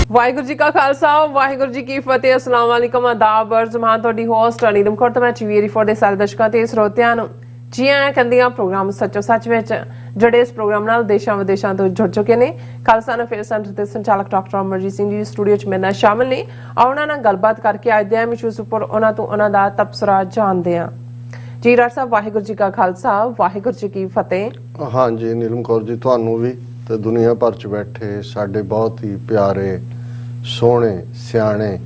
वाहिगुरू जी का खालसा वाहिगुरू जी की फतेह। अस्सलाम वालेकुम आदाब अर्ज मान ਤੁਹਾਡੀ ਹੋਸਟ ਅਨੀਦਮ ਕੌਰ ਤੇ ਮੈਂ ਟੀਵੀ ਫੋਰ ਦੇ ਸਾਰੇ ਦਰਸ਼ਕਾਂ ਤੇ ਸਰੋਤਿਆਂ ਨੂੰ ਜੀ ਆਇਆਂ ਕਹਿੰਦੀਆਂ ਪ੍ਰੋਗਰਾਮ ਸੱਚੋ ਸੱਚ ਵਿੱਚ ਜਿਹੜੇ ਇਸ ਪ੍ਰੋਗਰਾਮ ਨਾਲ ਦੇਸ਼ਾਂ ਵਿਦੇਸ਼ਾਂ ਤੋਂ ਜੁੜ ਚੁੱਕੇ ਨੇ। ਖਾਲਸਾ ਅਫੇਅਰ ਸੈਂਟਰ ਦੇ ਸੰਚਾਲਕ ਡਾਕਟਰ ਅਮਰਜੀਤ ਸਿੰਘ ਜੀ ਸਟੂਡੀਓ 'ਚ ਮੇਰੇ ਨਾਲ ਸ਼ਾਮਿਲ ਨੇ। ਉਹਨਾਂ ਨਾਲ ਗੱਲਬਾਤ ਕਰਕੇ ਅੱਜ ਦੇ ਅਹਿਮ ਇਸ਼ੂਜ਼ ਉੱਪਰ ਉਹਨਾਂ ਤੋਂ ਉਹਨਾਂ ਦਾ ਤਬਸਰਾ ਜਾਣਦੇ ਹਾਂ। ਜੀ ਡਾਕਟਰ ਸਾਹਿਬ ਵਾਹਿਗੁਰੂ ਜੀ का खालसा वाहिगुरू जी की फतेह। हाँ जी नीलम कौर जी ਤੁਹਾਨੂੰ ਵੀ ਤੇ ਦੁਨੀਆ ਭਰ 'ਚ ਬੈਠੇ ਸਾਡੇ ਬਹੁਤ ਹੀ ਪਿਆਰੇ ਸੋਹਣੇ ਸਿਆਣੇ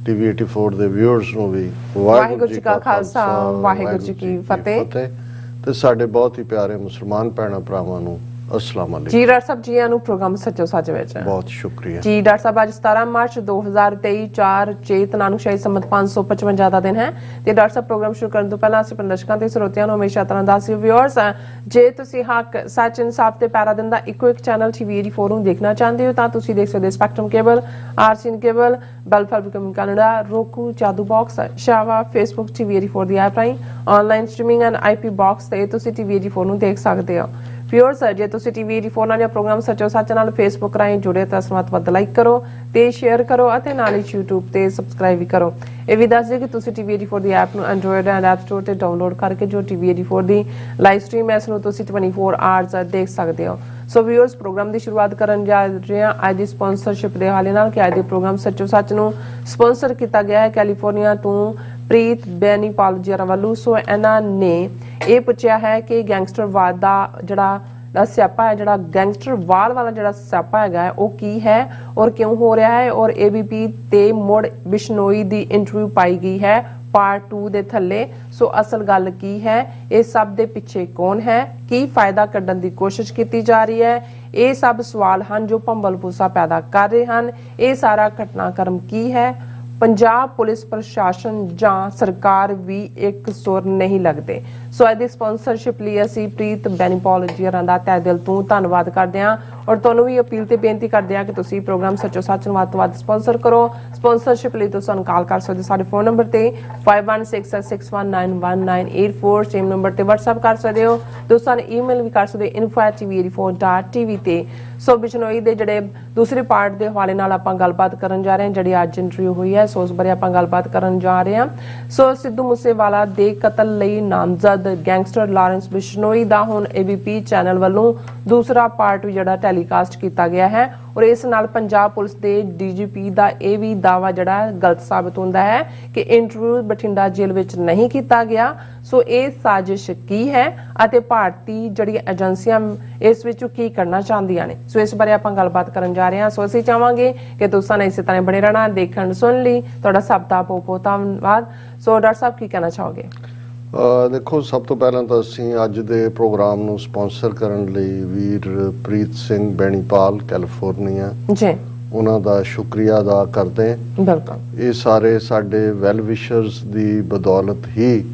ਟੀਵੀ 84 ਦੇ ਵਿਊਅਰਸ ਨੂੰ ਵੀ ਵਾਹਿਗੁਰੂ ਜੀ का खालसा वाहिगुरू जी की फतेह ਤੇ ਸਾਡੇ ਬਹੁਤ ਹੀ ਪਿਆਰੇ ਮੁਸਲਮਾਨ ਭੈਣਾਂ ਭਰਾਵਾਂ ਨੂੰ अस्सलाम वालेकुम। जी डॉक्टर साहब जी आनू प्रोग्राम सच्चो सच विच बहुत शुक्रिया जी। डॉक्टर साहब आज 17 मार्च 2023 4 चेत नानुशाही संमत 555 ਦਾ ਦਿਨ ਹੈ ਤੇ ਡਾਕਟਰ ਸਾਹਿਬ ਪ੍ਰੋਗਰਾਮ ਸ਼ੁਰੂ ਕਰਨ ਤੋਂ ਪਹਿਲਾਂ ਅਸੀਂ ਦਰਸ਼ਕਾਂ ਤੇ ਸਰੋਤਿਆਂ ਨੂੰ ਹਮੇਸ਼ਾ ਤਰ੍ਹਾਂ ਦੱਸਿਓ ਵਿਊਅਰਸ ਜੇ ਤੁਸੀਂ ਹੱਕ ਸੱਚ ਇਨਸਾਫ ਤੇ ਪੈਰਾ ਦਿਨ ਦਾ ਇੱਕੋ ਇੱਕ ਚੈਨਲ ਟੀਵੀ 84 ਨੂੰ ਦੇਖਣਾ ਚਾਹੁੰਦੇ ਹੋ ਤਾਂ ਤੁਸੀਂ ਦੇਖ ਸਕਦੇ ਸਪੈਕਟਰਮ ਕੇਬਲ ਆਰਸੀਐਨ ਕੇਬਲ ਬੈਲਫੈਬਰਿਕਮ ਕੈਨੇਡਾ roku ਜਾਦੂ ਬਾਕਸ ਸ਼ਾਵਾ ਫੇਸਬੁੱਕ ਟੀਵੀ 84 ਦੀ ਐਪ ਰਾਹੀਂ online streaming and IP box ਤੇ ਤੁਸੀਂ ਟੀਵੀ 84 ਨੂੰ ਦੇਖ ਸਕਦੇ ਹੋ। ਵਿਊਅਰਸ ਜੇ ਤੁਸੀਂ ਟੀਵੀ 84 ਨਾਲ ਜਾਂ ਪ੍ਰੋਗਰਾਮ ਸੱਚੋ ਸੱਚ ਨਾਲ ਫੇਸਬੁੱਕ ਰਾਹੀਂ ਜੁੜੇ ਤਾਂ ਵੱਧ ਲਾਈਕ ਕਰੋ ਤੇ ਸ਼ੇਅਰ ਕਰੋ ਅਤੇ ਨਾਲ ਹੀ YouTube ਤੇ ਸਬਸਕ੍ਰਾਈਬ ਵੀ ਕਰੋ। ਇਹ ਵੀ ਦੱਸ ਦਿਓ ਕਿ ਤੁਸੀਂ ਟੀਵੀ 84 ਦੀ ਐਪ ਨੂੰ ਐਂਡਰੋਇਡ ਐਂਡ ਐਪ ਸਟੋਰ ਤੇ ਡਾਊਨਲੋਡ ਕਰਕੇ ਜੋ ਟੀਵੀ 84 ਦੀ ਲਾਈਵ ਸਟ੍ਰੀਮ ਹੈ ਇਸ ਨੂੰ ਤੁਸੀਂ 24 ਆਵਰਸ ਦੇਖ ਸਕਦੇ ਹੋ। ਸੋ ਵਿਊਅਰਸ ਪ੍ਰੋਗਰਾਮ ਦੀ ਸ਼ੁਰੂਆਤ ਕਰਨ ਜਾ ਰਹੇ ਹਾਂ ਅੱਜ ਦੀ ਸਪਾਂਸਰਸ਼ਿਪ ਦੇ ਹਵਾਲੇ ਨਾਲ ਕਿ ਅੱਜ ਦੇ ਪ੍ਰੋਗਰਾਮ ਸੱਚੋ ਸੱਚ ਨੂੰ ਸਪਾਂਸਰ ਕੀਤਾ ਗਿਆ ਹੈ ਕੈਲੀਫੋਰਨੀਆ ਤੋਂ ਪ੍ਰੀਤ ਬੈਨੀਪਾਲ ਜੀਰਾ ਵੱਲੋਂ। ਸੋ ਇਹਨਾਂ ਨੇ ਇਹ ਪੁੱਛਿਆ ਹੈ ਕਿ ਗੈਂਗਸਟਰਵਾਦ ਦਾ ਜਿਹੜਾ ਸਿਆਪਾ ਹੈ ਜਿਹੜਾ ਗੈਂਗਸਟਰਵਾਦ ਵਾਲਾ ਜਿਹੜਾ ਸਿਆਪਾ ਹੈਗਾ ਉਹ ਕੀ ਹੈ ਔਰ ਕਿਉਂ ਹੋ ਰਿਹਾ ਹੈ ਔਰ ABP ਤੇ ਮੁੜ ਬਿਸ਼ਨੋਈ ਦੀ ਇੰਟਰਵਿਊ ਪਾਈ ਗਈ ਹੈ ਪਾਰਟ 2 ਦੇ ਥੱਲੇ। ਸੋ ਅਸਲ ਗੱਲ ਕੀ ਹੈ ਇਹ ਸਭ ਦੇ ਪਿੱਛੇ ਕੌਣ ਹੈ ਕੀ ਫਾਇਦਾ ਕੱਢਣ ਦੀ ਕੋਸ਼ਿਸ਼ ਕੀਤੀ ਜਾ ਰਹੀ ਹੈ ਇਹ ਸਭ ਸਵਾਲ ਹਨ ਜੋ ਭੰਬਲ ਭੂਸਾ ਪੈਦਾ ਕਰ ਰਹੇ ਹਨ। ਇਹ ਸਾਰਾ ਘਟਨਾਕ੍ਰਮ ਕੀ ਹੈ ਪੰਜਾਬ ਪੁਲਿਸ ਪ੍ਰਸ਼ਾਸਨ ਜਾਂ ਸਰਕਾਰ ਵੀ ਇੱਕ ਸੁਰ ਨਹੀਂ ਲੱਗਦੇ। ਸੋ ਇਹਦੀ ਸਪਾਂਸਰਸ਼ਿਪ ਲਈ ਅਸੀਂ ਪ੍ਰੀਤ ਬੈਨੀਪਾਲ ਜੀਰਾਂ ਦਾ ਤਹਿ ਦਿਲ ਤੋਂ ਧੰਨਵਾਦ ਕਰਦੇ ਹਾਂ ਔਰ ਤੁਹਾਨੂੰ ਵੀ ਅਪੀਲ ਤੇ ਬੇਨਤੀ ਕਰਦੇ ਹਾਂ ਕਿ ਤੁਸੀਂ ਪ੍ਰੋਗਰਾਮ ਸੱਚੋ ਸੱਚ ਨੂੰ ਵੱਧ ਤੋਂ ਵੱਧ ਸਪਾਂਸਰ ਕਰੋ। ਸਪਾਂਸਰਸ਼ਿਪ ਲਈ ਤੁਸੀਂ ਸਾਨੂੰ ਕਾਲ ਕਰ ਸਕਦੇ ਹੋ ਸਾਡੇ ਫੋਨ ਨੰਬਰ ਤੇ 5166191984 ਸੇਮ ਨੰਬਰ ਤੇ WhatsApp ਕਰ ਸਕਦੇ ਹੋ। ਦੋਸਤਾਂ ਨੂੰ ਈਮੇਲ ਵੀ ਕਰ ਸਕਦੇ ਹੋ info@tv84.tv ਤੇ। ਸੋ ਬਿਸ਼ਨੋਈ ਦੇ ਜਿਹੜੇ ਦੂਸਰੇ ਪਾਰਟ ਦੇ ਹਵਾਲੇ ਨਾਲ ਆਪਾਂ ਗੱਲਬਾਤ ਕਰਨ ਜਾ ਰਹੇ ਹਾਂ ਜਿਹੜੀ ਅੱਜ ਇੰਟਰਵਿਊ ਹੋਈ ਹੈ ਸੋ ਉਸ ਬਾਰੇ ਆਪਾਂ ਗੱਲਬਾਤ ਕਰਨ ਜਾ ਰਹੇ ਹਾਂ। ਸੋ ਸਿੱਧੂ ਮੂਸੇਵਾਲਾ ਦੇ ਕਤਲ ਲਈ ਨਾਮਜ਼ਦ ਗੈਂਗਸਟਰ ਲਾਰੈਂਸ ਬਿਸ਼ਨੋਈ ਦਾ ਹੁਣ ABP ਚੈਨਲ ਵੱਲੋਂ ਦੂਸਰਾ ਪਾਰਟ ਜਿਹੜਾ ਟੈਲੀਕਾਸਟ ਕੀਤਾ ਗਿਆ ਹੈ ਔਰ ਇਸ ਨਾਲ ਪੰਜਾਬ ਪੁਲਿਸ ਦੇ DGP ਦਾ ਇਹ ਵੀ ਦਾਅਵਾ ਜਿਹੜਾ ਗਲਤ ਸਾਬਤ ਹੁੰਦਾ ਹੈ ਕਿ ਇੰਟਰਵਿਊ ਬਠਿੰਡਾ ਜੇਲ੍ਹ ਵਿੱਚ ਨਹੀਂ ਕੀਤਾ ਗਿਆ। ਸੋ ਇਹ ਸਾਜ਼ਿਸ਼ ਕੀ ਹੈ ਅਤੇ ਭਾਰਤੀ ਜਿਹੜੀਆਂ ਏਜੰਸੀਆਂ ਇਸ ਵਿੱਚ ਕੀ ਕਰਨਾ ਚਾਹੁੰਦੀਆਂ ਨੇ ਸੋ ਇਸ ਬਾਰੇ ਆਪਾਂ ਗੱਲਬਾਤ ਕਰਨ ਜਾ ਰਹੇ ਹਾਂ। ਸੋ ਅਸੀਂ ਚਾਹਾਂਗੇ ਕਿ ਤੁਸੀਂ ਨੇ ਇਸੇ ਤਰ੍ਹਾਂ ਬਣੇ ਰਹਿਣਾ ਦੇਖਣ ਸੁਣ ਲਈ ਤੁਹਾਡਾ ਸਭ ਦਾ ਬਹੁਤ ਧੰਨਵਾਦ। ਸੋ ਡਾਕਟਰ ਸਾਹਿਬ ਕੀ ਕਹਿਣਾ ਚਾਹੋਗੇ? ਦੇਖੋ ਸਭ ਤੋਂ ਪਹਿਲਾਂ ਤਾਂ ਅਸੀਂ ਅੱਜ ਦੇ ਪ੍ਰੋਗਰਾਮ ਨੂੰ ਸਪਾਂਸਰ ਕਰਨ ਲਈ ਵੀਰ ਪ੍ਰੀਤ ਸਿੰਘ ਬੈਣੀਪਾਲ ਕੈਲੀਫੋਰਨੀਆ ਜੀ ਉਹਨਾਂ ਦਾ ਸ਼ੁਕਰੀਆ ਅਦਾ ਕਰਦੇ ਹਾਂ। ਬਿਲਕੁਲ ਇਹ ਸਾਰੇ ਸਾਡੇ ਵੈਲ ਵਿਸ਼ਰਸ ਦੀ ਬਦੌਲਤ ਹੀ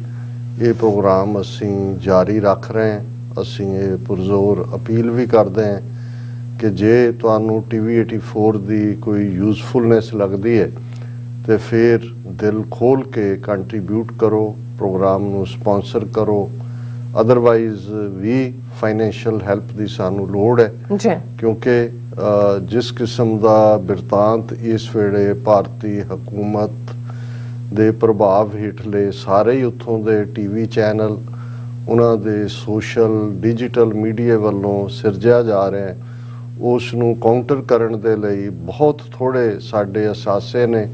ਇਹ ਪ੍ਰੋਗਰਾਮ ਅਸੀਂ ਜਾਰੀ ਰੱਖ ਰਹੇ ਹਾਂ। ਅਸੀਂ ਇਹ ਪੁਰਜ਼ੋਰ ਅਪੀਲ ਵੀ ਕਰਦੇ ਹਾਂ ਕਿ ਜੇ ਤੁਹਾਨੂੰ ਟੀਵੀ 84 ਦੀ ਕੋਈ ਯੂਜ਼ਫੁਲਨੈਸ ਲੱਗਦੀ ਹੈ ਤੇ ਫਿਰ ਦਿਲ ਖੋਲ ਕੇ ਕੰਟਰੀਬਿਊਟ ਕਰੋ ਪ੍ਰੋਗਰਾਮ ਨੂੰ ਸਪਾਂਸਰ ਕਰੋ। ਅਦਰਵਾਈਜ਼ ਵੀ ਫਾਈਨੈਂਸ਼ੀਅਲ ਹੈਲਪ ਦੀ ਸਾਨੂੰ ਲੋੜ ਹੈ ਜੀ ਕਿਉਂਕਿ ਜਿਸ ਕਿਸਮ ਦਾ ਬਿਰਤਾਂਤ ਇਸ ਵੇਲੇ ਭਾਰਤੀ ਹਕੂਮਤ ਦੇ ਪ੍ਰਭਾਵ ਹੇਠਲੇ ਸਾਰੇ ਹੀ ਉੱਥੋਂ ਦੇ ਟੀਵੀ ਚੈਨਲ ਉਹਨਾਂ ਦੇ ਸੋਸ਼ਲ ਡਿਜੀਟਲ ਮੀਡੀਆ ਵੱਲੋਂ ਸਿਰਜਿਆ ਜਾ ਰਿਹਾ ਹੈ ਉਸ ਨੂੰ ਕਾਊਂਟਰ ਕਰਨ ਦੇ ਲਈ ਬਹੁਤ ਥੋੜ੍ਹੇ ਸਾਡੇ ਅਸਾਸੇ ਨੇ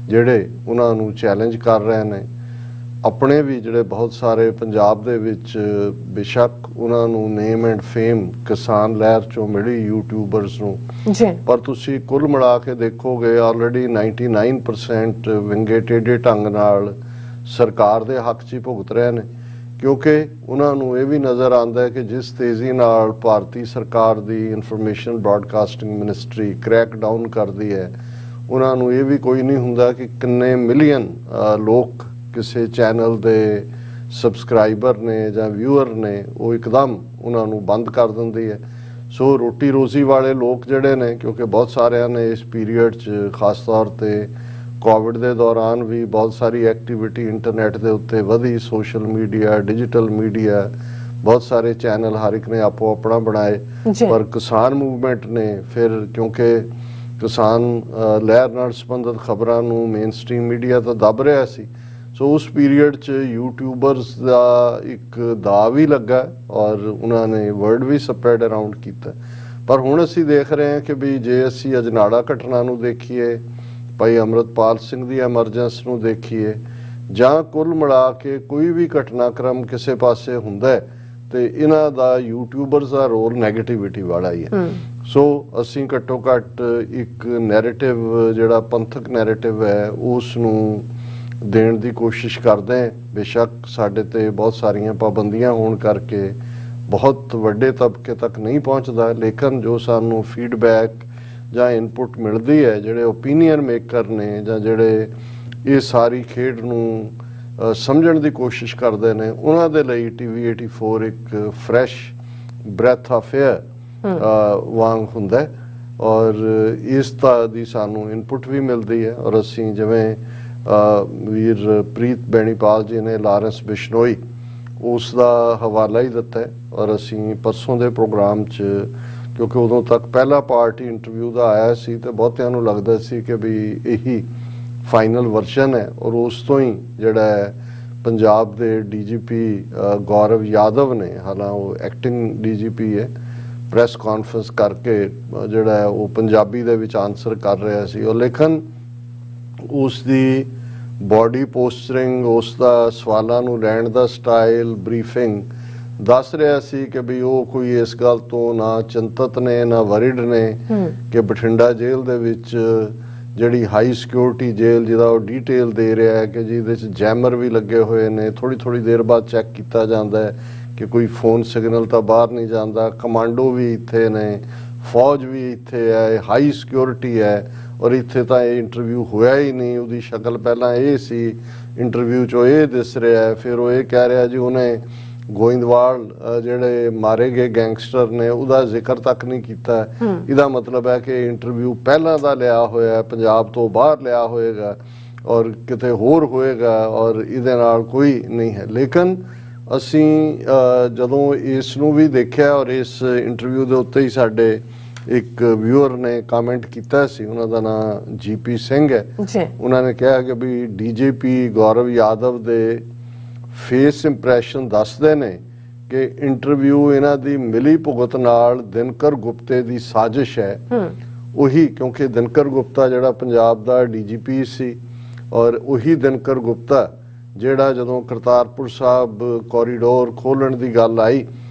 ਜਿਹੜੇ ਉਹਨਾਂ ਨੂੰ ਚੈਲੰਜ ਕਰ ਰਹੇ ਨੇ। ਆਪਣੇ ਵੀ ਜਿਹੜੇ ਬਹੁਤ ਸਾਰੇ ਪੰਜਾਬ ਦੇ ਵਿੱਚ ਬੇਸ਼ੱਕ ਉਹਨਾਂ ਨੂੰ ਨੇਮ ਐਂਡ ਫੇਮ ਕਿਸਾਨ ਲਹਿਰ ਚੋਂ ਮਿਲੀ ਯੂਟਿਊਬਰਸ ਨੂੰ ਜੀ ਪਰ ਤੁਸੀਂ ਕੁੱਲ ਮਿਲਾ ਕੇ ਦੇਖੋਗੇ ਆਲਰੇਡੀ 99% ਵਿੰਗੇ ਟੇਢੇ ਢੰਗ ਨਾਲ ਸਰਕਾਰ ਦੇ ਹੱਕ 'ਚ ਹੀ ਭੁਗਤ ਰਹੇ ਨੇ ਕਿਉਂਕਿ ਉਹਨਾਂ ਨੂੰ ਇਹ ਵੀ ਨਜ਼ਰ ਆਉਂਦਾ ਹੈ ਕਿ ਜਿਸ ਤੇਜ਼ੀ ਨਾਲ ਭਾਰਤੀ ਸਰਕਾਰ ਦੀ information broadcasting ministry crack down ਕਰਦੀ ਹੈ ਉਹਨਾਂ ਨੂੰ ਇਹ ਵੀ ਕੋਈ ਨਹੀਂ ਹੁੰਦਾ ਕਿ ਕਿੰਨੇ ਮਿਲੀਅਨ ਲੋਕ ਕਿਸੇ ਚੈਨਲ ਦੇ ਸਬਸਕ੍ਰਾਈਬਰ ਨੇ ਜਾਂ ਵਿਊਅਰ ਨੇ ਉਹ ਇੱਕਦਮ ਉਹਨਾਂ ਨੂੰ ਬੰਦ ਕਰ ਦਿੰਦੀ ਹੈ। ਸੋ ਰੋਟੀ ਰੋਜ਼ੀ ਵਾਲੇ ਲੋਕ ਜਿਹੜੇ ਨੇ ਕਿਉਂਕਿ ਬਹੁਤ ਸਾਰਿਆਂ ਨੇ ਇਸ ਪੀਰੀਅਡ 'ਚ ਖਾਸ ਤੌਰ 'ਤੇ ਕੋਵਿਡ ਦੇ ਦੌਰਾਨ ਵੀ ਬਹੁਤ ਸਾਰੀ ਐਕਟੀਵਿਟੀ ਇੰਟਰਨੈਟ ਦੇ ਉੱਤੇ ਵਧੀ ਸੋਸ਼ਲ ਮੀਡੀਆ ਡਿਜੀਟਲ ਮੀਡੀਆ ਬਹੁਤ ਸਾਰੇ ਚੈਨਲ ਹਰ ਇੱਕ ਨੇ ਆਪੋ ਆਪਣਾ ਬਣਾਏ ਪਰ ਕਿਸਾਨ ਮੂਵਮੈਂਟ ਨੇ ਫਿਰ ਕਿਉਂਕਿ ਕਿਸਾਨ ਲਹਿਰ ਨਾਲ ਸੰਬੰਧਿਤ ਖਬਰਾਂ ਨੂੰ ਮੇਨ ਸਟ੍ਰੀਮ ਮੀਡੀਆ ਤਾਂ ਦੱਬ ਰਿਹਾ ਸੀ। ਸੋ ਉਸ ਪੀਰੀਅਡ 'ਚ ਯੂਟਿਊਬਰਸ ਦਾ ਇੱਕ ਦਾ ਵੀ ਲੱਗਾ ਔਰ ਉਹਨਾਂ ਨੇ ਵਰਡ ਵੀ ਸਪਰੈਡ ਅਰਾਊਂਡ ਕੀਤਾ। ਪਰ ਹੁਣ ਅਸੀਂ ਦੇਖ ਰਹੇ ਹਾਂ ਕਿ ਵੀ ਜੇ ਅਸੀਂ ਅਜਨਾੜਾ ਘਟਨਾ ਨੂੰ ਦੇਖੀਏ, ਭਾਈ ਅੰਮ੍ਰਿਤਪਾਲ ਸਿੰਘ ਦੀ ਐਮਰਜੈਂਸ ਨੂੰ ਦੇਖੀਏ, ਜਾਂ ਕੁੱਲ ਮਿਲਾ ਕੇ ਕੋਈ ਵੀ ਘਟਨਾਕ੍ਰਮ ਕਿਸੇ ਪਾਸੇ ਹੁੰਦਾ ਹੈ ਤੇ ਇਹਨਾਂ ਦਾ ਯੂਟਿਊਬਰਸ ਦਾ ਰੋਲ ਨੈਗੇਟਿਵਿਟੀ ਵਾਲਾ ਹੀ ਹੈ। ਸੋ ਅਸੀਂ ਘੱਟੋ ਘੱਟ ਇੱਕ ਨੈਰੇਟਿਵ ਜਿਹੜਾ ਪੰਥਕ ਨੈਰੇਟਿਵ ਹੈ ਉਸ ਨੂੰ ਦੇਣ ਦੀ ਕੋਸ਼ਿਸ਼ ਕਰਦੇ ਹਾਂ। ਬੇਸ਼ੱਕ ਸਾਡੇ ਤੇ ਬਹੁਤ ਸਾਰੀਆਂ ਪਾਬੰਦੀਆਂ ਹੋਣ ਕਰਕੇ ਬਹੁਤ ਵੱਡੇ ਤਬਕੇ ਤੱਕ ਨਹੀਂ ਪਹੁੰਚਦਾ, ਲੇਕਿਨ ਜੋ ਸਾਨੂੰ ਫੀਡਬੈਕ ਜਾਂ ਇਨਪੁਟ ਮਿਲਦੀ ਹੈ, ਜਿਹੜੇ ਓਪੀਨੀਅਨ ਮੇਕਰ ਨੇ ਜਾਂ ਜਿਹੜੇ ਇਹ ਸਾਰੀ ਖੇਡ ਨੂੰ ਸਮਝਣ ਦੀ ਕੋਸ਼ਿਸ਼ ਕਰਦੇ ਨੇ, ਉਹਨਾਂ ਦੇ ਲਈ TV 84 ਇੱਕ ਫਰੈਸ਼ ਬ੍ਰੈਥ ਆਫ ਏਅਰ ਵਾਂਗ ਹੁੰਦਾ ਹੈ ਔਰ ਇਸ ਤਰ੍ਹਾਂ ਦੀ ਸਾਨੂੰ ਇਨਪੁਟ ਵੀ ਮਿਲਦੀ ਹੈ। ਔਰ ਅਸੀਂ ਜਿਵੇਂ ਵੀਰ ਪ੍ਰੀਤ ਬੈਣੀਪਾਲ ਜੀ ਨੇ ਲਾਰੈਂਸ ਬਿਸ਼ਨੋਈ ਉਸ ਦਾ ਹਵਾਲਾ ਹੀ ਦਿੱਤਾ ਹੈ ਔਰ ਅਸੀਂ ਪਰਸੋਂ ਦੇ ਪ੍ਰੋਗਰਾਮ 'ਚ, ਕਿਉਂਕਿ ਉਦੋਂ ਤੱਕ ਪਹਿਲਾ ਪਾਰਟ ਹੀ ਇੰਟਰਵਿਊ ਦਾ ਆਇਆ ਸੀ ਤੇ ਬਹੁਤਿਆਂ ਨੂੰ ਲੱਗਦਾ ਸੀ ਕਿ ਵੀ ਇਹੀ ਫਾਈਨਲ ਵਰਜ਼ਨ ਹੈ ਔਰ ਉਸ ਤੋਂ ਹੀ ਜਿਹੜਾ ਹੈ ਪੰਜਾਬ ਦੇ DGP ਗੌਰਵ ਯਾਦਵ ਨੇ, ਹਾਲਾਂਕਿ ਉਹ ਐਕਟਿੰਗ DGP ਹੈ, ਪ੍ਰੈਸ ਕਾਨਫਰੰਸ ਕਰਕੇ ਜਿਹੜਾ ਹੈ ਉਹ ਪੰਜਾਬੀ ਦੇ ਵਿੱਚ ਆਨਸਰ ਕਰ ਰਿਹਾ ਸੀ ਔਰ ਲੇਕਿਨ ਉਸ ਦੀ ਬੋਡੀ ਪੋਸਚਰਿੰਗ, ਉਸ ਦਾ ਸਵਾਲਾਂ ਨੂੰ ਲੈਣ ਦਾ ਸਟਾਈਲ, ਬਰੀਫਿੰਗ ਦੱਸ ਰਿਹਾ ਸੀ ਕਿ ਵੀ ਉਹ ਕੋਈ ਇਸ ਗੱਲ ਤੋਂ ਨਾ ਚਿੰਤਤ ਨੇ ਨਾ ਵਰਿਡ ਨੇ ਕਿ ਬਠਿੰਡਾ ਜੇਲ੍ਹ ਦੇ ਵਿੱਚ ਜਿਹੜੀ ਹਾਈ ਸਿਕਿਉਰਿਟੀ ਜੇਲ੍ਹ ਜਿਹਦਾ ਉਹ ਡੀਟੇਲ ਦੇ ਰਿਹਾ ਹੈ ਕਿ ਜਿਹਦੇ 'ਚ ਜੈਮਰ ਵੀ ਲੱਗੇ ਹੋਏ ਨੇ, ਥੋੜ੍ਹੀ ਦੇਰ ਬਾਅਦ ਚੈੱਕ ਕੀਤਾ ਜਾਂਦਾ ਹੈ ਕਿ ਕੋਈ ਫੋਨ ਸਿਗਨਲ ਤਾਂ ਬਾਹਰ ਨਹੀਂ ਜਾਂਦਾ, ਕਮਾਂਡੋ ਵੀ ਇੱਥੇ ਨੇ, ਫੌਜ ਵੀ ਇੱਥੇ ਹੈ, ਹਾਈ ਸਿਕਿਉਰਿਟੀ ਹੈ ਔਰ ਇੱਥੇ ਤਾਂ ਇਹ ਇੰਟਰਵਿਊ ਹੋਇਆ ਹੀ ਨਹੀਂ। ਉਹਦੀ ਸ਼ਕਲ ਪਹਿਲਾਂ ਇਹ ਸੀ, ਇੰਟਰਵਿਊ 'ਚੋਂ ਇਹ ਦਿਸ ਰਿਹਾ, ਫਿਰ ਉਹ ਇਹ ਕਹਿ ਰਿਹਾ ਜੀ ਉਹਨੇ ਗੋਇੰਦਵਾਲ ਜਿਹੜੇ ਮਾਰੇ ਗਏ ਗੈਂਗਸਟਰ ਨੇ ਉਹਦਾ ਜ਼ਿਕਰ ਤੱਕ ਨਹੀਂ ਕੀਤਾ। ਇਹਦਾ ਮਤਲਬ ਹੈ ਕਿ ਇੰਟਰਵਿਊ ਪਹਿਲਾਂ ਦਾ ਲਿਆ ਹੋਇਆ, ਪੰਜਾਬ ਤੋਂ ਬਾਹਰ ਲਿਆ ਹੋਏਗਾ ਔਰ ਕਿਤੇ ਹੋਰ ਹੋਏਗਾ ਔਰ ਇਹਦੇ ਨਾਲ ਕੋਈ ਨਹੀਂ ਹੈ। ਲੇਕਿਨ ਅਸੀਂ ਜਦੋਂ ਇਸ ਨੂੰ ਵੀ ਦੇਖਿਆ ਔਰ ਇਸ ਇੰਟਰਵਿਊ ਦੇ ਉੱਤੇ ਹੀ ਸਾਡੇ ਇੱਕ ਵਿਊਅਰ ਨੇ ਕਮੈਂਟ ਕੀਤਾ ਸੀ, ਉਹਨਾਂ ਦਾ ਨਾਮ GP ਸਿੰਘ ਹੈ। ਉਹਨਾਂ ਨੇ ਕਿਹਾ ਕਿ ਵੀ DGP ਗੌਰਵ ਯਾਦਵ ਦੇ ਫੇਸ ਇੰਪ੍ਰੈਸ਼ਨ ਦੱਸਦੇ ਨੇ ਕਿ ਇੰਟਰਵਿਊ ਇਹਨਾਂ ਦੀ ਮਿਲੀ ਭੁਗਤ ਨਾਲ ਦਿਨਕਰ ਗੁਪਤੇ ਦੀ ਸਾਜ਼ਿਸ਼ ਹੈ। ਉਹੀ, ਕਿਉਂਕਿ ਦਿਨਕਰ ਗੁਪਤਾ ਜਿਹੜਾ ਪੰਜਾਬ ਦਾ DGP ਸੀ ਔਰ ਉਹੀ ਦਿਨਕਰ ਗੁਪਤਾ ਜਿਹੜਾ ਜਦੋਂ ਕਰਤਾਰਪੁਰ ਸਾਹਿਬ ਕੋਰੀਡੋਰ ਖੋਲ੍ਹਣ ਦੀ ਗੱਲ ਆਈ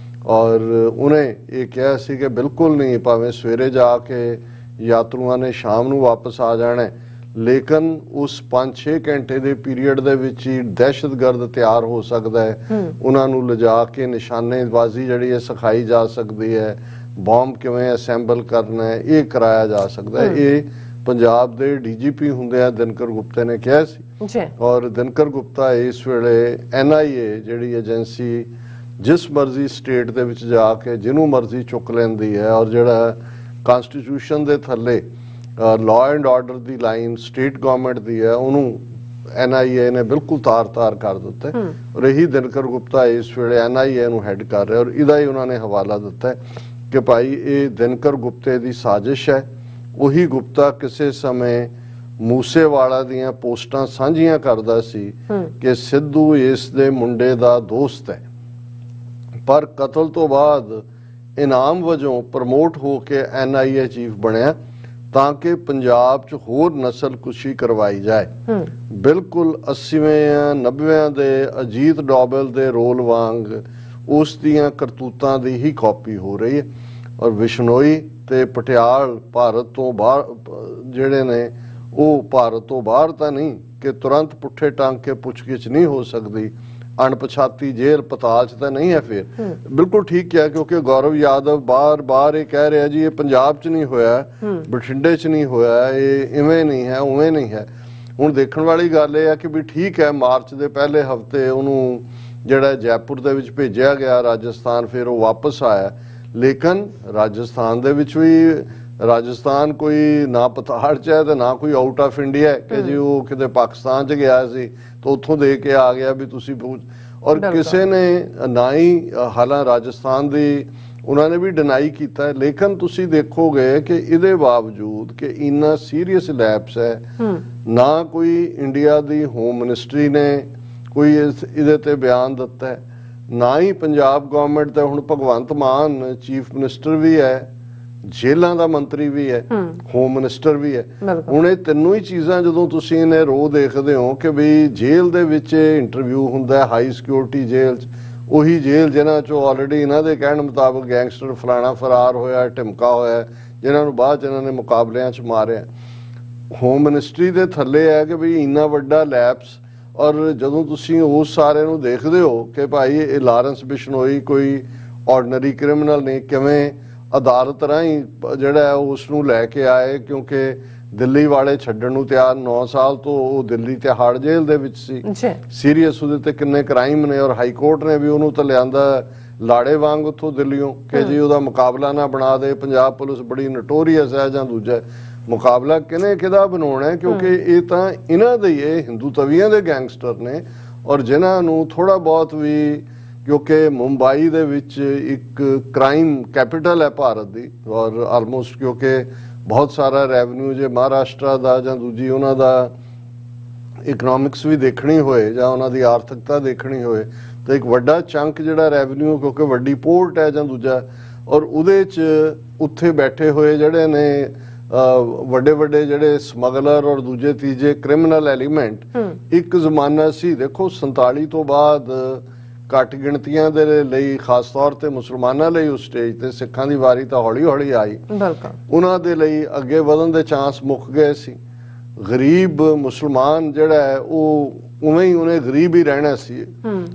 ਔਰ ਉਹਨੇ ਇਹ ਕਿਹਾ ਸੀ ਕਿ ਬਿਲਕੁਲ ਨਹੀਂ, ਭਾਵੇਂ ਸਵੇਰੇ ਜਾ ਕੇ ਯਾਤਰੂਆਂ ਨੇ ਸ਼ਾਮ ਨੂੰ ਵਾਪਸ ਆ ਜਾਣਾ, ਲੇਕਿਨ ਉਸ 5-6 ਘੰਟੇ ਦੇ ਪੀਰੀਅਡ ਦੇ ਵਿੱਚ ਹੀ ਦਹਿਸ਼ਤਗਰਦ ਤਿਆਰ ਹੋ ਸਕਦਾ ਹੈ, ਉਹਨਾਂ ਨੂੰ ਲਿਜਾ ਕੇ ਨਿਸ਼ਾਨੇਬਾਜ਼ੀ ਜਿਹੜੀ ਹੈ ਸਿਖਾਈ ਜਾ ਸਕਦੀ ਹੈ, ਬੰਬ ਕਿਵੇਂ ਅਸੈਂਬਲ ਕਰਨਾ ਹੈ ਇਹ ਕਰਾਇਆ ਜਾ ਸਕਦਾ ਹੈ। ਇਹ ਪੰਜਾਬ ਦੇ DGP ਹੁੰਦੇ ਆ ਦਿਨਕਰ ਗੁਪਤੇ ਨੇ ਕਿਹਾ ਸੀ ਔਰ ਦਿਨਕਰ ਗੁਪਤਾ ਇਸ ਵੇਲੇ NIA ਜਿਹੜੀ ਏਜੰਸੀ ਜਿਸ ਮਰਜ਼ੀ ਸਟੇਟ ਦੇ ਵਿੱਚ ਜਾ ਕੇ ਜਿਹਨੂੰ ਮਰਜ਼ੀ ਚੁੱਕ ਲੈਂਦੀ ਹੈ ਔਰ ਜਿਹੜਾ ਕਨਸਟੀਟਿਊਸ਼ਨ ਦੇ ਥੱਲੇ law and order the line state government ਦੀ ਹੈ, ਉਹਨੂੰ NIA ਨੇ ਬਿਲਕੁਲ ਤਾਰ-ਤਾਰ ਕਰ ਦਿੱਤਾ ਔਰ ਇਹੀ ਦਿਨਕਰ ਗੁਪਤਾ ਇਸ ਵੇਲੇ NIA ਨੂੰ ਹੈਡ ਕਰ ਰਿਹਾ ਔਰ ਇਹਦਾ ਹੀ ਉਹਨਾਂ ਨੇ ਹਵਾਲਾ ਦਿੱਤਾ ਕਿ ਭਾਈ ਇਹ ਦਿਨਕਰ ਗੁਪਤੇ ਦੀ ਸਾਜ਼ਿਸ਼ ਹੈ। ਉਹੀ ਗੁਪਤਾ ਕਿਸੇ ਸਮੇਂ ਮੂਸੇਵਾਲਾ ਦੀਆਂ ਪੋਸਟਾਂ ਸਾਂਝੀਆਂ ਕਰਦਾ ਸੀ ਕਿ ਸਿੱਧੂ ਇਸ ਦੇ ਮੁੰਡੇ ਦਾ ਦੋਸਤ ਹੈ, ਪਰ ਕਤਲ ਤੋਂ ਬਾਅਦ ਇਨਾਮ ਵਜੋਂ ਪ੍ਰਮੋਟ ਹੋ ਕੇ NIA ਚੀਫ ਬਣਿਆ ਤਾਂ ਕਿ ਪੰਜਾਬ 'ਚ ਹੋਰ ਨਸਲਕੁਸ਼ੀ ਕਰਵਾਈ ਜਾਏ। ਬਿਲਕੁਲ 80ਵੇਂ 90ਵੇਂ ਦੇ ਅਜੀਤ ਡੋਬਲ ਦੇ ਰੋਲ ਵਾਂਗ ਉਸ ਦੀਆਂ ਕਰਤੂਤਾਂ ਦੀ ਹੀ ਕਾਪੀ ਹੋ ਰਹੀ ਹੈ ਔਰ ਬਿਸ਼ਨੋਈ ਤੇ ਪਟਿਆਲ ਭਾਰਤ ਤੋਂ ਬਾਹਰ ਜਿਹੜੇ ਨੇ ਉਹ ਭਾਰਤ ਤੋਂ ਬਾਹਰ ਤਾਂ ਨਹੀਂ ਕਿ ਤੁਰੰਤ ਪੁੱਠੇ ਟੰਗ ਕੇ ਪੁੱਛਗਿੱਛ ਨਹੀਂ ਹੋ ਸਕਦੀ, ਅਣਪਛਾਤੀ ਜੇਲ੍ਹ ਪਤਾਲ 'ਚ ਤਾਂ ਨਹੀਂ ਹੈ। ਫਿਰ ਬਿਲਕੁਲ ਠੀਕ ਕਿਹਾ ਕਿਉਂਕਿ ਗੌਰਵ ਯਾਦਵ ਬਾਰ-ਬਾਰ ਇਹ ਕਹਿ ਰਿਹਾ ਜੀ ਇਹ ਪੰਜਾਬ 'ਚ ਨਹੀਂ ਹੋਇਆ, ਬਠਿੰਡੇ 'ਚ ਨਹੀਂ ਹੋਇਆ, ਇਹ ਇਵੇਂ ਨਹੀਂ ਹੈ ਉਵੇਂ ਨਹੀਂ ਹੈ। ਹੁਣ ਦੇਖਣ ਵਾਲੀ ਗੱਲ ਇਹ ਹੈ ਕਿ ਵੀ ਠੀਕ ਹੈ ਮਾਰਚ ਦੇ ਪਹਿਲੇ ਹਫ਼ਤੇ ਉਹਨੂੰ ਜਿਹੜਾ ਜੈਪੁਰ ਦੇ ਵਿੱਚ ਭੇਜਿਆ ਗਿਆ ਰਾਜਸਥਾਨ, ਫਿਰ ਉਹ ਵਾਪਸ ਆਇਆ, ਲੇਕਿਨ ਰਾਜਸਥਾਨ ਦੇ ਵਿੱਚ ਵੀ ਰਾਜਸਥਾਨ ਕੋਈ ਨਾ ਪਤਾੜ 'ਚ ਹੈ ਤੇ ਨਾ ਕੋਈ ਆਊਟ ਆਫ ਇੰਡੀਆ ਕਿ ਜੀ ਉਹ ਕਿਤੇ ਪਾਕਿਸਤਾਨ 'ਚ ਗਿਆ ਸੀ ਤਾਂ ਉੱਥੋਂ ਦੇ ਕੇ ਆ ਗਿਆ ਵੀ ਤੁਸੀਂ ਔਰ ਕਿਸੇ ਨੇ ਨਾ ਹੀ ਹਾਲਾਂ ਰਾਜਸਥਾਨ ਦੀ ਉਹਨਾਂ ਨੇ ਵੀ ਡਿਨਾਈ ਕੀਤਾ ਹੈ। ਲੇਕਿਨ ਤੁਸੀਂ ਦੇਖੋਗੇ ਕਿ ਇਹਦੇ ਬਾਵਜੂਦ ਕਿ ਇੰਨਾ ਸੀਰੀਅਸ ਲੈਪਸ ਹੈ, ਨਾ ਕੋਈ ਇੰਡੀਆ ਦੀ ਹੋਮ ਮਿਨਿਸਟਰੀ ਨੇ ਕੋਈ ਇਹਦੇ ਤੇ ਬਿਆਨ ਦਿੱਤਾ ਹੈ, ਨਾ ਹੀ ਪੰਜਾਬ ਗਵਰਨਮੈਂਟ ਦਾ। ਹੁਣ ਭਗਵੰਤ ਮਾਨ ਚੀਫ ਮਿਨਿਸਟਰ ਵੀ ਹੈ, ਜੇਲ੍ਹਾਂ ਦਾ ਮੰਤਰੀ ਵੀ ਹੈ, ਹੋਮ ਮਿਨਿਸਟਰ ਵੀ ਹੈ। ਹੁਣ ਇਹ ਤਿੰਨੋਂ ਹੀ ਚੀਜ਼ਾਂ ਜਦੋਂ ਤੁਸੀਂ ਇਹਨੇ ਰੋ ਦੇਖਦੇ ਹੋ ਕਿ ਵੀ ਜੇਲ੍ਹ ਦੇ ਵਿੱਚ ਇੰਟਰਵਿਊ ਹੁੰਦਾ ਹੈ, ਹਾਈ ਸਿਕਿਉਰਿਟੀ ਜੇਲ੍ਹ 'ਚ, ਉਹੀ ਜੇਲ੍ਹ ਜਿਨ੍ਹਾਂ 'ਚੋਂ ਆਲਰੇਡੀ ਇਹਨਾਂ ਦੇ ਕਹਿਣ ਮੁਤਾਬਕ ਗੈਂਗਸਟਰ ਫਲਾਣਾ ਫਰਾਰ ਹੋਇਆ, ਢਿਮਕਾ ਹੋਇਆ, ਜਿਨ੍ਹਾਂ ਨੂੰ ਬਾਅਦ 'ਚ ਇਹਨਾਂ ਨੇ ਮੁਕਾਬਲਿਆਂ 'ਚ ਮਾਰਿਆ। ਹੋਮ ਮਿਨਿਸਟਰੀ ਦੇ ਥੱਲੇ ਹੈ ਕਿ ਵੀ ਇੰਨਾ ਵੱਡਾ ਲੈਪਸ। ਔਰ ਜਦੋਂ ਤੁਸੀਂ ਉਸ ਸਾਰੇ ਨੂੰ ਦੇਖਦੇ ਹੋ ਕਿ ਭਾਈ ਇਹ ਲਾਰੈਂਸ ਬਿਸ਼ਨੋਈ ਕੋਈ ਆਰਡੀਨਰੀ ਕ੍ਰਿਮੀਨਲ ਨਹੀਂ, ਕਿਵੇਂ ਅਦਾਲਤ ਰਾਹੀਂ ਜਿਹੜਾ ਉਸ ਨੂੰ ਲੈ ਕੇ ਆਏ, ਕਿਉਂਕਿ ਦਿੱਲੀ ਵਾਲੇ ਛੱਡਣ ਨੂੰ ਤਿਆਰ 9 ਸਾਲ ਤੋਂ ਉਹ ਦਿੱਲੀ ਤਿਹਾੜ ਜੇਲ੍ਹ ਦੇ ਵਿੱਚ ਸੀ। ਸੀਰੀਅਸ ਉਹਦੇ ਤੇ ਕਿੰਨੇ ਕ੍ਰਾਈਮ ਨੇ, ਔਰ ਹਾਈ ਕੋਰਟ ਨੇ ਵੀ ਉਹਨੂੰ ਤਾਂ ਲਿਆਂਦਾ ਲਾੜੇ ਵਾਂਗ ਉੱਥੋਂ ਦਿੱਲੀੋਂ ਕਿ ਜੀ ਉਹਦਾ ਮੁਕਾਬਲਾ ਨਾ ਬਣਾ ਦੇ। ਪੰਜਾਬ ਪੁਲਿਸ ਬੜੀ ਨੋਟੋਰੀਅਸ ਹੈ, ਜਾਂ ਦੂਜਾ ਮੁਕਾਬਲਾ ਕਿਹਦਾ ਬਣਾਉਣਾ ਹੈ, ਕਿਉਂਕਿ ਇਹ ਤਾਂ ਇਹਨਾਂ ਦੇ ਹੀ ਇਹ ਹਿੰਦੂ ਤਵੀਆਂ ਦੇ ਗੈਂਗਸਟਰ ਨੇ, ਔਰ ਜਿਨ੍ਹਾਂ ਨੂੰ ਥੋੜਾ ਬਹੁਤ ਵੀ, ਕਿਉਂਕਿ ਮੁੰਬਈ ਦੇ ਵਿੱਚ ਇੱਕ ਕ੍ਰਾਈਮ ਕੈਪੀਟਲ ਹੈ ਭਾਰਤ ਦੀ, ਔਰ ਆਲਮੋਸਟ ਕਿਉਂਕਿ ਬਹੁਤ ਸਾਰਾ ਰੈਵਨਿਊ ਜੇ ਮਹਾਰਾਸ਼ਟਰ ਦਾ ਜਾਂ ਦੂਜੀ ਉਹਨਾਂ ਦਾ ਇਕਨੋਮਿਕਸ ਵੀ ਦੇਖਣੀ ਹੋਏ ਜਾਂ ਉਹਨਾਂ ਦੀ ਆਰਥਿਕਤਾ ਦੇਖਣੀ ਹੋਏ ਤਾਂ ਇੱਕ ਵੱਡਾ ਚੰਕ ਜਿਹੜਾ ਰੈਵਨਿਊ, ਕਿਉਂਕਿ ਵੱਡੀ ਪੋਰਟ ਹੈ ਜਾਂ ਦੂਜਾ, ਔਰ ਉਹਦੇ 'ਚ ਉੱਥੇ ਬੈਠੇ ਹੋਏ ਜਿਹੜੇ ਨੇ ਵੱਡੇ ਵੱਡੇ ਜਿਹੜੇ ਸਮਗਲਰ ਔਰ ਦੂਜੇ ਤੀਜੇ ਕ੍ਰਿਮੀਨਲ ਐਲੀਮੈਂਟ। ਇੱਕ ਜ਼ਮਾਨਾ ਸੀ ਦੇਖੋ 47 ਤੋਂ ਬਾਅਦ ਘੱਟ ਗਿਣਤੀਆਂ ਦੇ ਲਈ, ਖਾਸ ਤੌਰ ਤੇ ਮੁਸਲਮਾਨਾਂ ਲਈ ਉਸ ਸਟੇਜ ਤੇ, ਸਿੱਖਾਂ ਦੀ ਵਾਰੀ ਤਾਂ ਹੌਲੀ ਹੌਲੀ ਆਈ, ਉਹਨਾਂ ਦੇ ਲਈ ਅੱਗੇ ਵਧਣ ਦੇ ਚਾਂਸ ਮੁੱਕ ਗਏ ਸੀ। ਗਰੀਬ ਮੁਸਲਮਾਨ ਜਿਹੜਾ ਹੈ ਉਹ ਉਵੇਂ ਹੀ ਉਹਨੇ ਗਰੀਬ ਹੀ ਰਹਿਣਾ ਸੀ।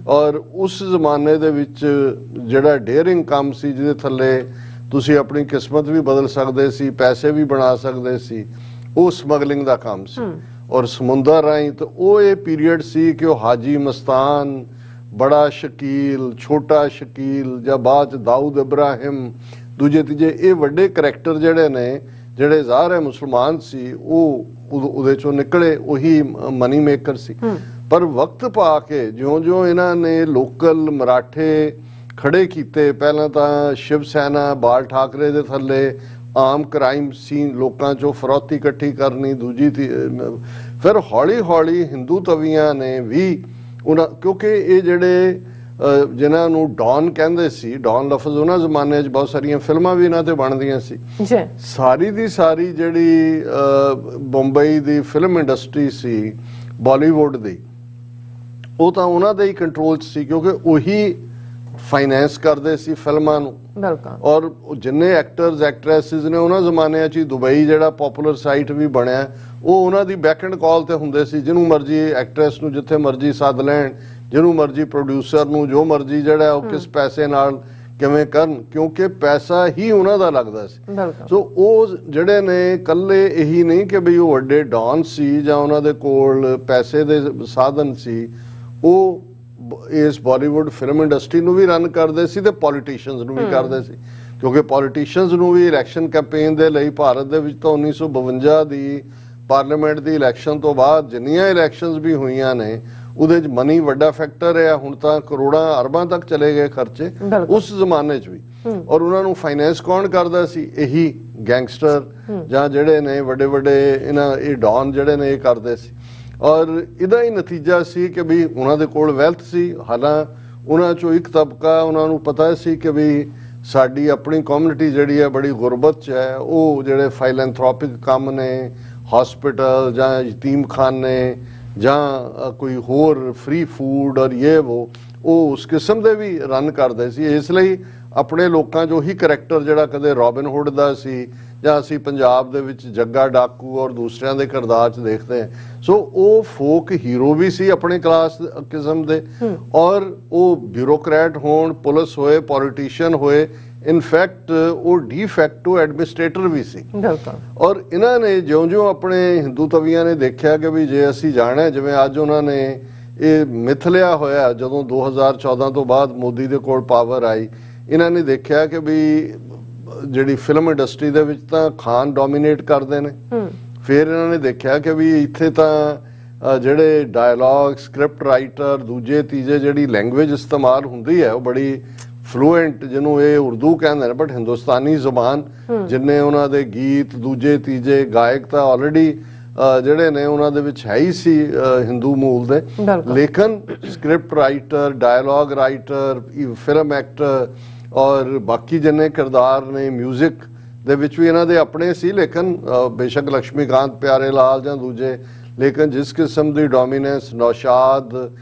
ਔਰ ਉਸ ਜ਼ਮਾਨੇ ਦੇ ਵਿੱਚ ਜਿਹੜਾ ਡੇਅਰਿੰਗ ਕੰਮ ਸੀ, ਜਿਹਦੇ ਥੱਲੇ ਤੁਸੀਂ ਆਪਣੀ ਕਿਸਮਤ ਵੀ ਬਦਲ ਸਕਦੇ ਸੀ, ਪੈਸੇ ਵੀ ਬਣਾ ਸਕਦੇ ਸੀ, ਉਹ ਸਮਗਲਿੰਗ ਦਾ ਕੰਮ ਸੀ ਔਰ ਸਮੁੰਦਰ ਰਾਹੀਂ। ਤਾਂ ਉਹ ਇਹ ਪੀਰੀਅਡ ਸੀ ਕਿ ਉਹ ਹਾਜੀ ਮਸਤਾਨ, ਬੜਾ ਸ਼ਕੀਲ, ਛੋਟਾ ਸ਼ਕੀਲ, ਜਾਂ ਬਾਅਦ 'ਚ ਦਾਊਦ ਇਬਰਾਹਿਮ, ਦੂਜੇ ਤੀਜੇ ਇਹ ਵੱਡੇ ਕਰੈਕਟਰ ਜਿਹੜੇ ਨੇ, ਜਿਹੜੇ ਜ਼ਾਹਰ ਹੈ ਮੁਸਲਮਾਨ ਸੀ, ਉਹ ਉਹਦੇ 'ਚੋਂ ਨਿਕਲੇ, ਉਹੀ ਮਨੀ ਮੇਕਰ ਸੀ। ਪਰ ਵਕਤ ਪਾ ਕੇ ਜਿਉਂ-ਜਿਉਂ ਇਹਨਾਂ ਨੇ ਲੋਕਲ ਮਰਾਠੇ ਖੜੇ ਕੀਤੇ, ਪਹਿਲਾਂ ਤਾਂ ਸ਼ਿਵ ਸੈਨਾ ਬਾਲ ਠਾਕਰੇ ਦੇ ਥੱਲੇ ਆਮ ਕ੍ਰਾਈਮ ਸੀਨ, ਲੋਕਾਂ 'ਚੋਂ ਫਰੌਤੀ ਇਕੱਠੀ ਕਰਨੀ, ਦੂਜੀ ਫਿਰ ਹੌਲੀ ਹੌਲੀ ਹਿੰਦੂ ਤਵੀਆਂ ਨੇ ਵੀ ਉਹਨਾਂ, ਕਿਉਂਕਿ ਇਹ ਜਿਹੜੇ ਜਿਨ੍ਹਾਂ ਨੂੰ ਡੌਨ ਕਹਿੰਦੇ ਸੀ, ਡੌਨ ਲਫ਼ਜ਼ ਉਹਨਾਂ ਜ਼ਮਾਨੇ 'ਚ ਬਹੁਤ ਸਾਰੀਆਂ ਫਿਲਮਾਂ ਵੀ ਇਹਨਾਂ ਤੇ ਬਣਦੀਆਂ ਸੀ। ਸਾਰੀ ਦੀ ਸਾਰੀ ਜਿਹੜੀ ਬੰਬਈ ਦੀ ਫਿਲਮ ਇੰਡਸਟਰੀ ਸੀ, ਬਾਲੀਵੁੱਡ ਦੀ, ਉਹ ਤਾਂ ਉਹਨਾਂ ਦੇ ਹੀ ਕੰਟਰੋਲ 'ਚ ਸੀ, ਕਿਉਂਕਿ ਉਹੀ ਫਾਈਨੈਂਸ ਕਰਦੇ ਸੀ ਫਿਲਮਾਂ ਨੂੰ। ਔਰ ਜਿੰਨੇ ਐਕਟਰਸ ਐਕਟਰੈਸਿਸ ਨੇ ਉਹਨਾਂ ਜ਼ਮਾਨਿਆਂ 'ਚ ਹੀ ਦੁਬਈ ਜਿਹੜਾ ਪਪੂਲਰ ਸਾਈਟ ਵੀ ਬਣਿਆ, ਉਹ ਉਹਨਾਂ ਦੀ ਬੈਕ ਐਂਡ ਕਾਲ ਤੇ ਹੁੰਦੇ ਸੀ। ਜਿਹਨੂੰ ਮਰਜੀ ਐਕਟਰੈਸ ਨੂੰ ਜਿੱਥੇ ਮਰਜੀ ਸੱਦ ਲੈਣ, ਜਿਹਨੂੰ ਮਰਜੀ ਪ੍ਰੋਡਿਊਸਰ ਨੂੰ ਜੋ ਮਰਜੀ ਜਿਹੜਾ ਉਹ ਕਿਸ ਪੈਸੇ ਨਾਲ ਕਿਵੇਂ ਕਰਨ, ਕਿਉਂਕਿ ਪੈਸਾ ਹੀ ਉਹਨਾਂ ਦਾ ਲੱਗਦਾ ਸੀ। ਸੋ ਉਹ ਜਿਹੜੇ ਨੇ ਇਕੱਲੇ ਇਹੀ ਨਹੀਂ ਕਿ ਬਈ ਉਹ ਵੱਡੇ ਡੌਨ ਸੀ ਜਾਂ ਉਹਨਾਂ ਦੇ ਕੋਲ ਪੈਸੇ ਦੇ ਸਾਧਨ ਸੀ, ਉਹ ਇਸ ਬਾਲੀਵੁੱਡ ਫਿਲਮ ਇੰਡਸਟਰੀ ਨੂੰ ਵੀ ਰਨ ਕਰਦੇ ਸੀ ਤੇ ਪੋਲੀਟੀਸ਼ੀਅਨਸ ਨੂੰ ਵੀ ਕਰਦੇ ਸੀ। ਕਿਉਂਕਿ ਪੋਲੀਟੀਸ਼ੀਅਨਸ ਨੂੰ ਵੀ ਇਲੈਕਸ਼ਨ ਕੈਂਪੇਨ ਦੇ ਲਈ ਭਾਰਤ ਦੇ ਵਿੱਚ ਤਾਂ 1952 ਦੀ ਪਾਰਲੀਮੈਂਟ ਦੀ ਇਲੈਕਸ਼ਨ ਤੋਂ ਬਾਅਦ ਜਿੰਨੀਆਂ ਇਲੈਕਸ਼ਨਸ ਵੀ ਹੋਈਆਂ ਨੇ, ਉਹਦੇ 'ਚ ਮਨੀ ਵੱਡਾ ਫੈਕਟਰ ਹੈ। ਹੁਣ ਤਾਂ ਕਰੋੜਾਂ ਅਰਬਾਂ ਤੱਕ ਚਲੇ ਗਏ ਖਰਚੇ ਉਸ ਜ਼ਮਾਨੇ 'ਚ ਵੀ। ਔਰ ਉਹਨਾਂ ਨੂੰ ਫਾਈਨੈਂਸ ਕੌਣ ਕਰਦਾ ਸੀ? ਇਹੀ ਗੈਂਗਸਟਰ ਜਾਂ ਜਿਹੜੇ ਨੇ ਵੱਡੇ ਵੱਡੇ ਇਹ ਡੌਨ ਜਿਹੜੇ ਨੇ ਇਹ ਕਰਦੇ ਸੀ। ਔਰ ਇਹਦਾ ਹੀ ਨਤੀਜਾ ਸੀ ਕਿ ਵੀ ਉਹਨਾਂ ਦੇ ਕੋਲ ਵੈਲਥ ਸੀ। ਹਾਲਾਂ ਉਹਨਾਂ 'ਚੋਂ ਇੱਕ ਤਬਕਾ, ਉਹਨਾਂ ਨੂੰ ਪਤਾ ਸੀ ਕਿ ਵੀ ਸਾਡੀ ਆਪਣੀ ਕਮਿਊਨਿਟੀ ਜਿਹੜੀ ਹੈ ਬੜੀ ਗੁਰਬਤ 'ਚ ਹੈ। ਉਹ ਜਿਹੜੇ ਫਾਈਲੈਂਥਰੋਪਿਕ ਕੰਮ ਨੇ, ਹਸਪੀਟਲ ਜਾਂ ਯਤੀਮਖਾਨੇ ਜਾਂ ਕੋਈ ਹੋਰ ਫ੍ਰੀ ਫੂਡ ਔਰ ਉਹ ਉਸ ਕਿਸਮ ਦੇ ਵੀ ਰਨ ਕਰਦੇ ਸੀ। ਇਸ ਲਈ ਆਪਣੇ ਲੋਕਾਂ 'ਚ ਉਹੀ ਕਰੈਕਟਰ ਜਿਹੜਾ ਕਦੇ ਰੋਬਿਨ ਹੁੱਡ ਦਾ ਸੀ ਜਾਂ ਅਸੀਂ ਪੰਜਾਬ ਦੇ ਵਿੱਚ ਜੱਗਾ ਡਾਕੂ ਔਰ ਦੂਸਰਿਆਂ ਦੇ ਕਿਰਦਾਰ 'ਚ ਦੇਖਦੇ ਹਾਂ। ਸੋ ਉਹ ਫੋਕ ਹੀਰੋ ਵੀ ਸੀ ਆਪਣੇ ਕਲਾਸ ਕਿਸਮ ਦੇ, ਔਰ ਉਹ ਬਿਊਰੋਕਰੈਟ ਹੋਣ, ਪੁਲਿਸ ਹੋਏ, ਪੋਲੀਟੀਸ਼ੀਅਨ ਹੋਏ, ਇਨਫੈਕਟ ਉਹ ਡੀ ਫੈਕਟੋ ਐਡਮਿਨਿਸਟ੍ਰੇਟਰ ਵੀ ਸੀ। ਔਰ ਇਹਨਾਂ ਨੇ ਜਿਉਂ-ਜਿਉਂ ਆਪਣੇ ਹਿੰਦੂ ਤਵੀਆਂ ਨੇ ਦੇਖਿਆ ਕਿ ਵੀ ਜੇ ਅਸੀਂ ਜਾਣਾ, ਜਿਵੇਂ ਅੱਜ ਉਹਨਾਂ ਨੇ ਇਹ ਮਿਥ ਲਿਆ ਹੋਇਆ, ਜਦੋਂ 2014 ਤੋਂ ਬਾਅਦ ਮੋਦੀ ਦੇ ਕੋਲ ਪਾਵਰ ਆਈ, ਇਹਨਾਂ ਨੇ ਦੇਖਿਆ ਕਿ ਵੀ ਜਿਹੜੀ ਫਿਲਮ ਇੰਡਸਟਰੀ ਦੇ ਵਿੱਚ ਤਾਂ ਖਾਨ ਡੋਮੀਨੇਟ ਕਰਦੇ ਨੇ। ਫਿਰ ਇਹਨਾਂ ਨੇ ਦੇਖਿਆ ਕਿ ਵੀ ਇੱਥੇ ਤਾਂ ਜਿਹੜੇ ਡਾਇਲੌਗ, ਸਕ੍ਰਿਪਟ ਰਾਈਟਰ, ਦੂਜੇ ਤੀਜੇ ਜਿਹੜੀ ਲੈਂਗੁਏਜ ਇਸਤੇਮਾਲ ਹੁੰਦੀ ਹੈ ਉਹ ਬੜੀ ਫਲੂਐਂਟ, ਜਿਹਨੂੰ ਇਹ ਉਰਦੂ ਕਹਿੰਦੇ ਨੇ ਬਟ ਹਿੰਦੁਸਤਾਨੀ ਜ਼ੁਬਾਨ, ਜਿੰਨੇ ਉਹਨਾਂ ਦੇ ਗੀਤ ਦੂਜੇ ਤੀਜੇ ਗਾਇਕ ਤਾਂ ਆਲਰੇਡੀ ਜਿਹੜੇ ਨੇ ਉਹਨਾਂ ਦੇ ਵਿੱਚ ਹੈ ਹੀ ਸੀ ਹਿੰਦੂ ਮੂਲ ਦੇ, ਲੇਕਿਨ script writer, dialogue writer, film actor ਔਰ ਬਾਕੀ ਜਿੰਨੇ ਕਿਰਦਾਰ ਨੇ ਮਿਊਜ਼ਿਕ ਦੇ ਵਿੱਚ ਵੀ ਇਹਨਾਂ ਦੇ ਆਪਣੇ ਸੀ, ਲੇਕਿਨ ਬੇਸ਼ੱਕ ਲక్ష్ਮੀਕਾਂਤ ਪਿਆਰੇ ਲਾਲ ਜਾਂ ਦੂਜੇ, ਲੇਕਿਨ ਜਿਸ ਕਿਸਮ ਦੀ ਡੋਮੀਨੈਂਸ ਨੌਸ਼ਾਦ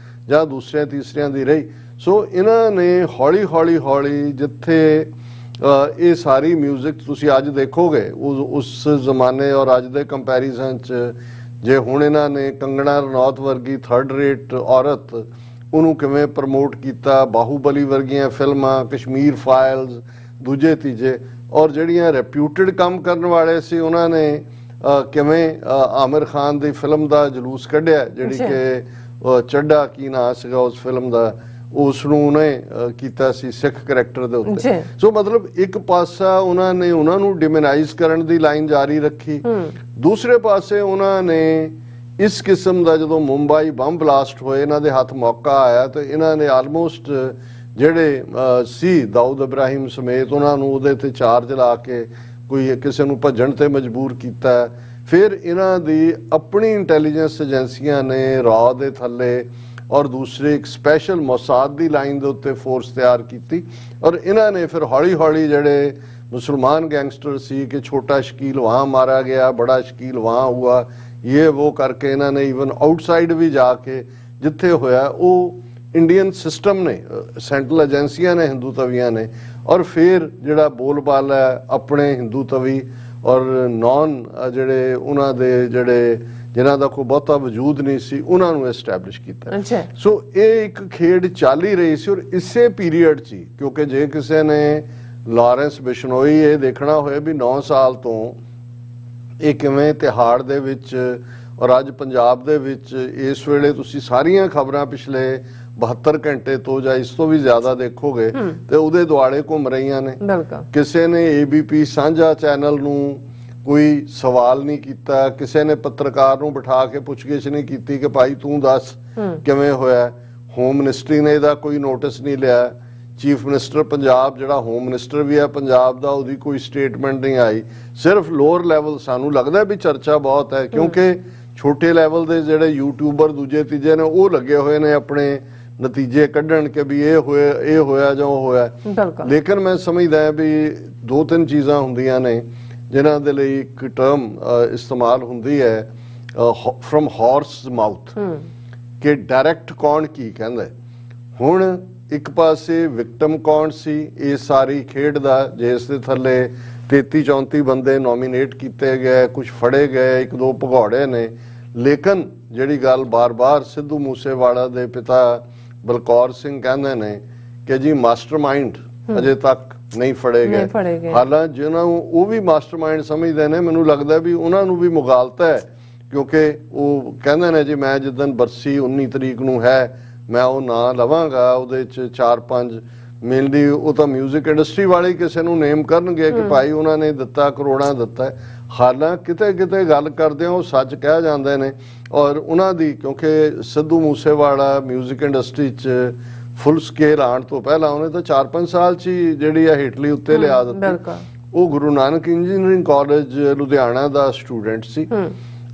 ਜਾਂ ਦੂਸਰਿਆਂ ਤੀਸਰਿਆਂ ਦੀ ਰਹੀ, ਸੋ ਇਹਨਾਂ ਨੇ ਹੌਲੀ ਹੌਲੀ ਹੌਲੀ ਜਿੱਥੇ ਇਹ ਸਾਰੀ ਮਿਊਜ਼ਿਕ ਤੁਸੀਂ ਅੱਜ ਦੇਖੋਗੇ ਉਸ ਜ਼ਮਾਨੇ ਔਰ ਅੱਜ ਦੇ ਕੰਪੈਰੀਜ਼ਨ 'ਚ, ਜੇ ਹੁਣ ਇਹਨਾਂ ਨੇ ਕੰਗਣਾ ਰਣੌਤ ਵਰਗੀ ਥਰਡ ਰੇਟ ਔਰਤ ਉਹਨੂੰ ਕਿਵੇਂ ਪ੍ਰਮੋਟ ਕੀਤਾ, ਬਾਹੂਬਲੀ ਵਰਗੀਆਂ ਫਿਲਮਾਂ, ਕਸ਼ਮੀਰ ਫਾਈਲਸ, ਦੂਜੇ ਤੀਜੇ, ਔਰ ਜਿਹੜੀਆਂ ਰੈਪਿਊਟਡ ਕੰਮ ਕਰਨ ਵਾਲੇ ਸੀ ਉਹਨਾਂ ਨੇ ਕਿਵੇਂ ਆਮਿਰ ਖਾਨ ਦੀ ਫਿਲਮ ਦਾ ਜਲੂਸ ਕੱਢਿਆ, ਜਿਹੜੀ ਕਿ ਚੱਡਾ ਕੀ ਨਾਂ ਸੀਗਾ ਉਸ ਫਿਲਮ ਦਾ, ਉਸ ਨੂੰ ਉਹਨੇ ਕੀਤਾ ਸੀ ਸਿੱਖ ਕਰੈਕਟਰ ਦੇ ਉੱਤੇ। ਸੋ ਮਤਲਬ ਇੱਕ ਪਾਸਾ ਉਹਨਾਂ ਨੇ ਉਹਨਾਂ ਨੂੰ ਡਿਮੋਨਾਈਜ਼ ਕਰਨ ਦੀ ਲਾਈਨ ਜਾਰੀ ਰੱਖੀ, ਦੂਸਰੇ ਪਾਸੇ ਉਹਨਾਂ ਨੇ ਇਸ ਕਿਸਮ ਦਾ ਜਦੋਂ ਮੁੰਬਈ ਬੰਬ ਬਲਾਸਟ ਹੋਏ ਇਹਨਾਂ ਦੇ ਹੱਥ ਮੌਕਾ ਆਇਆ ਤੇ ਇਹਨਾਂ ਨੇ ਆਲਮੋਸਟ ਜਿਹੜੇ ਸੀ ਦਾਊਦ ਇਬਰਾਹਿਮ ਸਮੇਤ ਉਹਨਾਂ ਨੂੰ ਉਹਦੇ ਤੇ ਚਾਰਜ ਲਾ ਕੇ ਕੋਈ ਕਿਸੇ ਨੂੰ ਭੱਜਣ ਤੇ ਮਜਬੂਰ ਕੀਤਾ। ਫਿਰ ਇਹਨਾਂ ਦੀ ਆਪਣੀ ਇੰਟੈਲੀਜੈਂਸ ਏਜੰਸੀਆਂ ਨੇ ਰਾਅ ਦੇ ਥੱਲੇ ਔਰ ਦੂਸਰੇ ਇੱਕ ਸਪੈਸ਼ਲ ਮੋਸਾਦ ਦੀ ਲਾਈਨ ਦੇ ਉੱਤੇ ਫੋਰਸ ਤਿਆਰ ਕੀਤੀ, ਔਰ ਇਹਨਾਂ ਨੇ ਫਿਰ ਹੌਲੀ ਹੌਲੀ ਜਿਹੜੇ ਮੁਸਲਮਾਨ ਗੈਂਗਸਟਰ ਸੀ ਕਿ ਛੋਟਾ ਸ਼ਕੀਲ ਵਹਾਂ ਮਾਰਾ ਗਿਆ, ਬੜਾ ਸ਼ਕੀਲ ਵਹਾਂ ਹੁਆ, ਇਹ ਉਹ ਕਰਕੇ ਇਹਨਾਂ ਨੇ ਈਵਨ ਆਊਟਸਾਈਡ ਵੀ ਜਾ ਕੇ ਜਿੱਥੇ ਹੋਇਆ ਉਹ ਇੰਡੀਅਨ ਸਿਸਟਮ ਨੇ, ਸੈਂਟਰਲ ਏਜੰਸੀਆਂ ਨੇ, ਹਿੰਦੂ ਤਵੀਆਂ ਨੇ, ਔਰ ਫਿਰ ਜਿਹੜਾ ਬੋਲਬਾਲਾ ਹੈ ਆਪਣੇ ਹਿੰਦੂ ਤਵੀ ਔਰ ਨੌਨ ਜਿਹੜੇ ਉਹਨਾਂ ਦੇ ਜਿਹੜੇ ਜਿਨ੍ਹਾਂ ਦਾ ਕੋਈ ਬਹੁਤਾ ਵਜੂਦ ਨਹੀਂ ਸੀ ਉਹਨਾਂ ਨੂੰ ਐਸਟੈਬਲਿਸ਼ ਕੀਤਾ। ਸੋ ਇਹ ਇੱਕ ਖੇਡ ਚੱਲ ਹੀ ਰਹੀ ਸੀ, ਔਰ ਇਸੇ ਪੀਰੀਅਡ 'ਚ, ਕਿਉਂਕਿ ਜੇ ਕਿਸੇ ਨੇ ਲਾਰੈਂਸ ਬਿਸ਼ਨੋਈ ਇਹ ਦੇਖਣਾ ਹੋਏ ਵੀ 9 ਸਾਲ ਤੋਂ ਇਹ ਕਿਵੇਂ ਤਿਹਾੜ ਦੇ ਵਿੱਚ ਔਰ ਅੱਜ ਪੰਜਾਬ ਦੇ ਵਿੱਚ ਇਸ ਵੇਲੇ ਤੁਸੀਂ ਸਾਰੀਆਂ ਖਬਰਾਂ ਪਿਛਲੇ 72 ਘੰਟੇ ਤੋਂ ਜਾਂ ਇਸ ਤੋਂ ਵੀ ਜ਼ਿਆਦਾ ਦੇਖੋਗੇ ਤੇ ਉਹਦੇ ਦੁਆਲੇ ਘੁੰਮ ਰਹੀਆਂ ਨੇ। ਕਿਸੇ ਨੇ ABP ਸਾਂਝਾ ਚੈਨਲ ਨੂੰ ਕੋਈ ਸਵਾਲ ਨਹੀਂ ਕੀਤਾ, ਕਿਸੇ ਨੇ ਪੱਤਰਕਾਰ ਨੂੰ ਬਿਠਾ ਕੇ ਪੁੱਛਗਿੱਛ ਨਹੀਂ ਕੀਤੀ ਕਿ ਭਾਈ ਤੂੰ ਦੱਸ ਕਿਵੇਂ ਹੋਇਆ। ਹੋਮ ਮਿਨਿਸਟਰੀ ਨੇ ਇਹਦਾ ਕੋਈ ਨੋਟਿਸ ਨਹੀਂ ਲਿਆ। ਚੀਫ ਮਿਨਿਸਟਰ ਪੰਜਾਬ ਜਿਹੜਾ ਹੋਮ ਮਿਨਿਸਟਰ ਵੀ ਹੈ ਪੰਜਾਬ ਦਾ, ਉਹਦੀ ਕੋਈ ਸਟੇਟਮੈਂਟ ਨਹੀਂ ਆਈ। ਸਿਰਫ ਲੋਅਰ ਲੈਵਲ ਸਾਨੂੰ ਲੱਗਦਾ ਵੀ ਚਰਚਾ ਬਹੁਤ ਹੈ, ਕਿਉਂਕਿ ਛੋਟੇ ਲੈਵਲ ਦੇ ਜਿਹੜੇ ਯੂਟਿਊਬਰ ਦੂਜੇ ਤੀਜੇ ਨੇ ਉਹ ਲੱਗੇ ਹੋਏ ਨੇ ਆਪਣੇ ਨਤੀਜੇ ਕੱਢਣ ਕਿ ਵੀ ਇਹ ਹੋਇਆ ਜਾਂ ਉਹ ਹੋਇਆ। ਲੇਕਿਨ ਮੈਂ ਸਮਝਦਾ ਵੀ 2-3 ਚੀਜ਼ਾਂ ਹੁੰਦੀਆਂ ਨੇ ਜਿਨ੍ਹਾਂ ਦੇ ਲਈ ਇੱਕ ਟਰਮ ਇਸਤੇਮਾਲ ਹੁੰਦੀ ਹੈ ਫਰਮ ਹਾਰਸ ਮਾਊਥ, ਕਿ ਡਾਇਰੈਕਟ ਕੌਣ ਕੀ ਕਹਿੰਦਾ। ਹੁਣ ਇੱਕ ਪਾਸੇ ਵਿਕਟਮ ਕੌਣ ਸੀ ਇਸ ਸਾਰੀ ਖੇਡ ਦਾ, ਜਿਸ ਦੇ ਥੱਲੇ 33-34 ਬੰਦੇ ਨੋਮੀਨੇਟ ਕੀਤੇ ਗਏ, ਕੁਝ ਫੜੇ ਗਏ, 1-2 ਭਗੌੜੇ ਨੇ, ਲੇਕਿਨ ਜਿਹੜੀ ਗੱਲ ਬਾਰ-ਬਾਰ ਸਿੱਧੂ ਮੂਸੇਵਾਲਾ ਦੇ ਪਿਤਾ ਬਲਕੌਰ ਸਿੰਘ ਕਹਿੰਦੇ ਨੇ ਕਿ ਜੀ ਮਾਸਟਰਮਾਈਂਡ ਅਜੇ ਤੱਕ ਨਹੀਂ ਫੜੇ ਗਏ। ਹਾਲਾਂਕਿ ਜਿਹਨਾਂ ਨੂੰ ਉਹ ਵੀ ਮਾਸਟਰਮਾਈਂਡ ਸਮਝਦੇ ਨੇ, ਮੈਨੂੰ ਲੱਗਦਾ ਵੀ ਉਹਨਾਂ ਨੂੰ ਵੀ ਮੁਗਾਲਤਾ ਹੈ, ਕਿਉਂਕਿ ਉਹ ਕਹਿੰਦੇ ਨੇ ਜੀ ਮੈਂ ਜਿੱਦਣ ਬਰਸੀ 19 ਤਰੀਕ ਨੂੰ ਹੈ ਮੈਂ ਉਹ ਨਾਂ ਲਵਾਂਗਾ, ਉਹਦੇ 'ਚ 4-5 ਮੇਨਲੀ ਉਹ ਤਾਂ ਮਿਊਜ਼ਿਕ ਇੰਡਸਟਰੀ ਵਾਲੇ ਕਿਸੇ ਨੂੰ ਨੇਮ ਕਰਨਗੇ ਕਿ ਭਾਈ ਉਹਨਾਂ ਨੇ ਦਿੱਤਾ, ਕਰੋੜਾਂ ਦਿੱਤਾ। ਹਾਲਾਂਕਿ ਕਿਤੇ ਕਿਤੇ ਗੱਲ ਕਰਦੇ ਆ ਉਹ ਸੱਚ ਕਹਿ ਜਾਂਦੇ ਨੇ, ਔਰ ਉਹਨਾਂ ਦੀ ਕਿਉਂਕਿ ਸਿੱਧੂ ਮੂਸੇਵਾਲਾ ਮਿਊਜ਼ਿਕ ਇੰਡਸਟਰੀ 'ਚ ਫੁੱਲ ਸਕੇਲ ਆਉਣ ਤੋਂ ਪਹਿਲਾਂ ਉਹਨੇ ਤਾਂ 4-5 ਸਾਲ 'ਚ ਹੀ ਜਿਹੜੀ ਆ ਹੇਠਲੀ ਉੱਤੇ ਲਿਆ ਦਿੱਤੀ। ਉਹ ਗੁਰੂ ਨਾਨਕ ਇੰਜੀਨੀਅਰਿੰਗ ਕਾਲਜ ਲੁਧਿਆਣਾ ਦਾ ਸਟੂਡੈਂਟ ਸੀ,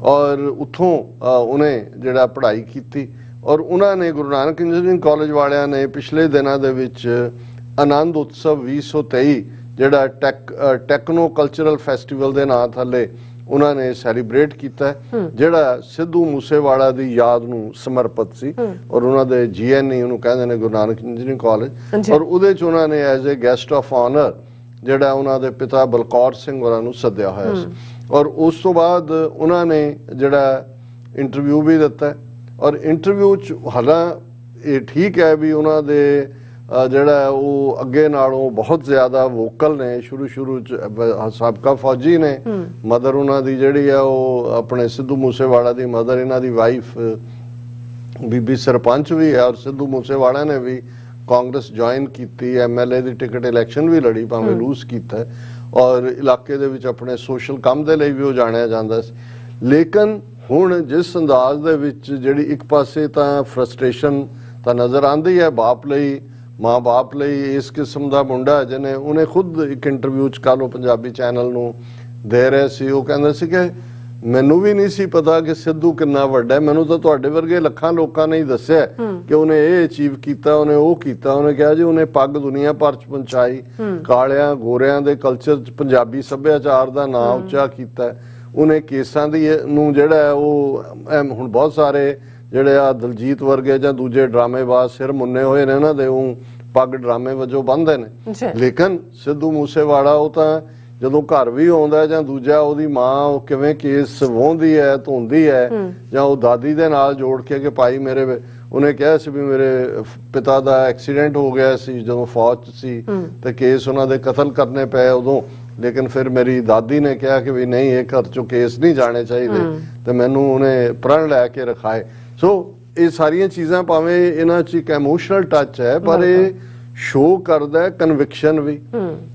ਔਰ ਉੱਥੋਂ ਉਹਨੇ ਜਿਹੜਾ ਪੜ੍ਹਾਈ ਕੀਤੀ, ਔਰ ਉਹਨਾਂ ਨੇ ਗੁਰੂ ਨਾਨਕ ਇੰਜੀਨੀਅਰਿੰਗ ਕਾਲਜ ਵਾਲਿਆਂ ਨੇ ਪਿਛਲੇ ਦਿਨਾਂ ਦੇ ਵਿੱਚ ਆਨੰਦ ਉਤਸਵ 2023 ਜਿਹੜਾ ਟੈਕਨੋ ਕਲਚਰਲ ਫੈਸਟੀਵਲ ਦੇ ਨਾਂ ਥੱਲੇ ਉਹਨਾਂ ਨੇ ਸੈਲੀਬ੍ਰੇਟ ਕੀਤਾ, ਜਿਹੜਾ ਸਿੱਧੂ ਮੂਸੇਵਾਲਾ ਦੀ ਯਾਦ ਨੂੰ ਸਮਰਪਿਤ ਸੀ, ਔਰ ਉਹਨਾਂ ਦੇ GNE ਉਹਨੂੰ ਕਹਿੰਦੇ ਨੇ ਗੁਰੂ ਨਾਨਕ ਇੰਜੀਨੀਅਰਿੰਗ ਕਾਲਜ, ਔਰ ਉਹਦੇ 'ਚ ਉਹਨਾਂ ਨੇ as a guest of honour ਜਿਹੜਾ ਉਹਨਾਂ ਦੇ ਪਿਤਾ ਬਲਕੌਰ ਸਿੰਘ ਹੋਰਾਂ ਨੂੰ ਸੱਦਿਆ ਹੋਇਆ ਸੀ, ਔਰ ਉਸ ਤੋਂ ਬਾਅਦ ਉਹਨਾਂ ਨੇ ਜਿਹੜਾ ਇੰਟਰਵਿਊ ਵੀ ਦਿੱਤਾ, ਔਰ ਇੰਟਰਵਿਊ 'ਚ ਹਾਲਾਂ ਇਹ ਠੀਕ ਹੈ ਵੀ ਉਹਨਾਂ ਦੇ ਜਿਹੜਾ ਉਹ ਅੱਗੇ ਨਾਲੋਂ ਬਹੁਤ ਜ਼ਿਆਦਾ ਵੋਕਲ ਨੇ। ਸ਼ੁਰੂ 'ਚ ਸਾਬਕਾ ਫੌਜੀ ਨੇ, ਮਦਰ ਉਹਨਾਂ ਦੀ ਜਿਹੜੀ ਆ ਉਹ ਆਪਣੇ ਸਿੱਧੂ ਮੂਸੇਵਾਲਾ ਦੀ ਮਦਰ, ਇਹਨਾਂ ਦੀ ਵਾਈਫ ਬੀਬੀ ਸਰਪੰਚ ਵੀ ਹੈ, ਔਰ ਸਿੱਧੂ ਮੂਸੇਵਾਲਾ ਨੇ ਵੀ ਕਾਂਗਰਸ ਜੁਆਇਨ ਕੀਤੀ, MLA ਦੀ ਟਿਕਟ ਇਲੈਕਸ਼ਨ ਵੀ ਲੜੀ, ਭਾਵੇਂ ਲੂਜ਼ ਕੀਤਾ, ਔਰ ਇਲਾਕੇ ਦੇ ਵਿੱਚ ਆਪਣੇ ਸੋਸ਼ਲ ਕੰਮ ਦੇ ਲਈ ਵੀ ਉਹ ਜਾਣਿਆ ਜਾਂਦਾ ਸੀ। ਲੇਕਿਨ ਹੁਣ ਜਿਸ ਅੰਦਾਜ਼ ਦੇ ਵਿੱਚ ਜਿਹੜੀ ਇੱਕ ਪਾਸੇ ਤਾਂ ਫਰਸਟ੍ਰੇਸ਼ਨ ਤਾਂ ਨਜ਼ਰ ਆਉਂਦੀ ਹੈ ਬਾਪ ਲਈ, ਮਾਂ ਬਾਪ ਲਈ ਇਸ ਕਿਸਮ ਦਾ ਮੁੰਡਾ ਜਿਹਨੇ ਉਹਨੇ ਖੁਦ ਇੱਕ ਇੰਟਰਵਿਊ ਚ ਕਾਲੋ ਪੰਜਾਬੀ ਚੈਨਲ ਨੂੰ ਦੇ ਰਹੇ ਸੀ, ਉਹ ਕਹਿੰਦਾ ਸੀ ਕਿ ਮੈਨੂੰ ਵੀ ਨਹੀਂ ਸੀ ਪਤਾ ਕਿ ਸਿੱਧੂ ਕਿੰਨਾ ਵੱਡਾ ਹੈ, ਮੈਨੂੰ ਤਾਂ ਤੁਹਾਡੇ ਵਰਗੇ ਲੱਖਾਂ ਲੋਕਾਂ ਨੇ ਹੀ ਦੱਸਿਆ ਕਿ ਉਹਨੇ ਇਹ ਅਚੀਵ ਕੀਤਾ, ਉਹਨੇ ਉਹ ਕੀਤਾ। ਉਹਨੇ ਕਿਹਾ ਜੀ ਉਹਨੇ ਪੱਗ ਦੁਨੀਆ ਭਰ ਚ ਪਹੁੰਚਾਈ, ਕਾਲਿਆਂ ਗੋਰਿਆਂ ਦੇ ਕਲਚਰ ਚ ਪੰਜਾਬੀ ਸੱਭਿਆਚਾਰ ਦਾ ਨਾਂ ਉੱਚਾ ਕੀਤਾ। ਉਹਨੇ ਕੇਸਾਂ ਦੀ ਨੂੰ ਜਿਹੜਾ ਉਹ ਹੁਣ ਬਹੁਤ ਸਾਰੇ ਜਿਹੜੇ ਆ ਦਲਜੀਤ ਵਰਗੇ ਜਾਂ ਦੂਜੇ ਡਰਾਮੇਬਾਜ਼ ਸਿਰ ਮੁੰਨੇ ਹੋਏ ਨੇ, ਉਹਨਾਂ ਦੇ ਉਹ ਪੱਗ ਡਰਾਮੇ ਵਜੋਂ ਬੰਨ੍ਹਦੇ ਨੇ। ਲੇਕਿਨ ਸਿੱਧੂ ਮੂਸੇਵਾਲਾ ਉਹ ਤਾਂ ਜਦੋਂ ਘਰ ਵੀ ਆਉਂਦਾ ਜਾਂ ਦੂਜਾ ਉਹਦੀ ਮਾਂ ਉਹ ਕਿਵੇਂ ਕੇਸ ਵਾਹੁੰਦੀ ਹੈ ਧੋਂਦੀ ਹੈ, ਜਾਂ ਉਹ ਦਾਦੀ ਦੇ ਨਾਲ ਜੋੜ ਕੇ ਕਿ ਭਾਈ ਮੇਰੇ, ਉਹਨੇ ਕਿਹਾ ਸੀ ਵੀ ਮੇਰੇ ਪਿਤਾ ਦਾ ਐਕਸੀਡੈਂਟ ਹੋ ਗਿਆ ਸੀ ਜਦੋਂ ਫੌਜ 'ਚ ਸੀ ਤੇ ਕੇਸ ਉਹਨਾਂ ਦੇ ਕਤਲ ਕਰਨੇ ਪਏ ਉਦੋਂ, ਲੇਕਿਨ ਫਿਰ ਮੇਰੀ ਦਾਦੀ ਨੇ ਕਿਹਾ ਕਿ ਵੀ ਨਹੀਂ ਇਹ ਘਰ 'ਚੋਂ ਕੇਸ ਨਹੀਂ ਜਾਣੇ ਚਾਹੀਦੇ ਤੇ ਮੈਨੂੰ ਉਹਨੇ ਪ੍ਰਣ ਲੈ ਕੇ ਰਖਾਏ। ਸੋ ਇਹ ਸਾਰੀਆਂ ਚੀਜ਼ਾਂ ਭਾਵੇਂ ਇਹਨਾਂ 'ਚ ਇੱਕ ਇਮੋਸ਼ਨਲ ਟੱਚ ਹੈ ਪਰ ਇਹ ਸ਼ੋ ਕਰਦਾ ਕਨਵਿਕਸ਼ਨ ਵੀ।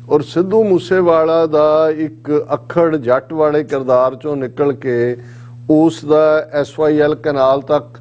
ਔਰ ਸਿੱਧੂ ਮੂਸੇਵਾਲਾ ਦਾ ਇੱਕ ਅਖੜ ਜੱਟ ਵਾਲੇ ਕਿਰਦਾਰ ਚੋਂ ਨਿਕਲ ਕੇ ਉਸ ਦਾ SYL ਕਨਾਲ ਤੱਕ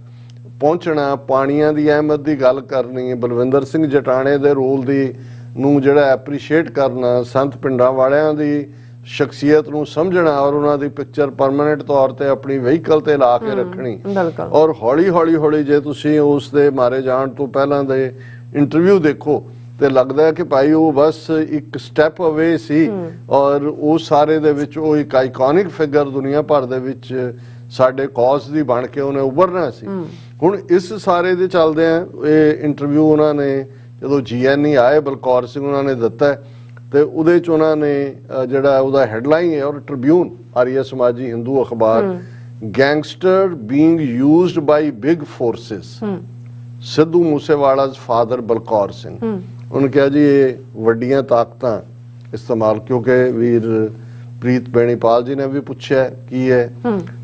ਪਹੁੰਚਣਾ, ਪਾਣੀਆਂ ਦੀ ਅਹਿਮੀਅਤ ਦੀ ਗੱਲ ਕਰਨੀ, ਬਲਵਿੰਦਰ ਸਿੰਘ ਜਟਾਣੇ ਦੇ ਰੋਲ ਦੀ ਨੂੰ ਜਿਹੜਾ ਐਪਰੀਸ਼ੀਏਟ ਕਰਨਾ, ਸੰਤ ਪਿੰਡਾਂ ਵਾਲਿਆਂ ਦੀ ਸ਼ਖਸੀਅਤ ਨੂੰ ਸਮਝਣਾ ਔਰ ਉਹਨਾਂ ਦੀ ਪਿਕਚਰ ਪਰਮਾਨੈਂਟ ਤੌਰ ਤੇ ਆਪਣੀ ਵਹੀਕਲ ਤੇ ਲਾ ਕੇ ਰੱਖਣੀ। ਔਰ ਹੌਲੀ ਹੌਲੀ ਜੇ ਤੁਸੀਂ ਉਸ ਦੇ ਮਾਰੇ ਜਾਣ ਤੋਂ ਪਹਿਲਾਂ ਦੇ ਇੰਟਰਵਿਊ ਦੇਖੋ ਤੇ ਲੱਗਦਾ ਹੈ ਕਿ ਭਾਈ ਉਹ ਬਸ ਇੱਕ ਸਟੈਪ ਅਵੇ ਸੀ ਔਰ ਉਹ ਸਾਰੇ ਦੇ ਵਿੱਚ ਉਹ ਇੱਕ ਆਈਕੋਨਿਕ ਫਿਗਰ ਦੁਨੀਆ ਭਰ ਦੇ ਵਿੱਚ ਸਾਡੇ ਕੌਜ਼ ਦੀ ਬਣ ਕੇ ਉਹਨੇ ਉੱਭਰਨਾ ਸੀ। ਹੁਣ ਇਸ ਸਾਰੇ ਦੇ ਚੱਲਦੇ ਆ ਇਹ ਇੰਟਰਵਿਊ ਉਹਨਾਂ ਨੇ ਜਦੋਂ GNE ਆਏ ਬਲਕੌਰ ਸਿੰਘ ਉਹਨਾਂ ਨੇ ਦਿੱਤਾ ਤੇ ਉਹਦੇ ਚ ਉਹਨਾਂ ਨੇ ਜਿਹੜਾ ਉਹਦਾ ਹੈਡਲਾਈਨ ਹੈ ਔਰ ਟ੍ਰਿਬਿਊਨ ਆਰੀਆ ਸਮਾਜੀ ਹਿੰਦੂ ਅਖਬਾਰ, gangster being used by big forces, Sidhu Moosewala's father Balkaur Singh. ਉਹਨੇ ਕਿਹਾ ਜੀ ਇਹ ਵੱਡੀਆਂ ਤਾਕਤਾਂ ਇਸਤੇਮਾਲ, ਕਿਉਂਕਿ ਵੀਰ ਪ੍ਰੀਤ ਬੇਣੀਪਾਲ ਜੀ ਨੇ ਵੀ ਪੁੱਛਿਆ ਕੀ ਹੈ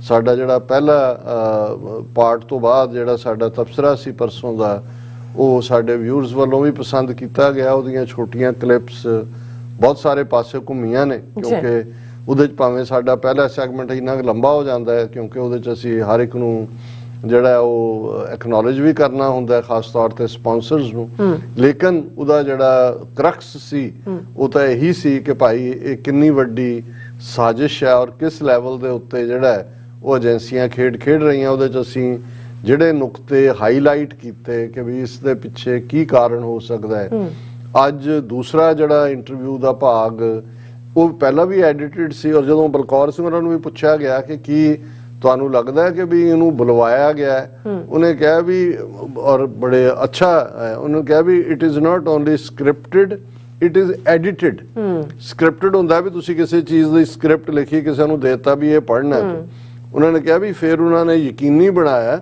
ਸਾਡਾ ਜਿਹੜਾ ਪਹਿਲਾ ਪਾਰਟ ਤੋਂ ਬਾਅਦ ਜਿਹੜਾ ਸਾਡਾ ਤਬਸਰਾ ਸੀ ਪਰਸੋਂ ਦਾ, ਉਹ ਸਾਡੇ ਵਿਊਅਰਸ ਵੱਲੋਂ ਵੀ ਪਸੰਦ ਕੀਤਾ ਗਿਆ। ਉਹਦੀਆਂ ਛੋਟੀਆਂ ਕਲਿੱਪਸ ਬਹੁਤ ਸਾਰੇ ਪਾਸੇ ਘੁੰਮੀਆਂ ਨੇ ਕਿਉਂਕਿ ਉਹਦੇ 'ਚ ਭਾਵੇਂ ਸਾਡਾ ਪਹਿਲਾ ਸੈਗਮੈਂਟ ਇੰਨਾ ਲੰਬਾ ਹੋ ਜਾਂਦਾ ਹੈ ਕਿਉਂਕਿ ਉਹਦੇ 'ਚ ਅਸੀਂ ਹਰ ਇੱਕ ਨੂੰ ਜਿਹੜਾ ਉਹ ਐਕਨੋਲੇਜ ਵੀ ਕਰਨਾ ਹੁੰਦਾ ਖਾਸ ਤੌਰ ਤੇ ਸਪਾਂਸਰਸ ਨੂੰ, ਲੇਕਿਨ ਉਹਦਾ ਜਿਹੜਾ ਕਰਕਸ ਸੀ ਉਹ ਤਾਂ ਇਹੀ ਸੀ ਕਿ ਭਾਈ ਇਹ ਕਿੰਨੀ ਵੱਡੀ ਸਾਜ਼ਿਸ਼ ਹੈ ਔਰ ਕਿਸ ਲੈਵਲ ਦੇ ਉੱਤੇ ਜਿਹੜਾ ਉਹ ਏਜੰਸੀਆਂ ਖੇਡ ਰਹੀਆਂ। ਉਹਦੇ 'ਚ ਅਸੀਂ ਜਿਹੜੇ ਨੁਕਤੇ ਹਾਈਲਾਈਟ ਕੀਤੇ ਕਿ ਵੀ ਇਸ ਦੇ ਪਿੱਛੇ ਕੀ ਕਾਰਨ ਹੋ ਸਕਦਾ ਹੈ। ਅੱਜ ਦੂਸਰਾ ਜਿਹੜਾ ਇੰਟਰਵਿਊ ਦਾ ਭਾਗ ਉਹ ਪਹਿਲਾਂ ਵੀ ਐਡਿਟਡ ਸੀ ਔਰ ਜਦੋਂ ਬਲਕੌਰ ਸਿੰਘ ਉਹਨਾਂ ਨੂੰ ਵੀ ਪੁੱਛਿਆ ਗਿਆ ਕਿ ਕੀ ਤੁਹਾਨੂੰ ਲੱਗਦਾ ਹੈ ਕਿ ਵੀ ਇਹਨੂੰ ਬੁਲਵਾਇਆ ਗਿਆ ਹੈ, ਉਹਨੇ ਕਿਹਾ ਵੀ ਔਰ ਬੜੇ ਅੱਛਾ ਉਹਨੇ ਕਿਹਾ ਵੀ it is not only scripted it is edited. Scripted ਹੁੰਦਾ ਵੀ ਤੁਸੀਂ ਕਿਸੇ ਚੀਜ਼ ਦੀ ਸਕ੍ਰਿਪਟ ਲਿਖੀ ਕਿਸੇ ਨੂੰ ਦੇਤਾ ਵੀ ਇਹ ਪੜ੍ਹਨਾ, ਉਹਨਾਂ ਨੇ ਕਿਹਾ ਵੀ ਫਿਰ ਉਹਨਾਂ ਨੇ ਯਕੀਨੀ ਬਣਾਇਆ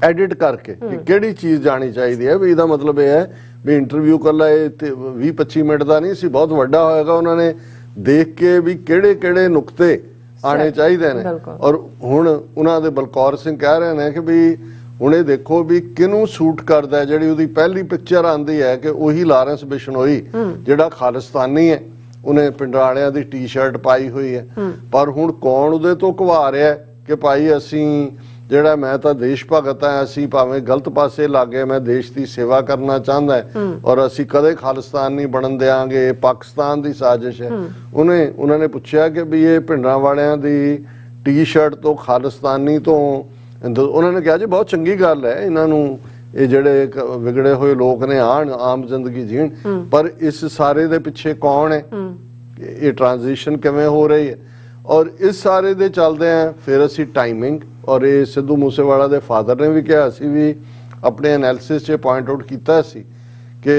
ਐਡਿਟ ਕਰਕੇ ਕਿ ਕਿਹੜੀ ਚੀਜ਼ ਜਾਣੀ ਚਾਹੀਦੀ ਹੈ। ਵੀ ਇਹਦਾ ਮਤਲਬ ਇਹ ਹੈ ਵੀ ਇੰਟਰਵਿਊ ਕੱਲਾ ਇਹ 20-25 ਮਿੰਟ ਦਾ ਨਹੀਂ ਸੀ, ਬਹੁਤ ਵੱਡਾ ਹੋਏਗਾ। ਉਹਨਾਂ ਨੇ ਦੇਖ ਕੇ ਵੀ ਕਿਹੜੇ ਨੁਕਤੇ ਆਣੇ ਚਾਹੀਦੇ ਨੇ ਔਰ ਹੁਣ ਉਹਨਾਂ ਦੇ ਬਲਕੌਰ ਸਿੰਘ ਕਹਿ ਰਹੇ ਨੇ ਕਿ ਵੀ ਹੁਣ ਇਹ ਦੇਖੋ ਵੀ ਕਿਹਨੂੰ ਸੂਟ ਕਰਦਾ। ਜਿਹੜੀ ਉਹਦੀ ਪਹਿਲੀ ਪਿਕਚਰ ਆਂਦੀ ਹੈ ਕਿ ਉਹੀ ਲਾਰੈਂਸ ਬਿਸ਼ਨੋਈ ਜਿਹੜਾ ਖਾਲਿਸਤਾਨੀ ਹੈ, ਉਹਨੇ ਪਿੰਡਾਂ ਵਾਲਿਆਂ ਦੀ ਟੀ-ਸ਼ਰਟ ਪਾਈ ਹੋਈ ਹੈ, ਪਰ ਹੁਣ ਕੌਣ ਉਹਦੇ ਤੋਂ ਘਵਾ ਰਿਹਾ ਕਿ ਭਾਈ ਅਸੀਂ ਜਿਹੜਾ ਮੈਂ ਤਾਂ ਦੇਸ਼ ਭਗਤ ਹਾਂ, ਅਸੀਂ ਭਾਵੇਂ ਗਲਤ ਪਾਸੇ ਲੱਗ ਗਏ, ਮੈਂ ਦੇਸ਼ ਦੀ ਸੇਵਾ ਕਰਨਾ ਚਾਹੁੰਦਾ ਔਰ ਅਸੀਂ ਕਦੇ ਖਾਲਿਸਤਾਨ ਨਹੀਂ ਬਣਨ ਦਿਆਂਗੇ, ਪਾਕਿਸਤਾਨ ਦੀ ਸਾਜ਼ਿਸ਼ ਹੈ। ਉਹਨਾਂ ਨੇ ਪੁੱਛਿਆ ਕਿ ਵੀ ਇਹ ਪਿੰਡਾਂ ਵਾਲਿਆਂ ਦੀ ਟੀ-ਸ਼ਰਟ ਤੋਂ ਖਾਲਿਸਤਾਨੀ ਤੋਂ, ਉਹਨਾਂ ਨੇ ਕਿਹਾ ਜੀ ਬਹੁਤ ਚੰਗੀ ਗੱਲ ਹੈ, ਇਹਨਾਂ ਨੂੰ ਇਹ ਜਿਹੜੇ ਵਿਗੜੇ ਹੋਏ ਲੋਕ ਨੇ ਆਣ ਆਮ ਜ਼ਿੰਦਗੀ ਜੀਣ, ਪਰ ਇਸ ਸਾਰੇ ਦੇ ਪਿੱਛੇ ਕੌਣ ਹੈ, ਇਹ ਟ੍ਰਾਂਜੀਸ਼ਨ ਕਿਵੇਂ ਹੋ ਰਹੀ ਹੈ। ਔਰ ਇਸ ਸਾਰੇ ਦੇ ਚੱਲਦੇ ਆ ਫਿਰ ਅਸੀਂ ਟਾਈਮਿੰਗ ਔਰ ਇਹ ਸਿੱਧੂ ਮੂਸੇਵਾਲਾ ਦੇ ਫਾਦਰ ਨੇ ਵੀ ਕਿਹਾ ਸੀ ਵੀ ਆਪਣੇ ਐਨਾਲਿਸਿਸ 'ਚ ਪੁਆਇੰਟ ਆਊਟ ਕੀਤਾ ਸੀ ਕਿ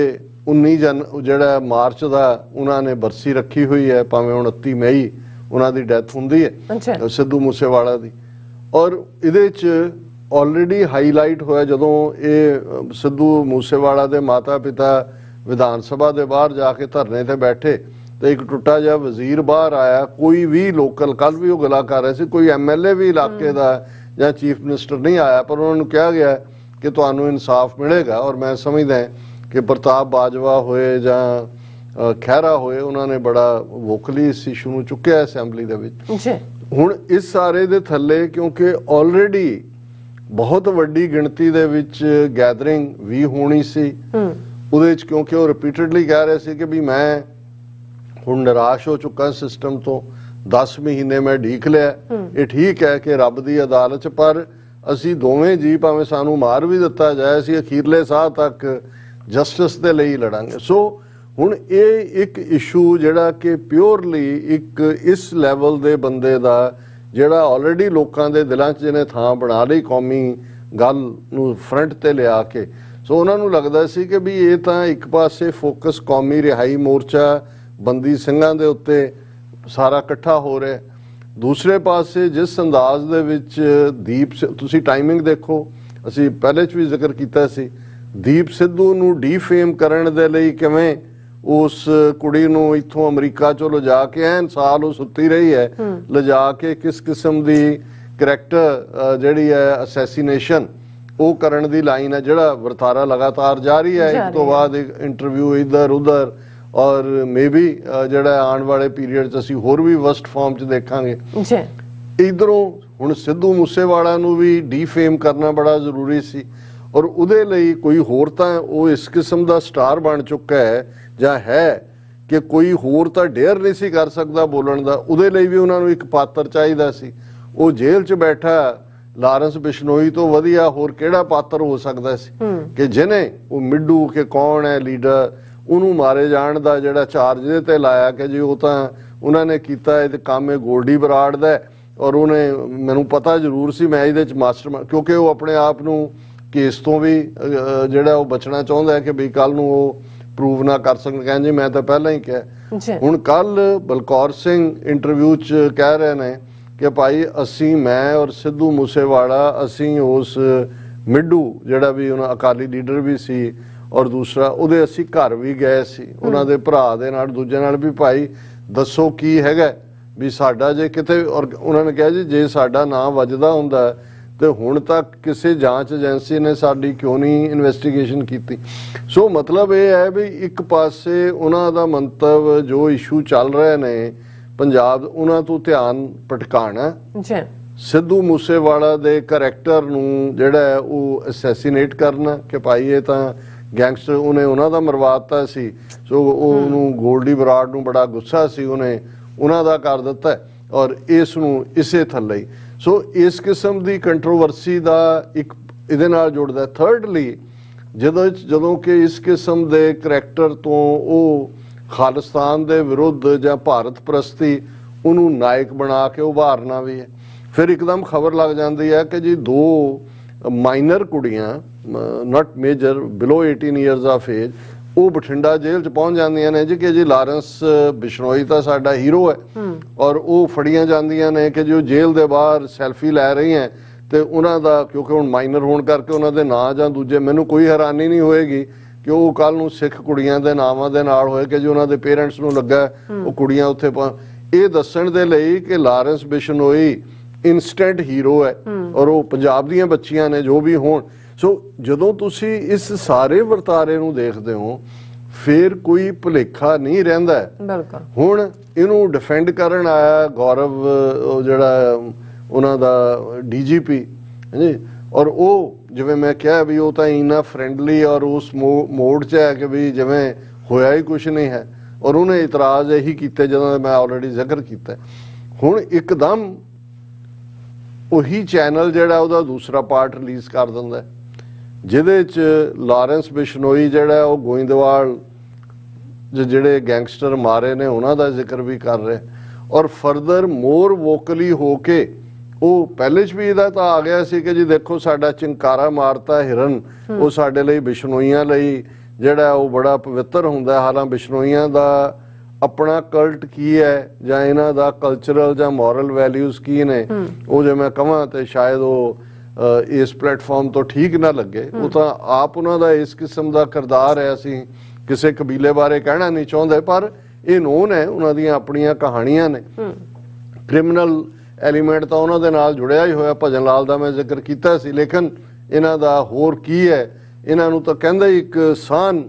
19 ਜਿਹੜਾ ਮਾਰਚ ਦਾ ਉਹਨਾਂ ਨੇ ਬਰਸੀ ਰੱਖੀ ਹੋਈ ਹੈ, ਭਾਵੇਂ 29 ਮਈ ਉਹਨਾਂ ਦੀ ਡੈਥ ਹੁੰਦੀ ਹੈ ਸਿੱਧੂ ਮੂਸੇਵਾਲਾ ਦੀ। ਔਰ ਇਹਦੇ 'ਚ ਆਲਰੇਡੀ ਹਾਈਲਾਈਟ ਹੋਇਆ ਜਦੋਂ ਇਹ ਸਿੱਧੂ ਮੂਸੇਵਾਲਾ ਦੇ ਮਾਤਾ ਪਿਤਾ ਵਿਧਾਨ ਸਭਾ ਦੇ ਬਾਹਰ ਜਾ ਕੇ ਧਰਨੇ ਤੇ ਬੈਠੇ ਤੇ ਇੱਕ ਟੁੱਟਾ ਜਿਹਾ ਵਜ਼ੀਰ ਬਾਹਰ ਆਇਆ, ਕੋਈ ਵੀ ਲੋਕਲ, ਕੱਲ ਵੀ ਉਹ ਗੱਲਾਂ ਕਰ ਰਹੇ ਸੀ, ਕੋਈ MLA ਵੀ ਇਲਾਕੇ ਦਾ ਜਾਂ ਚੀਫ ਮਿਨਿਸਟਰ ਨਹੀਂ ਆਇਆ, ਪਰ ਉਹਨਾਂ ਨੂੰ ਕਿਹਾ ਗਿਆ ਕਿ ਤੁਹਾਨੂੰ ਇਨਸਾਫ ਮਿਲੇਗਾ। ਔਰ ਮੈਂ ਸਮਝਦਾ ਕਿ ਪ੍ਰਤਾਪ ਬਾਜਵਾ ਹੋਏ ਜਾਂ ਖਹਿਰਾ ਹੋਏ, ਉਹਨਾਂ ਨੇ ਬੜਾ ਵੋਕਲੀ ਇਸ ਇਸ਼ੂ ਨੂੰ ਚੁੱਕਿਆ ਅਸੈਂਬਲੀ ਦੇ ਵਿੱਚ। ਹੁਣ ਇਸ ਸਾਰੇ ਦੇ ਥੱਲੇ ਕਿਉਂਕਿ ਆਲਰੇਡੀ ਬਹੁਤ ਵੱਡੀ ਗਿਣਤੀ ਦੇ ਵਿੱਚ ਗੈਦਰਿੰਗ ਵੀ ਹੋਣੀ ਸੀ ਉਹਦੇ 'ਚ ਕਿਉਂਕਿ ਉਹ ਰਿਪੀਟਡਲੀ ਕਹਿ ਰਹੇ ਸੀ ਕਿ ਵੀ ਮੈਂ ਹੁਣ ਨਿਰਾਸ਼ ਹੋ ਚੁੱਕਾ ਸਿਸਟਮ ਤੋਂ, 10 ਮਹੀਨੇ ਮੈਂ ਢੀਕ ਲਿਆ। ਇਹ ਠੀਕ ਹੈ ਕਿ ਰੱਬ ਦੀ ਅਦਾਲਤ 'ਚ, ਪਰ ਅਸੀਂ ਦੋਵੇਂ ਜੀ ਭਾਵੇਂ ਸਾਨੂੰ ਮਾਰ ਵੀ ਦਿੱਤਾ ਜਾਏ, ਅਸੀਂ ਅਖੀਰਲੇ ਸਾਹ ਤੱਕ ਜਸਟਿਸ ਦੇ ਲਈ ਲੜਾਂਗੇ। ਸੋ ਹੁਣ ਇਹ ਇੱਕ ਇਸ਼ੂ ਜਿਹੜਾ ਕਿ ਪਿਓਰਲੀ ਇੱਕ ਇਸ ਲੈਵਲ ਦੇ ਬੰਦੇ ਦਾ ਜਿਹੜਾ ਆਲਰੇਡੀ ਲੋਕਾਂ ਦੇ ਦਿਲਾਂ 'ਚ ਜਿਹਨੇ ਥਾਂ ਬਣਾ ਲਈ ਕੌਮੀ ਗੱਲ ਨੂੰ ਫਰੰਟ ਤੇ ਲਿਆ ਕੇ, ਸੋ ਉਹਨਾਂ ਨੂੰ ਲੱਗਦਾ ਸੀ ਕਿ ਵੀ ਇਹ ਤਾਂ ਇੱਕ ਪਾਸੇ ਫੋਕਸ ਕੌਮੀ ਰਿਹਾਈ ਮੋਰਚਾ ਬੰਦੀ ਸਿੰਘਾਂ ਦੇ ਉੱਤੇ ਸਾਰਾ ਇਕੱਠਾ ਹੋ ਰਿਹਾ, ਦੂਸਰੇ ਪਾਸੇ ਜਿਸ ਅੰਦਾਜ਼ ਦੇ ਵਿੱਚ ਤੁਸੀਂ ਟਾਈਮਿੰਗ ਦੇਖੋ, ਅਸੀਂ ਪਹਿਲੇ 'ਚ ਵੀ ਜ਼ਿਕਰ ਕੀਤਾ ਸੀ, ਦੀਪ ਸਿੱਧੂ ਨੂੰ ਡੀਫੇਮ ਕਰਨ ਦੇ ਲਈ ਕਿਵੇਂ ਉਸ ਕੁੜੀ ਨੂੰ ਇੱਥੋਂ ਅਮਰੀਕਾ ਚੋਂ ਲਿਜਾ ਕੇ ਐਨ ਸਾਲ ਉਹ ਸੁੱਤੀ ਰਹੀ ਹੈ, ਲਿਜਾ ਕੇ ਕਿਸ ਕਿਸਮ ਦੀ ਕਰੈਕਟਰ ਜਿਹੜੀ ਹੈ ਅਸੈਸੀਨੇਸ਼ਨ ਉਹ ਕਰਨ ਦੀ ਲਾਈਨ ਹੈ, ਜਿਹੜਾ ਵਰਤਾਰਾ ਲਗਾਤਾਰ ਜਾਰੀ ਹੈ, ਇੱਕ ਤੋਂ ਬਾਅਦ ਇੱਕ ਇੰਟਰਵਿਊ ਇੱਧਰ ਉੱਧਰ, ਔਰ ਮੇਬੀ ਜਿਹੜਾ ਆਉਣ ਵਾਲੇ ਪੀਰੀਅਡ 'ਚ ਅਸੀਂ ਹੋਰ ਵੀ ਵਰਸਟ ਫਾਰਮ 'ਚ ਦੇਖਾਂਗੇ। ਇਧਰੋਂ ਹੁਣ ਸਿੱਧੂ ਮੂਸੇਵਾਲਾ ਨੂੰ ਵੀ ਡੀਫੇਮ ਕਰਨਾ ਬੜਾ ਜ਼ਰੂਰੀ ਸੀ, ਔਰ ਉਹਦੇ ਲਈ ਕੋਈ ਹੋਰ ਤਾਂ ਉਹ ਇਸ ਕਿਸਮ ਦਾ ਸਟਾਰ ਬਣ ਚੁੱਕਾ ਹੈ ਜਾਂ ਹੈ ਕਿ ਕੋਈ ਹੋਰ ਤਾਂ ਡੇਅਰ ਨਹੀਂ ਸੀ ਕਰ ਸਕਦਾ ਬੋਲਣ ਦਾ, ਉਹਦੇ ਲਈ ਵੀ ਉਹਨਾਂ ਨੂੰ ਇੱਕ ਪਾਤਰ ਚਾਹੀਦਾ ਸੀ। ਉਹ ਜੇਲ੍ਹ 'ਚ ਬੈਠਾ ਲਾਰੈਂਸ ਬਿਸ਼ਨੋਈ ਤੋਂ ਵਧੀਆ ਹੋਰ ਕਿਹੜਾ ਪਾਤਰ ਹੋ ਸਕਦਾ ਸੀ ਕਿ ਜਿਹਨੇ ਉਹ ਮਿੱਡੂ ਕਿ ਕੌਣ ਹੈ ਲੀਡਰ, ਉਹਨੂੰ ਮਾਰੇ ਜਾਣ ਦਾ ਜਿਹੜਾ ਚਾਰਜ ਇਹਦੇ ਤੇ ਲਾਇਆ ਕਿ ਜੀ ਉਹ ਤਾਂ ਉਹਨਾਂ ਨੇ ਕੀਤਾ ਇਹ ਤੇ ਕੰਮ ਇਹ ਗੋਲਡੀ ਬਰਾੜ ਦਾ, ਔਰ ਉਹਨੇ ਮੈਨੂੰ ਪਤਾ ਜ਼ਰੂਰ ਸੀ ਮੈਂ ਇਹਦੇ 'ਚ ਮਾਸਟਰ, ਕਿਉਂਕਿ ਉਹ ਆਪਣੇ ਆਪ ਨੂੰ ਕੇਸ ਤੋਂ ਵੀ ਜਿਹੜਾ ਉਹ ਬਚਣਾ ਚਾਹੁੰਦਾ ਹੈ ਕਿ ਵੀ ਕੱਲ ਨੂੰ ਉਹ ਪ੍ਰੂਵ ਨਾ ਕਰ ਸਕਣ, ਕਹਿੰਦੇ ਮੈਂ ਤਾਂ ਪਹਿਲਾਂ ਹੀ ਕਿਹਾ। ਹੁਣ ਕੱਲ ਬਲਕੌਰ ਸਿੰਘ ਇੰਟਰਵਿਊ 'ਚ ਕਹਿ ਰਹੇ ਨੇ ਕਿ ਭਾਈ ਅਸੀਂ ਮੈਂ ਔਰ ਸਿੱਧੂ ਮੂਸੇਵਾਲਾ ਅਸੀਂ ਉਸ ਮਿੱਡੂ ਜਿਹੜਾ ਵੀ ਉਹਨਾਂ ਅਕਾਲੀ ਲੀਡਰ ਵੀ ਸੀ ਔਰ ਦੂਸਰਾ ਉਹਦੇ ਅਸੀਂ ਘਰ ਵੀ ਗਏ ਸੀ, ਉਹਨਾਂ ਦੇ ਭਰਾ ਦੇ ਨਾਲ ਦੂਜੇ ਨਾਲ ਵੀ, ਭਾਈ ਦੱਸੋ ਕੀ ਹੈਗਾ ਵੀ ਸਾਡਾ ਜੇ ਕਿਤੇ, ਔਰ ਉਹਨਾਂ ਨੇ ਕਿਹਾ ਜੀ ਜੇ ਸਾਡਾ ਨਾਂ ਵੱਜਦਾ ਹੁੰਦਾ ਤੇ ਹੁਣ ਤੱਕ ਕਿਸੇ ਜਾਂਚ ਏਜੰਸੀ ਨੇ ਸਾਡੀ ਕਿਉਂ ਨਹੀਂ ਇਨਵੈਸਟੀਗੇਸ਼ਨ ਕੀਤੀ। ਸੋ ਮਤਲਬ ਇਹ ਹੈ ਵੀ ਇੱਕ ਪਾਸੇ ਉਹਨਾਂ ਦਾ ਮੰਤਵ ਜੋ ਇਸ਼ੂ ਚੱਲ ਰਹੇ ਨੇ ਪੰਜਾਬ, ਉਹਨਾਂ ਤੋਂ ਧਿਆਨ ਭਟਕਾਣਾ, ਸਿੱਧੂ ਮੂਸੇਵਾਲਾ ਦੇ ਕਰੈਕਟਰ ਨੂੰ ਜਿਹੜਾ ਉਹ ਅਸੈਸੀਨੇਟ ਕਰਨਾ ਕਿ ਭਾਈ ਇਹ ਤਾਂ ਗੈਂਗਸਟਰ, ਉਹਨੇ ਉਹਨਾਂ ਦਾ ਮਰਵਾਤਾ ਸੀ, ਸੋ ਉਹਨੂੰ ਗੋਲਡੀ ਬਰਾੜ ਨੂੰ ਬੜਾ ਗੁੱਸਾ ਸੀ, ਉਹਨੇ ਉਹਨਾਂ ਦਾ ਕਰ ਦਿੱਤਾ, ਔਰ ਇਸ ਨੂੰ ਇਸੇ ਥੱਲੇ। ਸੋ ਇਸ ਕਿਸਮ ਦੀ ਕੰਟਰੋਵਰਸੀ ਦਾ ਇੱਕ ਇਹਦੇ ਨਾਲ ਜੁੜਦਾ। ਥਰਡਲੀ ਜਦੋਂ ਕਿ ਇਸ ਕਿਸਮ ਦੇ ਕਰੈਕਟਰ ਤੋਂ ਉਹ ਖਾਲਿਸਤਾਨ ਦੇ ਵਿਰੁੱਧ ਜਾਂ ਭਾਰਤ ਪ੍ਰਸਤੀ ਉਹਨੂੰ ਨਾਇਕ ਬਣਾ ਕੇ ਉਭਾਰਨਾ ਵੀ ਹੈ, ਫਿਰ ਇੱਕਦਮ ਖਬਰ ਲੱਗ ਜਾਂਦੀ ਹੈ ਕਿ ਜੀ 2 ਮਾਈਨਰ ਕੁੜੀਆਂ not major below 18 years of age ਉਹ ਬਠਿੰਡਾ ਜੇਲ੍ਹ 'ਚ ਪਹੁੰਚ ਜਾਂਦੀਆਂ ਨੇ ਜੀ ਕਿ ਜੀ ਲਾਰੈਂਸ ਬਿਸ਼ਨੋਈ ਤਾਂ ਸਾਡਾ ਹੀਰੋ ਹੈ, ਔਰ ਉਹ ਫੜੀਆਂ ਜਾਂਦੀਆਂ ਨੇ ਕਿ ਜੋ ਜੇਲ੍ਹ ਦੇ ਬਾਹਰ ਸੈਲਫੀ ਲੈ ਰਹੀ ਹੈ ਤੇ ਉਹਨਾਂ ਦਾ, ਕਿਉਂਕਿ ਹੁਣ ਮਾਈਨਰ ਹੋਣ ਕਰਕੇ ਉਹਨਾਂ ਦੇ ਨਾਂ ਜਾਂ ਦੂਜੇ, ਮੈਨੂੰ ਕੋਈ ਹੈਰਾਨੀ ਨਹੀਂ ਹੋਏਗੀ ਕਿ ਉਹ ਕੱਲ ਨੂੰ ਸਿੱਖ ਕੁੜੀਆਂ ਦੇ ਨਾਵਾਂ ਦੇ ਨਾਲ ਹੋਏ ਕਿ ਜੀ ਉਹਨਾਂ ਦੇ ਪੇਰੈਂਟਸ ਨੂੰ ਲੱਗਾ ਉਹ ਕੁੜੀਆਂ ਉੱਥੇ ਇਹ ਦੱਸਣ ਦੇ ਲਈ ਕਿ ਲਾਰੈਂਸ ਬਿਸ਼ਨੋਈ ਇਨਸਟੈਂਟ ਹੀਰੋ ਹੈ ਔਰ ਉਹ ਪੰਜਾਬ ਦੀਆਂ ਬੱਚੀਆਂ ਨੇ ਜੋ ਵੀ ਹੋਣ। ਸੋ ਜਦੋਂ ਤੁਸੀਂ ਇਸ ਸਾਰੇ ਵਰਤਾਰੇ ਨੂੰ ਦੇਖਦੇ ਹੋ ਫਿਰ ਕੋਈ ਭੁਲੇਖਾ ਨਹੀਂ ਰਹਿੰਦਾ। ਹੁਣ ਇਹਨੂੰ ਡਿਫੈਂਡ ਕਰਨ ਆਇਆ ਗੌਰਵ ਜਿਹੜਾ ਉਹਨਾਂ ਦਾ ਡੀਜੀਪੀ ਜੀ, ਔਰ ਉਹ ਜਿਵੇਂ ਮੈਂ ਕਿਹਾ ਵੀ ਉਹ ਤਾਂ ਇੰਨਾ ਫਰੈਂਡਲੀ ਔਰ ਉਸ ਮੋਡ 'ਚ ਹੈ ਕਿ ਵੀ ਜਿਵੇਂ ਹੋਇਆ ਹੀ ਕੁਝ ਨਹੀਂ ਹੈ, ਔਰ ਉਹਨੇ ਇਤਰਾਜ਼ ਇਹੀ ਕੀਤੇ ਜਦੋਂ ਮੈਂ ਆਲਰੇਡੀ ਜ਼ਿਕਰ ਕੀਤਾ। ਹੁਣ ਇੱਕਦਮ ਉਹੀ ਚੈਨਲ ਜਿਹੜਾ ਉਹਦਾ ਦੂਸਰਾ ਪਾਰਟ ਰਿਲੀਜ਼ ਕਰ ਦਿੰਦਾ ਜਿਹਦੇ 'ਚ ਲਾਰੈਂਸ ਬਿਸ਼ਨੋਈ ਜਿਹੜਾ ਉਹ ਗੋਇੰਦਵਾਲ ਜਿਹੜੇ ਗੈਂਗਸਟਰ ਮਾਰੇ ਨੇ ਉਹਨਾਂ ਦਾ ਜ਼ਿਕਰ ਵੀ ਕਰ ਰਿਹਾ, ਔਰ ਫਰਦਰ ਮੋਰ ਵੋਕਲੀ ਹੋ ਕੇ ਉਹ ਪਹਿਲੇ 'ਚ ਵੀ ਇਹਦਾ ਤਾਂ ਆ ਗਿਆ ਸੀ ਕਿ ਜੀ ਦੇਖੋ ਸਾਡਾ ਚਿੰਕਾਰਾ ਮਾਰਤਾ ਹਿਰਨ, ਉਹ ਸਾਡੇ ਲਈ ਬਿਸ਼ਨੋਈਆਂ ਲਈ ਜਿਹੜਾ ਉਹ ਬੜਾ ਪਵਿੱਤਰ ਹੁੰਦਾ। ਹਾਲਾਂ ਬਿਸ਼ਨੋਈਆਂ ਦਾ ਆਪਣਾ ਕਲਟ ਕੀ ਹੈ ਜਾਂ ਇਹਨਾਂ ਦਾ ਕਲਚਰਲ ਜਾਂ ਮੋਰਲ ਵੈਲਿਊਜ਼ ਕੀ ਨੇ, ਉਹ ਜੇ ਮੈਂ ਕਹਾਂ ਤੇ ਸ਼ਾਇਦ ਉਹ ਇਸ ਪਲੇਟਫਾਰਮ ਤੋਂ ਠੀਕ ਨਾ ਲੱਗੇ। ਉਹ ਤਾਂ ਆਪ ਉਹਨਾਂ ਦਾ ਇਸ ਕਿਸਮ ਦਾ ਕਿਰਦਾਰ ਹੈ, ਅਸੀਂ ਕਿਸੇ ਕਬੀਲੇ ਬਾਰੇ ਕਹਿਣਾ ਨਹੀਂ ਚਾਹੁੰਦੇ, ਪਰ ਇਹ ਨੋਨ ਹੈ, ਉਹਨਾਂ ਦੀਆਂ ਆਪਣੀਆਂ ਕਹਾਣੀਆਂ ਨੇ। ਕ੍ਰਿਮੀਨਲ ਐਲੀਮੈਂਟ ਤਾਂ ਉਹਨਾਂ ਦੇ ਨਾਲ ਜੁੜਿਆ ਹੀ ਹੋਇਆ, ਭਜਨ ਲਾਲ ਦਾ ਮੈਂ ਜ਼ਿਕਰ ਕੀਤਾ ਸੀ, ਲੇਕਿਨ ਇਹਨਾਂ ਦਾ ਹੋਰ ਕੀ ਹੈ, ਇਹਨਾਂ ਨੂੰ ਤਾਂ ਕਹਿੰਦੇ ਇੱਕ ਸਾਨ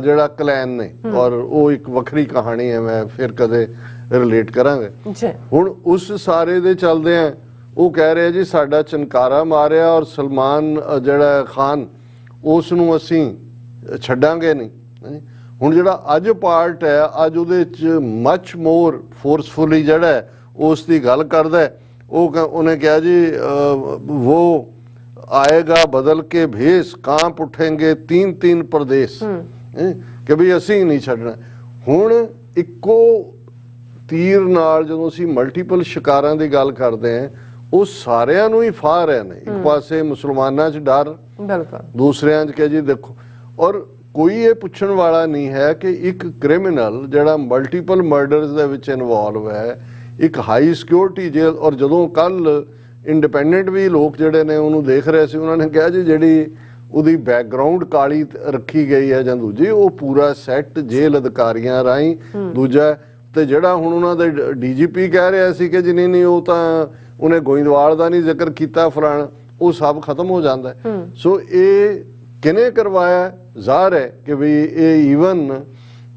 ਜਿਹੜਾ ਕਲੈਨ ਨੇ, ਔਰ ਉਹ ਇੱਕ ਵੱਖਰੀ ਕਹਾਣੀ ਹੈ, ਮੈਂ ਫਿਰ ਕਦੇ ਰਿਲੇਟ ਕਰਾਂਗੇ। ਹੁਣ ਉਸ ਸਾਰੇ ਦੇ ਚੱਲਦੇ ਆ ਉਹ ਕਹਿ ਰਿਹਾ ਜੀ ਸਾਡਾ ਚਨਕਾਰਾ ਮਾਰਿਆ ਔਰ ਸਲਮਾਨ ਜਿਹੜਾ ਖਾਨ ਉਸ ਨੂੰ ਅਸੀਂ ਛੱਡਾਂਗੇ ਨਹੀਂ। ਹਾਂਜੀ। ਹੁਣ ਜਿਹੜਾ ਅੱਜ ਪਾਰਟ ਹੈ, ਅੱਜ ਉਹਦੇ 'ਚ ਮੱਚ ਮੋਰ ਫੋਰਸਫੁਲੀ ਜਿਹੜਾ ਹੈ ਉਸ ਦੀ ਗੱਲ ਕਰਦਾ ਹੈ। ਉਹਨੇ ਕਿਹਾ ਜੀ वो आएगा बदल के भेस कांप उठेंगे 3-3 प्रदेश कि भी ਅਸੀਂ ਨਹੀਂ ਛੱਡਣਾ। ਹੁਣ ਇੱਕੋ ਤੀਰ ਨਾਲ ਜਦੋਂ ਅਸੀਂ ਮਲਟੀਪਲ ਸ਼ਿਕਾਰਾਂ ਦੀ ਗੱਲ ਕਰਦੇ ਹਾਂ, ਉਹ ਸਾਰਿਆਂ ਨੂੰ ਹੀ ਫਾਹ ਰਹੇ ਨੇ। ਇੱਕ ਪਾਸੇ ਮੁਸਲਮਾਨਾਂ 'ਚ ਡਰ, ਬਿਲਕੁਲ, ਦੂਸਰਿਆਂ 'ਚ ਕਿ ਜੀ ਦੇਖੋ, ਔਰ ਕੋਈ ਇਹ ਪੁੱਛਣ ਵਾਲਾ ਨਹੀਂ ਹੈ ਕਿ ਇੱਕ ਕ੍ਰਿਮੀਨਲ ਜਿਹੜਾ ਮਲਟੀਪਲ ਮਰਡਰਸ ਦੇ ਵਿੱਚ ਇਨਵੋਲਵ ਹੈ, ਇੱਕ ਹਾਈ ਸਿਕਿਉਰਿਟੀ ਜੇਲ੍ਹ, ਔਰ ਜਦੋਂ ਕੱਲ ਇੰਡੀਪੈਂਡੈਂਟ ਵੀ ਲੋਕ ਜਿਹੜੇ ਨੇ ਉਹਨੂੰ ਦੇਖ ਰਹੇ ਸੀ, ਉਹਨਾਂ ਨੇ ਕਿਹਾ ਜੀ ਜਿਹੜੀ ਉਹਦੀ ਬੈਕਗਰਾਉਂਡ ਕਾਲੀ ਰੱਖੀ ਗਈ ਹੈ ਜਾਂ ਦੂਜੀ, ਉਹ ਪੂਰਾ ਸੈੱਟ ਜੇਲ੍ਹ ਅਧਿਕਾਰੀਆਂ ਰਾਹੀਂ। ਦੂਜਾ ਤੇ ਜਿਹੜਾ ਹੁਣ ਉਹਨਾਂ ਦੇ ਡੀਜੀਪੀ ਕਹਿ ਰਿਹਾ ਸੀ ਕਿ ਜੀ ਨਹੀਂ ਉਹ ਤਾਂ ਉਹਨੇ ਗੋਇੰਦਵਾਲ ਦਾ ਨਹੀਂ ਜ਼ਿਕਰ ਕੀਤਾ ਫਲਾਣਾ, ਉਹ ਸਭ ਖਤਮ ਹੋ ਜਾਂਦਾ। ਸੋ ਇਹ ਕਿਹਨੇ ਕਰਵਾਇਆ? ਜ਼ਾਹਰ ਹੈ ਕਿ ਵੀ ਇਹ ਈਵਨ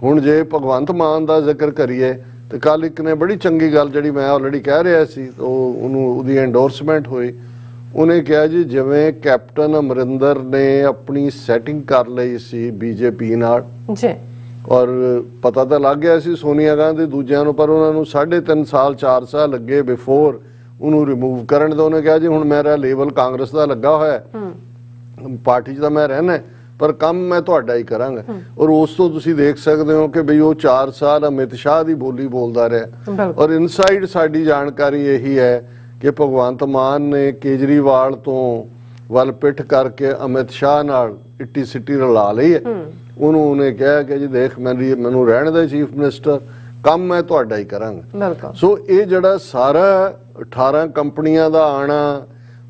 ਹੁਣ ਜੇ ਭਗਵੰਤ ਮਾਨ ਦਾ ਜ਼ਿਕਰ ਕਰੀਏ ਤੇ ਕੱਲ ਇੱਕ ਨੇ ਬੜੀ ਚੰਗੀ ਗੱਲ ਜਿਹੜੀ ਮੈਂ ਆਲਰੇਡੀ ਕਹਿ ਰਿਹਾ ਸੀ, ਉਹਦੀ ਐਂਡੋਰਸਮੈਂਟ ਹੋਈ। ਉਹਨੇ ਕਿਹਾ ਜੀ ਜਿਵੇਂ ਕੈਪਟਨ ਅਮਰਿੰਦਰ ਨੇ ਆਪਣੀ ਸੈਟਿੰਗ ਕਰ ਲਈ ਸੀ ਬੀਜੇਪੀ ਨਾਲ ਜੀ, ਔਰ ਪਤਾ ਤਾਂ ਲੱਗ ਗਿਆ ਸੀ ਸੋਨੀਆ ਗਾਂਧੀ ਦੂਜਿਆਂ ਨੂੰ, ਪਰ ਉਹਨਾਂ ਨੂੰ 3.5 ਸਾਲ 4 ਸਾਲ ਲੱਗੇ ਬਿਫੋਰ ਉਹਨੂੰ ਰਿਮੂਵ ਕਰਨ ਦਾ। ਉਹਨੇ ਕਿਹਾ ਜੀ ਹੁਣ ਮੇਰਾ ਲੇਬਲ ਕਾਂਗਰਸ ਦਾ ਲੱਗਾ ਹੋਇਆ, ਪਾਰਟੀ 'ਚ ਤਾਂ ਮੈਂ ਰਹਿਣਾ ਪਰ ਕੰਮ ਮੈਂ ਤੁਹਾਡਾ ਹੀ ਕਰਾਂਗਾ। ਔਰ ਉਸ ਤੋਂ ਤੁਸੀਂ ਦੇਖ ਸਕਦੇ ਹੋ ਕਿ ਬਈ ਉਹ 4 ਸਾਲ ਅਮਿਤ ਸ਼ਾਹ ਦੀ ਬੋਲੀ ਬੋਲਦਾ ਰਿਹਾ। ਔਰ ਇਨਸਾਈਡ ਸਾਡੀ ਜਾਣਕਾਰੀ ਇਹੀ ਹੈ ਕਿ ਭਗਵੰਤ ਮਾਨ ਨੇ ਕੇਜਰੀਵਾਲ ਤੋਂ ਵੱਲ ਪਿੱਠ ਕਰਕੇ ਅਮਿਤ ਸ਼ਾਹ ਨਾਲ ਇੱਟੀ ਸਿੱਟੀ ਰਲਾ ਲਈ ਹੈ। ਉਹਨੇ ਕਿਹਾ ਕਿ ਜੀ ਦੇਖ ਮੈਨੂੰ ਰਹਿਣ ਦੇ ਚੀਫ ਮਿਨਿਸਟਰ, ਕੰਮ ਮੈਂ ਤੁਹਾਡਾ ਹੀ ਕਰਾਂਗਾ। ਸੋ ਇਹ ਜਿਹੜਾ ਸਾਰਾ 18 ਕੰਪਨੀਆਂ ਦਾ ਆਣਾ,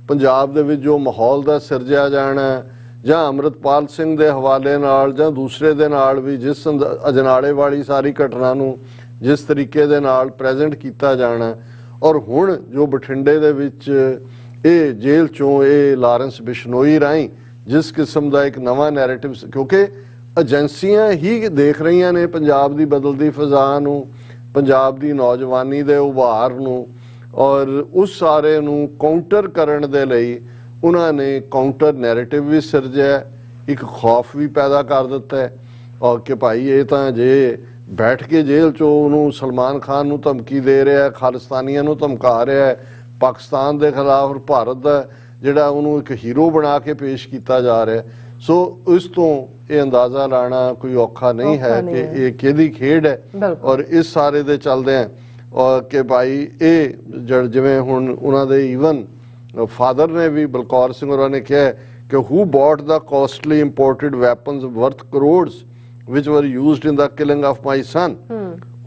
ਪੰਜਾਬ ਦੇ ਵਿੱਚ ਜੋ ਮਾਹੌਲ ਦਾ ਸਿਰਜਿਆ ਜਾਣਾ, ਜਾਂ ਅੰਮ੍ਰਿਤਪਾਲ ਸਿੰਘ ਦੇ ਹਵਾਲੇ ਨਾਲ ਜਾਂ ਦੂਸਰੇ ਦੇ ਨਾਲ ਵੀ ਜਿਸ ਅਜਨਾਲੇ ਵਾਲੀ ਸਾਰੀ ਘਟਨਾ ਨੂੰ ਜਿਸ ਤਰੀਕੇ ਦੇ ਨਾਲ ਪ੍ਰੈਜ਼ੈਂਟ ਕੀਤਾ ਜਾਣਾ, ਔਰ ਹੁਣ ਜੋ ਬਠਿੰਡੇ ਦੇ ਵਿੱਚ ਇਹ ਜੇਲ੍ਹ ਚੋਂ ਇਹ ਲਾਰੈਂਸ ਬਿਸ਼ਨੋਈ ਰਾਹੀਂ ਜਿਸ ਕਿਸਮ ਦਾ ਇੱਕ ਨਵਾਂ ਨੈਰੇਟਿਵ, ਕਿਉਂਕਿ ਏਜੰਸੀਆਂ ਹੀ ਦੇਖ ਰਹੀਆਂ ਨੇ ਪੰਜਾਬ ਦੀ ਬਦਲਦੀ ਫਿਜ਼ਾ ਨੂੰ, ਪੰਜਾਬ ਦੀ ਨੌਜਵਾਨੀ ਦੇ ਉਭਾਰ ਨੂੰ, ਔਰ ਉਸ ਸਾਰੇ ਨੂੰ ਕਾਊਂਟਰ ਕਰਨ ਦੇ ਲਈ ਉਹਨਾਂ ਨੇ ਕਾਊਂਟਰ ਨੈਰੇਟਿਵ ਵੀ ਸਿਰਜਿਆ, ਇੱਕ ਖੌਫ ਵੀ ਪੈਦਾ ਕਰ ਦਿੱਤਾ ਹੈ। ਔਰ ਕਿ ਭਾਈ ਇਹ ਤਾਂ ਜੇ ਬੈਠ ਕੇ ਜੇਲ੍ਹ 'ਚੋਂ ਉਹਨੂੰ ਸਲਮਾਨ ਖਾਨ ਨੂੰ ਧਮਕੀ ਦੇ ਰਿਹਾ, ਖਾਲਿਸਤਾਨੀਆਂ ਨੂੰ ਧਮਕਾ ਰਿਹਾ, ਪਾਕਿਸਤਾਨ ਦੇ ਖਿਲਾਫ ਔਰ ਭਾਰਤ ਦਾ ਜਿਹੜਾ ਉਹਨੂੰ ਇੱਕ ਹੀਰੋ ਬਣਾ ਕੇ ਪੇਸ਼ ਕੀਤਾ ਜਾ ਰਿਹਾ। ਸੋ ਇਸ ਤੋਂ ਇਹ ਅੰਦਾਜ਼ਾ ਲਾਣਾ ਕੋਈ ਔਖਾ ਨਹੀਂ ਹੈ ਕਿ ਇਹ ਕਿਹਦੀ ਖੇਡ ਹੈ। ਔਰ ਇਸ ਸਾਰੇ ਦੇ ਚੱਲਦੇ ਆ ਔਰ ਕਿ ਭਾਈ ਇਹ ਜਿਵੇਂ ਹੁਣ ਉਹਨਾਂ ਦੇ ਈਵਨ ਫਾਦਰ ਨੇ ਵੀ, ਬਲਕੌਰ ਸਿੰਘ ਹੋਰਾਂ ਨੇ ਕਿਹਾ ਕਿ who bought the costly imported weapons worth crores which were used in the killing of my son,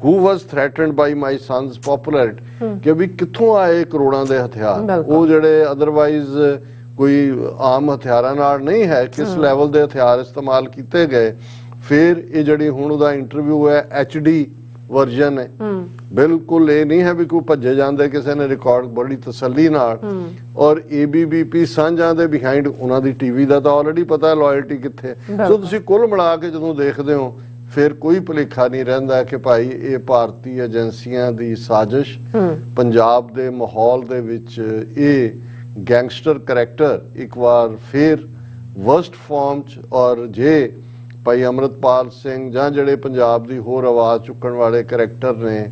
who was threatened by my son's popularity, ਕਿ ਵੀ ਕਿੱਥੋਂ ਆਏ ਕਰੋੜਾਂ ਦੇ ਹਥਿਆਰ, ਉਹ ਜਿਹੜੇ ਅਦਰਵਾਈਜ਼ ਕੋਈ ਆਮ ਹਥਿਆਰਾਂ ਨਾਲ ਨਹੀਂ ਹੈ, ਕਿਸ ਲੈਵਲ ਦੇ ਹਥਿਆਰ ਇਸਤੇਮਾਲ ਕੀਤੇ ਗਏ। ਫਿਰ ਇਹ ਜਿਹੜੀ ਹੁਣ ਉਹਦਾ ਇੰਟਰਵਿਊ ਹੈ HD ਵਰਜ਼ਨ ਹੈ, ਬਿਲਕੁਲ ਇਹ ਨਹੀਂ ਹੈ ਵੀ ਕੋਈ ਭੱਜੇ ਜਾਂਦੇ, ਕਿਸੇ ਨੇ ਰਿਕਾਰਡ ਬੜੀ ਤਸੱਲੀ ਨਾਲ। ਔਰ ABBP ਸਾਂਝਾਂ ਦੇ ਬਿਹਾਈਂਡ ਉਹਨਾਂ ਦੀ TV ਦਾ ਤਾਂ ਆਲਰੇਡੀ ਪਤਾ ਲਾਇਲਟੀ ਕਿੱਥੇ। ਸੋ ਤੁਸੀਂ ਕੁੱਲ ਮਿਲਾ ਕੇ ਜਦੋਂ ਦੇਖਦੇ ਹੋ ਫਿਰ ਕੋਈ ਭੁਲੇਖਾ ਨਹੀਂ ਰਹਿੰਦਾ ਕਿ ਭਾਈ ਇਹ ਭਾਰਤੀ ਏਜੰਸੀਆਂ ਦੀ ਸਾਜ਼ਿਸ਼, ਪੰਜਾਬ ਦੇ ਮਾਹੌਲ ਦੇ ਵਿੱਚ ਇਹ ਗੈਂਗਸਟਰ ਕਰੈਕਟਰ ਇੱਕ ਵਾਰ ਫਿਰ ਵਰਸਟ ਫਾਰਮ 'ਚ। ਔਰ ਜੇ ਭਾਈ ਅੰਮ੍ਰਿਤਪਾਲ ਸਿੰਘ ਜਾਂ ਜਿਹੜੇ ਪੰਜਾਬ ਦੀ ਹੋਰ ਆਵਾਜ਼ ਚੁੱਕਣ ਵਾਲੇ ਕਰੈਕਟਰ ਨੇ,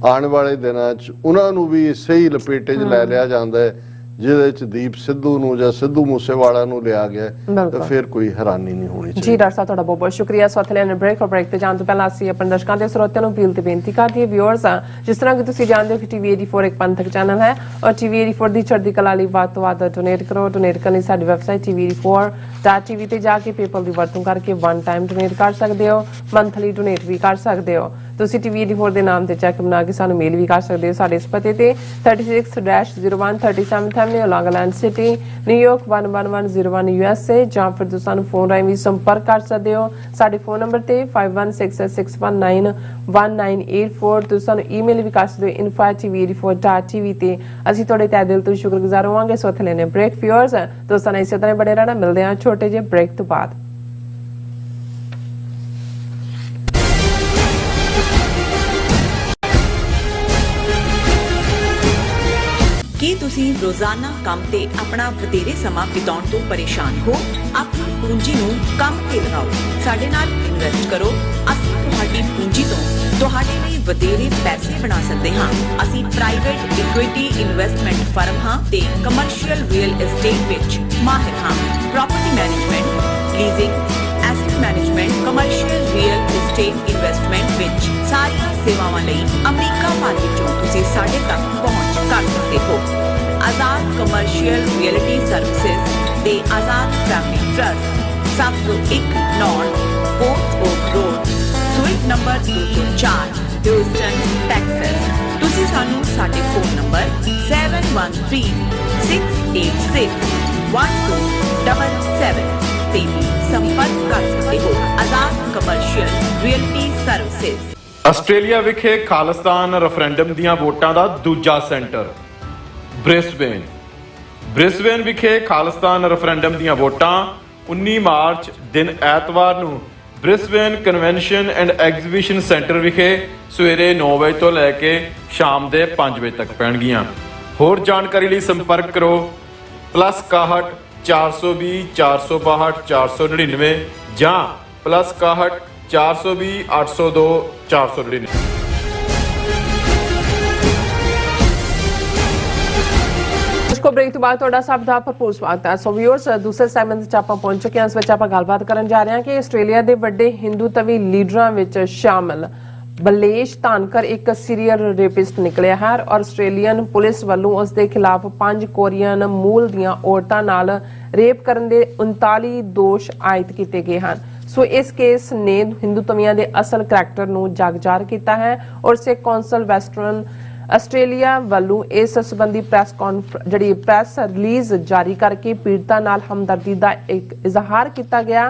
ਆਉਣ ਵਾਲੇ ਦਿਨਾਂ 'ਚ ਉਹਨਾਂ ਨੂੰ ਵੀ ਇਸੇ ਹੀ ਲਪੇਟੇ 'ਚ ਲੈ ਲਿਆ ਜਾਂਦਾ ਹੈ ਜਿਹਦੇ 'ਚ ਦੀਪ ਸਿੱਧੂ ਨੂੰ ਜਾਂ ਸਿੱਧੂ ਮੂਸੇਵਾਲਾ ਨੂੰ ਲਿਆ ਗਿਆ, ਤਾਂ ਫਿਰ ਕੋਈ ਹੈਰਾਨੀ ਨਹੀਂ ਹੋਣੀ ਚਾਹੀਦੀ। ਜੀ ਡਾਕਟਰ ਸਾਹਿਬ ਤੁਹਾਡਾ ਬਹੁਤ ਬਹੁਤ ਸ਼ੁਕਰੀਆ। ਸਵਾਥਲੇ ਨੇ ਬ੍ਰੇਕ ਤੇ ਜਾਣ ਤੋਂ ਪਹਿਲਾਂ ਅਸੀਂ ਆਪਣੇ ਦਰਸ਼ਕਾਂ ਤੇ ਸਰੋਤਿਆਂ ਨੂੰ ਅਪੀਲ ਤੇ ਬੇਨਤੀ ਕਰਦੇ ਹਾਂ, ਵਿਊਅਰਸ, ਜਿਸ ਤਰ੍ਹਾਂ ਕਿ ਤੁਸੀਂ ਜਾਣਦੇ ਹੋ ਕਿ TV 84 ਇੱਕ ਪੰਥਕ ਚੈਨਲ ਹੈ ਔਰ TV 84 ਦੀ ਚੜ੍ਹਦੀ ਕਲਾ ਲਈ ਵੱਧ ਤੋਂ ਵੱਧ ਡੋਨੇਟ ਕਰੋ। ਡੋਨੇਟ ਕਰਨ ਲਈ ਸਾਡੀ ਵੈਬਸਾਈਟ TV84.tv ਤੇ ਜਾ ਕੇ PayPal ਦੀ ਵਰਤੋਂ ਕਰਕੇ 1 ਟਾਈਮ ਡੋਨੇਟ ਕਰ ਸਕਦੇ ਹੋ, ਮੰਥਲੀ ਡੋਨੇਟ ਵੀ ਕਰ ਸਕਦੇ ਹੋ। ਤੁਸੀਂ TV 84 ਦੇ ਨਾਮ ਤੇ ਚੈੱਕ ਬਣਾ ਕੇ ਸਾਨੂੰ ਮੇਲ ਵੀ ਕਰ ਸਕਦੇ ਹੋ ਸਾਡੇ ਇਸ ਪਤੇ ਤੇ 36-01 37th Avenue, Long Island City, New York 11101 USA, ਜਾਂ ਫਿਰ ਤੁਸੀਂ ਸਾਨੂੰ ਫੋਨ ਰਾਹੀਂ ਵੀ ਸੰਪਰਕ ਕਰ ਸਕਦੇ ਹੋ ਸਾਡੇ ਫੋਨ ਨੰਬਰ ਤੇ 5166191984। ਤੁਸੀਂ ਸਾਨੂੰ ਈਮੇਲ ਵੀ ਕਰ ਸਕਦੇ ਹੋ info@tv84.tv ਤੇ। ਅਸੀਂ ਤੁਹਾਡੇ ਤਹਿ ਦਿਲ ਤੋਂ ਸ਼ੁਕਰਗੁਜ਼ਾਰ ਹੋਵਾਂਗੇ। ਸੋ ਇੱਥੇ ਲੈਣੇ ਬ੍ਰੇਕ। ਵਿਊਅਰਸ, ਦੋਸਤਾਂ ਨੇ ਇਸੇ ਤਰ੍ਹਾਂ ਬੜੇ ਰਹਿਣਾ। ਮਿਲਦੇ ਹਾਂ ਛੋਟੇ ਜਿਹੇ ਬ੍ਰੇਕ ਤੋਂ ਬਾਅਦ। ਕੀ ਤੁਸੀਂ ਰੋਜ਼ਾਨਾ ਕੰਮ ਤੇ ਆਪਣਾ ਵਧੇਰੇ ਸਮਾਂ ਬਿਤਾਉਣ ਤੋਂ ਪਰੇਸ਼ਾਨ ਹੋ? ਆਪਣੀ ਪੂੰਜੀ ਨੂੰ ਕੰਮ ਤੇ ਲਗਾਓ। ਸਾਡੇ ਨਾਲ ਇਨਵੈਸਟ ਕਰੋ। ਅਸੀਂ ਤੁਹਾਡੀ ਪੂੰਜੀ ਤੋਂ ਤੁਹਾਡੇ ਲਈ ਵਧੇਰੇ ਪੈਸੇ ਬਣਾ ਸਕਦੇ ਹਾਂ। ਅਸੀਂ ਪ੍ਰਾਈਵੇਟ ਇਕੁਇਟੀ ਇਨਵੈਸਟਮੈਂਟ ਫਰਮ ਹਾਂ ਤੇ ਕਮਰਸ਼ੀਅਲ ਰੀਅਲ ਏਸਟੇਟ ਵਿੱਚ ਮਾਹਿਰ ਹਾਂ। Property management, leasing, asset management, commercial real estate investment ਵਿੱਚ ਸਾਰੀਆਂ ਸੇਵਾਵਾਂ ਲਈ ਅਮਰੀਕਾ ਭਰ ਵਿੱਚੋਂ ਤੁਸੀਂ ਸਾਡੇ ਤੱਕ ਪਹੁੰਚ ਕਰ ਸਕਦੇ ਹੋ। ਆਜ਼ਾਦ ਕਮਰਸ਼ੀਅਲ ਰੀਅਲਟੀ ਸਰਵਿਸਿਜ਼ ਤੇ Azad Family Trust 701 North Port Oak Road, suite number 204, Houston, Texas. ਤੁਸੀਂ ਸਾਨੂੰ ਸਾਡੇ ਫੋਨ ਨੰਬਰ 7136861277 ਤੇ ਵੀ ਸੰਪਰਕ ਕਰ ਸਕਦੇ ਹੋ। ਆਜ਼ਾਦ ਕਮਰਸ਼ੀਅਲ ਰੀਅਲਟੀ ਸਰਵਿਸਿਜ਼। ਆਸਟ੍ਰੇਲੀਆ ਵਿਖੇ ਖਾਲਿਸਤਾਨ ਰੈਫਰੈਂਡਮ ਦੀਆਂ ਵੋਟਾਂ ਦਾ ਦੂਜਾ ਸੈਂਟਰ ਬ੍ਰਿਸਬੇਨ ਵਿਖੇ ਖਾਲਿਸਤਾਨ ਰੈਫਰੈਂਡਮ ਦੀਆਂ ਵੋਟਾਂ 19 ਮਾਰਚ ਦਿਨ ਐਤਵਾਰ ਨੂੰ Brisbane convention and exhibition centre ਵਿਖੇ ਸਵੇਰੇ 9 ਵਜੇ ਤੋਂ ਲੈ ਕੇ ਸ਼ਾਮ ਦੇ 5 ਵਜੇ ਤੱਕ ਪੈਣਗੀਆਂ। ਹੋਰ ਜਾਣਕਾਰੀ ਲਈ ਸੰਪਰਕ ਕਰੋ +61 420 462 499 ਜਾਂ +61 420 802 499। ਕੋ ਬ੍ਰੇਕ ਤੋਂ ਬਾਅਦ ਤੁਹਾਡਾ ਸਭ ਦਾ ਭਰਪੂਰ ਸਵਾਗਤ ਹੈ। ਸੋ ਵਿਊਅਰਸ, ਦੂਸਰੇ ਸੈਗਮੈਂਟ ਵਿੱਚ ਆਪਾਂ ਪਹੁੰਚ ਚੁੱਕੇ ਹਾਂ। ਇਸ ਵਿੱਚ ਆਪਾਂ ਗੱਲਬਾਤ ਕਰਨ ਜਾ ਰਹੇ ਹਾਂ ਕਿ ਆਸਟ੍ਰੇਲੀਆ ਦੇ ਵੱਡੇ ਹਿੰਦੂਤਵੀ ਲੀਡਰਾਂ ਵਿੱਚ ਸ਼ਾਮਲ ਬਲੇਸ਼ ਧਾਨਕਰ ਇੱਕ ਸੀਰੀਅਲ ਰੇਪਿਸਟ ਨਿਕਲਿਆ ਹੈ ਔਰ ਆਸਟ੍ਰੇਲੀਅਨ ਪੁਲਿਸ ਵੱਲੋਂ ਉਸ ਦੇ ਖਿਲਾਫ 5 ਕੋਰੀਅਨ ਮੂਲ ਦੀਆਂ ਔਰਤਾਂ ਨਾਲ ਰੇਪ ਕਰਨ ਦੇ 39 ਦੋਸ਼ ਆਇਦ ਕੀਤੇ ਗਏ ਹਨ। ਸੋ ਇਸ ਕੇਸ ਨੇ ਹਿੰਦੂਤਵੀਆਂ ਦੇ ਅਸਲ ਕਰੈਕਟਰ ਨੂੰ ਜਾਗਜ਼ਾਰ ਕੀਤਾ ਹੈ ਔਰ ਸਿੱਖ ਕੌਂਸਲ ਵੈਸਟਰਨ ਆਸਟ੍ਰੇਲੀਆ ਵੱਲੋਂ ਇਸ ਸੰਬੰਧੀ ਪ੍ਰੈਸ ਰਿਲੀਜ਼ ਜਾਰੀ ਕਰਕੇ ਪੀੜਤਾਂ ਨਾਲ ਹਮਦਰਦੀ ਦਾ ਇੱਕ ਇਜ਼ਹਾਰ ਕੀਤਾ ਗਿਆ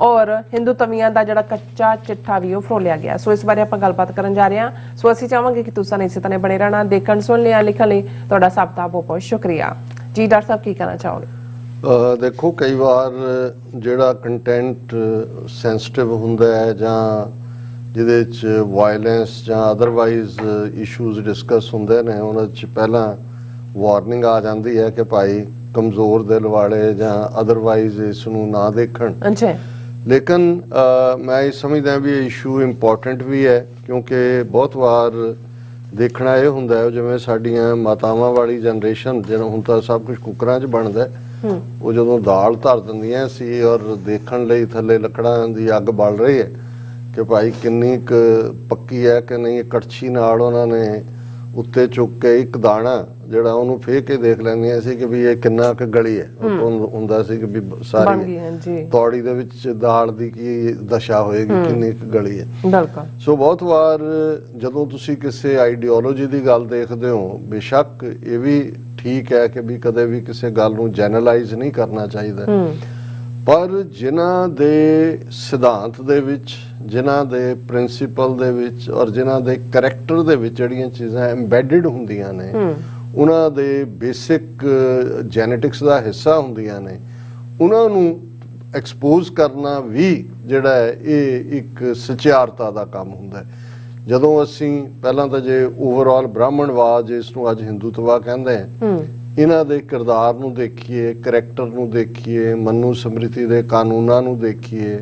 ਔਰ ਹਿੰਦੂਤਵੀਆਂ ਦਾ ਜਿਹੜਾ ਕੱਚਾ ਚਿੱਠਾ ਵੀ ਉਹ ਫਰੋਲਿਆ ਗਿਆ। ਸੋ ਇਸ ਬਾਰੇ ਆਪਾਂ ਗੱਲਬਾਤ ਕਰਨ ਜਾ ਰਹੇ ਹਾਂ। ਸੋ ਅਸੀਂ ਚਾਹਾਂਗੇ ਕਿ ਤੁਸੀਂ ਇਸੇ ਤਰ੍ਹਾਂ ਬਣੇ ਰਹਿਣਾ। ਦੇਖਣ ਸੁਣ ਲਿਆ ਲਿਖਣ ਲਈ ਤੁਹਾਡਾ ਸਭ ਦਾ ਬਹੁਤ ਬਹੁਤ ਸ਼ੁਕਰੀਆ ਜੀ। ਡਾਕਟਰ ਸਾਹਿਬ ਕੀ ਕਹਿਣਾ ਚਾਹੋਗੇ? ਦੇਖੋ, ਕਈ ਵਾਰ ਜਿਹੜਾ ਕੰਟੈਂਟ ਸੈਂਸਿਟਿਵ ਹੁੰਦਾ ਹੈ ਜਾਂ ਜਿਹਦੇ 'ਚ ਵਾਇਲੈਂਸ ਜਾਂ ਅਦਰਵਾਈਜ਼ ਇਸ਼ੂਜ਼ ਡਿਸਕਸ ਹੁੰਦੇ ਨੇ, ਉਹਨਾਂ 'ਚ ਪਹਿਲਾਂ ਵਾਰਨਿੰਗ ਆ ਜਾਂਦੀ ਹੈ ਕਿ ਭਾਈ ਕਮਜ਼ੋਰ ਦਿਲ ਵਾਲੇ ਜਾਂ ਅਦਰਵਾਈਜ਼ ਇਸ ਨੂੰ ਨਾ ਦੇਖਣ। ਅੱਛਾ, ਲੇਕਿਨ ਮੈਂ ਇਹ ਸਮਝਦਾ ਵੀ ਇਹ ਇਸ਼ੂ ਇੰਪੋਰਟੈਂਟ ਵੀ ਹੈ ਕਿਉਂਕਿ ਬਹੁਤ ਵਾਰ ਦੇਖਣਾ ਇਹ ਹੁੰਦਾ ਹੈ ਜਿਵੇਂ ਸਾਡੀਆਂ ਮਾਤਾਵਾਂ ਵਾਲੀ ਜਨਰੇਸ਼ਨ, ਜਿਹੜਾ ਹੁਣ ਤਾਂ ਸਭ ਕੁਝ ਕੁੱਕਰਾਂ 'ਚ ਬਣਦਾ, ਉਹ ਜਦੋਂ ਦਾਲ ਧਰ ਦਿੰਦੀਆਂ ਸੀ ਔਰ ਦੇਖਣ ਲਈ ਥੱਲੇ ਲੱਕੜਾਂ ਦੀ ਅੱਗ ਬਲ ਰਹੀ ਹੈ ਕਿ ਭਾਈ ਕਿੰਨੀ ਕੁ ਪੱਕੀ ਹੈ ਕਿ ਨਹੀਂ, ਕੜਛੀ ਨਾਲ ਉਹਨਾਂ ਨੇ ਉੱਤੇ ਚੁੱਕ ਕੇ ਇੱਕ ਦਾਣਾ ਜਿਹੜਾ ਉਹਨੂੰ ਫੇਕ ਕੇ ਦੇਖ ਲੈਂਦੀਆਂ ਸੀ ਕਿ ਵੀ ਇਹ ਕਿੰਨਾ ਕੁ ਗਲੀ ਹੈ। ਹੁੰਦਾ ਸੀ ਕਿ ਵੀ ਸਾਰੀ ਤੌੜੀ ਦੇ ਵਿੱਚ ਦਾਲ ਦੀ ਕੀ ਦਸ਼ਾ ਹੋਏਗੀ, ਕਿੰਨੀ ਕੁ ਗਲੀ ਹੈ। ਸੋ ਬਹੁਤ ਵਾਰ ਜਦੋਂ ਤੁਸੀਂ ਕਿਸੇ ਆਈਡੀਓਲੋਜੀ ਦੀ ਗੱਲ ਦੇਖਦੇ ਹੋ, ਬੇਸ਼ੱਕ ਇਹ ਵੀ ਠੀਕ ਹੈ ਕਿ ਵੀ ਕਦੇ ਵੀ ਕਿਸੇ ਗੱਲ ਨੂੰ ਜੈਨਰਲਾਈਜ਼ ਨਹੀਂ ਕਰਨਾ ਚਾਹੀਦਾ, ਪਰ ਜਿਨ੍ਹਾਂ ਦੇ ਸਿਧਾਂਤ ਦੇ ਵਿੱਚ, ਜਿਨ੍ਹਾਂ ਦੇ ਪ੍ਰਿੰਸੀਪਲ ਦੇ ਵਿੱਚ ਔਰ ਜਿਨ੍ਹਾਂ ਦੇ ਕਰੈਕਟਰ ਦੇ ਵਿੱਚ ਜਿਹੜੀਆਂ ਚੀਜ਼ਾਂ ਐਮਬੈਡਡ ਹੁੰਦੀਆਂ ਨੇ, ਉਹਨਾਂ ਦੇ ਬੇਸਿਕ ਜੈਨੇਟਿਕਸ ਦਾ ਹਿੱਸਾ ਹੁੰਦੀਆਂ ਨੇ, ਉਹਨਾਂ ਨੂੰ ਐਕਸਪੋਜ਼ ਕਰਨਾ ਵੀ ਜਿਹੜਾ ਹੈ ਇਹ ਇੱਕ ਸਚਿਆਰਤਾ ਦਾ ਕੰਮ ਹੁੰਦਾ ਹੈ। ਜਦੋਂ ਅਸੀਂ ਪਹਿਲਾਂ ਤਾਂ ਜੇ ਓਵਰਆਲ ਬ੍ਰਾਹਮਣਵਾਦ, ਜਿਸ ਨੂੰ ਅੱਜ ਹਿੰਦੂਤਵਾ ਕਹਿੰਦੇ ਆ, ਇਹਨਾਂ ਦੇ ਕਿਰਦਾਰ ਨੂੰ ਦੇਖੀਏ, ਕਰੈਕਟਰ ਨੂੰ ਦੇਖੀਏ, ਮਨੂ ਸਮ੍ਰਿਤੀ ਦੇ ਕਾਨੂੰਨਾਂ ਨੂੰ ਦੇਖੀਏ,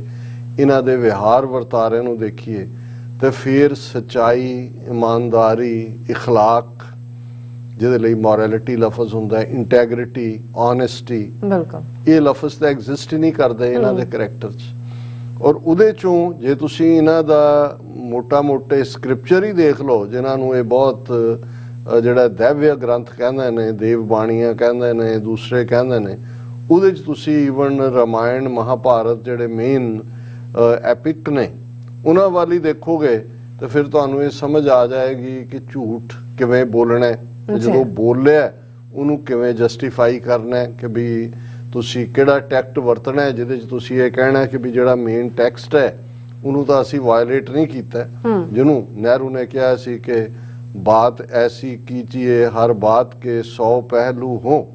ਇਹਨਾਂ ਦੇ ਵਿਹਾਰ ਵਰਤਾਰੇ ਨੂੰ ਦੇਖੀਏ, ਤੇ ਫਿਰ ਸੱਚਾਈ, ਇਮਾਨਦਾਰੀ, ਇਖਲਾਕ, ਜਿਹਦੇ ਲਈ ਮੋਰੈਲਿਟੀ ਲਫ਼ਜ਼ ਹੁੰਦਾ, ਇੰਟੈਗ੍ਰਿਟੀ, ਓਨੈਸਟੀ, ਇਹ ਲਫ਼ਜ਼ ਤਾਂ ਐਗਜ਼ਿਸਟ ਹੀ ਨਹੀਂ ਕਰਦੇ ਇਹਨਾਂ ਦੇ ਕਰੈਕਟਰ 'ਚ। ਔਰ ਉਹਦੇ ਚੋਂ ਜੇ ਤੁਸੀਂ ਇਹਨਾਂ ਦਾ ਮੋਟੇ ਸਕ੍ਰਿਪਚਰ ਹੀ ਦੇਖ ਲਓ, ਜਿਨ੍ਹਾਂ ਨੂੰ ਇਹ ਬਹੁਤ ਜਿਹੜਾ ਦੈਵਯ ਗ੍ਰੰਥ ਕਹਿੰਦੇ ਨੇ, ਦੇਵ ਬਾਣੀਆਂ ਕਹਿੰਦੇ ਨੇ, ਦੂਸਰੇ ਕਹਿੰਦੇ ਨੇ, ਉਹਦੇ 'ਚ ਤੁਸੀਂ ਈਵਨ ਰਾਮਾਇਣ, ਮਹਾਭਾਰਤ ਜਿਹੜੇ ਮੇਨ ਐਪਿਕ ਨੇ, ਉਹਨਾਂ ਵੱਲ ਹੀ ਦੇਖੋਗੇ ਤਾਂ ਫਿਰ ਤੁਹਾਨੂੰ ਇਹ ਸਮਝ ਆ ਜਾਏਗੀ ਕਿ ਝੂਠ ਕਿਵੇਂ ਬੋਲਣਾ, ਜਦੋਂ ਬੋਲਿਆ ਉਹਨੂੰ ਕਿਵੇਂ ਜਸਟੀਫਾਈ ਕਰਨਾ, ਕਿ ਵੀ ਤੁਸੀਂ ਕਿਹੜਾ ਟੈਕਟ ਵਰਤਣਾ ਜਿਹਦੇ 'ਚ ਤੁਸੀਂ ਇਹ ਕਹਿਣਾ ਕਿ ਵੀ ਜਿਹੜਾ ਮੇਨ ਟੈਕਸਟ ਹੈ ਉਹਨੂੰ ਤਾਂ ਅਸੀਂ ਵਾਇਲੇਟ ਨਹੀਂ ਕੀਤਾ। ਜਿਹਨੂੰ ਨਹਿਰੂ ਨੇ ਕਿਹਾ ਸੀ ਕਿ ਬਾਤ ਐਸੀ ਕੀਜੀਏ ਹਰ ਬਾਤ ਕੇ 100 ਪਹਿਲੂ ਹੋ,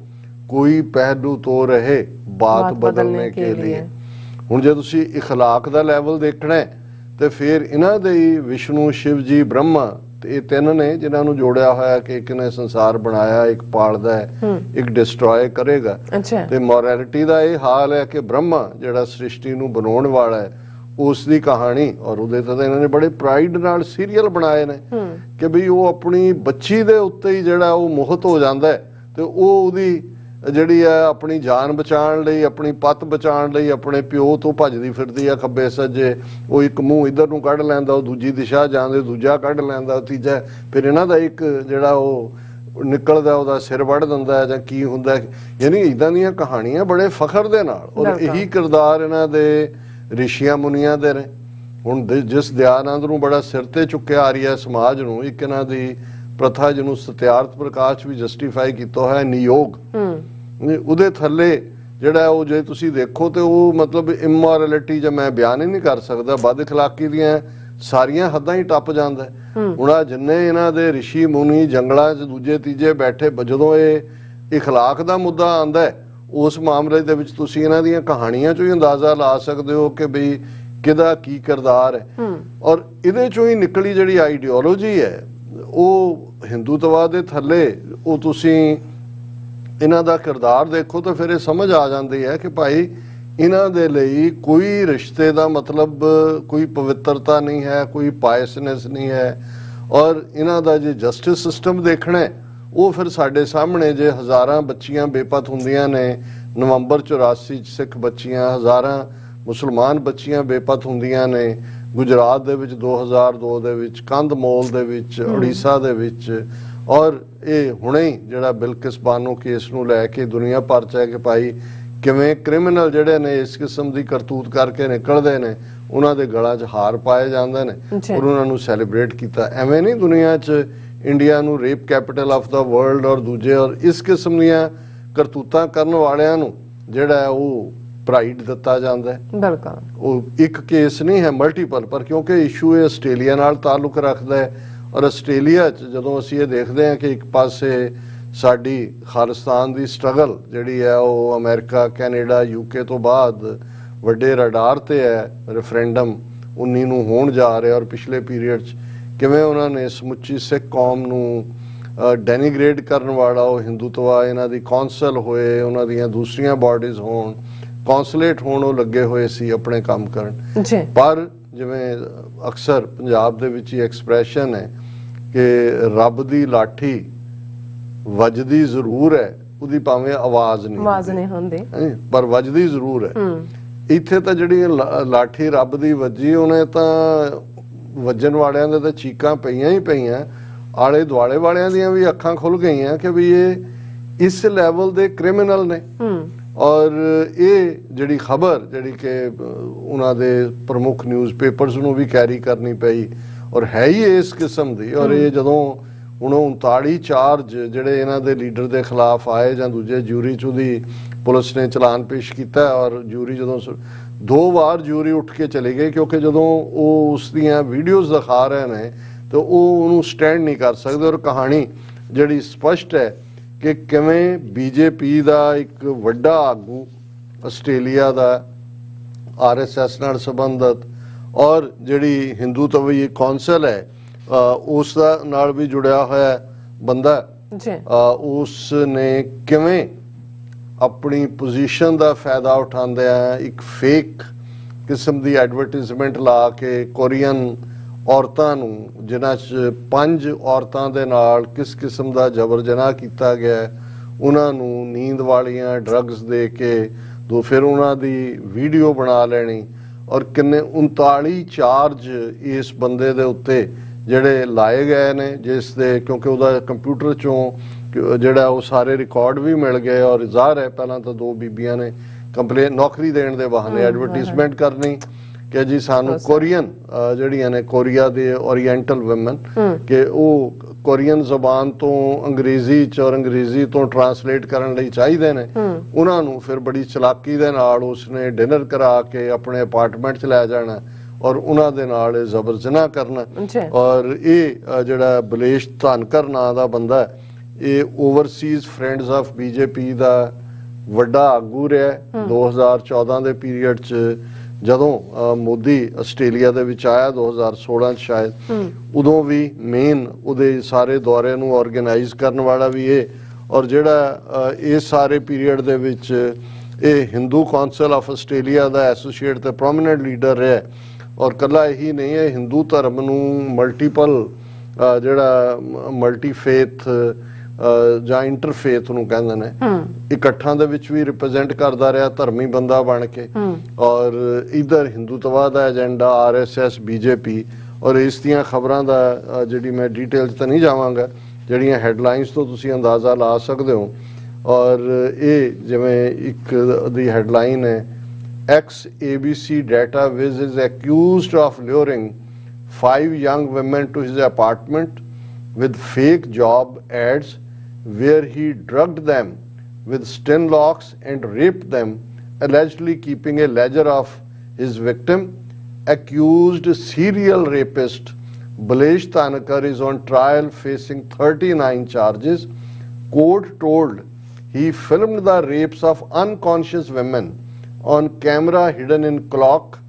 ਕੋਈ ਪਹਿਲੂ ਤੋਂ ਰਹੇ ਬਾਤ ਬਦਲਨੇ ਕੇ ਲਈ। ਹੁਣ ਜੇ ਤੁਸੀਂ ਇਖਲਾਕ ਦਾ ਲੈਵਲ ਦੇਖਣਾ ਹੈ ਤੇ ਫਿਰ ਇਹਨਾਂ ਦੇ ਹੀ ਵਿਸ਼ਨੂੰ, ਸ਼ਿਵ ਜੀ, ਬ੍ਰਹਮਾ ਇਹ ਤਿੰਨ ਨੇ ਜਿਨ੍ਹਾਂ ਨੂੰ ਜੋੜਿਆ ਹੋਇਆ ਕਿ ਇੱਕ ਨੇ ਸੰਸਾਰ ਬਣਾਇਆ, ਇੱਕ ਪਾਲਦਾ ਹੈ, ਇੱਕ ਡਿਸਟਰੋਏ ਕਰੇਗਾ। ਅੱਛਾ। ਤੇ ਮੋਰੈਲਿਟੀ ਦਾ ਇਹ ਹਾਲ ਹੈ ਕਿ ਬ੍ਰਹਮਾ ਜਿਹੜਾ ਸ੍ਰਿਸ਼ਟੀ ਨੂੰ ਬਣਾਉਣ ਵਾਲਾ ਹੈ ਉਸ ਦੀ ਕਹਾਣੀ, ਔਰ ਉਹਦੇ ਤੇ ਇਹਨਾਂ ਨੇ ਬੜੇ ਪ੍ਰਾਈਡ ਨਾਲ ਸੀਰੀਅਲ ਬਣਾਏ ਨੇ ਕਿ ਵੀ ਉਹ ਆਪਣੀ ਬੱਚੀ ਦੇ ਉੱਤੇ ਹੀ ਜਿਹੜਾ ਉਹ ਮੋਹਿਤ ਹੋ ਜਾਂਦਾ ਹੈ ਤੇ ਉਹ ਉਹਦੀ ਜਿਹੜੀ ਹੈ ਆਪਣੀ ਜਾਨ ਬਚਾਉਣ ਲਈ, ਆਪਣੀ ਪੱਤ ਬਚਾਉਣ ਲਈ ਆਪਣੇ ਪਿਓ ਤੋਂ ਭੱਜਦੀ ਫਿਰਦੀ ਆ ਖੱਬੇ ਸੱਜੇ। ਉਹ ਇੱਕ ਮੂੰਹ ਇੱਧਰ ਨੂੰ ਕੱਢ ਲੈਂਦਾ, ਉਹ ਦੂਜੀ ਦਿਸ਼ਾ ਜਾਂਦੇ, ਦੂਜਾ ਕੱਢ ਲੈਂਦਾ, ਤੀਜਾ। ਫਿਰ ਇਹਨਾਂ ਦਾ ਇੱਕ ਜਿਹੜਾ ਉਹ ਨਿਕਲਦਾ ਉਹਦਾ ਸਿਰ ਵੱਢ ਦਿੰਦਾ ਜਾਂ ਕੀ ਹੁੰਦਾ। ਯਾਨੀ ਇਦਾਂ ਦੀਆਂ ਕਹਾਣੀਆਂ ਬੜੇ ਫਖਰ ਦੇ ਨਾਲ, ਔਰ ਇਹੀ ਕਿਰਦਾਰ ਇਹਨਾਂ ਦੇ ਰਿਸ਼ੀਆਂ ਮੁਨੀਆਂ ਦੇ ਨੇ। ਹੁਣ ਜਿਸ ਦਿਆਨੰਦ ਨੂੰ ਬੜਾ ਸਿਰ ਤੇ ਚੁੱਕਿਆ ਆਰੀਆ ਸਮਾਜ ਨੂੰ, ਇੱਕ ਇਹਨਾਂ ਦੀ ਪ੍ਰਥਾ ਜਿਹਨੂੰ ਸਤਿਆਰਥ ਪ੍ਰਕਾਸ਼ ਵੀ ਜਸਟੀਫਾਈ ਕੀਤਾ ਹੋਇਆ ਨਿਯੋਗ, ਉਹਦੇ ਥੱਲੇ ਜਿਹੜਾ ਉਹ ਜੇ ਤੁਸੀਂ ਦੇਖੋ ਤੇ ਉਹ ਮਤਲਬ ਇਮੋਰੈਲਿਟੀ ਜਾਂ ਮੈਂ ਬਿਆਨ ਹੀ ਨਹੀਂ ਕਰ ਸਕਦਾ, ਬਦ ਅਖਲਾਕੀ ਦੀਆਂ ਸਾਰੀਆਂ ਹੱਦਾਂ ਹੀ ਟੱਪ ਜਾਂਦਾ। ਹੁਣ ਆ ਜਿੰਨੇ ਇਹਨਾਂ ਦੇ ਰਿਸ਼ੀ ਮੁਨੀ ਜੰਗਲਾਂ 'ਚ ਦੂਜੇ ਤੀਜੇ ਬੈਠੇ, ਜਦੋਂ ਇਹ ਇਖਲਾਕ ਦਾ ਮੁੱਦਾ ਆਂਦਾ ਉਸ ਮਾਮਲੇ ਦੇ ਵਿੱਚ ਤੁਸੀਂ ਇਹਨਾਂ ਦੀਆਂ ਕਹਾਣੀਆਂ 'ਚੋਂ ਹੀ ਅੰਦਾਜ਼ਾ ਲਾ ਸਕਦੇ ਹੋ ਕਿ ਬਈ ਕਿਹਦਾ ਕੀ ਕਿਰਦਾਰ ਹੈ। ਔਰ ਇਹਦੇ 'ਚੋਂ ਹੀ ਨਿਕਲੀ ਜਿਹੜੀ ਆਈਡੀਓਲੋਜੀ ਹੈ ਉਹ ਹਿੰਦੂਤਵਾ ਦੇ ਥੱਲੇ, ਉਹ ਤੁਸੀਂ ਇਹਨਾਂ ਦਾ ਕਿਰਦਾਰ ਦੇਖੋ ਤਾਂ ਫਿਰ ਇਹ ਸਮਝ ਆ ਜਾਂਦੀ ਹੈ ਕਿ ਭਾਈ ਇਹਨਾਂ ਦੇ ਲਈ ਕੋਈ ਰਿਸ਼ਤੇ ਦਾ ਮਤਲਬ ਕੋਈ ਪਵਿੱਤਰਤਾ ਨਹੀਂ ਹੈ, ਕੋਈ ਪਾਇਸਨੈਸ ਨਹੀਂ ਹੈ। ਔਰ ਇਹਨਾਂ ਦਾ ਜੇ ਜਸਟਿਸ ਸਿਸਟਮ ਦੇਖਣਾ ਉਹ ਫਿਰ ਸਾਡੇ ਸਾਹਮਣੇ ਜੇ ਹਜ਼ਾਰਾਂ ਬੱਚੀਆਂ ਬੇਪਤ ਹੁੰਦੀਆਂ ਨੇ, ਨਵੰਬਰ 84 ਚ ਸਿੱਖ ਬੱਚੀਆਂ, ਹਜ਼ਾਰਾਂ ਮੁਸਲਮਾਨ ਬੱਚੀਆਂ ਬੇਪਤ ਹੁੰਦੀਆਂ ਨੇ, ਗੁਜਰਾਤ ਦੇ ਵਿੱਚ 2002 ਦੇ ਵਿੱਚ, ਕੰਧਮੋਲ ਦੇ ਵਿੱਚ, ਉੜੀਸਾ ਦੇ ਵਿੱਚ, ਔਰ ਇਹ ਹੁਣੇ ਹੀ ਜਿਹੜਾ ਬਿਲਕਿਸ ਬਾਨੋ ਕੇਸ ਨੂੰ ਲੈ ਕੇ ਦੁਨੀਆ ਭਰ ਚ ਹੈ ਕਿ ਭਾਈ ਕਿਵੇਂ ਕ੍ਰਿਮੀਨਲ ਜਿਹੜੇ ਨੇ ਇਸ ਕਿਸਮ ਦੀ ਕਰਤੂਤ ਕਰਕੇ ਨਿਕਲਦੇ ਨੇ, ਉਹਨਾਂ ਦੇ ਗਲਾਂ 'ਚ ਹਾਰ ਪਾਏ ਜਾਂਦੇ ਨੇ ਔਰ ਉਹਨਾਂ ਨੂੰ ਸੈਲੀਬ੍ਰੇਟ ਕੀਤਾ। ਐਵੇਂ ਨਹੀਂ ਦੁਨੀਆ 'ਚ ਇੰਡੀਆ ਨੂੰ rape capital of the world ਔਰ ਦੂਜੇ ਔਰ ਇਸ ਕਿਸਮ ਦੀਆਂ ਕਰਤੂਤਾਂ ਕਰਨ ਵਾਲਿਆਂ ਨੂੰ ਜਿਹੜਾ ਉਹ ਪ੍ਰਾਈਡ ਦਿੱਤਾ ਜਾਂਦਾ ਹੈ। ਬਿਲਕੁਲ ਉਹ ਇੱਕ ਕੇਸ ਨਹੀਂ ਹੈ, ਮਲਟੀਪਲ, ਪਰ ਕਿਉਂਕਿ ਇਸ਼ੂ ਇਹ ਆਸਟ੍ਰੇਲੀਆ ਨਾਲ ਤਾਲੁਕ ਰੱਖਦਾ ਹੈ। ਔਰ ਆਸਟ੍ਰੇਲੀਆ 'ਚ ਜਦੋਂ ਅਸੀਂ ਇਹ ਦੇਖਦੇ ਹਾਂ ਕਿ ਇੱਕ ਪਾਸੇ ਸਾਡੀ ਖਾਲਿਸਤਾਨ ਦੀ ਸਟਰਗਲ ਜਿਹੜੀ ਹੈ ਉਹ ਅਮਰੀਕਾ, ਕੈਨੇਡਾ, ਯੂਕੇ ਤੋਂ ਬਾਅਦ ਵੱਡੇ ਰਡਾਰ ਤੇ ਹੈ, ਰੈਫਰੈਂਡਮ 19 ਨੂੰ ਹੋਣ ਜਾ ਰਿਹਾ, ਔਰ ਪਿਛਲੇ ਪੀਰੀਅਡ 'ਚ ਕਿਵੇਂ ਉਹਨਾਂ ਨੇ ਸਮੁੱਚੀ ਸਿੱਖ ਕੌਮ ਨੂੰ ਡੈਨੀਗ੍ਰੇਡ ਕਰਨ ਵਾਲਾ ਉਹ ਹਿੰਦੂਤਵਾ, ਇਹਨਾਂ ਦੀ ਕੌਂਸਲ ਹੋਏ, ਉਹਨਾਂ ਦੀਆਂ ਦੂਸਰੀਆਂ ਬਾਡੀਜ਼ ਹੋਣ, ਕੌਂਸਲੇਟ ਹੋਣ, ਉਹ ਲੱਗੇ ਹੋਏ ਸੀ ਆਪਣੇ ਕੰਮ ਕਰਨ। ਪਰ ਜਿਵੇਂ ਅਕਸਰ ਪੰਜਾਬ ਦੇ ਵਿੱਚ ਹੀ ਐਕਸਪ੍ਰੈਸ਼ਨ ਹੈ ਕਿ ਰੱਬ ਦੀ ਲਾਠੀ ਵੱਜਦੀ ਜ਼ਰੂਰ ਹੈ, ਉਹਦੀ ਭਾਵੇਂ ਆਵਾਜ਼ ਨਹੀਂ ਹੁੰਦੀ ਪਰ ਵੱਜਦੀ ਜ਼ਰੂਰ ਹੈ। ਇੱਥੇ ਤਾਂ ਜਿਹੜੀ ਲਾਠੀ ਰੱਬ ਦੀ ਵੱਜੀ, ਉਹਨੇ ਤਾਂ ਵੱਜਣ ਵਾਲਿਆਂ ਦੇ ਤਾਂ ਚੀਕਾਂ ਪਈਆਂ ਹੀ ਪਈਆਂ, ਆਲੇ ਦੁਆਲੇ ਵਾਲਿਆਂ ਦੀਆਂ ਵੀ ਅੱਖਾਂ ਖੁੱਲ ਗਈਆਂ ਕਿ ਵੀ ਇਹ ਇਸ ਲੈਵਲ ਦੇ ਕ੍ਰਿਮੀਨਲ ਨੇ। ਔਰ ਇਹ ਜਿਹੜੀ ਖਬਰ ਜਿਹੜੀ ਕਿ ਉਹਨਾਂ ਦੇ ਪ੍ਰਮੁੱਖ ਨਿਊਜ਼ਪੇਪਰਸ ਨੂੰ ਵੀ ਕੈਰੀ ਕਰਨੀ ਪਈ ਔਰ ਹੈ ਹੀ ਇਸ ਕਿਸਮ ਦੀ। ਔਰ ਇਹ ਜਦੋਂ ਹੁਣ 39 ਚਾਰਜ ਜਿਹੜੇ ਇਹਨਾਂ ਦੇ ਲੀਡਰ ਦੇ ਖਿਲਾਫ ਆਏ ਜਾਂ ਦੂਜੇ ਜੂਰੀ 'ਚ ਉਹਦੀ ਪੁਲਿਸ ਨੇ ਚਲਾਨ ਪੇਸ਼ ਕੀਤਾ, ਔਰ ਜੂਰੀ ਜਦੋਂ 2 ਵਾਰ ਜੂਰੀ ਉੱਠ ਕੇ ਚਲੇ ਗਈ ਕਿਉਂਕਿ ਜਦੋਂ ਉਹ ਉਸ ਦੀਆਂ ਵੀਡੀਓਜ਼ ਦਿਖਾ ਰਹੇ ਨੇ ਤੇ ਉਹ ਉਹਨੂੰ ਸਟੈਂਡ ਨਹੀਂ ਕਰ ਸਕਦੇ। ਔਰ ਕਹਾਣੀ ਜਿਹੜੀ ਸਪਸ਼ਟ ਹੈ ਕਿ ਕਿਵੇਂ ਬੀਜੇਪੀ ਦਾ ਇੱਕ ਵੱਡਾ ਆਗੂ ਆਸਟ੍ਰੇਲੀਆ ਦਾ RSS ਨਾਲ ਸੰਬੰਧਿਤ ਔਰ ਜਿਹੜੀ ਹਿੰਦੂਤਵੀ ਕੌਂਸਲ ਹੈ ਉਸ ਦਾ ਨਾਲ ਵੀ ਜੁੜਿਆ ਹੋਇਆ ਬੰਦਾ, ਉਸ ਨੇ ਕਿਵੇਂ ਆਪਣੀ ਪੋਜੀਸ਼ਨ ਦਾ ਫਾਇਦਾ ਉਠਾਉਂਦਿਆਂ ਇੱਕ ਫੇਕ ਕਿਸਮ ਦੀ ਐਡਵਰਟਾਈਜ਼ਮੈਂਟ ਲਾ ਕੇ ਕੋਰੀਅਨ ਔਰਤਾਂ ਨੂੰ, ਜਿਨ੍ਹਾਂ 'ਚ 5 ਔਰਤਾਂ ਦੇ ਨਾਲ ਕਿਸ ਕਿਸਮ ਦਾ ਜਬਰ ਜਨਾਹ ਕੀਤਾ ਗਿਆ, ਉਹਨਾਂ ਨੂੰ ਨੀਂਦ ਵਾਲੀਆਂ ਡਰੱਗਸ ਦੇ ਕੇ ਫਿਰ ਉਹਨਾਂ ਦੀ ਵੀਡੀਓ ਬਣਾ ਲੈਣੀ। ਔਰ ਕਿੰਨੇ 39 ਚਾਰਜ ਇਸ ਬੰਦੇ ਦੇ ਉੱਤੇ ਜਿਹੜੇ ਲਾਏ ਗਏ ਨੇ, ਜਿਸ ਦੇ ਕਿਉਂਕਿ ਉਹਦਾ ਕੰਪਿਊਟਰ 'ਚੋਂ ਜਿਹੜਾ ਉਹ ਸਾਰੇ ਰਿਕਾਰਡ ਵੀ ਮਿਲ ਗਏ। ਔਰ ਜ਼ਾਹਰ ਹੈ ਪਹਿਲਾਂ ਤਾਂ 2 ਬੀਬੀਆਂ ਨੇ ਕੰਪਲੇਨ ਨੌਕਰੀ ਦੇਣ ਦੇ ਬਹਾਨੇ ਐਡਵਰਟਾਈਜ਼ਮੈਂਟ ਕਰਨੀ ਕਿ ਜੀ ਸਾਨੂੰ ਕੋਰੀਅਨ ਜਿਹੜੀਆਂ ਨੇ ਕੋਰੀਆ ਦੇ ਓਰੀਐਂਟਲ ਵੂਮਨ ਕਿ ਉਹ ਕੋਰੀਅਨ ਜ਼ਬਾਨ ਤੋਂ ਅੰਗਰੇਜ਼ੀ 'ਚ ਔਰ ਅੰਗਰੇਜ਼ੀ ਤੋਂ ਟਰਾਂਸਲੇਟ ਕਰਨ ਲਈ ਚਾਹੀਦੇ ਨੇ। ਉਹਨਾਂ ਨੂੰ ਫਿਰ ਬੜੀ ਚਲਾਕੀ ਦੇ ਨਾਲ ਉਸਨੇ ਡਿਨਰ ਕਰਾ ਕੇ ਆਪਣੇ ਅਪਾਰਟਮੈਂਟ 'ਚ ਲੈ ਜਾਣਾ ਔਰ ਉਹਨਾਂ ਦੇ ਨਾਲ ਜ਼ਬਰ ਜਨਾਹ ਕਰਨਾ। ਔਰ ਇਹ ਜਿਹੜਾ ਬਲੇਸ਼ ਧਾਨਕਰ ਨਾਂ ਦਾ ਬੰਦਾ, ਇਹ ਓਵਰਸੀਜ਼ ਫਰੈਂਡਸ ਆਫ BJP ਦਾ ਵੱਡਾ ਆਗੂ ਰਿਹਾ 2014 ਦੇ ਪੀਰੀਅਡ 'ਚ। ਜਦੋਂ ਮੋਦੀ ਆਸਟ੍ਰੇਲੀਆ ਦੇ ਵਿੱਚ ਆਇਆ 2016 ਚ ਸ਼ਾਇਦ ਉਦੋਂ ਵੀ ਮੇਨ ਉਹਦੇ ਸਾਰੇ ਦੌਰੇ ਨੂੰ ਆਰਗੇਨਾਈਜ਼ ਕਰਨ ਵਾਲਾ ਵੀ ਇਹ ਔਰ ਜਿਹੜਾ ਇਸ ਸਾਰੇ ਪੀਰੀਅਡ ਦੇ ਵਿੱਚ ਇਹ Hindu council of Australia the associate ਤੇ ਪ੍ਰੋਮਿਨੈਂਟ ਲੀਡਰ ਰਿਹਾ ਔਰ ਕੱਲਾ ਇਹੀ ਨਹੀਂ ਹੈ ਹਿੰਦੂ ਧਰਮ ਨੂੰ ਮਲਟੀਪਲ ਜਿਹੜਾ ਮਲਟੀ ਫੇਥ ਜਾਂ ਇੰਟਰਫੇਥ ਨੂੰ ਕਹਿੰਦੇ ਨੇ ਇਕੱਠਾਂ ਦੇ ਵਿੱਚ ਵੀ ਰਿਪਰੈਜ਼ੈਂਟ ਕਰਦਾ ਰਿਹਾ ਧਰਮੀ ਬੰਦਾ ਬਣ ਕੇ ਔਰ ਇਧਰ ਹਿੰਦੂਤਵਾ ਦਾ ਏਜੰਡਾ RSS BJP ਔਰ ਇਸ ਦੀਆਂ ਖਬਰਾਂ ਦਾ ਜਿਹੜੀ ਮੈਂ ਡਿਟੇਲ 'ਚ ਤਾਂ ਨਹੀਂ ਜਾਵਾਂਗਾ ਜਿਹੜੀਆਂ ਹੈਡਲਾਈਨਸ ਤੋਂ ਤੁਸੀਂ ਅੰਦਾਜ਼ਾ ਲਾ ਸਕਦੇ ਹੋ ਔਰ ਇਹ ਜਿਵੇਂ ਇੱਕ ਦੀ ਹੈਡਲਾਈਨ ਹੈ ex-ABC data viz is accused of luring 5 young women to his apartment with fake job ads where he drugged them with stin locks and raped them, allegedly keeping a ledger of his victim. Accused serial rapist Balesh Tanakar is on trial facing 39 charges. Court told he filmed the rapes of unconscious women on camera hidden in clock,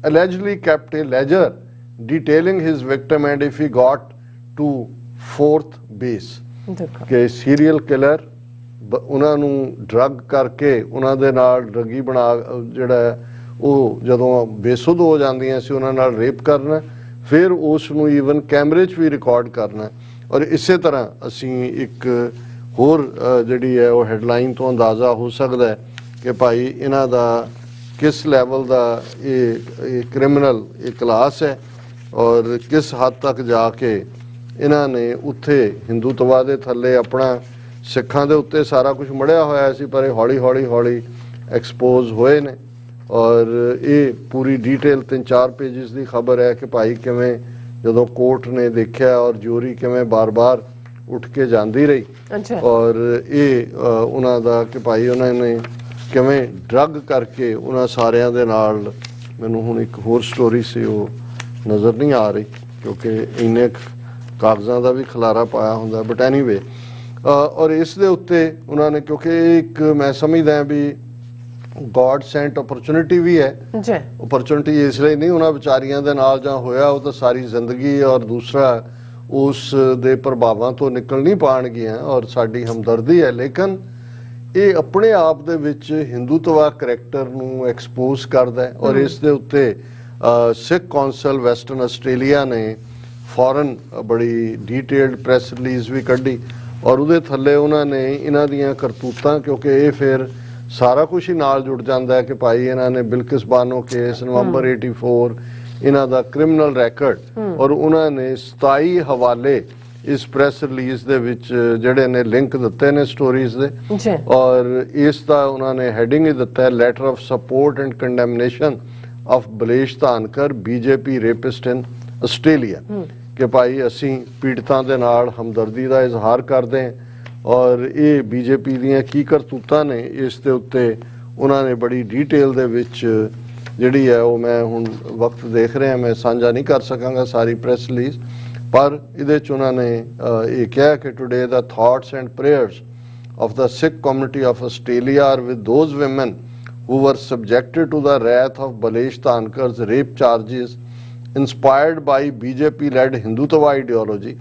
allegedly kept a ledger detailing his victim and if he got to 4th base. ਕਿ serial killer ਉਹਨਾਂ ਨੂੰ drug ਕਰਕੇ ਉਹਨਾਂ ਦੇ ਨਾਲ druggie ਬਣਾ ਜਿਹੜਾ ਉਹ ਜਦੋਂ ਬੇਸੁੱਧ ਹੋ ਜਾਂਦੀਆਂ ਸੀ ਉਹਨਾਂ ਨਾਲ ਰੇਪ ਕਰਨਾ ਫਿਰ ਉਸ ਨੂੰ ਈਵਨ ਕੈਮਰੇ 'ਚ ਵੀ ਰਿਕਾਰਡ ਕਰਨਾ ਔਰ ਇਸੇ ਤਰ੍ਹਾਂ ਅਸੀਂ ਇੱਕ ਹੋਰ ਜਿਹੜੀ ਹੈ ਉਹ ਹੈਡਲਾਈਨ ਤੋਂ ਅੰਦਾਜ਼ਾ ਹੋ ਸਕਦਾ ਹੈ ਕਿ ਭਾਈ ਇਹਨਾਂ ਦਾ ਕਿਸ ਲੈਵਲ ਦਾ ਇਹ ਕ੍ਰਿਮੀਨਲ ਇਹ ਕਲਾਸ ਹੈ ਔਰ ਕਿਸ ਹੱਦ ਤੱਕ ਜਾ ਕੇ ਇਹਨਾਂ ਨੇ ਉੱਥੇ ਹਿੰਦੂਤਵਾ ਦੇ ਥੱਲੇ ਆਪਣਾ ਸਿੱਖਾਂ ਦੇ ਉੱਤੇ ਸਾਰਾ ਕੁਝ ਮੜਿਆ ਹੋਇਆ ਸੀ ਪਰ ਇਹ ਹੌਲੀ ਐਕਸਪੋਜ਼ ਹੋਏ ਨੇ ਔਰ ਇਹ ਪੂਰੀ ਡਿਟੇਲ 3-4 ਪੇਜਸ ਦੀ ਖਬਰ ਹੈ ਕਿ ਭਾਈ ਕਿਵੇਂ ਜਦੋਂ ਕੋਰਟ ਨੇ ਦੇਖਿਆ ਔਰ ਜੂਰੀ ਕਿਵੇਂ ਬਾਰ-ਬਾਰ ਉੱਠ ਕੇ ਜਾਂਦੀ ਰਹੀ ਔਰ ਇਹ ਉਹਨਾਂ ਦਾ ਕਿ ਭਾਈ ਉਹਨਾਂ ਨੇ ਕਿਵੇਂ ਡਰੱਗ ਕਰਕੇ ਉਹਨਾਂ ਸਾਰਿਆਂ ਦੇ ਨਾਲ ਮੈਨੂੰ ਹੁਣ ਇੱਕ ਹੋਰ ਸਟੋਰੀ ਸੀ ਉਹ ਨਜ਼ਰ ਨਹੀਂ ਆ ਰਹੀ ਕਿਉਂਕਿ ਇੰਨੇ ਕਾਗਜ਼ਾਂ ਦਾ ਵੀ ਖਲਾਰਾ ਪਾਇਆ ਹੁੰਦਾ ਬਟ ਐਨੀਵੇ ਔਰ ਇਸ ਦੇ ਉੱਤੇ ਉਹਨਾਂ ਨੇ ਕਿਉਂਕਿ ਇੱਕ ਮੈਂ ਸਮਝਦਾ ਵੀ ਗੋਡ ਸੈਂਟ ਓਪਰਚੁਨਿਟੀ ਵੀ ਹੈ ਜੀ ਓਪਰਚੁਨਿਟੀ ਇਸ ਲਈ ਨਹੀਂ ਉਹਨਾਂ ਵਿਚਾਰੀਆਂ ਦੇ ਨਾਲ ਜਾਂ ਹੋਇਆ ਉਹ ਤਾਂ ਸਾਰੀ ਜ਼ਿੰਦਗੀ ਔਰ ਦੂਸਰਾ ਉਸ ਦੇ ਪ੍ਰਭਾਵਾਂ ਤੋਂ ਨਿਕਲ ਨਹੀਂ ਪਾਣਗੀਆਂ ਔਰ ਸਾਡੀ ਹਮਦਰਦੀ ਹੈ ਲੇਕਿਨ ਇਹ ਆਪਣੇ ਆਪ ਦੇ ਵਿੱਚ ਹਿੰਦੂਤਵਾ ਕਰੈਕਟਰ ਨੂੰ ਐਕਸਪੋਜ਼ ਕਰਦਾ ਔਰ ਇਸ ਦੇ ਉੱਤੇ ਸਿੱਖ ਕੌਂਸਲ ਵੈਸਟਰਨ ਆਸਟ੍ਰੇਲੀਆ ਨੇ ਫੌਰਨ ਬੜੀ ਡਿਟੇਲਡ ਪ੍ਰੈਸ ਰਿਲੀਜ਼ ਵੀ ਕੱਢੀ ਔਰ ਉਹਦੇ ਥੱਲੇ ਉਹਨਾਂ ਨੇ ਇਹਨਾਂ ਦੀਆਂ ਕਰਤੂਤਾਂ ਕਿਉਂਕਿ ਇਹ ਫਿਰ ਸਾਰਾ ਕੁਝ ਹੀ ਨਾਲ ਜੁੜ ਜਾਂਦਾ ਹੈ ਕਿ ਭਾਈ ਇਹਨਾਂ ਨੇ ਬਿਲਕਿਸ ਬਾਨੋ ਕੇਸ ਨਵੰਬਰ 84 ਇਹਨਾਂ ਦਾ ਕ੍ਰਿਮੀਨਲ ਰੈਕੋਰਡ ਔਰ ਉਹਨਾਂ ਨੇ 27 ਹਵਾਲੇ ਇਸ ਪ੍ਰੈਸ ਰਿਲੀਜ਼ ਦੇ ਵਿੱਚ ਜਿਹੜੇ ਨੇ ਲਿੰਕ ਦਿੱਤੇ ਨੇ ਸਟੋਰੀਜ਼ ਦੇ ਔਰ ਇਸ ਦਾ ਉਹਨਾਂ ਨੇ ਹੈਡਿੰਗ ਹੀ ਦਿੱਤਾ ਹੈ letter of support and condemnation of Balesh Dhankar BJP rapist in Australia ਕਿ ਭਾਈ ਅਸੀਂ ਪੀੜਤਾਂ ਦੇ ਨਾਲ ਹਮਦਰਦੀ ਦਾ ਇਜ਼ਹਾਰ ਕਰਦੇ ਹਾਂ ਔਰ ਇਹ BJP ਦੀਆਂ ਕੀ ਕਰਤੂਤਾਂ ਨੇ ਇਸ ਦੇ ਉੱਤੇ ਉਹਨਾਂ ਨੇ ਬੜੀ ਡਿਟੇਲ ਦੇ ਵਿੱਚ ਜਿਹੜੀ ਹੈ ਉਹ ਮੈਂ ਹੁਣ ਵਕਤ ਦੇਖ ਰਿਹਾ ਮੈਂ ਸਾਂਝਾ ਨਹੀਂ ਕਰ ਸਕਾਂਗਾ ਸਾਰੀ ਪ੍ਰੈਸ ਰਿਲੀਜ਼ ਪਰ ਇਹਦੇ 'ਚ ਉਹਨਾਂ ਨੇ ਇਹ ਕਿਹਾ ਕਿ today the thoughts and prayers of the Sikh community of Australia are with those women who were subjected to the wrath of Balesh Tankar's rape charges inspired by BJP-led Hindutva ideology,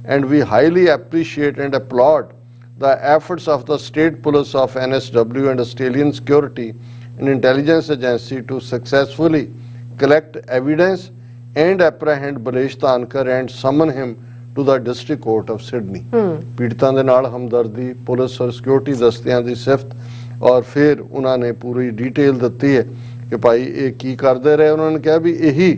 and we highly appreciate and applaud the efforts of the state police of NSW and Australian security and intelligence agency to successfully collect evidence and apprehend Balesh Tankar and summon him to the district court of Sydney. ਪੀੜਤਾਂ ਦੇ ਨਾਲ ਹਮਦਰਦੀ police ਔਰ security ਦਸਤਿਆਂ ਦੀ ਸਿਫਤ ਔਰ ਫਿਰ ਉਹਨਾਂ ਨੇ ਪੂਰੀ ਡਿਟੇਲ ਦਿੱਤੀ ਹੈ ਕਿ ਭਾਈ ਇਹ ਕੀ ਕਰਦੇ ਰਹੇ ਉਹਨਾਂ ਨੇ ਕਿਹਾ ਵੀ ਇਹੀ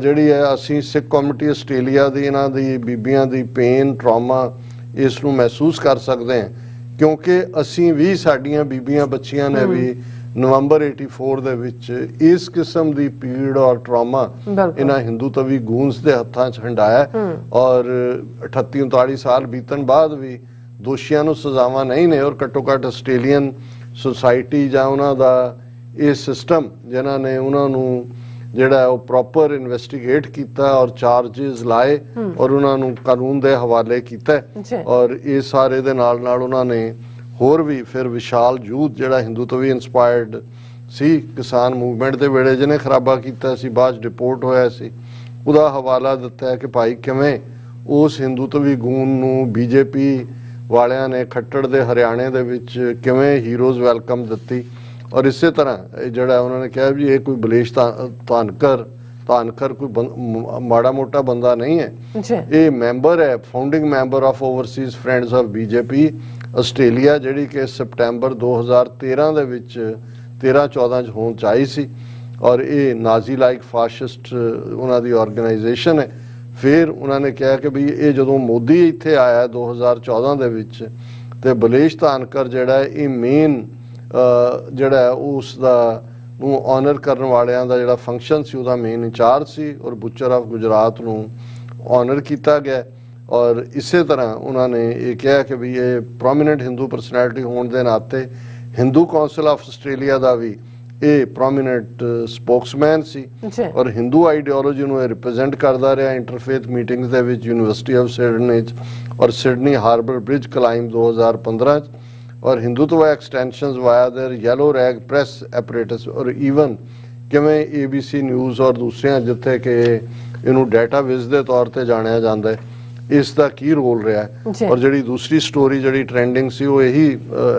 ਜਿਹੜੀ ਹੈ ਅਸੀਂ ਸਿੱਖ ਕਮਿਊਨਿਟੀ ਆਸਟ੍ਰੇਲੀਆ ਦੀ ਇਹਨਾਂ ਦੀ ਬੀਬੀਆਂ ਦੀ ਪੇਨ ਟਰਾਮਾ ਇਸ ਨੂੰ ਮਹਿਸੂਸ ਕਰ ਸਕਦੇ ਹਾਂ ਕਿਉਂਕਿ ਅਸੀਂ ਵੀ ਸਾਡੀਆਂ ਬੀਬੀਆਂ ਬੱਚੀਆਂ ਨੇ ਵੀ ਨਵੰਬਰ 84 ਦੇ ਵਿੱਚ ਇਸ ਕਿਸਮ ਦੀ ਪੀੜ ਔਰ ਟਰਾਮਾ ਇਹਨਾਂ ਹਿੰਦੂਤਵੀ ਗੂੰਜ ਦੇ ਹੱਥਾਂ 'ਚ ਹੰਡਾਇਆ ਔਰ 38-39 ਸਾਲ ਬੀਤਣ ਬਾਅਦ ਵੀ ਦੋਸ਼ੀਆਂ ਨੂੰ ਸਜ਼ਾਵਾਂ ਨਹੀਂ ਨੇ ਔਰ ਘੱਟੋ ਘੱਟ ਆਸਟ੍ਰੇਲੀਅਨ ਸੁਸਾਇਟੀ ਜਾਂ ਉਹਨਾਂ ਦਾ ਇਹ ਸਿਸਟਮ ਜਿਨ੍ਹਾਂ ਨੇ ਉਹਨਾਂ ਨੂੰ ਜਿਹੜਾ ਉਹ ਪ੍ਰੋਪਰ ਇਨਵੈਸਟੀਗੇਟ ਕੀਤਾ ਔਰ ਚਾਰजेस ਲਾਏ ਔਰ ਉਹਨਾਂ ਨੂੰ ਕਾਨੂੰਨ ਦੇ ਹਵਾਲੇ ਕੀਤਾ ਔਰ ਇਹ ਸਾਰੇ ਦੇ ਨਾਲ ਨਾਲ ਉਹਨਾਂ ਨੇ ਹੋਰ ਵੀ ਫਿਰ ਵਿਸ਼ਾਲ ਯੂਥ ਜਿਹੜਾ ਹਿੰਦੂਤਵੀ ਇਨਸਪਾਇਰਡ ਸੀ ਕਿਸਾਨ ਮੂਵਮੈਂਟ ਦੇ ਵੇਲੇ ਜਿਹਨੇ ਖਰਾਬਾ ਕੀਤਾ ਸੀ, ਬਾਅਦ ਡਿਪੋਰਟ ਹੋਇਆ ਸੀ, ਉਹਦਾ ਹਵਾਲਾ ਦਿੱਤਾ ਹੈ ਕਿ ਭਾਈ ਕਿਵੇਂ ਉਸ ਹਿੰਦੂਤਵੀ ਗੂੰ ਨੂੰ ਬੀਜੇਪੀ ਵਾਲਿਆਂ ਨੇ ਖੱਟੜ ਦੇ ਹਰਿਆਣੇ ਦੇ ਵਿੱਚ ਕਿਵੇਂ ਹੀਰੋਜ਼ ਵੈਲਕਮ ਦਿੱਤੀ। ਔਰ ਇਸੇ ਤਰ੍ਹਾਂ ਇਹ ਜਿਹੜਾ ਉਹਨਾਂ ਨੇ ਕਿਹਾ ਵੀ ਇਹ ਕੋਈ ਬਲੇਸ਼ ਧਾਨਕਰ ਕੋਈ ਮਾੜਾ ਮੋਟਾ ਬੰਦਾ ਨਹੀਂ ਹੈ, ਇਹ ਮੈਂਬਰ ਹੈ, founding member of Overseas friends of BJP Australia, ਜਿਹੜੀ ਕਿ ਸਪਟੈਂਬਰ 2013 ਦੇ ਵਿੱਚ 13-14 ਚ ਹੋਂਦ ਚ ਆਈ ਸੀ। ਔਰ ਇਹ ਨਾਜ਼ੀ ਲਾਈਕ ਫਾਸ਼ਿਸਟ ਉਹਨਾਂ ਦੀ ਆਰਗੇਨਾਈਜੇਸ਼ਨ ਹੈ। ਫਿਰ ਉਹਨਾਂ ਨੇ ਕਿਹਾ ਕਿ ਵੀ ਇਹ ਜਦੋਂ ਮੋਦੀ ਇੱਥੇ ਆਇਆ 2014 ਦੇ ਵਿੱਚ, ਤੇ ਬਲੇਸ਼ ਧਾਨਕਰ ਜਿਹੜਾ ਇਹ ਮੇਨ ਜਿਹੜਾ ਉਸ ਦਾ ਨੂੰ ਆਨਰ ਕਰਨ ਵਾਲਿਆਂ ਦਾ ਜਿਹੜਾ ਫੰਕਸ਼ਨ ਸੀ ਉਹਦਾ ਮੇਨ ਇੰਚਾਰਜ ਸੀ, ਔਰ ਬੁੱਚਰ ਆਫ ਗੁਜਰਾਤ ਨੂੰ ਆਨਰ ਕੀਤਾ ਗਿਆ। ਔਰ ਇਸੇ ਤਰ੍ਹਾਂ ਉਹਨਾਂ ਨੇ ਇਹ ਕਿਹਾ ਕਿ ਵੀ ਇਹ ਪ੍ਰੋਮੀਨੈਂਟ ਹਿੰਦੂ ਪਰਸਨੈਲਿਟੀ ਹੋਣ ਦੇ ਨਾਤੇ ਹਿੰਦੂ ਕੌਂਸਲ ਆਫ ਆਸਟ੍ਰੇਲੀਆ ਦਾ ਵੀ ਇਹ ਪ੍ਰੋਮੀਨੈਂਟ ਸਪੋਕਸਮੈਨ ਸੀ, ਔਰ ਹਿੰਦੂ ਆਈਡੀਓਲੋਜੀ ਨੂੰ ਇਹ ਰਿਪਰੈਜ਼ੈਂਟ ਕਰਦਾ ਰਿਹਾ ਇੰਟਰਫੇਥ ਮੀਟਿੰਗਸ ਦੇ ਵਿੱਚ ਯੂਨੀਵਰਸਿਟੀ ਆਫ ਸਿਡਨੀ 'ਚ ਔਰ ਸਿਡਨੀ ਹਾਰਬਰ ਬ੍ਰਿਜ ਕਲਾਈਮ 2015 'ਚ, or Hindutva extensions via their yellow rag press apparatus, or even ਕਿਵੇਂ ABC ਨਿਊਜ਼ ਔਰ ਦੂਸਰਿਆਂ ਜਿੱਥੇ ਕਿ ਇਹਨੂੰ ਡਾਟਾਬੇਸ ਦੇ ਤੌਰ ਤੇ ਜਾਣਿਆ ਜਾਂਦਾ ਹੈ, ਇਸ ਦਾ ਕੀ ਰੋਲ ਰਿਹਾ ਹੈ। ਔਰ ਜਿਹੜੀ ਦੂਸਰੀ ਸਟੋਰੀ ਜਿਹੜੀ ਟ੍ਰੈਂਡਿੰਗ ਸੀ ਉਹ ਇਹੀ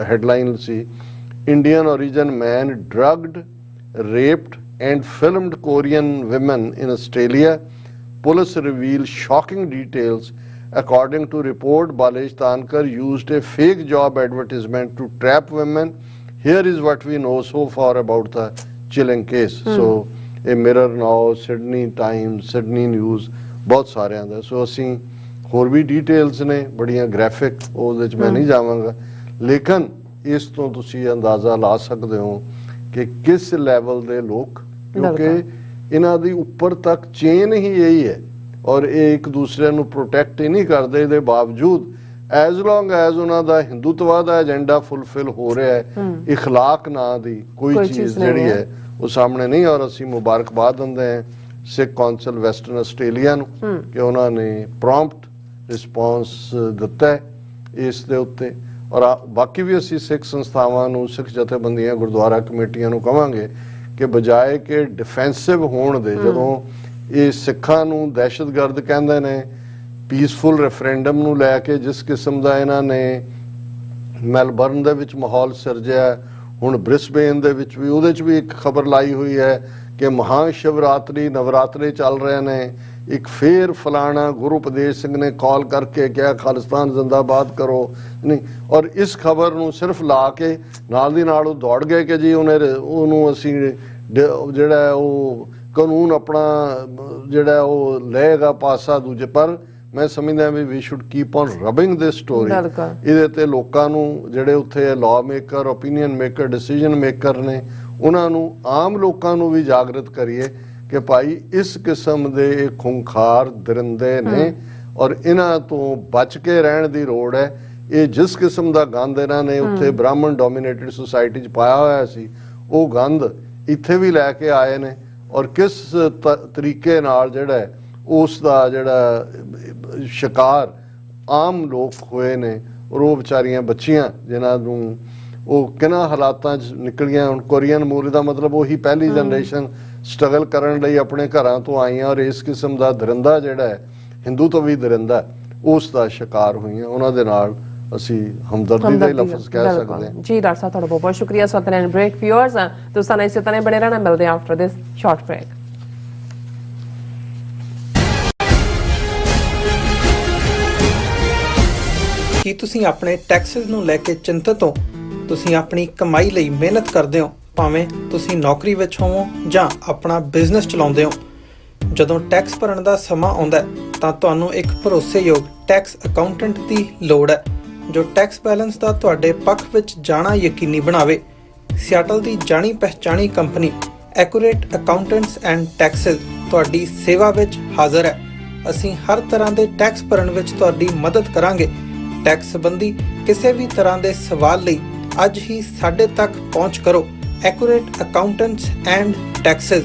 headline C, Indian origin man drugged, raped and filmed Korean women in Australia. Police reveal shocking details. According to report, Balesh Tankar used a fake job advertisement to trap women. Here is what we know so far about the chilling case. So, a Mirror Now, Sydney Times, Sydney News, बहुत सारे आंदा। So, ਅਸੀਂ ਹੋਰ ਵੀ details ਨੇ ਬੜੀਆਂ graphic, ਉਹਦੇ ਚ ਮੈਂ ਨਹੀਂ ਜਾਵਾਂਗਾ, ਲੇਕਿਨ ਇਸ ਤੋਂ ਤੁਸੀਂ ਅੰਦਾਜ਼ਾ ਲਾ ਸਕਦੇ ਹੋ ਕਿ ਕਿਸ ਲੈਵਲ ਦੇ ਲੋਕ, ਕਿਉਂਕਿ ਇਹਨਾਂ ਦੀ ਉੱਪਰ ਤੱਕ ਚੇਨ ਹੀ ਇਹੀ ਹੈ, ਔਰ ਇਹ ਇੱਕ ਦੂਸਰੇ ਨੂੰ ਪ੍ਰੋਟੈਕਟ ਹੀ ਨਹੀਂ ਕਰਦੇ। ਇਹਦੇ ਬਾਵਜੂਦ ਐਜ਼ ਲੌਂਗ ਐਜ਼ ਉਹਨਾਂ ਦਾ ਹਿੰਦੂਤਵਾ ਦਾ ਏਜੰਡਾ ਫੁੱਲਫਿਲ ਹੋ ਰਿਹਾ ਹੈ, ਇਖਲਾਕ ਨਾਂ ਦੀ ਕੋਈ ਚੀਜ਼ ਜਿਹੜੀ ਹੈ ਉਹ ਸਾਹਮਣੇ ਨਹੀਂ। ਔਰ ਅਸੀਂ ਮੁਬਾਰਕਬਾਦ ਦਿੰਦੇ ਹਾਂ ਸਿੱਖ ਕੌਂਸਲ ਵੈਸਟਰਨ ਆਸਟ੍ਰੇਲੀਆ ਨੂੰ ਕਿ ਉਹਨਾਂ ਨੇ ਪ੍ਰੌਂਪਟ ਰਿਸਪੌਂਸ ਦਿੱਤਾ ਹੈ ਇਸ ਦੇ ਉੱਤੇ। ਔਰ ਬਾਕੀ ਵੀ ਅਸੀਂ ਸਿੱਖ ਸੰਸਥਾਵਾਂ ਨੂੰ, ਸਿੱਖ ਜਥੇਬੰਦੀਆਂ, ਗੁਰਦੁਆਰਾ ਕਮੇਟੀਆਂ ਨੂੰ ਕਵਾਂਗੇ ਕਿ ਬਜਾਏ ਕਿ ਡਿਫੈਂਸਿਵ ਹੋਣ ਦੇ, ਜਦੋਂ ਇਹ ਸਿੱਖਾਂ ਨੂੰ ਦਹਿਸ਼ਤਗਰਦ ਕਹਿੰਦੇ ਨੇ, ਪੀਸਫੁਲ ਰੈਫਰੈਂਡਮ ਨੂੰ ਲੈ ਕੇ ਜਿਸ ਕਿਸਮ ਦਾ ਇਹਨਾਂ ਨੇ ਮੈਲਬਰਨ ਦੇ ਵਿੱਚ ਮਾਹੌਲ ਸਿਰਜਿਆ, ਹੁਣ ਬ੍ਰਿਸਬੇਨ ਦੇ ਵਿੱਚ ਵੀ ਉਹਦੇ 'ਚ ਵੀ ਇੱਕ ਖਬਰ ਲਾਈ ਹੋਈ ਹੈ ਕਿ ਮਹਾਂ ਸ਼ਿਵਰਾਤਰੀ ਨਵਰਾਤਰੇ ਚੱਲ ਰਹੇ ਨੇ, ਇੱਕ ਫੇਰ ਫਲਾਣਾ ਗੁਰੂ ਉਪਦੇਸ਼ ਸਿੰਘ ਨੇ ਕਾਲ ਕਰਕੇ ਕਿਹਾ ਖਾਲਿਸਤਾਨ ਜ਼ਿੰਦਾਬਾਦ ਕਰੋ, ਨਹੀਂ, ਔਰ ਇਸ ਖਬਰ ਨੂੰ ਸਿਰਫ ਲਾ ਕੇ ਨਾਲ ਦੀ ਨਾਲ ਉਹ ਦੌੜ ਗਏ ਕਿ ਜੀ ਉਹਨੂੰ ਅਸੀਂ ਜਿਹੜਾ ਉਹ ਕਾਨੂੰਨ ਆਪਣਾ ਜਿਹੜਾ ਉਹ ਲਏਗਾ ਪਾਸਾ ਦੂਜੇ। ਪਰ ਮੈਂ ਸਮਝਦਾ we should keep on rubbing this story. ਇਹਦੇ ਤੇ ਲੋਕਾਂ ਨੂੰ ਜਿਹੜੇ ਉੱਥੇ law maker, opinion maker, decision maker ਨੇ, ਉਹਨਾਂ ਨੂੰ, ਆਮ ਲੋਕਾਂ ਨੂੰ ਵੀ ਜਾਗਰਤ ਕਰੀਏ ਕਿ ਭਾਈ ਇਸ ਕਿਸਮ ਦੇ ਖੁੰਖਾਰ ਦਰਿੰਦੇ ਨੇ ਔਰ ਇਹਨਾਂ ਤੋਂ ਬਚ ਕੇ ਰਹਿਣ ਦੀ ਲੋੜ ਹੈ। ਇਹ ਜਿਸ ਕਿਸਮ ਦਾ ਗੰਦ ਇਹਨਾਂ ਨੇ ਉੱਥੇ ਬ੍ਰਾਹਮਣ ਡੋਮੀਨੇਟਡ ਸੁਸਾਇਟੀ 'ਚ ਪਾਇਆ ਹੋਇਆ ਸੀ, ਉਹ ਗੰਦ ਇੱਥੇ ਵੀ ਲੈ ਕੇ ਆਏ ਨੇ, ਔਰ ਕਿਸ ਤਰੀਕੇ ਨਾਲ ਜਿਹੜਾ ਉਸ ਦਾ ਜਿਹੜਾ ਸ਼ਿਕਾਰ ਆਮ ਲੋਕ ਹੋਏ ਨੇ, ਔਰ ਉਹ ਵਿਚਾਰੀਆਂ ਬੱਚੀਆਂ ਜਿਨ੍ਹਾਂ ਨੂੰ ਉਹ ਕਿਹਨਾਂ ਹਾਲਾਤਾਂ 'ਚ ਨਿਕਲੀਆਂ। ਹੁਣ ਕੋਰੀਅਨ ਮੂਲ ਦਾ ਮਤਲਬ ਉਹੀ ਪਹਿਲੀ ਜਨਰੇਸ਼ਨ ਸਟਰਗਲ ਕਰਨ ਲਈ ਆਪਣੇ ਘਰਾਂ ਤੋਂ ਆਈਆਂ, ਔਰ ਇਸ ਕਿਸਮ ਦਾ ਦਰਿੰਦਾ ਜਿਹੜਾ ਹੈ, ਹਿੰਦੂਤਵੀ ਦਰਿੰਦਾ, ਉਸ ਦਾ ਸ਼ਿਕਾਰ ਹੋਈਆਂ। ਉਹਨਾਂ ਦੇ ਨਾਲ ਅਸੀਂ ਹਮਦਰਦੀ ਦੇ ਲਫ਼ਜ਼ ਕਹਿ ਸਕਦੇ ਹਾਂ। ਜੀ ਡਾਕਟਰ ਸਾਹਿਬ, ਤੁਹਾਡਾ ਬਹੁਤ ਬਹੁਤ ਸ਼ੁਕਰੀਆ। ਸਤਨਾਮ ਬ੍ਰੇਕ ਵਿਊਅਰਸ, ਤੁਸੀਂ ਇਸੇ ਤਰ੍ਹਾਂ ਬਣੇ ਰਹਿਣਾ, ਮਿਲਦੇ ਹਾਂ ਆਫਟਰ ਦਿਸ ਸ਼ਾਰਟ ਬ੍ਰੇਕ। ਕੀ ਤੁਸੀਂ ਆਪਣੇ ਟੈਕਸਸ ਨੂੰ ਲੈ ਕੇ ਚਿੰਤਤ ਹੋ? ਤੁਸੀਂ ਆਪਣੀ ਕਮਾਈ ਲਈ ਮਿਹਨਤ ਕਰਦੇ ਹੋ, ਭਾਵੇਂ ਤੁਸੀਂ ਨੌਕਰੀ ਵਿੱਚ ਹੋਵੋ ਜਾਂ ਆਪਣਾ ਬਿਜ਼ਨਸ ਚਲਾਉਂਦੇ ਹੋ। ਜਦੋਂ ਟੈਕਸ ਭਰਨ ਦਾ ਸਮਾਂ ਆਉਂਦਾ ਹੈ ਤਾਂ ਤੁਹਾਨੂੰ ਇੱਕ ਭਰੋਸੇਯੋਗ ਟੈਕਸ ਅਕਾਊਂਟੈਂਟ ਦੀ ਲੋੜ ਹੈ ਜੋ ਟੈਕਸ ਬੈਲੈਂਸ ਦਾ ਤੁਹਾਡੇ ਪੱਖ ਵਿੱਚ ਜਾਣਾ ਯਕੀਨੀ ਬਣਾਵੇ। ਸਿਆਟਲ ਦੀ ਜਾਣੀ ਪਛਾਣੀ company Accurate Accountants and Taxes ਤੁਹਾਡੀ ਸੇਵਾ ਵਿੱਚ ਹਾਜ਼ਰ ਹੈ। ਅਸੀਂ ਹਰ ਤਰ੍ਹਾਂ ਦੇ ਟੈਕਸ ਭਰਨ ਵਿੱਚ ਤੁਹਾਡੀ ਮਦਦ ਕਰਾਂਗੇ। ਟੈਕਸ ਸੰਬੰਧੀ ਕਿਸੇ ਵੀ ਤਰ੍ਹਾਂ ਦੇ ਸਵਾਲ ਲਈ ਅੱਜ ਹੀ ਸਾਡੇ ਤੱਕ ਪਹੁੰਚ ਕਰੋ। Accurate Accountants and Texas.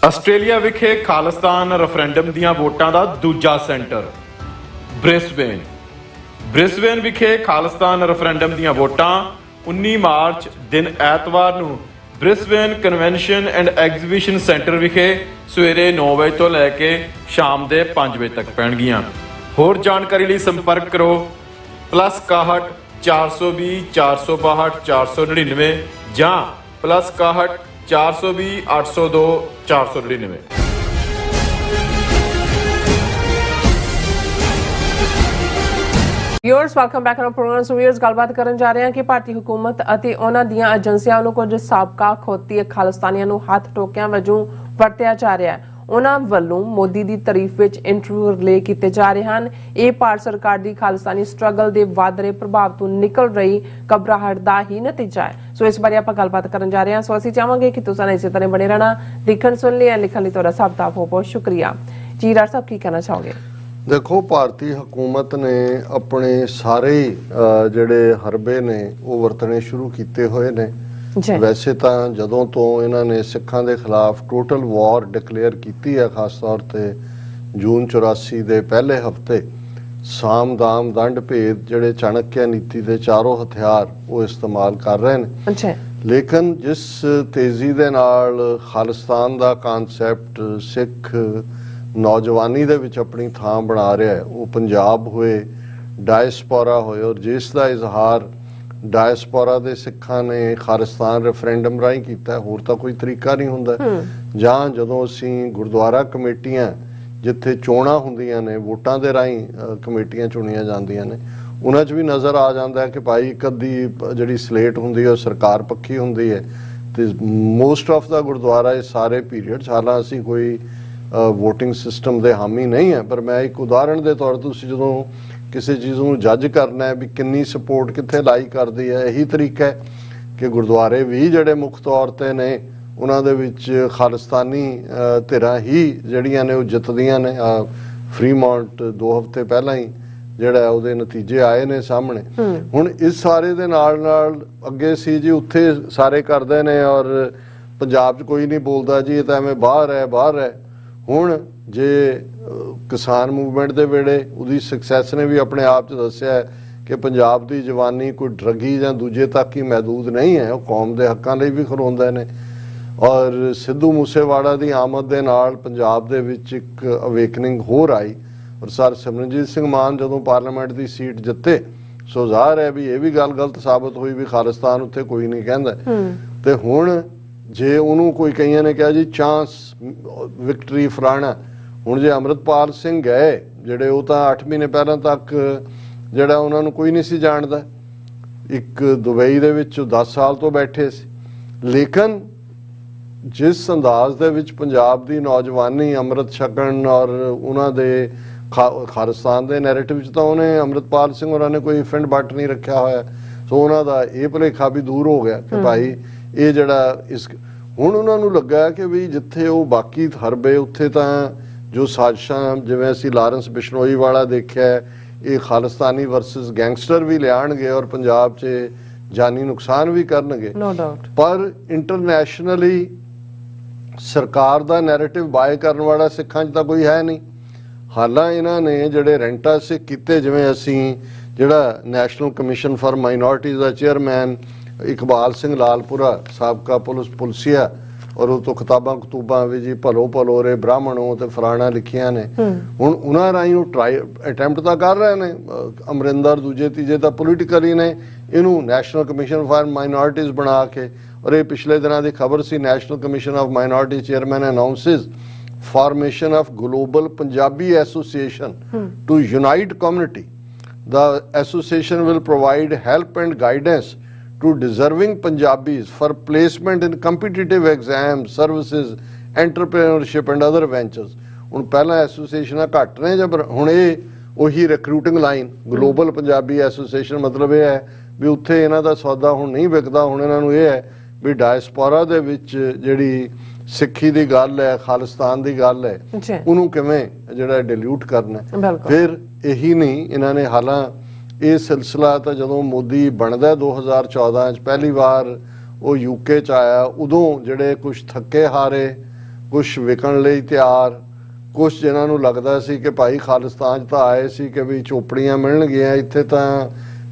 Australia ਵਿਖੇ ਖਾਲਿਸਤਾਨ ਰੈਫਰੈਂਡਮ ਦੀਆਂ ਵੋਟਾਂ ਦਾ ਦੂਜਾ ਸੈਂਟਰ ਬ੍ਰਿਸਬੇਨ। ਬ੍ਰਿਸਬੇਨ ਵਿਖੇ ਖਾਲਿਸਤਾਨ ਰੈਫਰੈਂਡਮ ਦੀਆਂ ਵੋਟਾਂ 19 ਮਾਰਚ ਦਿਨ ਐਤਵਾਰ ਨੂੰ Brisbane convention and exhibition centre ਵਿਖੇ ਸਵੇਰੇ 9 ਵਜੇ ਤੋਂ ਲੈ ਕੇ ਸ਼ਾਮ ਦੇ 5 ਵਜੇ ਤੱਕ ਪੈਣਗੀਆਂ। ਹੋਰ ਜਾਣਕਾਰੀ ਲਈ ਸੰਪਰਕ ਕਰੋ +61 420 462 499 ਜਾਂ +61 420 802 499। Viewers welcome back to programme. So viewers ਗੱਲਬਾਤ ਕਰਨ ਜਾ ਰਹੇ ਹਾਂ ਕਿ ਭਾਰਤੀ ਹੁਕੂਮਤ ਅਤੇ ਉਹਨਾਂ ਦੀਆਂ ਏਜੰਸੀਆਂ ਨੂੰ ਕੁਝ ਸਾਬਕਾ ਖੋਤੀ ਖਾਲਿਸਤਾਨੀਆਂ ਨੂੰ ਹੱਥ ਟੋਕਿਆਂ ਵਜੋਂ ਵਰਤਿਆ ਜਾ ਰਿਹਾ ਹੈ। ਉਹਨਾਂ ਵੱਲੋਂ ਮੋਦੀ ਦੀ ਤਾਰੀਫ ਵਿੱਚ ਇੰਟਰਵਿਊ ਰਿਲੇ ਕੀਤੇ ਜਾ ਰਹੇ ਹਨ। ਇਹ ਭਾਰਤ ਸਰਕਾਰ ਦੀ ਖਾਲਿਸਤਾਨੀ ਸਟਰਗਲ ਦੇ ਵੱਧ ਰਹੇ ਪ੍ਰਭਾਵ ਤੋਂ ਨਿਕਲ ਰਹੀ ਘਬਰਾਹਟ ਦਾ ਹੀ ਨਤੀਜਾ ਹੈ। ਸੋ ਇਸ ਬਾਰੇ ਆਪਾਂ ਗੱਲਬਾਤ ਕਰਨ ਜਾ ਰਹੇ ਹਾਂ। ਸੋ ਅਸੀਂ ਚਾਹਾਂਗੇ ਕਿ ਤੁਸੀਂ ਇਸੇ ਤਰ੍ਹਾਂ ਬਣੇ ਰਹਿਣਾ। ਦੇਖਣ ਸੁਣ ਲਈ ਲਿਖਣ ਲਈ ਤੁਹਾਡਾ ਸਭ ਦਾ ਬਹੁਤ ਬਹੁਤ ਸ਼ੁਕਰੀਆ ਜੀ। ਡਾਕਟਰ ਸਾਹਿਬ ਕੀ ਕਹਿਣਾ ਚਾਹੋਗੇ? ਦੇਖੋ, ਭਾਰਤੀ ਹਕੂਮਤ ਨੇ ਆਪਣੇ ਸਾਰੇ ਜਿਹੜੇ ਹਰਬੇ ਨੇ ਉਹ ਵਰਤਣੇ ਸ਼ੁਰੂ ਕੀਤੇ ਹੋਏ ਨੇ। ਵੈਸੇ ਤਾਂ ਜਦੋਂ ਤੋਂ ਇਹਨਾਂ ਨੇ ਸਿੱਖਾਂ ਦੇ ਖਿਲਾਫ ਟੋਟਲ ਵਾਰ ਡਿਕਲੇਅਰ ਕੀਤੀ ਹੈ, ਖਾਸ ਤੌਰ ਤੇ ਜੂਨ 84 ਦੇ ਪਹਿਲੇ ਹਫਤੇ, ਸਾਮ ਦਾਮ ਦੰਡ ਭੇਦ ਜਿਹੜੇ ਚਾਣਕਿਆ ਨੀਤੀ ਦੇ ਚਾਰੋਂ ਹਥਿਆਰ ਉਹ ਇਸਤੇਮਾਲ ਕਰ ਰਹੇ ਨੇ। ਲੇਕਿਨ ਜਿਸ ਤੇਜ਼ੀ ਦੇ ਨਾਲ ਖਾਲਿਸਤਾਨ ਦਾ ਕਨਸੈਪਟ ਸਿੱਖ ਨੌਜਵਾਨੀ ਦੇ ਵਿੱਚ ਆਪਣੀ ਥਾਂ ਬਣਾ ਰਿਹਾ ਹੈ, ਉਹ ਪੰਜਾਬ ਹੋਏ, ਡਾਇਸਪੋਰਾ ਹੋਏ, ਔਰ ਜਿਸ ਦਾ ਇਜ਼ਹਾਰ ਡਾਇਸਪੋਰਾ ਦੇ ਸਿੱਖਾਂ ਨੇ ਖਾਲਿਸਤਾਨ ਰੈਫਰੈਂਡਮ ਰਾਹੀਂ ਕੀਤਾ, ਹੋਰ ਤਾਂ ਕੋਈ ਤਰੀਕਾ ਨਹੀਂ ਹੁੰਦਾ। ਜਾਂ ਜਦੋਂ ਅਸੀਂ ਗੁਰਦੁਆਰਾ ਕਮੇਟੀਆਂ ਜਿੱਥੇ ਚੋਣਾਂ ਹੁੰਦੀਆਂ ਨੇ, ਵੋਟਾਂ ਦੇ ਰਾਹੀਂ ਕਮੇਟੀਆਂ ਚੁਣੀਆਂ ਜਾਂਦੀਆਂ ਨੇ, ਉਹਨਾਂ 'ਚ ਵੀ ਨਜ਼ਰ ਆ ਜਾਂਦਾ ਹੈ ਕਿ ਭਾਈ ਇੱਕ ਅੱਧੀ ਜਿਹੜੀ ਸਲੇਟ ਹੁੰਦੀ ਹੈ ਉਹ ਸਰਕਾਰ ਪੱਖੀ ਹੁੰਦੀ ਹੈ ਤੇ ਮੋਸਟ ਆਫ ਦਾ ਗੁਰਦੁਆਰਾ ਇਹ ਸਾਰੇ ਪੀਰੀਅਡਸ, ਹਾਲਾਂ ਅਸੀਂ ਕੋਈ ਵੋਟਿੰਗ ਸਿਸਟਮ ਦੇ ਹਾਮੀ ਨਹੀਂ ਹੈ, ਪਰ ਮੈਂ ਇੱਕ ਉਦਾਹਰਣ ਦੇ ਤੌਰ ਤੇ ਤੁਸੀਂ ਜਦੋਂ ਕਿਸੇ ਚੀਜ਼ ਨੂੰ ਜੱਜ ਕਰਨਾ ਹੈ ਵੀ ਕਿੰਨੀ ਸਪੋਰਟ ਕਿੱਥੇ ਲਾਈ ਕਰਦੀ ਹੈ, ਇਹੀ ਤਰੀਕਾ ਹੈ ਕਿ ਗੁਰਦੁਆਰੇ ਵੀ ਜਿਹੜੇ ਮੁੱਖ ਤੌਰ ਤੇ ਨੇ ਉਹਨਾਂ ਦੇ ਵਿੱਚ ਖਾਲਿਸਤਾਨੀ ਧਿਰਾਂ ਹੀ ਜਿਹੜੀਆਂ ਨੇ ਉਹ ਜਿੱਤਦੀਆਂ ਨੇ। ਫਰੀਮੌਂਟ 2 ਹਫ਼ਤੇ ਪਹਿਲਾਂ ਹੀ ਜਿਹੜਾ ਉਹਦੇ ਨਤੀਜੇ ਆਏ ਨੇ ਸਾਹਮਣੇ। ਹੁਣ ਇਸ ਸਾਰੇ ਦੇ ਨਾਲ ਨਾਲ ਅੱਗੇ ਸੀ ਜੀ ਉੱਥੇ ਸਾਰੇ ਕਰਦੇ ਨੇ ਔਰ ਪੰਜਾਬ 'ਚ ਕੋਈ ਨਹੀਂ ਬੋਲਦਾ ਜੀ, ਇਹ ਤਾਂ ਐਵੇਂ ਬਾਹਰ ਹੈ। ਹੁਣ ਜੇ ਕਿਸਾਨ ਮੂਵਮੈਂਟ ਦੇ ਵੇਲੇ ਉਹਦੀ ਸਕਸੈਸ ਨੇ ਵੀ ਆਪਣੇ ਆਪ 'ਚ ਦੱਸਿਆ ਹੈ ਕਿ ਪੰਜਾਬ ਦੀ ਜਵਾਨੀ ਕੋਈ ਡਰੱਗੀ ਜਾਂ ਦੂਜੇ ਤੱਕ ਹੀ ਮਹਿਦੂਦ ਨਹੀਂ ਹੈ, ਉਹ ਕੌਮ ਦੇ ਹੱਕਾਂ ਲਈ ਵੀ ਖਲੋਂਦੇ ਨੇ। ਔਰ ਸਿੱਧੂ ਮੂਸੇਵਾਲਾ ਦੀ ਆਮਦ ਦੇ ਨਾਲ ਪੰਜਾਬ ਦੇ ਵਿੱਚ ਇੱਕ ਅਵੇਕਨਿੰਗ ਹੋਰ ਆਈ ਔਰ ਸਰ ਸਿਮਰਨਜੀਤ ਸਿੰਘ ਮਾਨ ਜਦੋਂ ਪਾਰਲੀਮੈਂਟ ਦੀ ਸੀਟ ਜਿੱਤੇ, ਸੋ ਜ਼ਾਹਰ ਹੈ ਵੀ ਇਹ ਵੀ ਗੱਲ ਗਲਤ ਸਾਬਤ ਹੋਈ ਵੀ ਖਾਲਿਸਤਾਨ ਉੱਥੇ ਕੋਈ ਨਹੀਂ ਕਹਿੰਦਾ। ਤੇ ਹੁਣ ਜੇ ਉਹਨੂੰ ਕੋਈ ਕਈਆਂ ਨੇ ਕਿਹਾ ਜੀ ਚਾਂਸ ਵਿਕਟਰੀ ਫਲਾਣਾ, ਹੁਣ ਜੇ ਅੰਮ੍ਰਿਤਪਾਲ ਸਿੰਘ ਗਏ ਜਿਹੜੇ, ਉਹ ਤਾਂ 8 ਮਹੀਨੇ ਪਹਿਲਾਂ ਤੱਕ ਜਿਹੜਾ ਉਹਨਾਂ ਨੂੰ ਕੋਈ ਨਹੀਂ ਸੀ ਜਾਣਦਾ, ਇੱਕ ਦੁਬਈ ਦੇ ਵਿੱਚ 10 ਸਾਲ ਤੋਂ ਬੈਠੇ ਸੀ। ਲੇਕਿਨ ਜਿਸ ਅੰਦਾਜ਼ ਦੇ ਵਿੱਚ ਪੰਜਾਬ ਦੀ ਨੌਜਵਾਨੀ ਅੰਮ੍ਰਿਤ ਛਕਣ ਔਰ ਉਹਨਾਂ ਦੇ ਖਾਲਿਸਤਾਨ ਦੇ ਨੈਰੇਟਿਵ 'ਚ ਤਾਂ ਉਹਨੇ ਅੰਮ੍ਰਿਤਪਾਲ ਸਿੰਘ ਹੋਰਾਂ ਨੇ ਕੋਈ ਫਿੰਡ ਬੱਟ ਨਹੀਂ ਰੱਖਿਆ ਹੋਇਆ, ਸੋ ਉਹਨਾਂ ਦਾ ਇਹ ਭੁਲੇਖਾ ਵੀ ਦੂਰ ਹੋ ਗਿਆ ਕਿ ਭਾਈ ਇਹ ਜਿਹੜਾ ਹੁਣ ਉਹਨਾਂ ਨੂੰ ਲੱਗਾ ਕਿ ਵੀ ਜਿੱਥੇ ਉਹ ਬਾਕੀ ਹਰਬੇ ਉੱਥੇ ਤਾਂ ਜੋ ਸਾਜ਼ਿਸ਼ਾਂ ਜਿਵੇਂ ਅਸੀਂ ਲਾਰੈਂਸ ਬਿਸ਼ਨੋਈ ਵਾਲਾ ਦੇਖਿਆ, ਇਹ ਖਾਲਿਸਤਾਨੀ ਵਰਸਸ ਗੈਂਗਸਟਰ ਵੀ ਲਿਆਣਗੇ ਔਰ ਪੰਜਾਬ 'ਚ ਜਾਨੀ ਨੁਕਸਾਨ ਵੀ ਕਰਨਗੇ। ਪਰ ਇੰਟਰਨੈਸ਼ਨਲੀ ਸਰਕਾਰ ਦਾ ਨੈਰੇਟਿਵ ਬਾਏ ਕਰਨ ਵਾਲਾ ਸਿੱਖਾਂ 'ਚ ਤਾਂ ਕੋਈ ਹੈ ਨਹੀਂ। ਹਾਲਾਂ ਇਹਨਾਂ ਨੇ ਜਿਹੜੇ ਰੈਂਟਾ ਸਿੱਖ ਕੀਤੇ, ਜਿਵੇਂ ਅਸੀਂ ਜਿਹੜਾ national commission for minorities the chairman Iqbal Singh Lalpura ਸਾਬਕਾ ਪੁਲਸੀਆ, ਔਰ ਉਹ ਤੋਂ ਕਿਤਾਬਾਂ ਵੀ ਜੀ ਭਲੋ ਰੇ ਬ੍ਰਾਹਮਣੋ ਤੇ ਫਲਾਣਾ ਲਿਖੀਆਂ ਨੇ। ਹੁਣ ਉਹਨਾਂ ਰਾਹੀਂ ਉਹ ਅਟੈਂਪਟ ਤਾਂ ਕਰ ਰਹੇ ਨੇ, ਅਮਰਿੰਦਰ ਦੂਜੇ ਤੀਜੇ ਤਾਂ ਪੋਲੀਟੀਕਲੀ ਨੇ ਇਹਨੂੰ ਨੈਸ਼ਨਲ ਕਮਿਸ਼ਨ ਫਾਰ ਮਾਈਨੋਰਟੀਜ਼ ਬਣਾ ਕੇ, ਔਰ ਇਹ ਪਿਛਲੇ ਦਿਨਾਂ ਦੀ ਖਬਰ ਸੀ, national commission of minority chairman announces formation of global Punjabi association to unite community. The association will provide help and guidance to deserving Punjabis for placement in competitive exams, services, entrepreneurship and other ventures. ਹੁਣ ਪਹਿਲਾਂ ਐਸੋਸੀਏਸ਼ਨਾਂ ਘੱਟ ਨੇ, ਜਬ ਹੁਣ ਇਹ ਉਹੀ recruiting line global Punjabi association, ਮਤਲਬ ਇਹ ਹੈ ਵੀ ਉੱਥੇ ਇਹਨਾਂ ਦਾ ਸੌਦਾ ਹੁਣ ਨਹੀਂ ਵਿਕਦਾ। ਹੁਣ ਇਹਨਾਂ ਨੂੰ ਇਹ ਹੈ ਵੀ ਡਾਇਸਪੋਰਾ ਦੇ ਵਿੱਚ ਜਿਹੜੀ ਸਿੱਖੀ ਦੀ ਗੱਲ ਹੈ, ਖਾਲਿਸਤਾਨ ਦੀ ਗੱਲ ਹੈ, ਉਹਨੂੰ ਕਿਵੇਂ ਜਿਹੜਾ ਡਿਲੂਟ ਕਰਨਾ। ਫਿਰ ਇਹੀ ਨਹੀਂ, ਇਹਨਾਂ ਨੇ ਹਾਲਾਂ ਇਹ ਸਿਲਸਿਲਾ ਤਾਂ ਜਦੋਂ ਮੋਦੀ ਬਣਦਾ 2014 'ਚ ਪਹਿਲੀ ਵਾਰ ਉਹ ਯੂਕੇ 'ਚ ਆਇਆ, ਉਦੋਂ ਜਿਹੜੇ ਕੁਛ ਥੱਕੇ ਹਾਰੇ, ਕੁਛ ਵਿਕਣ ਲਈ ਤਿਆਰ, ਕੁਛ ਜਿਨ੍ਹਾਂ ਨੂੰ ਲੱਗਦਾ ਸੀ ਕਿ ਭਾਈ ਖਾਲਿਸਤਾਨ 'ਚ ਤਾਂ ਆਏ ਸੀ ਕਿ ਵੀ ਚੋਪੜੀਆਂ ਮਿਲਣਗੀਆਂ, ਇੱਥੇ ਤਾਂ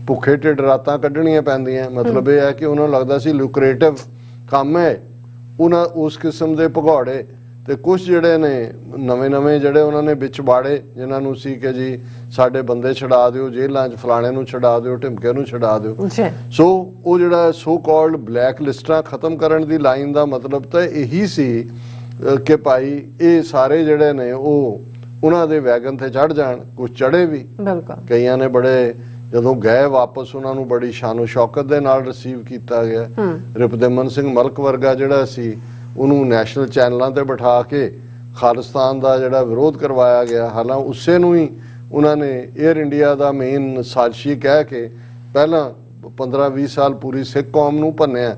ਭੁੱਖੇ ਢਿੱਡ ਰਾਤਾਂ ਕੱਢਣੀਆਂ ਪੈਂਦੀਆਂ। ਮਤਲਬ ਇਹ ਹੈ ਕਿ ਉਹਨਾਂ ਨੂੰ ਲੱਗਦਾ ਸੀ ਲੁਕਰੇਟਿਵ ਕੰਮ ਹੈ ਉਹਨਾਂ ਉਸ ਕਿਸਮ ਦੇ ਭਗੌੜੇ। ਤੇ ਕੁਝ ਜਿਹੜੇ ਨੇ ਨਵੇਂ ਜਿਹੜੇ ਉਹਨਾਂ ਨੇ ਵਿੱਚ ਬਾੜੇ, ਜਿਨ੍ਹਾਂ ਨੂੰ ਸੀ ਕਿ ਜੀ ਸਾਡੇ ਬੰਦੇ ਛਡਾ ਦਿਓ ਜੇਲ੍ਹਾਂ 'ਚ, ਫਲਾਣੇ ਨੂੰ ਛਡਾ ਦਿਓ, ਢਿਮਕੇ ਨੂੰ ਛਡਾ ਦਿਓ। ਸੋ ਉਹ ਜਿਹੜਾ ਸੋ ਕਾਲਡ ਬਲੈਕ ਲਿਸਟਾਂ ਖਤਮ ਕਰਨ ਦੀ ਲਾਈਨ ਦਾ ਮਤਲਬ ਤਾਂ ਇਹੀ ਸੀ ਕਿ ਭਾਈ ਇਹ ਸਾਰੇ ਜਿਹੜੇ ਨੇ ਉਹ ਉਹਨਾਂ ਦੇ ਵੈਗਨ ਤੇ ਚੜ ਜਾਣ। ਕੁਝ ਚੜੇ ਵੀ, ਕਈਆਂ ਨੇ ਬੜੇ, ਜਦੋਂ ਗਏ ਵਾਪਸ ਉਹਨਾਂ ਨੂੰ ਬੜੀ ਸ਼ਾਨੋ ਸ਼ੌਕਤ ਦੇ ਨਾਲ ਰਿਸੀਵ ਕੀਤਾ ਗਿਆ। ਰਿਪੁਦਮਨ ਸਿੰਘ ਮਲਕ ਵਰਗਾ ਜਿਹੜਾ ਸੀ ਉਹਨੂੰ ਨੈਸ਼ਨਲ ਚੈਨਲਾਂ ਤੇ ਬਿਠਾ ਕੇ ਖਾਲਿਸਤਾਨ ਦਾ ਜਿਹੜਾ ਵਿਰੋਧ ਕਰਵਾਇਆ ਗਿਆ। ਹਾਲਾਂਕਿ ਉਸੇ ਨੂੰ ਹੀ ਉਹਨਾਂ ਨੇ 에ਅਰ ਇੰਡੀਆ ਦਾ ਮੇਨ ਸਾਜ਼ਿਸ਼ੀ ਕਹਿ ਕੇ ਪਹਿਲਾਂ 15-20 ਸਾਲ ਪੂਰੀ ਸਿੱਖ ਕੌਮ ਨੂੰ ਭੰਨਿਆ,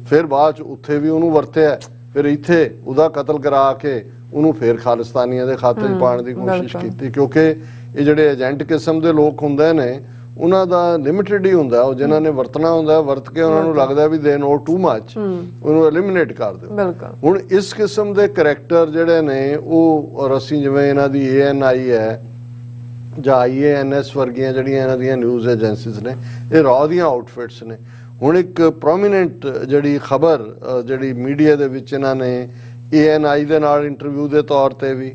ਫਿਰ ਬਾਅਦ ਚ ਉੱਥੇ ਵੀ ਉਹਨੂੰ ਵਰਤਿਆ, ਫਿਰ ਇੱਥੇ ਉਹਦਾ ਕਤਲ ਕਰਾ ਕੇ ਉਹਨੂੰ ਫਿਰ ਖਾਲਿਸਤਾਨੀਆਂ ਦੇ ਖਾਤੇ 'ਚ ਪਾਉਣ ਦੀ ਕੋਸ਼ਿਸ਼ ਕੀਤੀ। ਕਿਉਂਕਿ ਇਹ ਜਿਹੜੇ ਏਜੰਟ ਕਿਸਮ ਦੇ ਲੋਕ ਹੁੰਦੇ ਨੇ ਉਹਨਾਂ ਦਾ ਲਿਮਿਟਡ ਹੀ ਹੁੰਦਾ, ਉਹ ਜਿਨ੍ਹਾਂ ਨੇ ਵਰਤਣਾ ਹੁੰਦਾ ਵਰਤ ਕੇ ਉਹਨਾਂ ਨੂੰ ਲੱਗਦਾ ਵੀ ਦੇ ਨੋ ਟੂ ਮੱਚ, ਉਹਨੂੰ ਐਲੀਮੀਨੇਟ ਕਰ ਦਿਓ। ਹੁਣ ਇਸ ਕਿਸਮ ਦੇ ਕਰੈਕਟਰ ਜਿਹੜੇ ਨੇ ਉਹ, ਔਰ ਅਸੀਂ ਜਿਵੇਂ ਇਹਨਾਂ ਦੀ ANI ਹੈ ਜਾਂ IANS ਵਰਗੀਆਂ ਜਿਹੜੀਆਂ ਇਹਨਾਂ ਦੀਆਂ ਨਿਊਜ਼ ਏਜੰਸੀਜ਼ ਨੇ, ਇਹ ਰਾਅ ਦੀਆਂ ਆਊਟਫਿਟਸ ਨੇ। ਹੁਣ ਇੱਕ ਪ੍ਰੋਮੀਨੈਂਟ ਜਿਹੜੀ ਖਬਰ ਜਿਹੜੀ ਮੀਡੀਆ ਦੇ ਵਿੱਚ ਇਹਨਾਂ ਨੇ ANI ਦੇ ਨਾਲ ਇੰਟਰਵਿਊ ਦੇ ਤੌਰ ਤੇ ਵੀ,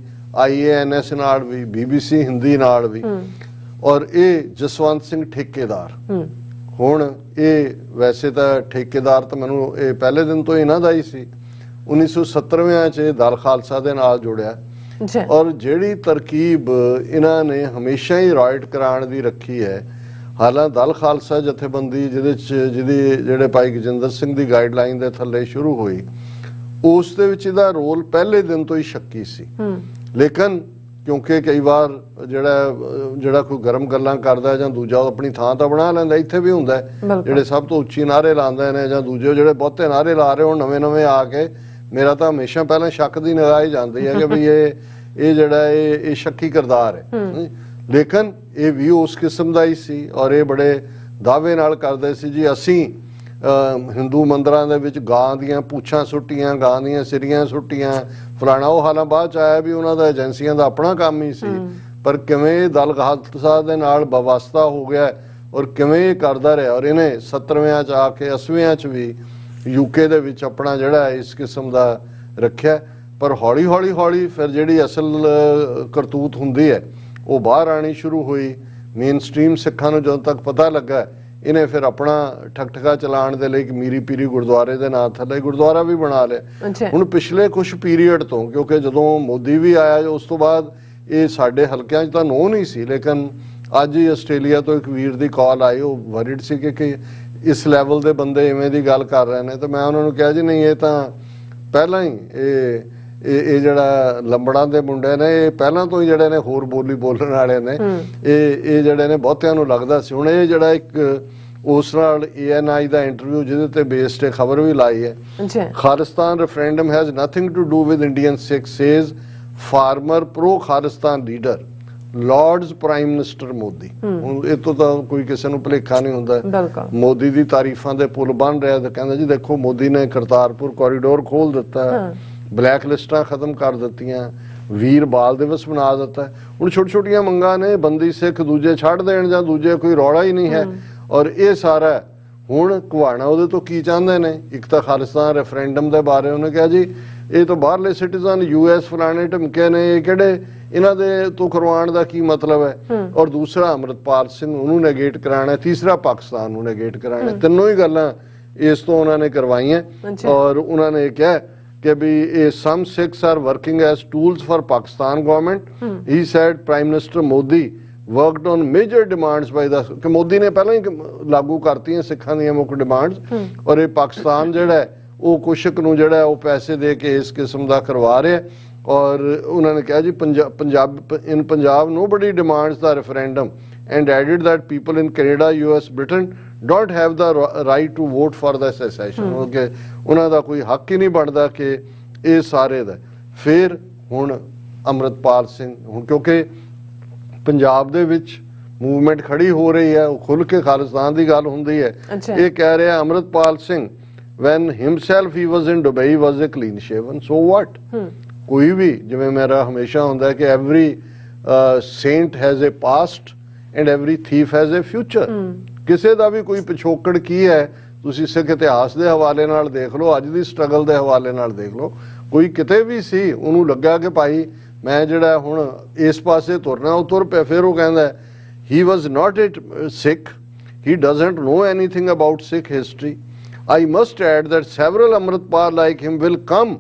IANS ਨਾਲ ਵੀ, BBC ਹਿੰਦੀ ਨਾਲ ਵੀ, ਔਰ ਇਹ ਜਸਵੰਤ ਸਿੰਘ ਠੇਕੇਦਾਰ। ਹੁਣ ਇਹ ਵੈਸੇ ਤਾਂ ਠੇਕੇਦਾਰ ਤਾਂ ਮੈਨੂੰ ਇਹ ਪਹਿਲੇ ਦਿਨ ਤੋਂ ਇਹਨਾਂ ਦਾ ਹੀ ਸੀ। 1970ਵਿਆਂ 'ਚ ਦਲ ਖਾਲਸਾ ਦੇ ਨਾਲ ਜੁੜਿਆ, ਔਰ ਜਿਹੜੀ ਤਰਕੀਬ ਇਹਨਾਂ ਨੇ ਹਮੇਸ਼ਾ ਹੀ ਰਾਇਟ ਕਰਾਉਣ ਦੀ ਰੱਖੀ ਹੈ। ਹਾਲਾਂਕਿ ਦਲ ਖਾਲਸਾ ਜਥੇਬੰਦੀ ਜਿਹਦੀ ਜਿਹੜੇ ਭਾਈ ਗਜਿੰਦਰ ਸਿੰਘ ਦੀ ਗਾਈਡਲਾਈਨ ਦੇ ਥੱਲੇ ਸ਼ੁਰੂ ਹੋਈ, ਉਸ ਦੇ ਵਿੱਚ ਇਹਦਾ ਰੋਲ ਪਹਿਲੇ ਦਿਨ ਤੋਂ ਹੀ ਸ਼ੱਕੀ ਸੀ। ਲੇਕਿਨ ਕਿਉਂਕਿ ਕਈ ਵਾਰ ਜਿਹੜਾ ਕੋਈ ਗਰਮ ਗੱਲਾਂ ਕਰਦਾ ਜਾਂ ਦੂਜਾ ਆਪਣੀ ਥਾਂ ਤਾਂ ਬਣਾ ਲੈਂਦਾ, ਇੱਥੇ ਵੀ ਹੁੰਦਾ ਜਿਹੜੇ ਸਭ ਤੋਂ ਉੱਚੀ ਨਾਅਰੇ ਲਾਉਂਦੇ ਨੇ ਜਾਂ ਦੂਜੇ ਜਿਹੜੇ ਬਹੁਤੇ ਨਾਅਰੇ ਲਾ ਰਹੇ ਹੋ ਨਵੇਂ ਆ ਕੇ, ਮੇਰਾ ਤਾਂ ਹਮੇਸ਼ਾ ਪਹਿਲਾਂ ਸ਼ੱਕ ਦੀ ਨਿਗਾਹ ਹੀ ਜਾਂਦੀ ਹੈ ਕਿ ਵੀ ਇਹ ਜਿਹੜਾ ਇਹ ਸ਼ੱਕੀ ਕਿਰਦਾਰ ਹੈ। ਲੇਕਿਨ ਇਹ ਵੀ ਉਸ ਕਿਸਮ ਦਾ ਹੀ ਸੀ, ਔਰ ਇਹ ਬੜੇ ਦਾਅਵੇ ਨਾਲ ਕਰਦੇ ਸੀ ਜੀ ਅਸੀਂ ਹਿੰਦੂ ਮੰਦਰਾਂ ਦੇ ਵਿੱਚ ਗਾਂ ਦੀਆਂ ਪੂਛਾਂ ਸੁੱਟੀਆਂ, ਗਾਂ ਦੀਆਂ ਸਿਰੀਆਂ ਸੁੱਟੀਆਂ, ਫਲਾਣਾ। ਉਹ ਹਾਲਾਂ ਬਾਅਦ ਚ ਆਇਆ ਵੀ ਉਹਨਾਂ ਦਾ ਏਜੰਸੀਆਂ ਦਾ ਆਪਣਾ ਕੰਮ ਹੀ ਸੀ, ਪਰ ਕਿਵੇਂ ਦਲ ਖਾਲਸਾ ਦੇ ਨਾਲ ਵਾਬਸਤਾ ਹੋ ਗਿਆ ਔਰ ਕਿਵੇਂ ਇਹ ਕਰਦਾ ਰਿਹਾ। ਔਰ ਇਹਨੇ 70ਵਿਆਂ 'ਚ ਆ ਕੇ 80ਵਿਆਂ 'ਚ ਵੀ UK ਦੇ ਵਿੱਚ ਆਪਣਾ ਜਿਹੜਾ ਇਸ ਕਿਸਮ ਦਾ ਰੱਖਿਆ। ਪਰ ਹੌਲੀ ਫਿਰ ਜਿਹੜੀ ਅਸਲ ਕਰਤੂਤ ਹੁੰਦੀ ਹੈ ਉਹ ਬਾਹਰ ਆਣੀ ਸ਼ੁਰੂ ਹੋਈ। ਮੇਨ ਸਟ੍ਰੀਮ ਸਿੱਖਾਂ ਨੂੰ ਜਦੋਂ ਤੱਕ ਪਤਾ ਲੱਗਾ, ਇਹਨੇ ਫਿਰ ਆਪਣਾ ਠਕਠਕਾ ਚਲਾਉਣ ਦੇ ਲਈ ਮੀਰੀ ਪੀਰੀ ਗੁਰਦੁਆਰੇ ਦੇ ਨਾਂ ਥੱਲੇ ਗੁਰਦੁਆਰਾ ਵੀ ਬਣਾ ਲਿਆ। ਹੁਣ ਪਿਛਲੇ ਕੁਝ ਪੀਰੀਅਡ ਤੋਂ, ਕਿਉਂਕਿ ਜਦੋਂ ਮੋਦੀ ਵੀ ਆਇਆ ਉਸ ਤੋਂ ਬਾਅਦ ਇਹ ਸਾਡੇ ਹਲਕਿਆਂ 'ਚ ਤਾਂ ਨੋ ਨਹੀਂ ਸੀ, ਲੇਕਿਨ ਅੱਜ ਹੀ ਆਸਟ੍ਰੇਲੀਆ ਤੋਂ ਇੱਕ ਵੀਰ ਦੀ ਕਾਲ ਆਈ, ਉਹ ਵਰਿਡ ਸੀ ਕਿ ਇਸ ਲੈਵਲ ਦੇ ਬੰਦੇ ਇਵੇਂ ਦੀ ਗੱਲ ਕਰ ਰਹੇ ਨੇ। ਤਾਂ ਮੈਂ ਉਹਨਾਂ ਨੂੰ ਕਿਹਾ ਜੀ ਨਹੀਂ, ਇਹ ਤਾਂ ਪਹਿਲਾਂ ਹੀ ਇਹ ਜਿਹੜਾ ਲੰਬੜਾਂ ਦੇ ਮੁੰਡੇ ਨੇ, ਇਹ ਪਹਿਲਾਂ ਤੋਂ ਹੀ ਜਿਹੜੇ ਨੇ ਹੋਰ ਬੋਲੀ ਬੋਲਣ ਵਾਲੇ ਨੇ, ਇਹ ਜਿਹੜੇ ਨੇ ਬਹੁਤਿਆਂ ਨੂੰ ਲੱਗਦਾ ਸੀ। ਹੁਣ ਇਹ ਜਿਹੜਾ ਇੱਕ ਉਸ ਨਾਲ ANI ਦਾ ਇੰਟਰਵਿਊ ਜਿਹਦੇ ਤੇ ਬੇਸਡ ਖਬਰ ਵੀ ਲਾਈ ਹੈ, Khalistan referendum has nothing to do with Indian Sikh says former pro Khalistan leader lauds Prime Minister Modi. ਹੁਣ ਇਹ ਤੋਂ ਤਾਂ ਕੋਈ ਕਿਸੇ ਨੂੰ ਭੁਲੇਖਾ ਨਹੀਂ ਹੁੰਦਾ। ਮੋਦੀ ਦੀ ਤਾਰੀਫਾਂ ਦੇ ਪੁਲ ਬਣ ਰਿਹਾ ਤਾਂ ਕਹਿੰਦਾ ਜੀ ਦੇਖੋ ਮੋਦੀ ਨੇ ਕਰਤਾਰਪੁਰ ਕੋਰੀਡੋਰ ਖੋਲ ਦਿੱਤਾ, ਬਲੈਕ ਲਿਸਟਾਂ ਖਤਮ ਕਰ ਦਿੱਤੀਆਂ, ਵੀਰ ਬਾਲ ਦਿਵਸ ਬਣਾ ਦਿੱਤਾ। ਹੁਣ ਛੋਟੀਆਂ ਮੰਗਾਂ ਨੇ, ਬੰਦੀ ਸਿੱਖ ਦੂਜੇ ਛੱਡ ਦੇਣ ਜਾਂ ਦੂਜੇ ਕੋਈ ਰੌਲਾ ਹੀ ਨਹੀਂ ਹੈ। ਔਰ ਇਹ ਸਾਰਾ ਹੁਣ ਘਵਾਣਾ ਉਹਦੇ ਤੋਂ ਕੀ ਚਾਹੁੰਦੇ ਨੇ? ਇੱਕ ਤਾਂ ਖਾਲਿਸਤਾਨ ਰੈਫਰੈਂਡਮ ਦੇ ਬਾਰੇ ਉਹਨੇ ਕਿਹਾ ਜੀ ਇਹ ਤਾਂ ਬਾਹਰਲੇ ਸਿਟੀਜ਼ਨ US ਫਲਾਣੇ ਢਮਕੇ ਨੇ, ਇਹ ਕਿਹੜੇ ਇਹਨਾਂ ਦੇ ਤੋਂ ਕਰਵਾਉਣ ਦਾ ਕੀ ਮਤਲਬ ਹੈ? ਔਰ ਦੂਸਰਾ ਅੰਮ੍ਰਿਤਪਾਲ ਸਿੰਘ ਉਹਨੂੰ ਨੈਗੇਟ ਕਰਾਉਣਾ, ਤੀਸਰਾ ਪਾਕਿਸਤਾਨ ਨੂੰ ਨੈਗੇਟ ਕਰਾਉਣਾ। ਤਿੰਨੋਂ ਹੀ ਗੱਲਾਂ ਇਸ ਤੋਂ ਉਹਨਾਂ ਨੇ ਕਰਵਾਈਆਂ। ਔਰ ਉਹਨਾਂ ਨੇ ਕਿਹਾ ਕਿ ਵੀ ਇਹ some Sikhs are working as tools for Pakistan government. He said Prime Minister Modi worked on major demands by the ਕਿ ਮੋਦੀ ਨੇ ਪਹਿਲਾਂ ਹੀ ਲਾਗੂ ਕਰਤੀਆਂ ਸਿੱਖਾਂ ਦੀਆਂ ਮੁੱਖ ਡਿਮਾਂਡਸ, ਔਰ ਇਹ ਪਾਕਿਸਤਾਨ ਜਿਹੜਾ ਉਹ ਕੁਸ਼ਕ ਨੂੰ ਜਿਹੜਾ ਉਹ ਪੈਸੇ ਦੇ ਕੇ ਇਸ ਕਿਸਮ ਦਾ ਕਰਵਾ ਰਿਹਾ। ਔਰ ਉਹਨਾਂ ਨੇ ਕਿਹਾ ਜੀ Punjab nobody demands the referendum and added that people in Canada, US, Britain don't have the right to vote for the secession. Okay, ਉਹਨਾਂ ਦਾ ਕੋਈ ਹੱਕ ਹੀ ਨਹੀਂ ਬਣਦਾ ਕਿ ਇਹ ਸਾਰੇ ਦਾ। ਫਿਰ ਹੁਣ ਅੰਮ੍ਰਿਤਪਾਲ ਸਿੰਘ, ਹੁਣ ਕਿਉਂਕਿ ਪੰਜਾਬ ਦੇ ਵਿੱਚ ਮੂਵਮੈਂਟ ਖੜੀ ਹੋ ਰਹੀ ਹੈ, ਉਹ ਖੁੱਲ ਕੇ ਖਾਲਿਸਤਾਨ ਦੀ ਗੱਲ ਹੁੰਦੀ ਹੈ। ਇਹ ਕਹਿ ਰਿਹਾ Amritpal Singh when himself he was in Dubai was a clean shaven, so what? ਕੋਈ ਵੀ, ਜਿਵੇਂ ਮੇਰਾ ਹਮੇਸ਼ਾ ਹੁੰਦਾ ਹੈ ਕਿ every saint has a past and every thief has a future. ਕਿਸੇ ਦਾ ਵੀ ਕੋਈ ਪਿਛੋਕੜ ਕੀ ਹੈ, ਤੁਸੀਂ ਸਿੱਖ ਇਤਿਹਾਸ ਦੇ ਹਵਾਲੇ ਨਾਲ ਦੇਖ ਲਓ, ਅੱਜ ਦੀ ਸਟਰਗਲ ਦੇ ਹਵਾਲੇ ਨਾਲ ਦੇਖ ਲਓ। ਕੋਈ ਕਿਤੇ ਵੀ ਸੀ, ਉਹਨੂੰ ਲੱਗਾ ਕਿ ਭਾਈ ਮੈਂ ਜਿਹੜਾ ਹੁਣ ਇਸ ਪਾਸੇ ਤੁਰਨਾ, ਉਹ ਤੁਰ ਪਿਆ। ਫਿਰ ਉਹ ਕਹਿੰਦਾ he was not a Sikh, he doesn't know anything about Sikh history. I must add that several Amritpal like him will come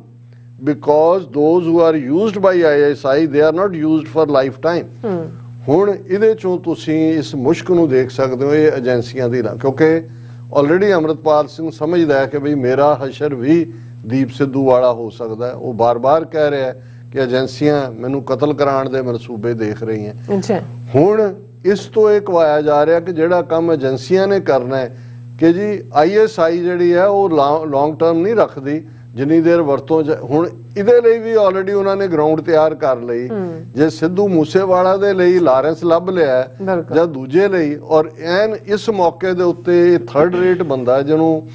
because those who are used by ISI, they are not used for lifetime. ਹੁਣ ਇਹਦੇ ਚੋਂ ਤੁਸੀਂ ਇਸ ਮੁਸ਼ਕ ਨੂੰ ਦੇਖ ਸਕਦੇ ਹੋ, ਇਹ ਏਜੰਸੀਆਂ ਦੀ ਨਾ, ਕਿਉਂਕਿ ਆਲਰੇਡੀ ਅੰਮ੍ਰਿਤਪਾਲ ਸਿੰਘ ਸਮਝਦਾ ਹੈ ਕਿ ਬਈ ਮੇਰਾ ਹਸ਼ਰ ਵੀ ਦੀਪ ਸਿੱਧੂ ਵਾਲਾ ਹੋ ਸਕਦਾ ਹੈ। ਉਹ ਬਾਰ-ਬਾਰ ਕਹਿ ਰਿਹਾ ਹੈ ਕਿ ਏਜੰਸੀਆਂ ਮੈਨੂੰ ਕਤਲ ਕਰਾਉਣ ਦੇ ਮਨਸੂਬੇ ਦੇਖ ਰਹੀਆਂ। ਹੁਣ ਇਸ ਤੋਂ ਇਹ ਕਵਾਇਆ ਜਾ ਰਿਹਾ ਕਿ ਜਿਹੜਾ ਕੰਮ ਏਜੰਸੀਆਂ ਨੇ ਕਰਨਾ ਹੈ ਕਿ ਜੀ ISI ਜਿਹੜੀ ਹੈ ਉਹ ਲੌਂਗ ਟਰਮ ਨਹੀਂ ਰੱਖਦੀ, ਜਿੰਨੀ ਦੇਰ ਵਰਤੋਂ ਹੁਣ ਇਹਦੇ ਲਈ ਵੀ ਆਲਰੇਡੀ ਉਹਨਾਂ ਨੇ ਗਰਾਊਂਡ ਤਿਆਰ ਕਰ ਲਈ। ਜੇ ਸਿੱਧੂ ਮੂਸੇਵਾਲਾ ਦੇ ਲਈ ਲਾਰੈਂਸ ਲੱਭ ਲਿਆ ਜਾਂ ਦੂਜੇ ਲਈ, ਔਰ ਐਨ ਇਸ ਮੌਕੇ ਦੇ ਉੱਤੇ ਇਹ ਥਰਡ ਰੇਟ ਬੰਦਾ ਜਿਹਨੂੰ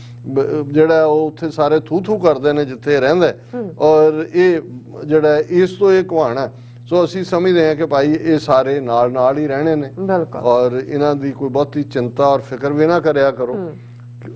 ਜਿਹੜਾ ਉਹ ਉੱਥੇ ਸਾਰੇ ਥੂ ਕਰਦੇ ਨੇ ਜਿੱਥੇ ਰਹਿੰਦਾ, ਔਰ ਇਹ ਜਿਹੜਾ ਇਸ ਤੋਂ ਇਹ ਕਹਾਣਾ। ਸੋ ਅਸੀਂ ਸਮਝਦੇ ਹਾਂ ਕਿ ਭਾਈ ਇਹ ਸਾਰੇ ਨਾਲ ਹੀ ਰਹਿਣੇ ਨੇ, ਔਰ ਇਹਨਾਂ ਦੀ ਕੋਈ ਬਹੁਤੀ ਚਿੰਤਾ ਔਰ ਫਿਕਰ ਵੀ ਨਾ ਕਰਿਆ ਕਰੋ।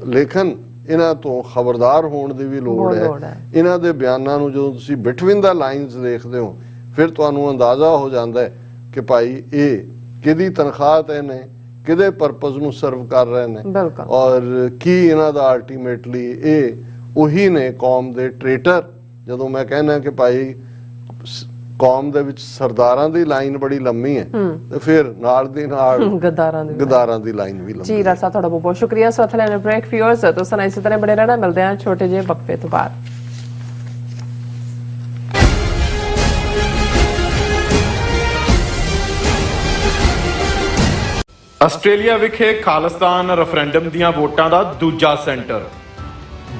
ਲੇਕਿਨ ਇਹਨਾਂ ਤੋਂ ਖਬਰਦਾਰ ਹੋਣ ਦੀ ਵੀ ਲੋੜ ਹੈ। ਇਹਨਾਂ ਦੇ ਬਿਆਨਾਂ ਨੂੰ ਜਦੋਂ ਤੁਸੀਂ ਬਿਟਵੀਨ ਦਾ ਲਾਈਨਸ ਦੇਖਦੇ ਹੋ, ਫਿਰ ਤੁਹਾਨੂੰ ਅੰਦਾਜ਼ਾ ਹੋ ਜਾਂਦਾ ਹੈ ਕਿ ਭਾਈ ਇਹ ਕਿਹਦੀ ਤਨਖਾਹ ਤੇ ਨੇ, ਕਿਹਦੇ ਪਰਪਸ ਨੂੰ ਸਰਵ ਕਰ ਰਹੇ ਨੇ, ਔਰ ਕੀ ਇਹਨਾਂ ਦਾ ਅਲਟੀਮੇਟਲੀ ਇਹ ਉਹੀ ਨੇ ਕੌਮ ਦੇ ਟ੍ਰੇਟਰ। ਜਦੋਂ ਮੈਂ ਕਹਿਣਾ ਕਿ ਭਾਈ ਕੌਮ ਦੇ ਵਿੱਚ ਸਰਦਾਰਾਂ ਦੀ ਲਾਈਨ ਬੜੀ ਲੰਮੀ ਹੈ, ਤੇ ਫਿਰ ਨਾਲ ਦੀ ਨਾਲ ਗਦਾਰਾਂ ਦੀ ਲਾਈਨ ਵੀ ਲੰਮੀ। ਜੀ ਰਾਜਾ ਸਾਹਿਬ, ਤੁਹਾਡਾ ਬਹੁਤ ਬਹੁਤ ਸ਼ੁਕਰੀਆ। ਸੋ ਅਥਲੇ ਨੇ ਬ੍ਰੇਕ ਫਿਊਰਸ ਤੋਂ ਸੁਣਾਈ ਇਸੇ ਤਰ੍ਹਾਂ ਬੜੇ ਰਹਿਣਾ। ਮਿਲਦੇ ਹਾਂ ਛੋਟੇ ਜਿਹੇ ਵਕਫੇ ਤੋਂ ਬਾਅਦ। ਆਸਟ੍ਰੇਲੀਆ ਵਿਖੇ ਖਾਲਿਸਤਾਨ ਰੈਫਰੈਂਡਮ ਦੀਆਂ ਵੋਟਾਂ ਦਾ ਦੂਜਾ ਸੈਂਟਰ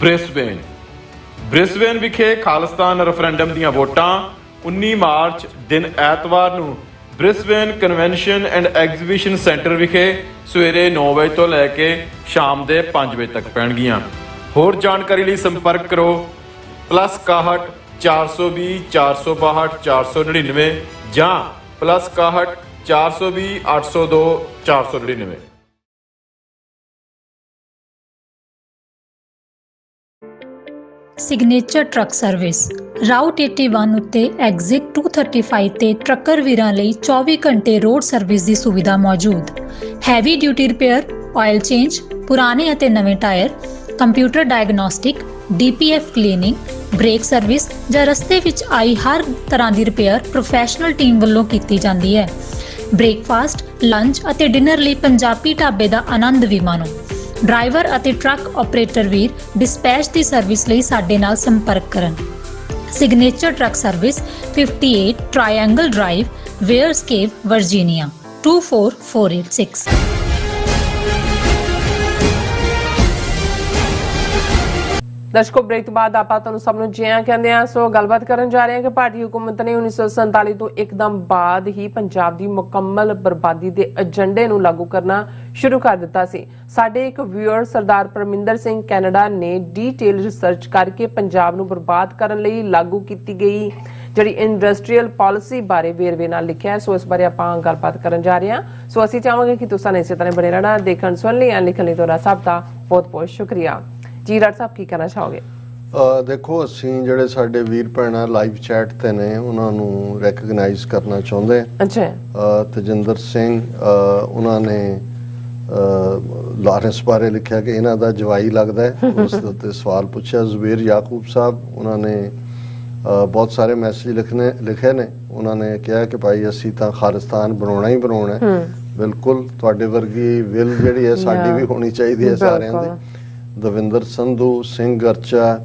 ਬ੍ਰਿਸਬੇਨ ਵਿਖੇ ਖਾਲਿਸਤਾਨ ਰੈਫਰੈਂਡਮ ਦੀਆਂ ਵੋਟਾਂ 19 ਮਾਰਚ ਦਿਨ ਐਤਵਾਰ ਨੂੰ Brisbane convention and exhibition centre ਵਿਖੇ ਸਵੇਰੇ 9 ਵਜੇ ਤੋਂ ਲੈ ਕੇ ਸ਼ਾਮ ਦੇ 5 ਵਜੇ ਤੱਕ ਪੈਣਗੀਆਂ। ਹੋਰ ਜਾਣਕਾਰੀ ਲਈ ਸੰਪਰਕ ਕਰੋ +61 420 462 499 ਜਾਂ +61 420 802 499। ਸਿਗਨੇਚਰ ਟਰੱਕ ਸਰਵਿਸ ਰਾਊਟ 81 ਉੱਤੇ ਐਗਜ਼ਿਟ 235 ਤੇ ਟਰੱਕਰ ਵੀਰਾਂ ਲਈ 24 ਘੰਟੇ ਰੋਡ ਸਰਵਿਸ ਦੀ ਸੁਵਿਧਾ ਮੌਜੂਦ। Heavy duty repair, oil change, ਪੁਰਾਣੇ ਅਤੇ ਨਵੇਂ tyre, computer diagnostic, DPF cleaning, brake service ਜਾਂ ਰਸਤੇ ਵਿੱਚ ਆਈ ਹਰ ਤਰ੍ਹਾਂ ਦੀ ਰਿਪੇਅਰ ਪ੍ਰੋਫੈਸ਼ਨਲ ਟੀਮ ਵੱਲੋਂ ਕੀਤੀ ਜਾਂਦੀ ਹੈ। ਬ੍ਰੇਕਫਾਸਟ, ਲੰਚ ਅਤੇ ਡਿਨਰ ਲਈ ਪੰਜਾਬੀ ਢਾਬੇ ਦਾ ਆਨੰਦ ਵੀ ਮਾਣੋ। ਡਰਾਈਵਰ ਅਤੇ ਟਰੱਕ ਆਪਰੇਟਰ ਵੀਰ ਡਿਸਪੈਚ ਦੀ ਸਰਵਿਸ ਲਈ ਸਾਡੇ ਨਾਲ ਸੰਪਰਕ ਕਰਨ। Signature Truck Service 58 Triangle Drive, Weyers Cave, Virginia 24486। ਦਰਸ਼ਕੋ, ਬ੍ਰੇਕ ਤੋਂ ਬਾਅਦ ਆਪਾਂ ਤੁਹਾਨੂੰ ਸਭ ਨੂੰ ਜੀ ਆਇਆਂ ਕਹਿੰਦੇ ਆ। ਸੋ ਗੱਲਬਾਤ ਕਰਨ ਜਾ ਰਹੇ ਹਾਂ ਕਿ ਭਾਰਤੀ ਹੁਕੂਮਤ ਨੇ 1947 ਤੋਂ ਇੱਕਦਮ ਬਾਅਦ ਹੀ ਪੰਜਾਬ ਦੀ ਮੁਕੰਮਲ ਬਰਬਾਦੀ ਦੇ ਏਜੰਡੇ ਨੂੰ ਲਾਗੂ ਕਰਨਾ ਸ਼ੁਰੂ ਕਰ ਦਿੱਤਾ ਸੀ। ਸਾਡੇ ਇੱਕ ਵਿਊਅਰ ਸਰਦਾਰ ਪਰਮਿੰਦਰ ਸਿੰਘ ਕੈਨੇਡਾ ਨੇ ਡੀਟੇਲ ਰਿਸਰਚ ਕਰਕੇ ਪੰਜਾਬ ਨੂੰ ਬਰਬਾਦ ਕਰਨ ਲਈ ਲਾਗੂ ਕੀਤੀ ਗਈ ਜਿਹੜੀ ਇੰਡਸਟਰੀਅਲ ਪਾਲਿਸੀ ਬਾਰੇ ਵੇਰਵੇ ਨਾਲ ਲਿਖਿਆ ਹੈ। ਸੋ ਇਸ ਬਾਰੇ ਆਪਾਂ ਗੱਲਬਾਤ ਕਰਨ ਜਾ ਰਹੇ ਹਾਂ। ਸੋ ਅਸੀਂ ਚਾਹਾਂਗੇ ਕਿ ਤੁਸੀਂ ਇਸੇ ਤਰ੍ਹਾਂ ਬਣੇ ਰਹਿਣਾ। ਦੇਖਣ ਸੁਣ ਲਈ ਲਿਖਣ ਲਈ ਤੁਹਾਡਾ ਸਭ ਦਾ ਬਹੁਤ ਬਹੁਤ ਸ਼ੁਕਰੀਆ। ਜੀ ਰਾਜ ਸਾਹਿਬ, ਕੀ ਕਹਿਣਾ ਚਾਹੋਗੇ? ਦੇਖੋ, ਅਸੀਂ ਜਿਹੜੇ ਸਾਡੇ ਵੀਰ ਭੈਣਾਂ ਲਾਈਵ ਚੈਟ ਤੇ ਨੇ ਉਹਨਾਂ ਨੂੰ ਰੈਕਗਨਾਈਜ਼ ਕਰਨਾ ਚਾਹੁੰਦੇ ਹਾਂ। ਅੱਛਾ। ਤਜਿੰਦਰ ਸਿੰਘ ਉਹਨਾਂ ਨੇ ਲਾਰੈਂਸ ਬਾਰੇ ਲਿਖਿਆ ਕਿ ਇਹਨਾਂ ਦਾ ਜਵਾਈ ਲੱਗਦਾ ਹੈ, ਉਸ ਦੇ ਉੱਤੇ ਸਵਾਲ ਪੁੱਛਿਆ। ਜ਼ੁਬੇਰ ਯਾਕੂਬ ਸਾਹਿਬ ਉਹਨਾਂ ਨੇ ਬਹੁਤ ਸਾਰੇ ਮੈਸੇਜ ਲਿਖੇ ਨੇ। ਉਹਨਾਂ ਨੇ ਕਿਹਾ ਕਿ ਭਾਈ ਅਸੀਂ ਤਾਂ ਖਾਲਿਸਤਾਨ ਬਣਾਉਣਾ ਹੀ ਬਣਾਉਣਾ ਹੈ। ਬਿਲਕੁਲ, ਤੁਹਾਡੇ ਵਰਗੀ ਵਿਲ ਜਿਹੜੀ ਹੈ ਸਾਡੀ ਵੀ ਹੋਣੀ ਚਾਹੀਦੀ ਹੈ ਸਾਰਿਆਂ ਦੀ। ਦਵਿੰਦਰ ਸੰਧੂ, ਸਿੰਘ ਗਰਚਾ,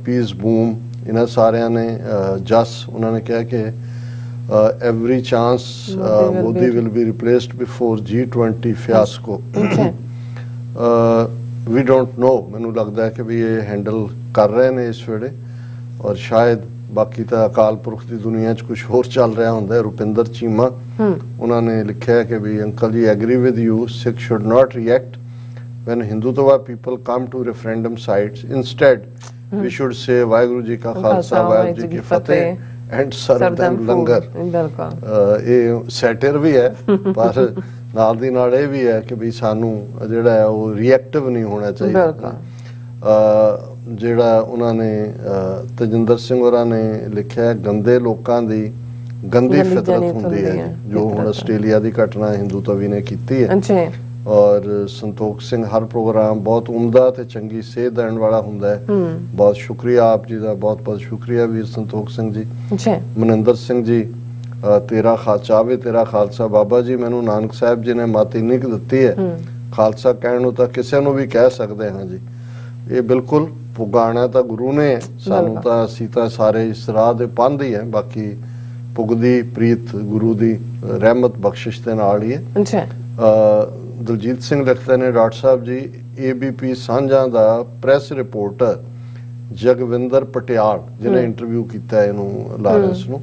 ਪੀਸ ਬੂਮ, ਇਹਨਾਂ ਸਾਰਿਆਂ ਨੇ ਜਸ ਉਹਨਾਂ ਨੇ ਕਿਹਾ ਕਿ every chance Modi will be replaced before G20 fiasco. We don't know, ਮੈਨੂੰ ਲੱਗਦਾ ਹੈ ਕਿ ਵੀ ਇਹ ਹੈਂਡਲ ਕਰ ਰਹੇ ਨੇ ਇਸ ਵੇਲੇ, ਔਰ ਸ਼ਾਇਦ ਬਾਕੀ ਤਾਂ ਅਕਾਲ ਪੁਰਖ ਦੀ ਦੁਨੀਆ 'ਚ ਕੁਝ ਹੋਰ ਚੱਲ ਰਿਹਾ ਹੁੰਦਾ ਹੈ। ਰੁਪਿੰਦਰ ਚੀਮਾ ਉਹਨਾਂ ਨੇ ਲਿਖਿਆ ਕਿ ਵੀ ਅੰਕਲ ਜੀ, agri with you, Sikh should not react when Hindutva people come to referendum sites. Instead, we should say Waheguru ji ਕਾ ਖਾਲਸਾ ਵਾਹਿਗੁਰੂ ਜੀ ਕੀ ਫਤਿਹ ਐਂਡ ਸਰਵ ਦੈਮ ਲੰਗਰ। ਬਿਲਕੁਲ ਇਹ ਸੈਟਰ ਵੀ ਹੈ ਪਰ ਨਾਲ ਦੀ ਨਾਲ ਇਹ ਵੀ ਹੈ ਕਿ ਵੀ ਸਾਨੂੰ ਜਿਹੜਾ ਹੈ ਉਹ ਰਿਐਕਟਿਵ ਨਹੀਂ ਹੋਣਾ ਚਾਹੀਦਾ। ਜਿਹੜਾ ਉਹਨਾਂ ਨੇ ਤਜਿੰਦਰ ਸਿੰਘ ਹੋਰਾਂ ਨੇ ਲਿਖਿਆ, ਗੰਦੇ ਲੋਕਾਂ ਦੀ ਗੰਦੀ ਫਿਤਰਤ ਹੁੰਦੀ ਹੈ, ਜੋ ਹੁਣ ਆਸਟ੍ਰੇਲੀਆ ਦੀ ਘਟਨਾ ਹਿੰਦੂ ਤਵੀ ਨੇ ਕੀਤੀ ਹੈ। ਔਰ ਸੰਤੋਖ ਸਿੰਘ ਹਰ ਪ੍ਰੋਗਰਾਮ ਬਹੁਤ ਉਮਦਾ ਤੇ ਚੰਗੀ ਸੇਧ ਦੇਣ ਵਾਲਾ ਹੁੰਦਾ ਹੈ। ਬਹੁਤ ਸ਼ੁਕਰੀਆ ਆਪ ਜੀ ਦਾ, ਬਹੁਤ ਬਹੁਤ ਸ਼ੁਕਰੀਆ ਵੀਰ ਸੰਤੋਖ ਸਿੰਘ ਜੀ। ਮਨਿੰਦਰ ਸਿੰਘ ਜੀ, ਤੇਰਾ ਚਾਵੇ ਤੇਰਾ ਖਾਲਸਾ। ਬਾਬਾ ਜੀ ਮੈਨੂੰ ਨਾਨਕ ਸਾਹਿਬ ਜੀ ਨੇ ਮੱਤ ਇੰਨੀ ਕੁ ਦਿੱਤੀ ਹੈ, ਖਾਲਸਾ ਕਹਿਣ ਨੂੰ ਤਾਂ ਕਿਸੇ ਨੂੰ ਵੀ ਕਹਿ ਸਕਦੇ ਹਾਂ ਜੀ। ਇਹ ਬਿਲਕੁਲ ਪੁਗਾਣਾ ਤਾਂ ਗੁਰੂ ਨੇ, ਸਾਨੂੰ ਤਾਂ ਅਸੀਂ ਤਾਂ ਸਾਰੇ ਇਸ ਰਾਹ ਦੇ ਪੰਧ ਹੀ ਹੈ। ਬਾਕੀ ਪੁਗਦੀ ਪ੍ਰੀਤ ਗੁਰੂ ਦੀ ਰਹਿਮਤ ਬਖਸ਼ਿਸ਼ ਦੇ ਨਾਲ ਹੀ ਹੈ। ਦਲਜੀਤ ਸਿੰਘ ਲਿਖਦੇ ਨੇ, ਡਾਕਟਰ ਸਾਹਿਬ ਜੀ ABP ਸਾਂਝਾ ਦਾ ਪ੍ਰੈਸ ਰਿਪੋਰਟਰ ਜਗਵਿੰਦਰ ਪਟਿਆਲ ਜਿਹਨੇ ਇੰਟਰਵਿਊ ਕੀਤਾ ਇਹਨੂੰ ਲਾਰੈਂਸ ਨੂੰ,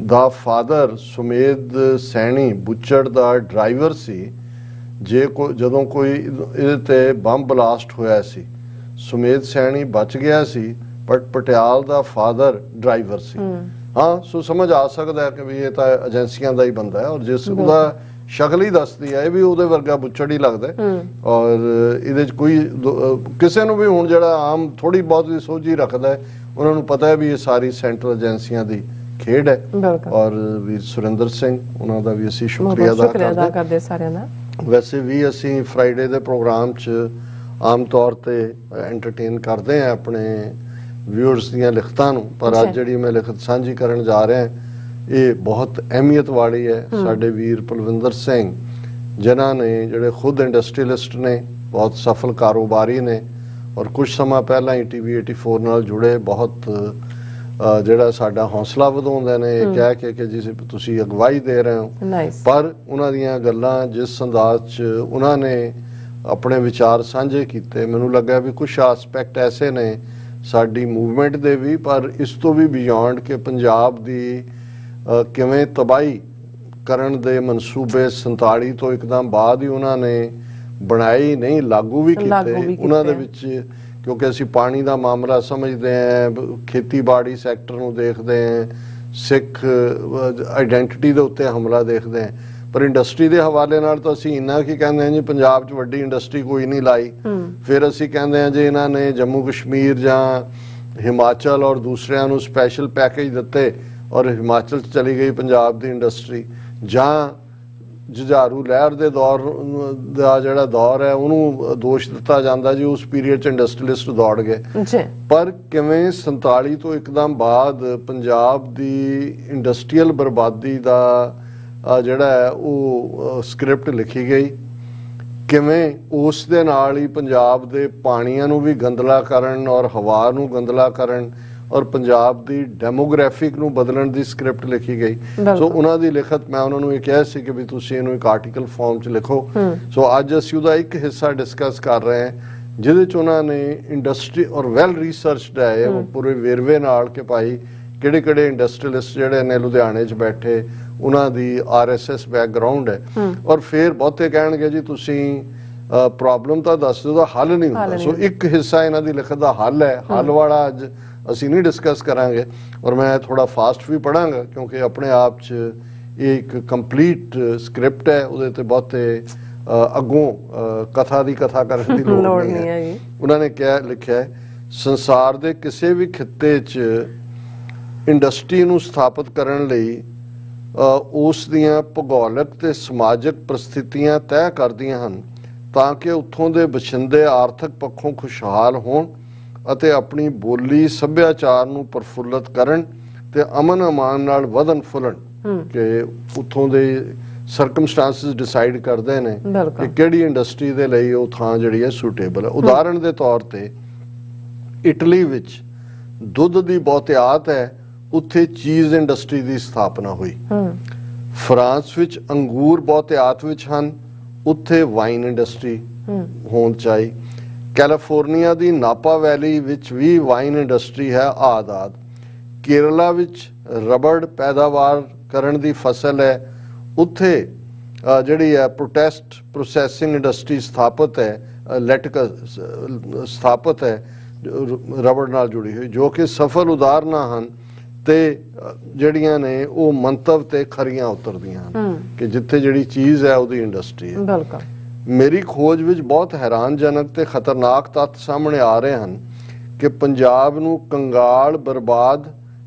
ਦਾ ਫਾਦਰ ਸੁਮੇਧ ਸੈਣੀ ਬੁੱਚੜ ਦਾ ਡਰਾਈਵਰ ਸੀ। ਜਦੋਂ ਕੋਈ ਇਹਦੇ ਤੇ ਬੰਬ ਬਲਾਸਟ ਹੋਇਆ ਸੀ, ਸੁਮੇਧ ਸੈਣੀ ਬਚ ਗਿਆ ਸੀ ਬਟ ਪਟਿਆਲ ਦਾ ਫਾਦਰ ਡਰਾਈਵਰ ਸੀ। ਹਾਂ, ਸੋ ਸਮਝ ਆ ਸਕਦਾ ਹੈ ਕਿ ਵੀ ਇਹ ਤਾਂ ਏਜੰਸੀਆਂ ਦਾ ਹੀ ਬੰਦਾ ਹੈ, ਔਰ ਜਿਸ ਉਹਦਾ ਸ਼ਕਲ ਹੀ ਦੱਸਦੀ ਹੈ ਇਹ ਵੀ ਉਹਦੇ ਵਰਗਾ ਬੁੱਚੜ ਹੀ ਲੱਗਦਾ। ਔਰ ਇਹਦੇ ਚ ਕੋਈ ਕਿਸੇ ਨੂੰ ਵੀ ਹੁਣ ਜਿਹੜਾ ਆਮ ਥੋੜੀ ਬਹੁਤ ਦੀ ਸੋਝੀ ਰੱਖਦਾ ਹੈ, ਉਹਨਾਂ ਨੂੰ ਪਤਾ ਹੈ ਵੀ ਇਹ ਸਾਰੀ ਸੈਂਟਰਲ ਏਜੰਸੀਆਂ ਦੀ ਖੇਡ ਹੈ। ਔਰ ਵੀਰ ਸੁਰਿੰਦਰ ਸਿੰਘ, ਉਹਨਾਂ ਦਾ ਵੀ ਅਸੀਂ ਸ਼ੁਕਰੀਆ ਅਦਾ ਕਰਦੇ ਸਾਰਿਆਂ ਦਾ। ਵੈਸੇ ਵੀ ਅਸੀਂ ਫਰਾਈਡੇ ਦੇ ਪ੍ਰੋਗਰਾਮ 'ਚ ਆਮ ਤੌਰ ਤੇ ਐਂਟਰਟੇਨ ਕਰਦੇ ਹਾਂ ਆਪਣੇ ਵਿਊਅਰਸ ਦੀਆਂ ਲਿਖਤਾਂ ਨੂੰ, ਪਰ ਅੱਜ ਜਿਹੜੀ ਮੈਂ ਲਿਖਤ ਸਾਂਝੀ ਕਰਨ ਜਾ ਰਿਹਾ ਇਹ ਬਹੁਤ ਅਹਿਮੀਅਤ ਵਾਲੀ ਹੈ। ਸਾਡੇ ਵੀਰ ਪਲਵਿੰਦਰ ਸਿੰਘ ਜਿਨ੍ਹਾਂ ਨੇ, ਜਿਹੜੇ ਖੁਦ ਇੰਡਸਟਰੀਅਲਿਸਟ ਨੇ, ਬਹੁਤ ਸਫਲ ਕਾਰੋਬਾਰੀ ਨੇ ਔਰ ਕੁਝ ਸਮਾਂ ਪਹਿਲਾਂ ਹੀ TV 84 ਨਾਲ ਜੁੜੇ, ਬਹੁਤ ਜਿਹੜਾ ਸਾਡਾ ਹੌਸਲਾ ਵਧਾਉਂਦੇ ਨੇ ਇਹ ਕਹਿ ਕੇ ਕਿ ਜੀ ਤੁਸੀਂ ਅਗਵਾਈ ਦੇ ਰਹੇ ਹੋ। ਪਰ ਉਹਨਾਂ ਦੀਆਂ ਗੱਲਾਂ ਜਿਸ ਅੰਦਾਜ਼ 'ਚ ਉਹਨਾਂ ਨੇ ਆਪਣੇ ਵਿਚਾਰ ਸਾਂਝੇ ਕੀਤੇ, ਮੈਨੂੰ ਲੱਗਾ ਵੀ ਕੁਝ ਐਸਪੈਕਟ ਐਸੇ ਨੇ ਸਾਡੀ ਮੂਵਮੈਂਟ ਦੇ ਵੀ, ਪਰ ਇਸ ਤੋਂ ਵੀ ਬਿਯੋਂਡ ਕਿ ਪੰਜਾਬ ਦੀ ਕਿਵੇਂ ਤਬਾਹੀ ਕਰਨ ਦੇ ਮਨਸੂਬੇ 47 ਤੋਂ ਇੱਕਦਮ ਬਾਅਦ ਹੀ ਉਹਨਾਂ ਨੇ ਬਣਾਈ, ਨਹੀਂ ਲਾਗੂ ਵੀ ਕੀਤੇ ਉਹਨਾਂ ਦੇ ਵਿੱਚ। ਕਿਉਂਕਿ ਅਸੀਂ ਪਾਣੀ ਦਾ ਮਾਮਲਾ ਸਮਝਦੇ ਹਾਂ, ਖੇਤੀਬਾੜੀ ਸੈਕਟਰ ਨੂੰ ਦੇਖਦੇ ਹਾਂ, ਸਿੱਖ ਆਈਡੈਂਟੀਟੀ ਦੇ ਉੱਤੇ ਹਮਲਾ ਦੇਖਦੇ ਹਾਂ, ਪਰ ਇੰਡਸਟਰੀ ਦੇ ਹਵਾਲੇ ਨਾਲ ਤਾਂ ਅਸੀਂ ਇੰਨਾ ਕੀ ਕਹਿੰਦੇ ਹਾਂ ਜੀ ਪੰਜਾਬ 'ਚ ਵੱਡੀ ਇੰਡਸਟਰੀ ਕੋਈ ਨਹੀਂ ਲਾਈ। ਫਿਰ ਅਸੀਂ ਕਹਿੰਦੇ ਹਾਂ ਜੀ ਇਹਨਾਂ ਨੇ ਜੰਮੂ ਕਸ਼ਮੀਰ ਜਾਂ ਹਿਮਾਚਲ ਔਰ ਦੂਸਰਿਆਂ ਨੂੰ ਸਪੈਸ਼ਲ ਪੈਕੇਜ ਦਿੱਤੇ ਔਰ ਹਿਮਾਚਲ 'ਚ ਚਲੀ ਗਈ ਪੰਜਾਬ ਦੀ ਇੰਡਸਟਰੀ। ਜਾਂ ਜੁਝਾਰੂ ਲਹਿਰ ਦੇ ਦੌਰ ਦਾ ਜਿਹੜਾ ਦੌਰ ਹੈ ਉਹਨੂੰ ਦੋਸ਼ ਦਿੱਤਾ ਜਾਂਦਾ ਜੀ ਉਸ ਪੀਰੀਅਡ 'ਚ ਇੰਡਸਟਰੀਅਲਿਸਟ ਦੌੜ ਗਏ। ਪਰ ਕਿਵੇਂ 47 ਤੋਂ ਇੱਕਦਮ ਬਾਅਦ ਪੰਜਾਬ ਦੀ ਇੰਡਸਟਰੀਅਲ ਬਰਬਾਦੀ ਦਾ ਜਿਹੜਾ ਹੈ ਉਹ ਸਕ੍ਰਿਪਟ ਲਿਖੀ ਗਈ, ਕਿਵੇਂ ਉਸ ਦੇ ਨਾਲ ਹੀ ਪੰਜਾਬ ਦੇ ਪਾਣੀਆਂ ਨੂੰ ਵੀ ਗੰਦਲਾ ਕਰਨ ਔਰ ਹਵਾ ਨੂੰ ਗੰਦਲਾ ਕਰਨ ਔਰ ਪੰਜਾਬ ਦੀ ਡੈਮੋਗ੍ਰਾਫਿਕ ਨੂੰ ਬਦਲਣ ਦੀ ਸਕ੍ਰਿਪਟ ਲਿਖੀ ਗਈ। ਸੋ ਉਹਨਾਂ ਦੀ ਲਿਖਤ, ਮੈਂ ਉਹਨਾਂ ਨੂੰ ਇਹ ਕਿਹਾ ਸੀ ਕਿ ਵੀ ਤੁਸੀਂ ਇਹਨੂੰ ਇੱਕ ਆਰਟੀਕਲ ਫਾਰਮ 'ਚ ਲਿਖੋ। ਸੋ ਅੱਜ ਅਸੀਂ ਉਹਦਾ ਇੱਕ ਹਿੱਸਾ ਡਿਸਕਸ ਕਰ ਰਹੇ ਹਾਂ ਜਿਹਦੇ 'ਚ ਉਹਨਾਂ ਨੇ ਇੰਡਸਟਰੀ ਔਰ ਵੈਲ ਰਿਸਰਚਡ ਹੈ ਪੂਰੇ ਵੇਰਵੇ ਨਾਲ ਕਿ ਭਾਈ ਕਿਹੜੇ ਇੰਡਸਟਰੀਅਲਿਸਟ ਜਿਹੜੇ ਨੇ ਲੁਧਿਆਣੇ 'ਚ ਬੈਠੇ, ਉਹਨਾਂ ਦੀ RSS ਬੈਕਗਰਾਉਂਡ ਹੈ। ਔਰ ਫਿਰ ਬਹੁਤੇ ਕਹਿਣਗੇ ਜੀ ਤੁਸੀਂ ਪ੍ਰੋਬਲਮ ਤਾਂ ਦੱਸ ਦਿਓ, ਉਹਦਾ ਹੱਲ ਨਹੀਂ ਹੁੰਦਾ। ਸੋ ਇੱਕ ਹਿੱਸਾ ਇਹਨਾਂ ਦੀ ਲਿਖਤ ਦਾ ਹੱਲ ਹੈ, ਹੱਲ ਵਾਲਾ ਅੱਜ ਅਸੀਂ ਨਹੀਂ ਡਿਸਕਸ ਕਰਾਂਗੇ। ਔਰ ਮੈਂ ਥੋੜਾ ਫਾਸਟ ਵੀ ਪੜਾਂਗਾ ਕਿਉਂਕਿ ਆਪਣੇ ਆਪ 'ਚ ਇਹ ਇੱਕ ਕੰਪਲੀਟ ਸਕ੍ਰਿਪਟ ਹੈ, ਉਹਦੇ ਤੇ ਬਹੁਤੇ ਅੱਗੋਂ ਕਥਾ ਦੀ ਕਥਾ ਕਰਨ ਦੀ ਲੋੜ ਨਹੀਂ ਹੈ। ਉਹਨਾਂ ਨੇ ਲਿਖਿਆ, ਸੰਸਾਰ ਦੇ ਕਿਸੇ ਵੀ ਖਿੱਤੇ 'ਚ ਇੰਡਸਟਰੀ ਨੂੰ ਸਥਾਪਿਤ ਕਰਨ ਲਈ ਉਸ ਦੀਆਂ ਭੂਗੋਲਿਕ ਤੇ ਸਮਾਜਿਕ ਪ੍ਰਸਥਿਤੀਆਂ ਤੈਅ ਕਰਦੀਆਂ ਹਨ ਤਾਂ ਕਿ ਉੱਥੋਂ ਦੇ ਵਸਿੰਦੇ ਆਰਥਿਕ ਪੱਖੋਂ ਖੁਸ਼ਹਾਲ ਹੋਣ ਅਤੇ ਆਪਣੀ ਬੋਲੀ ਸੱਭਿਆਚਾਰ ਨੂੰ ਪ੍ਰਫੁੱਲਤ ਕਰਨ ਤੇ ਅਮਨ ਅਮਾਨ ਨਾਲ ਵਧਣ ਫੁੱਲਣ। ਕਿ ਉੱਥੋਂ ਦੇ ਸਰਕਮਸਟੈਂਸਸ ਡਿਸਾਈਡ ਕਰਦੇ ਨੇ ਕਿ ਕਿਹੜੀ ਇੰਡਸਟਰੀ ਦੇ ਲਈ ਉਹ ਥਾਂ ਜਿਹੜੀ ਹੈ ਸੂਟੇਬਲ ਹੈ। ਉਦਾਹਰਣ ਦੇ ਤੌਰ ਤੇ ਇਟਲੀ ਵਿੱਚ ਦੁੱਧ ਦੀ ਬਹੁਤਿਆਤ ਹੈ, ਉੱਥੇ ਚੀਜ਼ ਇੰਡਸਟਰੀ ਦੀ ਸਥਾਪਨਾ ਹੋਈ। ਫਰਾਂਸ ਵਿੱਚ ਅੰਗੂਰ ਬਹੁਤਿਆਤ ਵਿੱਚ ਹਨ, ਉੱਥੇ ਵਾਈਨ ਇੰਡਸਟਰੀ ਹੋਣ ਚਾਹੀ। ਕੈਲੀਫੋਰਨੀਆ ਦੀ ਨਾਪਾ ਵੈਲੀ ਵਿੱਚ ਵੀ ਵਾਈਨ ਇੰਡਸਟਰੀ ਹੈ ਆਦ। ਕੇਰਲਾ ਵਿੱਚ ਰਬੜ ਪੈਦਾਵਾਰ ਕਰਨ ਦੀ ਫਸਲ ਹੈ, ਉੱਥੇ ਜਿਹੜੀ ਹੈ ਪ੍ਰੋਸੈਸਿੰਗ ਇੰਡਸਟਰੀ ਸਥਾਪਿਤ ਹੈ, ਸਥਾਪਿਤ ਹੈ ਰਬੜ ਨਾਲ ਜੁੜੀ ਹੋਈ, ਜੋ ਕਿ ਸਫਲ ਉਦਾਹਰਨਾਂ ਹਨ ਤੇ ਜਿਹੜੀਆਂ ਨੇ ਉਹ ਮੰਤਵ ਤੇ ਖਰੀਆਂ ਉਤਰਦੀਆਂ ਹਨ ਕਿ ਜਿੱਥੇ ਜਿਹੜੀ ਚੀਜ਼ ਹੈ ਉਹਦੀ ਇੰਡਸਟਰੀ ਹੈ। ਬਿਲਕੁਲ। ਮੇਰੀ ਖੋਜ ਵਿੱਚ ਬਹੁਤ ਹੈਰਾਨਜਨਕ ਤੇ ਖਤਰਨਾਕ ਤੱਥ ਸਾਹਮਣੇ ਆ ਰਹੇ ਹਨ ਕਿ ਪੰਜਾਬ ਨੂੰ ਕੰਗਾਲ, ਬਰਬਾਦ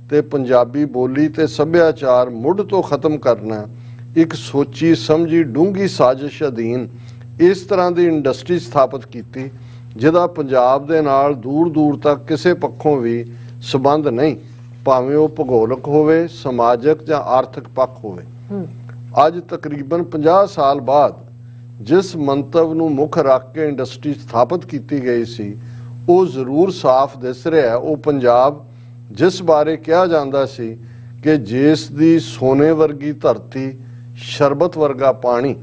ਤੇ ਪੰਜਾਬੀ ਬੋਲੀ ਤੇ ਸੱਭਿਆਚਾਰ ਮੁੱਢ ਤੋਂ ਖਤਮ ਕਰਨਾ ਇੱਕ ਸੋਚੀ ਸਮਝੀ ਡੂੰਘੀ ਸਾਜ਼ਿਸ਼ ਅਧੀਨ ਇਸ ਤਰ੍ਹਾਂ ਦੀ ਇੰਡਸਟਰੀ ਸਥਾਪਿਤ ਕੀਤੀ ਜਿਹਦਾ ਪੰਜਾਬ ਦੇ ਨਾਲ ਦੂਰ ਦੂਰ ਤੱਕ ਕਿਸੇ ਪੱਖੋਂ ਵੀ ਸੰਬੰਧ ਨਹੀਂ, ਭਾਵੇਂ ਉਹ ਭੂਗੋਲਿਕ ਹੋਵੇ, ਸਮਾਜਿਕ ਜਾਂ ਆਰਥਿਕ ਪੱਖ ਹੋਵੇ। ਅੱਜ ਤਕਰੀਬਨ 50 ਸਾਲ ਬਾਅਦ ਜਿਸ ਮੰਤਵ ਨੂੰ ਮੁੱਖ ਰੱਖ ਕੇ ਇੰਡਸਟਰੀ ਸਥਾਪਿਤ ਕੀਤੀ ਗਈ ਸੀ ਉਹ ਜ਼ਰੂਰ ਸਾਫ਼ ਦਿਸ ਰਿਹਾ। ਉਹ ਪੰਜਾਬ ਜਿਸ ਬਾਰੇ ਕਿਹਾ ਜਾਂਦਾ ਸੀ ਕਿ ਜਿਸ ਦੀ ਸੋਨੇ ਵਰਗੀ ਧਰਤੀ, ਸ਼ਰਬਤ ਵਰਗਾ ਪਾਣੀ,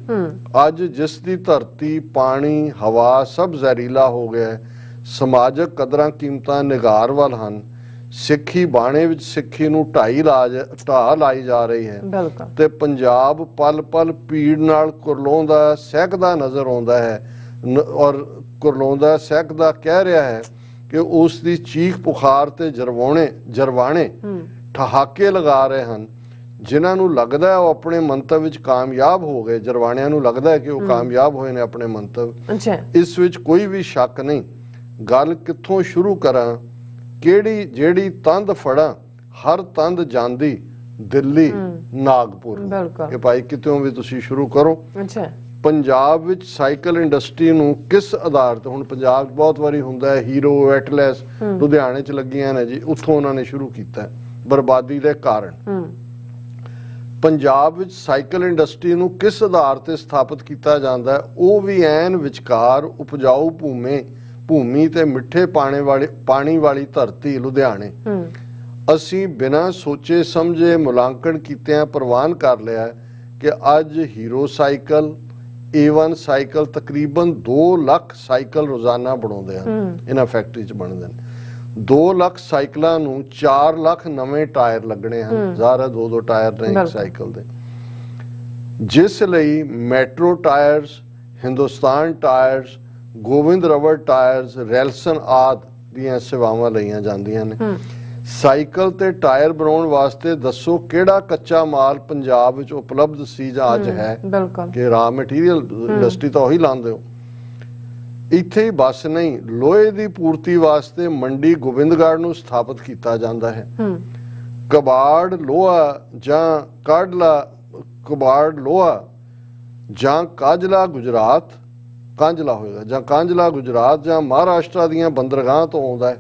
ਅੱਜ ਜਿਸ ਦੀ ਧਰਤੀ, ਪਾਣੀ, ਹਵਾ ਸਭ ਜ਼ਹਿਰੀਲਾ ਹੋ ਗਿਆ, ਸਮਾਜਿਕ ਕਦਰਾਂ ਕੀਮਤਾਂ ਨਿਗਾਰ ਵੱਲ ਹਨ, ਸਿੱਖੀ ਬਾਣੇ ਵਿੱਚ ਸਿੱਖੀ ਨੂੰ ਢਾਹ ਲਾਈ ਜਾ ਰਹੀ ਹੈ ਤੇ ਪੰਜਾਬ ਪਲ ਪਲ ਪੀੜ ਨਾਲ ਕੁਰਲਾਉਂਦਾ ਸਹਿਕਦਾ ਨਜ਼ਰ ਆਉਂਦਾ ਹੈ ਔਰ ਕੁਰਲਾਉਂਦਾ ਸਹਿਕਦਾ ਕਹਿ ਰਿਹਾ ਹੈ ਕਿ ਉਸ ਦੀ ਚੀਖ ਪੁਕਾਰ ਤੇ ਜਰਵਾਣੇ ਠਹਾਕੇ ਲਗਾ ਰਹੇ ਹਨ ਜਿਨ੍ਹਾਂ ਨੂੰ ਲੱਗਦਾ ਹੈ ਉਹ ਆਪਣੇ ਮੰਤਵ ਵਿੱਚ ਕਾਮਯਾਬ ਹੋ ਗਏ। ਜਰਵਾਣਿਆਂ ਨੂੰ ਲੱਗਦਾ ਹੈ ਕਿ ਉਹ ਕਾਮਯਾਬ ਹੋਏ ਨੇ ਆਪਣੇ ਮੰਤਵ। ਇਸ ਵਿੱਚ ਕੋਈ ਵੀ ਸ਼ੱਕ ਨਹੀਂ। ਗੱਲ ਕਿੱਥੋਂ ਸ਼ੁਰੂ ਕਰਾਂ, ਕਿਹੜੀ ਜਿਹੜੀ ਤੰਦ ਫੜਾਂ, ਹਰ ਤੰਦ ਜਾਂਦੀ ਦਿੱਲੀ, ਨਾਗਪੁਰ। ਇਹ ਭਾਈ ਕਿਤੋਂ ਵੀ ਤੁਸੀਂ ਸ਼ੁਰੂ ਕਰੋ। ਪੰਜਾਬ ਵਿੱਚ ਸਾਈਕਲ ਇੰਡਸਟਰੀ ਨੂੰ ਕਿਸ ਆਧਾਰ ਤੇ, ਹੁਣ ਪੰਜਾਬ ਬਹੁਤ ਵਾਰੀ ਹੁੰਦਾ ਹੈ ਹੀਰੋ, ਐਟਲੈਸ ਲੁਧਿਆਣੇ ਚ ਲੱਗੀਆਂ ਨੇ ਜੀ, ਉੱਥੋਂ ਉਹਨਾਂ ਨੇ ਸ਼ੁਰੂ ਕੀਤਾ ਬਰਬਾਦੀ ਦੇ ਕਾਰਨ। ਪੰਜਾਬ ਵਿੱਚ ਸਾਈਕਲ ਇੰਡਸਟਰੀ ਨੂੰ ਕਿਸ ਆਧਾਰ ਤੇ ਸਥਾਪਿਤ ਕੀਤਾ ਜਾਂਦਾ ਹੈ, ਉਹ ਵੀ ਐਨ ਵਿਚਕਾਰ ਉਪਜਾਊ ਭੂਮੀ ਤੇ ਮਿੱਠੇ ਪਾਣੀ ਵਾਲੀ ਧਰਤੀ ਲੁਧਿਆਣੇ। ਅਸੀਂ ਬਿਨਾਂ ਸੋਚੇ ਸਮਝੇ ਮੁਲਾਂਕਣ ਕੀਤਿਆਂ ਪ੍ਰਵਾਨ ਕਰ ਲਿਆ ਕਿ ਅੱਜ ਹੀਰੋ ਸਾਈਕਲ, A1 ਸਾਈਕਲ ਤਕਰੀਬਨ 2 ਲੱਖ ਸਾਈਕਲ ਰੋਜ਼ਾਨਾ ਬਣਾਉਂਦੇ ਹਨ, ਇਹਨਾਂ ਫੈਕਟਰੀ 'ਚ ਬਣਦੇ ਨੇ। 2 ਲੱਖ ਸਾਈਕਲਾਂ ਨੂੰ 4 ਲੱਖ ਨਵੇਂ ਟਾਇਰ ਲੱਗਣੇ ਹਨ, ਜ਼ਾਹਰ ਹੈ 2-2 ਟਾਇਰ ਨੇ ਇੱਕ ਸਾਈਕਲ ਦੇ, ਜਿਸ ਲਈ Metro tyres, Hindustan tyres, Gobind rubber tyres, Ralson ਆਦਿ ਦੀਆਂ ਸੇਵਾਵਾਂ ਲਈਆਂ ਜਾਂਦੀਆਂ ਨੇ। ਸਾਈਕਲ ਤੇ ਟਾਇਰ ਬਣਾਉਣ ਵਾਸਤੇ ਦੱਸੋ ਕਿਹੜਾ ਕੱਚਾ ਮਾਲ ਪੰਜਾਬ ਵਿੱਚ ਉਪਲਬਧ ਸੀ ਜਾਂ ਅੱਜ ਹੈ ਕਿ ਰਾ ਮਟੀਰੀਅਲ ਇੰਡਸਟਰੀ ਤਾਂ ਉਹੀ ਲਾਉਂਦੇ ਹੋ। ਇੱਥੇ ਹੀ ਬਸ ਨਹੀਂ, ਲੋਹੇ ਦੀ ਪੂਰਤੀ ਵਾਸਤੇ ਮੰਡੀ ਗੋਬਿੰਦਗੜ੍ਹ ਨੂੰ ਸਥਾਪਿਤ ਕੀਤਾ ਜਾਂਦਾ ਹੈ। ਕਬਾੜ ਲੋਹਾ ਜਾਂ ਕਾਂਜਲਾ ਗੁਜਰਾਤ ਜਾਂ ਮਹਾਰਾਸ਼ਟਰ ਦੀਆਂ ਬੰਦਰਗਾਹਾਂ ਤੋਂ ਆਉਂਦਾ ਹੈ,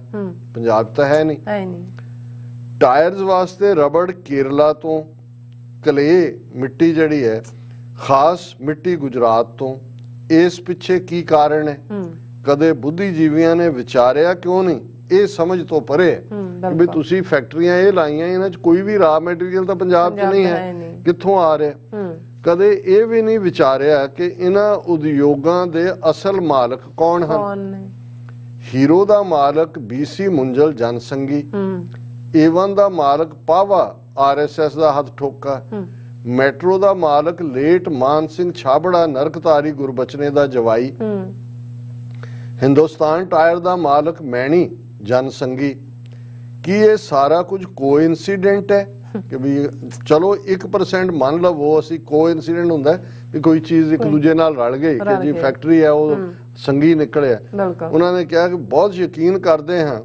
ਪੰਜਾਬ ਤਾਂ ਹੈ ਨਹੀਂ। ਟਾਇਰਸ ਵਾਸਤੇ ਰਬੜ ਕੇਰਲਾ ਤੋਂ, ਕਲੇ ਮਿੱਟੀ ਜਿਹੜੀ ਹੈ ਖਾਸ ਮਿੱਟੀ ਗੁਜਰਾਤ ਤੋਂ। ਇਸ ਪਿੱਛੇ ਕੀ ਕਾਰਨ ਹੈ? ਕਦੇ ਬੁੱਧੀਜੀਵੀਆਂ ਨੇ ਵਿਚਾਰਿਆ ਕਿਉਂ ਨਹੀਂ? ਇਹ ਸਮਝ ਤੋਂ ਪਰੇ ਹੈ ਵੀ ਤੁਸੀਂ ਫੈਕਟਰੀਆਂ ਇਹ ਲਾਈਆਂ, ਇਹਨਾਂ 'ਚ ਕੋਈ ਵੀ ਰਾ ਮਟੀਰੀਅਲ ਤਾਂ ਪੰਜਾਬ 'ਚ ਨਹੀਂ ਹੈ, ਕਿੱਥੋਂ ਆ ਰਿਹਾ? ਕਦੇ ਇਹ ਵੀ ਨਹੀਂ ਵਿਚਾਰਿਆ ਕਿ ਇਹਨਾਂ ਉਦਯੋਗਾਂ ਦੇ ਅਸਲ ਮਾਲਕ ਕੌਣ ਹਨ। ਹੀਰੋ ਦਾ ਮਾਲਕ BC ਮੁੰਜਲ ਜਨਸੰਘੀ, A1 ਦਾ ਮਾਲਕ ਪਾਵਾ RSS ਦਾ ਹੱਥ ਠੋਕਾ, ਮੈਟਰੋ ਦਾ ਮਾਲਕ ਲੇਟ ਮਾਨ ਸਿੰਘ ਛਾਬੜਾ ਨਰਕਤਾਰੀ ਗੁਰਬਚਨੇ ਦਾ ਜਵਾਈ, ਹਿੰਦੁਸਤਾਨ ਟਾਇਰ ਦਾ ਮਾਲਕ ਮੈਣੀ ਜਨਸੰਘੀ। ਕੀ ਇਹ ਸਾਰਾ ਕੁਝ ਕੋਇਨਸੀਡੈਂਟ ਹੈ ਕਿ ਵੀ ਚਲੋ 1% ਮੰਨ ਲਵੋ ਅਸੀਂ ਕੋਇਨਸੀਡੈਂਟ ਹੁੰਦਾ ਵੀ ਕੋਈ ਚੀਜ਼ ਇੱਕ ਦੂਜੇ ਨਾਲ ਰਲ ਗਈ ਕਿ ਜੀ ਫੈਕਟਰੀ ਹੈ ਉਹ ਸੰਗੀ ਨਿਕਲਿਆ। ਉਹਨਾਂ ਨੇ ਕਿਹਾ ਕਿ ਬਹੁਤ ਯਕੀਨ ਕਰਦੇ ਹਾਂ,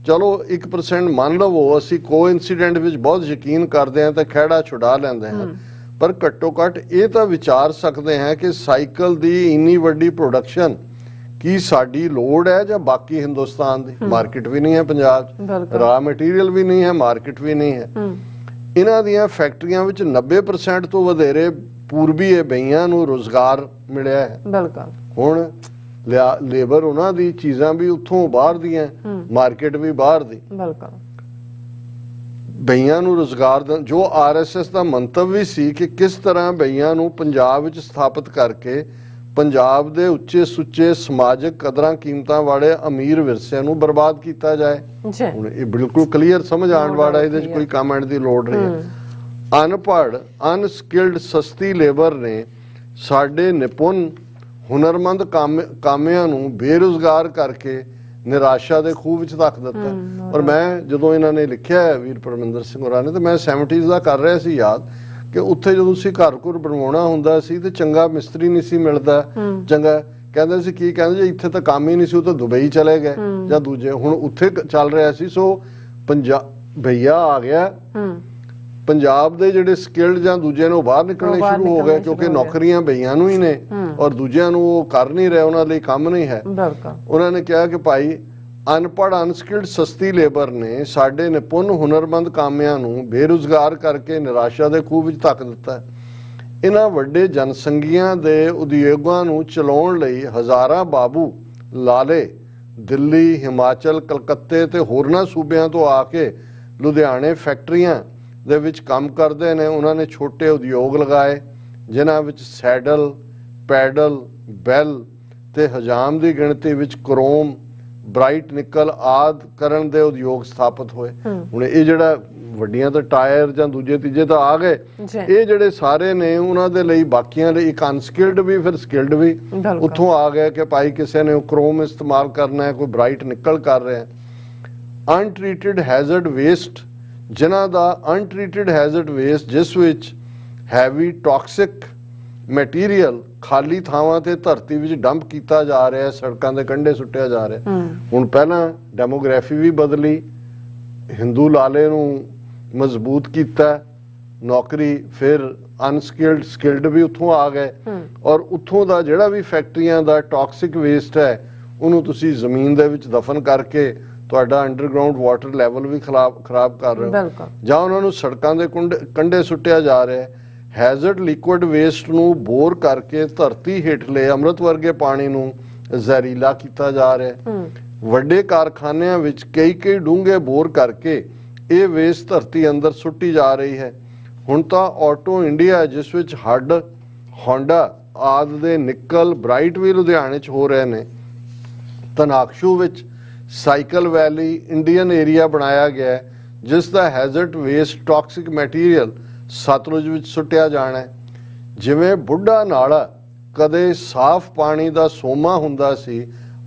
ਚਲੋ 1% ਮੰਨ ਲਵੋ ਅਸੀਂ ਕੋਇਨਸੀਡੈਂਟ ਵਿੱਚ ਬਹੁਤ ਯਕੀਨ ਕਰਦੇ ਹਾਂ ਤਾਂ ਖਹਿੜਾ ਛੁਡਾ ਲੈਂਦੇ ਹਾਂ, ਪਰ ਘੱਟੋ ਘੱਟ ਇਹ ਤਾਂ ਵਿਚਾਰ ਸਕਦੇ ਹਾਂ ਕਿ ਸਾਈਕਲ ਦੀ ਇੰਨੀ ਵੱਡੀ ਪ੍ਰੋਡਕਸ਼ਨ ਕੀ ਸਾਡੀ ਲੋੜ ਹੈ ਜਾਂ ਬਾਕੀ ਹਿੰਦੁਸਤਾਨ ਦੀ? ਮਾਰਕੀਟ ਵੀ ਨਹੀਂ ਹੈ ਪੰਜਾਬ 'ਚ, ਰਾ ਮਟੀਰੀਅਲ ਵੀ ਨਹੀਂ ਹੈ, ਮਾਰਕੀਟ ਵੀ ਨਹੀਂ ਹੈ। ਇਹਨਾਂ ਦੀਆਂ ਫੈਕਟਰੀਆਂ ਵਿੱਚ 90% ਤੋਂ ਵਧੇਰੇ ਪੂਰਬੀ ਬਈਆਂ ਨੂੰ ਰੋਜ਼ਗਾਰ ਮਿਲਿਆ ਹੈ। ਹੁਣ ਲੇਬਰ ਉਹਨਾਂ ਦੀ, ਚੀਜ਼ਾਂ ਵੀ ਉੱਥੋਂ ਬਾਹਰ ਦੀਆਂ, ਮਾਰਕੀਟ ਵੀ ਬਾਹਰ ਦੀ। ਬਈਆਂ ਨੂੰ ਰੋਜ਼ਗਾਰ ਜੋ RSS ਦਾ ਮੰਤਵ ਵੀ ਸੀ ਕਿ ਕਿਸ ਤਰ੍ਹਾਂ ਬਈਆਂ ਨੂੰ ਪੰਜਾਬ ਵਿੱਚ ਸਥਾਪਿਤ ਕਰਕੇ ਪੰਜਾਬ ਦੇ ਉੱਚੇ ਸੁੱਚੇ ਸਮਾਜਿਕ ਕਦਰਾਂ ਕੀਮਤਾਂ ਵਾਲੇ ਅਮੀਰ ਵਿਰਸੇ ਨੂੰ ਬਰਬਾਦ ਕੀਤਾ ਜਾਏ। ਹੁਣ ਇਹ ਬਿਲਕੁਲ ਕਲੀਅਰ ਸਮਝ ਆਉਣ ਵਾਲਾ, ਇਹਦੇ 'ਚ ਕੋਈ ਕਮੈਂਟ ਦੀ ਲੋੜ ਨਹੀਂ ਹੈ। ਅਨਪੜ੍ਹ, ਅਨਸਕਿਲਡ ਸਸਤੀ ਲੇਬਰ ਨੇ ਸਾਡੇ ਨਿਪੁੰਨ ਹੁਨਰਮੰਦ ਕਾਮਿਆਂ ਨੂੰ ਬੇਰੁਜ਼ਗਾਰ ਕਰਕੇ ਨਿਰਾਸ਼ਾ ਦੇ ਖੂਹ ਵਿੱਚ ਧੱਕ ਦਿੱਤਾ। ਔਰ ਮੈਂ ਜਦੋਂ ਇਹਨਾਂ ਨੇ ਲਿਖਿਆ ਹੈ ਵੀਰ ਪਰਮਿੰਦਰ ਸਿੰਘ ਹੋਰਾਂ ਨੇ, ਤੇ ਮੈਂ 70s ਦਾ ਕਰ ਰਿਹਾ ਸੀ ਯਾਦ ਕਿ ਉੱਥੇ ਜਦੋਂ ਤੁਸੀਂ ਘਰ ਘੁਰ ਬਣਵਾਉਣਾ ਹੁੰਦਾ ਸੀ ਤੇ ਚੰਗਾ ਮਿਸਤਰੀ ਨਹੀਂ ਸੀ ਮਿਲਦਾ, ਚੰਗਾ ਕਹਿੰਦੇ ਸੀ ਕੀ ਕਹਿੰਦੇ ਜੀ ਇੱਥੇ ਤਾਂ ਕੰਮ ਹੀ ਨਹੀਂ ਸੀ, ਉਹ ਤਾਂ ਦੁਬਈ ਚਲੇ ਗਏ ਜਾਂ ਦੂਜੇ, ਹੁਣ ਉੱਥੇ ਚੱਲ ਰਿਹਾ ਸੀ। ਸੋ ਪੰਜਾਬ ਭਈਆ ਆ ਗਿਆ, ਪੰਜਾਬ ਦੇ ਜਿਹੜੇ ਸਕਿਲਡ ਜਾਂ ਦੂਜੇ ਨੇ ਉਹ ਬਾਹਰ ਨਿਕਲਣੇ ਸ਼ੁਰੂ ਹੋ ਗਏ, ਕਿਉਂਕਿ ਨੌਕਰੀਆਂ ਭਈਆਂ ਨੂੰ ਹੀ ਨੇ ਔਰ ਦੂਜਿਆਂ ਨੂੰ ਉਹ ਕਰ ਨਹੀਂ ਰਹੇ, ਉਹਨਾਂ ਲਈ ਕੰਮ ਨਹੀਂ ਹੈ। ਉਹਨਾਂ ਨੇ ਕਿਹਾ ਕਿ ਭਾਈ ਅਨਪੜ੍ਹ ਅਨਸਕਿਲਡ ਸਸਤੀ ਲੇਬਰ ਨੇ ਸਾਡੇ ਨਿਪੁੰਨ ਹੁਨਰਮੰਦ ਕਾਮਿਆਂ ਨੂੰ ਬੇਰੁਜ਼ਗਾਰ ਕਰਕੇ ਨਿਰਾਸ਼ਾ ਦੇ ਖੂਹ ਵਿੱਚ ਧੱਕ ਦਿੱਤਾ। ਇਹਨਾਂ ਵੱਡੇ ਜਨਸੰਘੀਆਂ ਦੇ ਉਦਯੋਗਾਂ ਨੂੰ ਚਲਾਉਣ ਲਈ ਹਜ਼ਾਰਾਂ ਬਾਬੂ ਲਾਲੇ ਦਿੱਲੀ, ਹਿਮਾਚਲ, ਕਲਕੱਤੇ ਤੇ ਹੋਰਨਾਂ ਸੂਬਿਆਂ ਤੋਂ ਆ ਕੇ ਲੁਧਿਆਣੇ ਫੈਕਟਰੀਆਂ ਦੇ ਵਿੱਚ ਕੰਮ ਕਰਦੇ ਨੇ। ਉਹਨਾਂ ਨੇ ਛੋਟੇ ਉਦਯੋਗ ਲਗਾਏ ਜਿਨ੍ਹਾਂ ਵਿੱਚ ਸੈਡਲ, ਪੈਡਲ, ਬੈਲ ਤੇ ਹਜਾਮ ਦੀ ਗਿਣਤੀ ਵਿੱਚ ਕਰੋਮ, ਬ੍ਰਾਈਟ ਨਿਕਲ ਆਦਿ ਕਰਨ ਦੇ ਉਦਯੋਗ ਸਥਾਪਿਤ ਹੋਏ। ਹੁਣ ਇਹ ਜਿਹੜਾ ਵੱਡੀਆਂ ਤਾਂ ਟਾਇਰ ਜਾਂ ਦੂਜੇ ਤੀਜੇ ਤਾਂ ਆ ਗਏ, ਇਹ ਜਿਹੜੇ ਸਾਰੇ ਨੇ ਉਹਨਾਂ ਦੇ ਲਈ ਬਾਕੀਆਂ ਲਈ ਇੱਕ ਅਨਸਕਿਲਡ ਵੀ ਫਿਰ ਸਕਿਲਡ ਵੀ ਉੱਥੋਂ ਆ ਗਏ ਕਿ ਭਾਈ ਕਿਸੇ ਨੇ ਕਰੋਮ ਇਸਤੇਮਾਲ ਕਰਨਾ ਹੈ, ਕੋਈ ਬ੍ਰਾਈਟ ਨਿਕਲ ਕਰ ਰਿਹਾ। ਅਨਟ੍ਰੀਟਡ ਹੈਜ਼ਰਡ ਵੇਸਟ, ਜਿਨ੍ਹਾਂ ਦਾ ਅਨਟ੍ਰੀਟਡ ਹੈਜ਼ਰਡ ਵੇਸਟ ਜਿਸ ਵਿੱਚ ਹੈਵੀ ਟੌਕਸਿਕ ਮਟੀਰੀਅਲ ਖਾਲੀ ਥਾਵਾਂ ਤੇ ਧਰਤੀ ਵਿੱਚ ਡੰਪ ਕੀਤਾ ਜਾ ਰਿਹਾ, ਸੜਕਾਂ ਦੇ ਕੰਢੇ ਸੁੱਟਿਆ ਜਾ ਰਿਹਾ। ਹੁਣ ਪਹਿਲਾਂ ਡੈਮੋਗ੍ਰਾਫੀ ਵੀ ਬਦਲੀ, ਹਿੰਦੂ ਲਾਲੇ ਨੂੰ ਮਜ਼ਬੂਤ ਕੀਤਾ, ਨੌਕਰੀ ਫਿਰ ਅਨਸਕਿਲਡ ਸਕਿਲਡ ਵੀ ਉੱਥੋਂ ਆ ਗਏ, ਔਰ ਉੱਥੋਂ ਦਾ ਜਿਹੜਾ ਵੀ ਫੈਕਟਰੀਆਂ ਦਾ ਟੌਕਸਿਕ ਵੇਸਟ ਹੈ ਉਹਨੂੰ ਤੁਸੀਂ ਜ਼ਮੀਨ ਦੇ ਵਿੱਚ ਦਫਨ ਕਰਕੇ ਤੁਹਾਡਾ ਅੰਡਰਗਰਾਉਂਡ ਵਾਟਰ ਲੈਵਲ ਵੀ ਖਰਾਬ ਕਰ ਰਹੇ ਹੋ, ਜਾਂ ਉਹਨਾਂ ਨੂੰ ਸੜਕਾਂ ਦੇ ਕੰਢੇ ਸੁੱਟਿਆ ਜਾ ਰਿਹਾ। ਹੈਜ਼ਰਡ ਲਿਕੁਇਡ ਵੇਸਟ ਨੂੰ ਬੋਰ ਕਰਕੇ ਧਰਤੀ ਹੇਠਲੇ ਅੰਮ੍ਰਿਤ ਵਰਗੇ ਪਾਣੀ ਨੂੰ ਜ਼ਹਿਰੀਲਾ ਕੀਤਾ ਜਾ ਰਿਹਾ। ਵੱਡੇ ਕਾਰਖਾਨਿਆਂ ਵਿੱਚ ਕਈ ਡੂੰਘੇ ਬੋਰ ਕਰਕੇ ਇਹ ਵੇਸਟ ਧਰਤੀ ਅੰਦਰ ਸੁੱਟੀ ਜਾ ਰਹੀ ਹੈ। ਹੁਣ ਤਾਂ ਆਟੋ ਇੰਡੀਆ ਜਿਸ ਵਿੱਚ ਹੱਡ, ਹੋਂਡਾ ਆਦਿ ਦੇ ਨਿਕਲ ਬ੍ਰਾਈਟ ਵੀ ਲੁਧਿਆਣੇ 'ਚ ਹੋ ਰਹੇ ਨੇ। ਤਨਾਕਸ਼ੂ ਵਿੱਚ ਸਾਈਕਲ ਵੈਲੀ ਇੰਡੀਅਨ ਏਰੀਆ ਬਣਾਇਆ ਗਿਆ ਜਿਸ ਦਾ hazard waste toxic material Sutlej ਵਿੱਚ ਸੁੱਟਿਆ ਜਾਣਾ ਹੈ। ਜਿਵੇਂ ਬੁੱਢਾ ਨਾਲਾ ਕਦੇ ਸਾਫ਼ ਪਾਣੀ ਦਾ ਸੋਮਾ ਹੁੰਦਾ ਸੀ,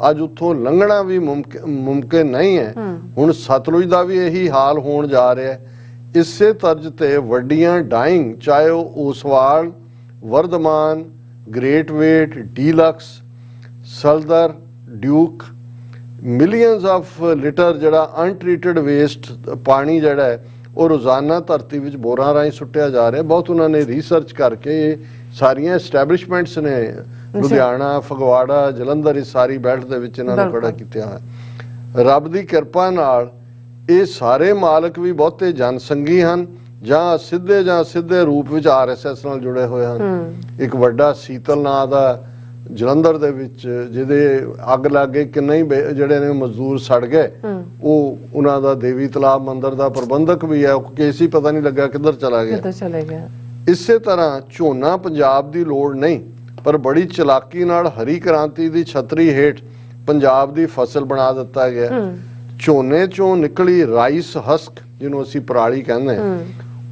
ਅੱਜ ਉੱਥੋਂ ਲੰਘਣਾ ਵੀ ਮੁਮਕਿਨ ਨਹੀਂ ਹੈ। ਹੁਣ ਸਤਲੁਜ ਦਾ ਵੀ ਇਹੀ ਹਾਲ ਹੋਣ ਜਾ ਰਿਹਾ ਹੈ। ਇਸੇ ਤਰਜ਼ ਤੇ ਵੱਡੀਆਂ ਡਾਈਂਗ, ਚਾਹੇ ਉਹ Oswal, Vardhman, great weight, deluxe, ਸਲਦਰ, ਡਿਊਕ, ਮਿਲੀਅਨਸ ਆਫ ਲੀਟਰ ਜਿਹੜਾ ਅਨਟ੍ਰੀਟਡ ਵੇਸਟ ਪਾਣੀ ਜਿਹੜਾ ਹੈ ਉਹ ਰੋਜ਼ਾਨਾ ਧਰਤੀ ਵਿੱਚ ਬੋਰਾਂ ਰਾਹੀਂ ਸੁੱਟਿਆ ਜਾ ਰਿਹਾ। ਬਹੁਤ ਉਹਨਾਂ ਨੇ ਰਿਸਰਚ ਕਰਕੇ ਇਹ ਸਾਰੀਆਂ ਐਸਟੈਬਲਿਸ਼ਮੈਂਟਸ ਨੇ ਲੁਧਿਆਣਾ, ਫਗਵਾੜਾ, ਜਲੰਧਰ, ਇਸ ਸਾਰੀ ਬੈਲਟ ਦੇ ਵਿੱਚ ਇਹਨਾਂ ਨੂੰ ਖੜਾ ਕੀਤਾ ਹੈ। ਰੱਬ ਦੀ ਕਿਰਪਾ ਨਾਲ ਇਹ ਸਾਰੇ ਮਾਲਕ ਵੀ ਬਹੁਤੇ ਜਨਸੰਘੀ ਹਨ ਜਾਂ ਸਿੱਧੇ ਰੂਪ ਵਿੱਚ RSS ਨਾਲ ਜੁੜੇ ਹੋਏ ਹਨ। ਇੱਕ ਵੱਡਾ ਸੀਤਲ ਨਾਂ ਦਾ ਜਲੰਧਰ ਦੇ ਵਿੱਚ ਜਿਹਦੇ ਅੱਗ ਲੱਗੇ ਕਿੰਨੇ ਹੀ ਜਿਹੜੇ ਨੇ ਮਜ਼ਦੂਰ ਸੜ ਗਏ, ਉਹ ਉਹਨਾਂ ਦਾ ਦੇਵੀ ਤਲਾਬ ਮੰਦਿਰ ਦਾ ਪ੍ਰਬੰਧਕ ਵੀ ਹੈ, ਉਹ ਕੇਸ ਹੀ ਪਤਾ ਨਹੀਂ ਲੱਗਾ ਕਿੱਧਰ ਚਲਾ ਗਿਆ। ਇਸੇ ਤਰ੍ਹਾਂ ਝੋਨਾ ਪੰਜਾਬ ਦੀ ਲੋੜ ਨਹੀਂ, ਪਰ ਬੜੀ ਚਲਾਕੀ ਨਾਲ ਹਰੀ ਕ੍ਰਾਂਤੀ ਦੀ ਛਤਰੀ ਹੇਠ ਪੰਜਾਬ ਦੀ ਫਸਲ ਬਣਾ ਦਿੱਤਾ ਗਿਆ। ਝੋਨੇ ਚੋਂ ਨਿਕਲੀ ਰਾਈਸ ਹਸਕ, ਜਿਹਨੂੰ ਅਸੀਂ ਪਰਾਲੀ ਕਹਿੰਦੇ ਹਾਂ,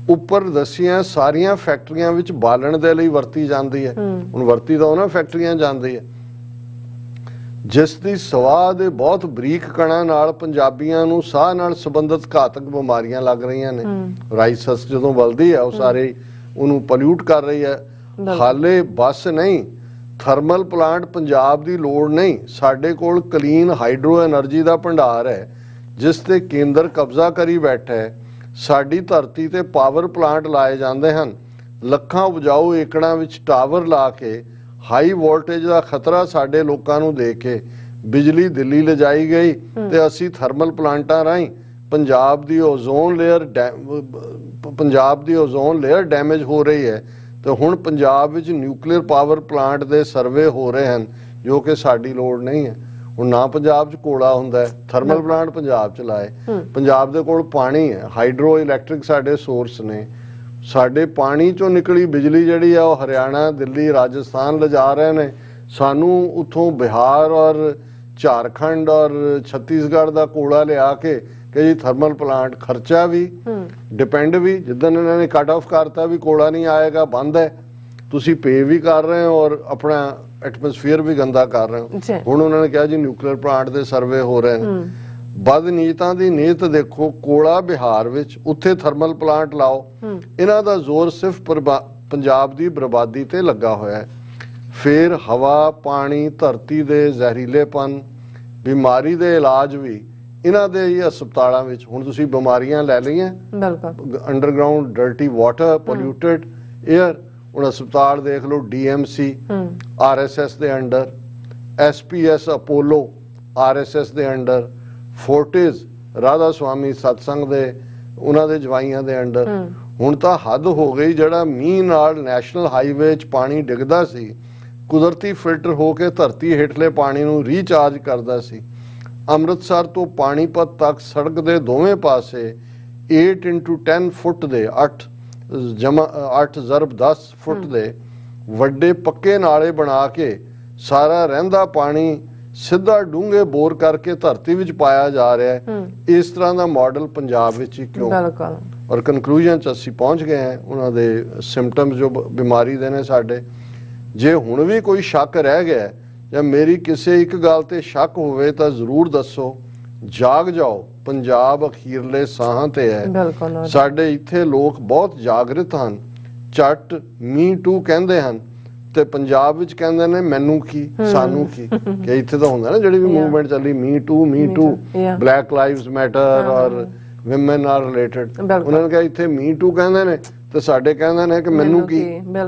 ਉੱਪਰ ਦਸੀਆਂ ਸਾਰੀਆਂ ਫੈਕਟਰੀਆਂ ਵਿੱਚ ਬਾਲਣ ਦੇ ਲਈ ਵਰਤੀ ਜਾਂਦੀ ਹੈ। ਹੁਣ ਵਰਤੀ ਤਾਂ ਉਹਨਾਂ ਫੈਕਟਰੀਆਂ ਜਾਂਦੀ ਹੈ ਜਿਸ ਦੀ ਸਵਾਹ ਦੇ ਬਹੁਤ ਬਰੀਕ ਕਣਾਂ ਨਾਲ ਪੰਜਾਬੀਆਂ ਨੂੰ ਸਾਹ ਨਾਲ ਸੰਬੰਧਿਤ ਘਾਤਕ ਬਿਮਾਰੀਆਂ ਲੱਗ ਰਹੀਆਂ ਨੇ। ਰਾਈਸ ਹਸਕ ਜਦੋਂ ਬਲਦੀ ਹੈ ਉਹ ਸਾਰੇ ਉਹਨੂੰ ਪੋਲਿਊਟ ਕਰ ਰਹੀ ਹੈ। ਹਾਲੇ ਬਸ ਨਹੀਂ, ਥਰਮਲ ਪਲਾਂਟ ਪੰਜਾਬ ਦੀ ਲੋੜ ਨਹੀਂ, ਸਾਡੇ ਕੋਲ ਕਲੀਨ ਹਾਈਡਰੋ ਐਨਰਜੀ ਦਾ ਭੰਡਾਰ ਹੈ ਜਿਸ ਤੇ ਕੇਂਦਰ ਕਬਜ਼ਾ ਕਰੀ ਬੈਠਾ ਹੈ। ਸਾਡੀ ਧਰਤੀ ਤੇ ਪਾਵਰ ਪਲਾਂਟ ਲਾਏ ਜਾਂਦੇ ਹਨ। ਲੱਖਾਂ ਉਪਜਾਊ ਏਕੜਾਂ ਵਿੱਚ ਟਾਵਰ ਲਾ ਕੇ ਹਾਈ ਵੋਲਟੇਜ ਦਾ ਖਤਰਾ ਸਾਡੇ ਲੋਕਾਂ ਨੂੰ ਦੇ ਕੇ ਬਿਜਲੀ ਦਿੱਲੀ ਲਿਜਾਈ ਗਈ ਤੇ ਅਸੀਂ ਥਰਮਲ ਪਲਾਂਟਾਂ ਰਾਹੀਂ ਪੰਜਾਬ ਦੀ ਓਜ਼ੋਨ ਲੇਅਰ ਡੈਮੇਜ ਹੋ ਰਹੀ ਹੈ। ਤੇ ਹੁਣ ਪੰਜਾਬ ਵਿੱਚ ਨਿਊਕਲੀਅਰ ਪਾਵਰ ਪਲਾਂਟ ਦੇ ਸਰਵੇ ਹੋ ਰਹੇ ਹਨ ਜੋ ਕਿ ਸਾਡੀ ਲੋੜ ਨਹੀਂ ਹੈ। ਹੁਣ ਨਾ ਪੰਜਾਬ 'ਚ ਕੋਲਾ ਹੁੰਦਾ ਹੈ, ਥਰਮਲ ਪਲਾਂਟ ਪੰਜਾਬ 'ਚ ਲਾਏ। ਪੰਜਾਬ ਦੇ ਕੋਲ ਪਾਣੀ ਹੈ, ਹਾਈਡਰੋ ਇਲੈਕਟ੍ਰਿਕ ਸਾਡੇ ਸੋਰਸ ਨੇ। ਸਾਡੇ ਪਾਣੀ 'ਚੋਂ ਨਿਕਲੀ ਬਿਜਲੀ ਜਿਹੜੀ ਆ ਉਹ ਹਰਿਆਣਾ, ਦਿੱਲੀ, ਰਾਜਸਥਾਨ ਲਿਜਾ ਰਹੇ ਨੇ। ਸਾਨੂੰ ਉੱਥੋਂ ਬਿਹਾਰ ਔਰ ਝਾਰਖੰਡ ਔਰ ਛੱਤੀਸਗੜ੍ਹ ਦਾ ਕੋਲਾ ਲਿਆ ਕੇ ਕਿ ਜੀ ਥਰਮਲ ਪਲਾਂਟ, ਖਰਚਾ ਵੀ, ਡਿਪੈਂਡ ਵੀ। ਜਿੱਦਣ ਇਹਨਾਂ ਨੇ ਕੱਟ ਆਫ ਕਰਤਾ ਵੀ ਕੋਲਾ ਨਹੀਂ ਆਏਗਾ, ਬੰਦ ਹੈ, ਤੁਸੀਂ ਪੇ ਵੀ ਕਰ ਰਹੇ ਹੋ ਔਰ ਆਪਣਾ ਐਟਮੋਸਫੀਅਰ ਵੀ ਗੰਦਾ ਕਰ ਰਹੇ ਜੀ। ਹੋ। ਹੁਣ ਉਹਨਾਂ ਨੇ ਕਿਹਾ ਜੀ ਨਿਊਕਲੀਅਰ ਪਲਾਂਟ ਦੇ ਸਰਵੇ ਹੋ ਰਹੇ ਨੇ। ਬਦਨੀਤਾਂ ਦੀ ਨੀਅਤ ਦੇਖੋ, ਕੋਲਾ ਬਿਹਾਰ ਵਿੱਚ, ਉੱਥੇ ਥਰਮਲ ਪਲਾਂਟ ਲਾਓ। ਇਹਨਾਂ ਦਾ ਜ਼ੋਰ ਸਿਰਫ ਪੰਜਾਬ ਦੀ ਬਰਬਾਦੀ ਤੇ ਲੱਗਾ ਹੋਇਆ ਹੈ। ਫਿਰ ਹਵਾ, ਪਾਣੀ, ਧਰਤੀ ਦੇ ਜ਼ਹਿਰੀਲੇਪਨ, ਬਿਮਾਰੀ ਦੇ ਇਲਾਜ ਵੀ ਇਹਨਾਂ ਦੇ ਹੀ ਹਸਪਤਾਲਾਂ ਵਿੱਚ। ਹੁਣ ਤੁਸੀਂ ਬਿਮਾਰੀਆਂ ਲੈ ਲਈਆਂ, ਬਿਲਕੁਲ underground dirty water, polluted air. ਹੁਣ ਹਸਪਤਾਲ ਦੇਖ ਲਓ, DMC RSS ਦੇ ਅੰਡਰ, SPS ਅਪੋਲੋ RSS ਦੇ ਅੰਡਰ, ਫੋਰਟਿਸ ਰਾਧਾ ਸਵਾਮੀ ਸਤਸੰਗ ਦੇ ਉਹਨਾਂ ਦੇ ਜਵਾਈਆਂ ਦੇ ਅੰਡਰ। ਹੁਣ ਤਾਂ ਹੱਦ ਹੋ ਗਈ। ਜਿਹੜਾ ਮੀਂਹ ਨਾਲ ਨੈਸ਼ਨਲ ਹਾਈਵੇ 'ਚ ਪਾਣੀ ਡਿੱਗਦਾ ਸੀ, ਕੁਦਰਤੀ ਫਿਲਟਰ ਹੋ ਕੇ ਧਰਤੀ ਹੇਠਲੇ ਪਾਣੀ ਨੂੰ ਰੀਚਾਰਜ ਕਰਦਾ ਸੀ। ਅੰਮ੍ਰਿਤਸਰ ਤੋਂ ਪਾਣੀਪਤ ਤੱਕ ਸੜਕ ਦੇ ਦੋਵੇਂ ਪਾਸੇ 8x10 ਫੁੱਟ ਦੇ 8x10 ਫੁੱਟ ਦੇ ਵੱਡੇ ਪੱਕੇ ਨਾਲੇ ਬਣਾ ਕੇ ਸਾਰਾ ਰਹਿੰਦਾ ਪਾਣੀ ਸਿੱਧਾ ਡੂੰਘੇ ਬੋਰ ਕਰਕੇ ਧਰਤੀ ਵਿੱਚ ਪਾਇਆ ਜਾ ਰਿਹਾ ਹੈ। ਇਸ ਤਰ੍ਹਾਂ ਦਾ ਮਾਡਲ ਪੰਜਾਬ ਵਿੱਚ ਹੀ ਕਿਉਂ? ਬਿਲਕੁਲ। ਔਰ ਕਨਕਲੂਜਨ 'ਚ ਅਸੀਂ ਪਹੁੰਚ ਗਏ ਹਾਂ। ਉਹਨਾਂ ਦੇ ਸਿੰਪਟਮਸ ਜੋ ਬਿਮਾਰੀ ਦੇ ਨੇ ਸਾਡੇ, ਜੇ ਹੁਣ ਵੀ ਕੋਈ ਸ਼ੱਕ ਰਹਿ ਗਿਆ ਜਾਂ ਮੇਰੀ ਕਿਸੇ ਇੱਕ ਗੱਲ ਤੇ ਸ਼ੱਕ ਹੋਵੇ ਤਾਂ ਜ਼ਰੂਰ ਦੱਸੋ। ਜਾਗ ਜਾਓ, ਪੰਜਾਬ ਅਖੀਰਲੇ ਸਾਹਾਂ ਤੇ ਹੈ। ਬਿਲਕੁਲ। ਸਾਡੇ ਇੱਥੇ ਲੋਕ ਬਹੁਤ ਜਾਗਰਿਤ ਹਨ। ਝੱਟ ਮੀ ਟੂ ਕਹਿੰਦੇ ਹਨ ਤੇ ਪੰਜਾਬ ਵਿੱਚ ਕਹਿੰਦੇ ਨੇ ਮੈਨੂੰ ਕੀ, ਸਾਨੂੰ ਕੀ। ਕਿ ਇੱਥੇ ਤਾਂ ਹੁੰਦਾ ਨਾ ਜਿਹੜੀ ਵੀ ਮੂਵਮੈਂਟ ਚੱਲੀ, me too, black lives matter ਔਰ ਵਿਮਨ ਆਰ ਰਿਲੇਟਡ। ਉਹਨਾਂ ਨੇ ਕਿਹਾ ਇੱਥੇ ਮੀ ਟੂ ਕਹਿੰਦੇ ਨੇ ਤੇ ਸਾਡੇ ਕਹਿੰਦੇ ਨੇ ਕਿ ਮੈਨੂੰ ਕੀ,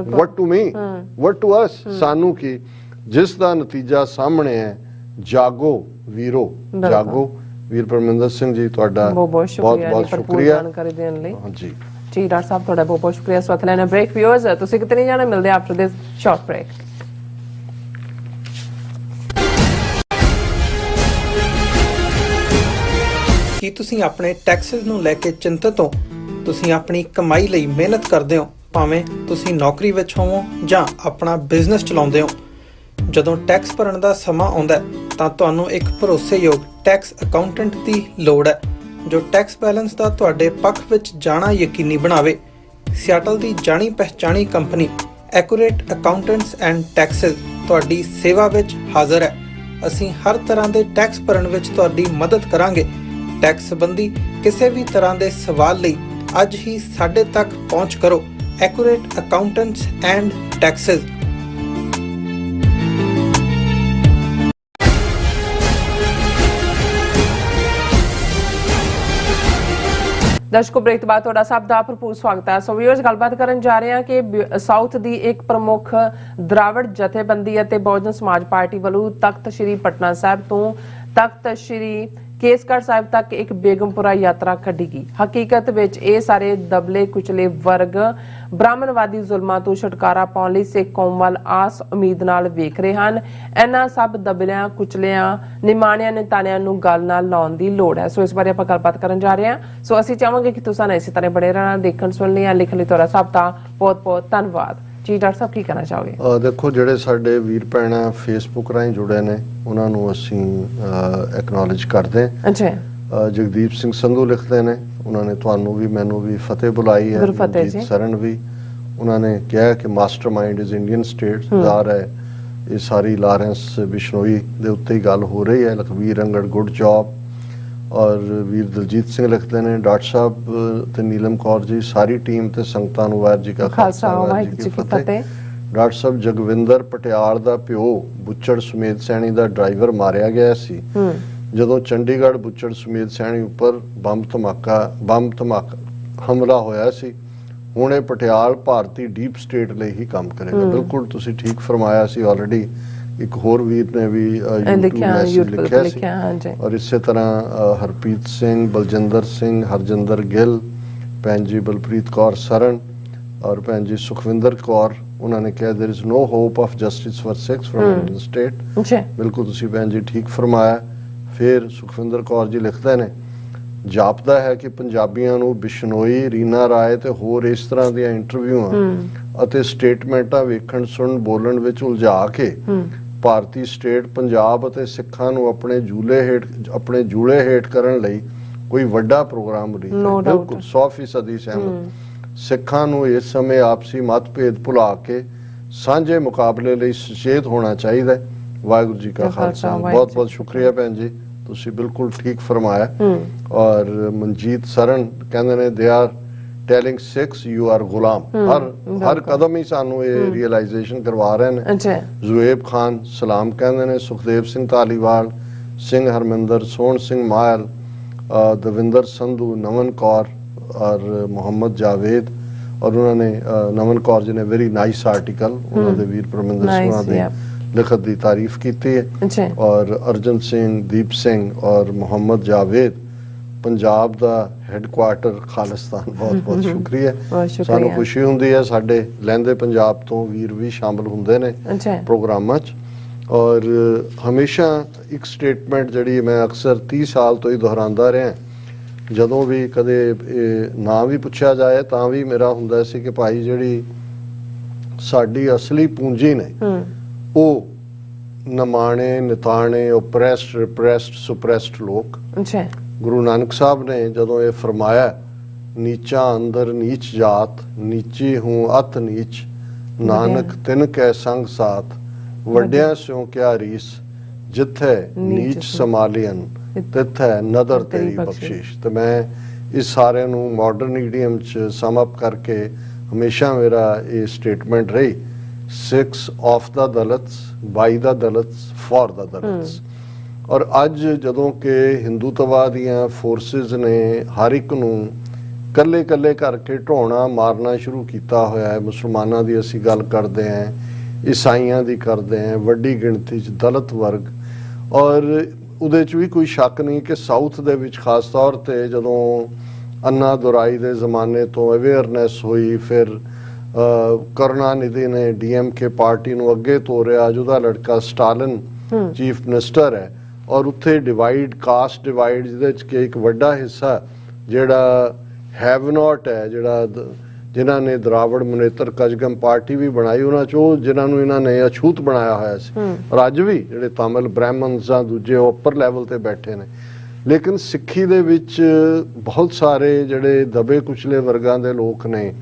ਵਟ to me, what to us, ਸਾਨੂੰ ਕੀ। ਜਿਸ ਦਾ ਨਤੀਜਾ ਸਾਹਮਣੇ ਹੈ। ਜਾਗੋ ਵੀਰੋ, ਜਾਗੋ। ਵੀਰ ਪਰਮਿੰਦਰ ਸਿੰਘ ਜੀ, ਤੁਹਾਡਾ ਬਹੁਤ ਸ਼ੁਕਰੀਆ ਜਾਣਕਾਰੀ ਦੇਣ ਲਈ। ਹਾਂਜੀ ਜੀ ਡਾਕਟਰ ਸਾਹਿਬ, ਤੁਹਾਡਾ ਬਹੁਤ ਸ਼ੁਕਰੀਆ। ਸੋ ਲੈਣਾ ਬ੍ਰੇਕ। ਵਿਊਅਰਸ, ਤੁਸੀਂ ਕਿਤੇ ਨਹੀਂ ਜਾਣਾ, ਮਿਲਦੇ ਆਫਟਰ ਦਿਸ ਸ਼ਾਰਟ ਬ੍ਰੇਕ। ਕੀ ਤੁਸੀਂ ਆਪਣੇ ਟੈਕਸਸ ਨੂੰ ਲੈ ਕੇ ਚਿੰਤਤ ਹੋ? ਤੁਸੀਂ ਆਪਣੀ ਕਮਾਈ ਲਈ ਮਿਹਨਤ ਕਰਦੇ ਹੋ, ਭਾਵੇਂ ਤੁਸੀਂ ਨੌਕਰੀ ਵਿੱਚ ਹੋਵੋ ਜਾਂ ਆਪਣਾ ਬਿਜ਼ਨਸ ਚਲਾਉਂਦੇ ਹੋ। ਜਦੋਂ ਟੈਕਸ ਭਰਨ ਦਾ ਸਮਾਂ ਆਉਂਦਾ ਹੈ ਤਾਂ ਤੁਹਾਨੂੰ ਇੱਕ ਭਰੋਸੇਯੋਗ ਟੈਕਸ ਅਕਾਊਂਟੈਂਟ ਦੀ ਲੋੜ ਹੈ ਜੋ ਟੈਕਸ ਬੈਲੈਂਸ ਦਾ ਤੁਹਾਡੇ ਪੱਖ ਵਿੱਚ ਜਾਣਾ ਯਕੀਨੀ ਬਣਾਵੇ। ਸਿਆਟਲ ਦੀ ਜਾਣੀ ਪਛਾਣੀ company Accurate Accountants and Taxes ਤੁਹਾਡੀ ਸੇਵਾ ਵਿੱਚ ਹਾਜ਼ਰ ਹੈ। ਅਸੀਂ ਹਰ ਤਰ੍ਹਾਂ ਦੇ ਟੈਕਸ ਭਰਨ ਵਿੱਚ ਤੁਹਾਡੀ ਮਦਦ ਕਰਾਂਗੇ। ਟੈਕਸ ਸੰਬੰਧੀ ਕਿਸੇ ਵੀ ਤਰ੍ਹਾਂ ਦੇ ਸਵਾਲ ਲਈ ਅੱਜ ਹੀ ਸਾਡੇ ਤੱਕ ਪਹੁੰਚ ਕਰੋ। Accurate Accountants and Taxes. ਦਰਸ਼ਕੋ, ਬ੍ਰੇਕ ਤੋਂ ਬਾਅਦ ਤੁਹਾਡਾ ਸਭ ਦਾ ਭਰਪੂਰ ਸਵਾਗਤ ਹੈ। ਸੋ ਵੀਅਰਸ, ਗੱਲਬਾਤ ਕਰਨ ਜਾ ਰਹੇ ਹਾਂ ਕਿ ਸਾਊਥ ਦੀ ਇੱਕ ਪ੍ਰਮੁੱਖ ਦਰਾਵੜ ਜਥੇਬੰਦੀ ਅਤੇ ਬਹੁਜਨ ਸਮਾਜ ਪਾਰਟੀ ਵੱਲੋਂ ਤਖਤ ਸ੍ਰੀ ਪਟਨਾ ਸਾਹਿਬ ਤੋਂ ਤਖਤ ਸ੍ਰੀ ਕੇਸਗੜ੍ਹ ਸਾਹਿਬ ਤੱਕ ਇੱਕ ਬੇਗਮਪੁਰਾ ਯਾਤਰਾ ਕੱਢੀ ਗਈ। ਹਕੀਕਤ ਵਿੱਚ ਇਹ ਸਾਰੇ ਦਬਲੇ ਕੁਚਲੇ ਵਰਗ ਬ੍ਰਾਹਮਣਵਾਦੀ ਜ਼ੁਲਮਾਂ ਤੋਂ ਛੁਟਕਾਰਾ ਪਾਉਣ ਲਈ ਸਿੱਖ ਕੌਮ ਵੱਲ ਆਸ ਉਮੀਦ ਨਾਲ ਵੇਖ ਰਹੇ ਹਨ। ਇਹਨਾਂ ਸਭ ਦਬਲਿਆਂ ਕੁਚਲਿਆਂ ਨਿਮਾਣਿਆਂ ਨਿਤਾਣਿਆਂ ਨੂੰ ਗੱਲ ਨਾਲ ਲਾਉਣ ਦੀ ਲੋੜ ਹੈ। ਸੋ ਇਸ ਬਾਰੇ ਆਪਾਂ ਗੱਲਬਾਤ ਕਰਨ ਜਾ ਰਹੇ ਹਾਂ। ਸੋ ਅਸੀਂ ਚਾਹਾਂਗੇ ਕਿ ਤੁਸੀਂ ਇਸੇ ਤਰ੍ਹਾਂ ਬਣੇ ਰਹਿਣਾ, ਦੇਖਣ ਸੁਣਨ ਲਈ, ਲਿਖਣ ਲਈ ਤੁਹਾਡਾ ਸਭ ਦਾ ਬਹੁਤ ਬਹੁਤ ਧੰਨਵਾਦ। ਜੀ ਡਾਕਟਰ ਸਾਹਿਬ, ਕੀ ਕਹਿਣਾ ਚਾਹੋਗੇ? ਦੇਖੋ, ਜਿਹੜੇ ਸਾਡੇ ਵੀਰ ਭੈਣਾਂ ਫੇਸਬੁੱਕ ਰਾਹੀਂ ਜੁੜੇ ਨੇ ਉਹਨਾਂ ਨੂੰ ਅਸੀਂ ਐਕਨੋਲੇਜ ਕਰਦੇ ਹਾਂ। ਅੱਛਾ। ਜਗਦੀਪ ਸਿੰਘ ਸੰਧੂ ਲਿਖਦੇ ਨੇ, ਉਹਨਾਂ ਨੇ ਤੁਹਾਨੂੰ ਵੀ ਮੈਨੂੰ ਵੀ ਫਤਿਹ ਬੁਲਾਈ ਹੈ। ਗੁਰਫਤਿਹ ਸਰਨ ਵੀ ਉਹਨਾਂ ਨੇ ਕਿਹਾ ਕਿ ਮਾਸਟਰਮਾਈਂਡ ਇਜ਼ ਇੰਡੀਅਨ ਸਟੇਟ ਜ਼ਾਹਰ ਹੈ। ਇਹ ਸਾਰੀ ਲਾਰੈਂਸ ਬਿਸ਼ਨੋਈ ਦੇ ਉੱਤੇ ਹੀ ਗੱਲ ਹੋ ਰਹੀ ਹੈ। Lakhvir Angarh, good job. ਔਰ ਵੀਰ ਦਲਜੀਤ ਸਿੰਘ ਲਿਖਦੇ ਨੇ, ਡਾਕਟਰ ਸਾਹਿਬ ਤੇ ਨੀਲਮ ਕੌਰ ਜੀ, ਸਾਰੀ ਟੀਮ ਤੇ ਸੰਗਤਾਂ ਨੂੰ ਵਾਹਿਗੁਰੂ ਜੀ ਕਾ ਖਾਲਸਾ ਵਾਹਿਗੁਰੂ ਜੀ ਕੀ ਫਤਿਹ। ਡਾਕਟਰ ਸਾਹਿਬ ਜਗਵਿੰਦਰ ਪਟਿਆਲ ਦਾ ਪਿਓ ਬੁੱਚੜ ਸੁਮੇਧ ਸੈਣੀ ਦਾ ਡਰਾਈਵਰ ਮਾਰਿਆ ਗਿਆ ਸੀ ਜਦੋਂ ਚੰਡੀਗੜ੍ਹ ਬੁੱਚੜ ਸੁਮੇਧ ਸੈਣੀ ਉੱਪਰ ਬੰਬ ਧਮਾਕਾ ਹਮਲਾ ਹੋਇਆ ਸੀ। ਹੁਣ ਇਹ ਪਟਿਆਲ ਭਾਰਤੀ ਡੀਪ ਸਟੇਟ ਲਈ ਹੀ ਕੰਮ ਕਰੇਗਾ। ਬਿਲਕੁਲ ਤੁਸੀਂ ਠੀਕ ਫਰਮਾਇਆ ਸੀ। ਆਲਰੇਡੀ ਇੱਕ ਹੋਰ ਵੀਰ ਨੇ ਵੀ ਲਿਖਿਆ ਸੀ। ਔਰ ਇਸੇ ਤਰ੍ਹਾਂ ਹਰਪ੍ਰੀਤ ਸਿੰਘ, ਬਲਜਿੰਦਰ ਸਿੰਘ, ਹਰਜਿੰਦਰ ਗਿੱਲ, ਭੈਣ ਜੀ ਬਲਪ੍ਰੀਤ ਕੌਰ ਸਰਨ ਔਰ ਭੈਣ ਜੀ ਸੁਖਵਿੰਦਰ ਕੌਰ, ਉਹਨਾਂ ਨੇ ਕਿਹਾ there is no hope of justice for Sikhs from Indian state। ਬਿਲਕੁਲ ਤੁਸੀਂ ਭੈਣ ਜੀ ਠੀਕ ਫਰਮਾਇਆ। ਫਿਰ ਸੁਖਵਿੰਦਰ ਕੌਰ ਜੀ ਲਿਖਦੇ ਨੇ, ਜਾਪਦਾ ਹੈ ਕਿ ਪੰਜਾਬੀਆਂ ਨੂੰ ਬਿਸ਼ਨੋਈ, ਰੀਨਾ ਰਾਏ ਤੇ ਹੋਰ ਇਸ ਤਰ੍ਹਾਂ ਦੀਆਂ ਇੰਟਰਵਿਊਆਂ ਅਤੇ ਸਟੇਟਮੈਂਟਾਂ ਵੇਖਣ, ਸੁਣਨ, ਬੋਲਣ ਵਿੱਚ ਉਲਝਾ ਕੇ ਭਾਰਤੀ ਸਟੇਟ ਪੰਜਾਬ ਅਤੇ ਸਿੱਖਾਂ ਨੂੰ ਆਪਣੇ ਜੂਲੇ ਹੇਠ ਕਰਨ ਲਈ ਕੋਈ ਵੱਡਾ ਪ੍ਰੋਗਰਾਮ ਬਿਲਕੁਲ 100% ਸਹਿਮਤ। ਸਿੱਖਾਂ ਨੂੰ ਇਸ ਸਮੇਂ ਆਪਸੀ ਮਤਭੇਦ ਭੁਲਾ ਕੇ ਸਾਂਝੇ ਮੁਕਾਬਲੇ ਲਈ ਸੁਚੇਤ ਹੋਣਾ ਚਾਹੀਦਾ ਹੈ। ਵਾਹਿਗੁਰੂ ਜੀ ਕਾ ਖਾਲਸਾ। ਬਹੁਤ ਬਹੁਤ ਸ਼ੁਕਰੀਆ ਭੈਣ ਜੀ, ਤੁਸੀਂ ਬਿਲਕੁਲ ਠੀਕ ਫਰਮਾਇਆ। ਔਰ ਮਨਜੀਤ ਸਰਨ ਕਹਿੰਦੇ ਨੇ they are telling six you are ਗੁਲਾਮ। ਹਰ ਕਦਮ ਹੀ ਸਾਨੂੰ ਇਹ ਰੀਅਲਾਈਜੇਸ਼ਨ ਕਰਵਾ ਰਹੇ ਨੇ। ਜ਼ੁਏਬ ਖਾਨ ਸਲਾਮ ਕਹਿੰਦੇ ਨੇ, ਸੁਖਦੇਵ ਸਿੰਘ ਧਾਲੀਵਾਲ, ਸਿੰਘ ਹਰਮਿੰਦਰ, ਸੋਹਣ ਸਿੰਘ ਮਾਇਲ, ਦਵਿੰਦਰ ਸੰਧੂ, ਨਮਨ ਕੌਰ ਔਰ ਮੁਹੰਮਦ ਜਾਵੇਦ। ਔਰ ਉਹਨਾਂ ਨੇ ਨਮਨ ਕੌਰ ਜੀ ਨੇ ਵੈਰੀ ਨਾਈਸ ਆਰਟੀਕਲ ਉਹਨਾਂ ਦੇ ਵੀਰ ਪਰਮਿੰਦਰ ਸਿੰਘ ਦੇ ਲਿਖਤ ਦੀ ਤਾਰੀਫ ਕੀਤੀ ਹੈ। ਔਰ ਅਰਜਨ ਸਿੰਘ, ਦੀਪ ਸਿੰਘ ਔਰ ਮੁਹੰਮਦ ਜਾਵੇਦ, ਪੰਜਾਬ ਦਾ ਹੈੱਡਕੁਆਰਟਰ ਖਾਲਿਸਤਾਨ, ਬਹੁਤ ਬਹੁਤ ਸ਼ੁਕਰੀਆ। ਸਾਨੂੰ ਖੁਸ਼ੀ ਹੁੰਦੀ ਹੈ ਸਾਡੇ ਲਹਿੰਦੇ ਪੰਜਾਬ ਤੋਂ ਵੀਰ ਵੀ ਸ਼ਾਮਲ ਹੁੰਦੇ ਨੇ ਪ੍ਰੋਗਰਾਮਾਂ 'ਚ। ਔਰ ਹਮੇਸ਼ਾ ਇੱਕ ਸਟੇਟਮੈਂਟ ਜਿਹੜੀ ਮੈਂ ਅਕਸਰ 30 ਸਾਲ ਤੋਂ ਹੀ ਦੁਹਰਾਉਂਦਾ ਰਿਹਾ, ਜਦੋਂ ਵੀ ਕਦੇ ਨਾਂ ਵੀ ਪੁੱਛਿਆ ਜਾਏ ਤਾਂ ਵੀ ਮੇਰਾ ਹੁੰਦਾ ਸੀ ਕਿ ਭਾਈ ਜਿਹੜੀ ਸਾਡੀ ਅਸਲੀ ਪੂੰਜੀ ਨੇ ਉਹ ਨਿਮਾਣੇ, ਨਿਤਾਣੇ, ਓਪਰੈਸਡ, ਰਿਪਰੈਸਡ, ਸੁਪਰੈਸਡ ਲੋਕ। ਗੁਰੂ ਨਾਨਕ ਸਾਹਿਬ ਨੇ ਜਦੋਂ ਇਹ ਫਰਮਾਇਆ, ਨੀਚਾ ਅੰਦਰ ਨੀਚ ਜਾਤ, ਨੀਚੀ ਹੂੰ ਅਤ ਨੀਚ, ਨਾਨਕ ਤਿਨ ਕੈ ਸੰਗ ਸਾਥ, ਵੱਡਿਆਂ ਸਿਉ ਕਿਆ ਰੀਸ, ਜਿੱਥੇ ਨੀਚ ਸਮਾਲੀਅਨ ਤਿੱਥੇ ਨਦਰ ਤੇਰੀ ਬਖਸ਼ਿਸ਼। ਤੇ ਮੈਂ ਇਸ ਸਾਰਿਆਂ ਨੂੰ ਮਾਡਰਨ ਈਡੀਅਮ 'ਚ ਸਮ ਅਪ ਕਰਕੇ ਹਮੇਸ਼ਾ ਮੇਰਾ ਇਹ ਸਟੇਟਮੈਂਟ ਰਹੀ, 6 of the ਦਲਿਤਸ, by the ਦਲਿਤਸ, for ਦਾ ਦਲਿਤਸ। ਔਰ ਅੱਜ ਜਦੋਂ ਕਿ ਹਿੰਦੂਤਵਾ ਦੀਆਂ ਫੋਰਸਿਸ ਨੇ ਹਰ ਇੱਕ ਨੂੰ ਕੱਲੇ ਕੱਲੇ ਕਰਕੇ ਢੋਣਾ ਮਾਰਨਾ ਸ਼ੁਰੂ ਕੀਤਾ ਹੋਇਆ ਹੈ। ਮੁਸਲਮਾਨਾਂ ਦੀ ਅਸੀਂ ਗੱਲ ਕਰਦੇ ਹਾਂ, ਈਸਾਈਆਂ ਦੀ ਕਰਦੇ ਹਾਂ, ਵੱਡੀ ਗਿਣਤੀ 'ਚ ਦਲਿਤ ਵਰਗ। ਔਰ ਉਹਦੇ 'ਚ ਵੀ ਕੋਈ ਸ਼ੱਕ ਨਹੀਂ ਕਿ ਸਾਊਥ ਦੇ ਵਿੱਚ ਖਾਸ ਤੌਰ 'ਤੇ ਜਦੋਂ ਅੰਨਾ ਦੁਰਾਈ ਦੇ ਜ਼ਮਾਨੇ ਤੋਂ ਅਵੇਅਰਨੈਸ ਹੋਈ, ਫਿਰ ਕਰੁਣਾਨਿਧੀ ਨੇ DMK ਪਾਰਟੀ ਨੂੰ ਅੱਗੇ ਤੋਰਿਆ, ਜਿਹਦਾ ਲੜਕਾ ਸਟਾਲਿਨ ਚੀਫ ਮਿਨਿਸਟਰ ਹੈ। ਔਰ ਉੱਥੇ ਡਿਵਾਈਡ, ਕਾਸਟ ਡਿਵਾਈਡ, ਜਿਹਦੇ 'ਚ ਕਿ ਇੱਕ ਵੱਡਾ ਹਿੱਸਾ ਜਿਹੜਾ ਹੈਵ ਨਾਟ ਹੈ, ਜਿਨ੍ਹਾਂ ਨੇ ਦਰਾਵੜ ਮੁਨੇਤਰ ਕਜਗਮ ਪਾਰਟੀ ਵੀ ਬਣਾਈ, ਉਹਨਾਂ 'ਚੋਂ ਜਿਨ੍ਹਾਂ ਨੂੰ ਇਹਨਾਂ ਨੇ ਅਛੂਤ ਬਣਾਇਆ ਹੋਇਆ ਸੀ। ਔਰ ਅੱਜ ਵੀ ਜਿਹੜੇ ਤਾਮਿਲ ਬ੍ਰਾਹਮਣਸ ਜਾਂ ਦੂਜੇ ਉੱਪਰ ਲੈਵਲ ਤੇ ਬੈਠੇ ਨੇ। ਲੇਕਿਨ ਸਿੱਖੀ ਦੇ ਵਿੱਚ ਬਹੁਤ ਸਾਰੇ ਜਿਹੜੇ ਦਬੇ ਕੁਚਲੇ ਵਰਗਾਂ ਦੇ ਲੋਕ ਨੇ,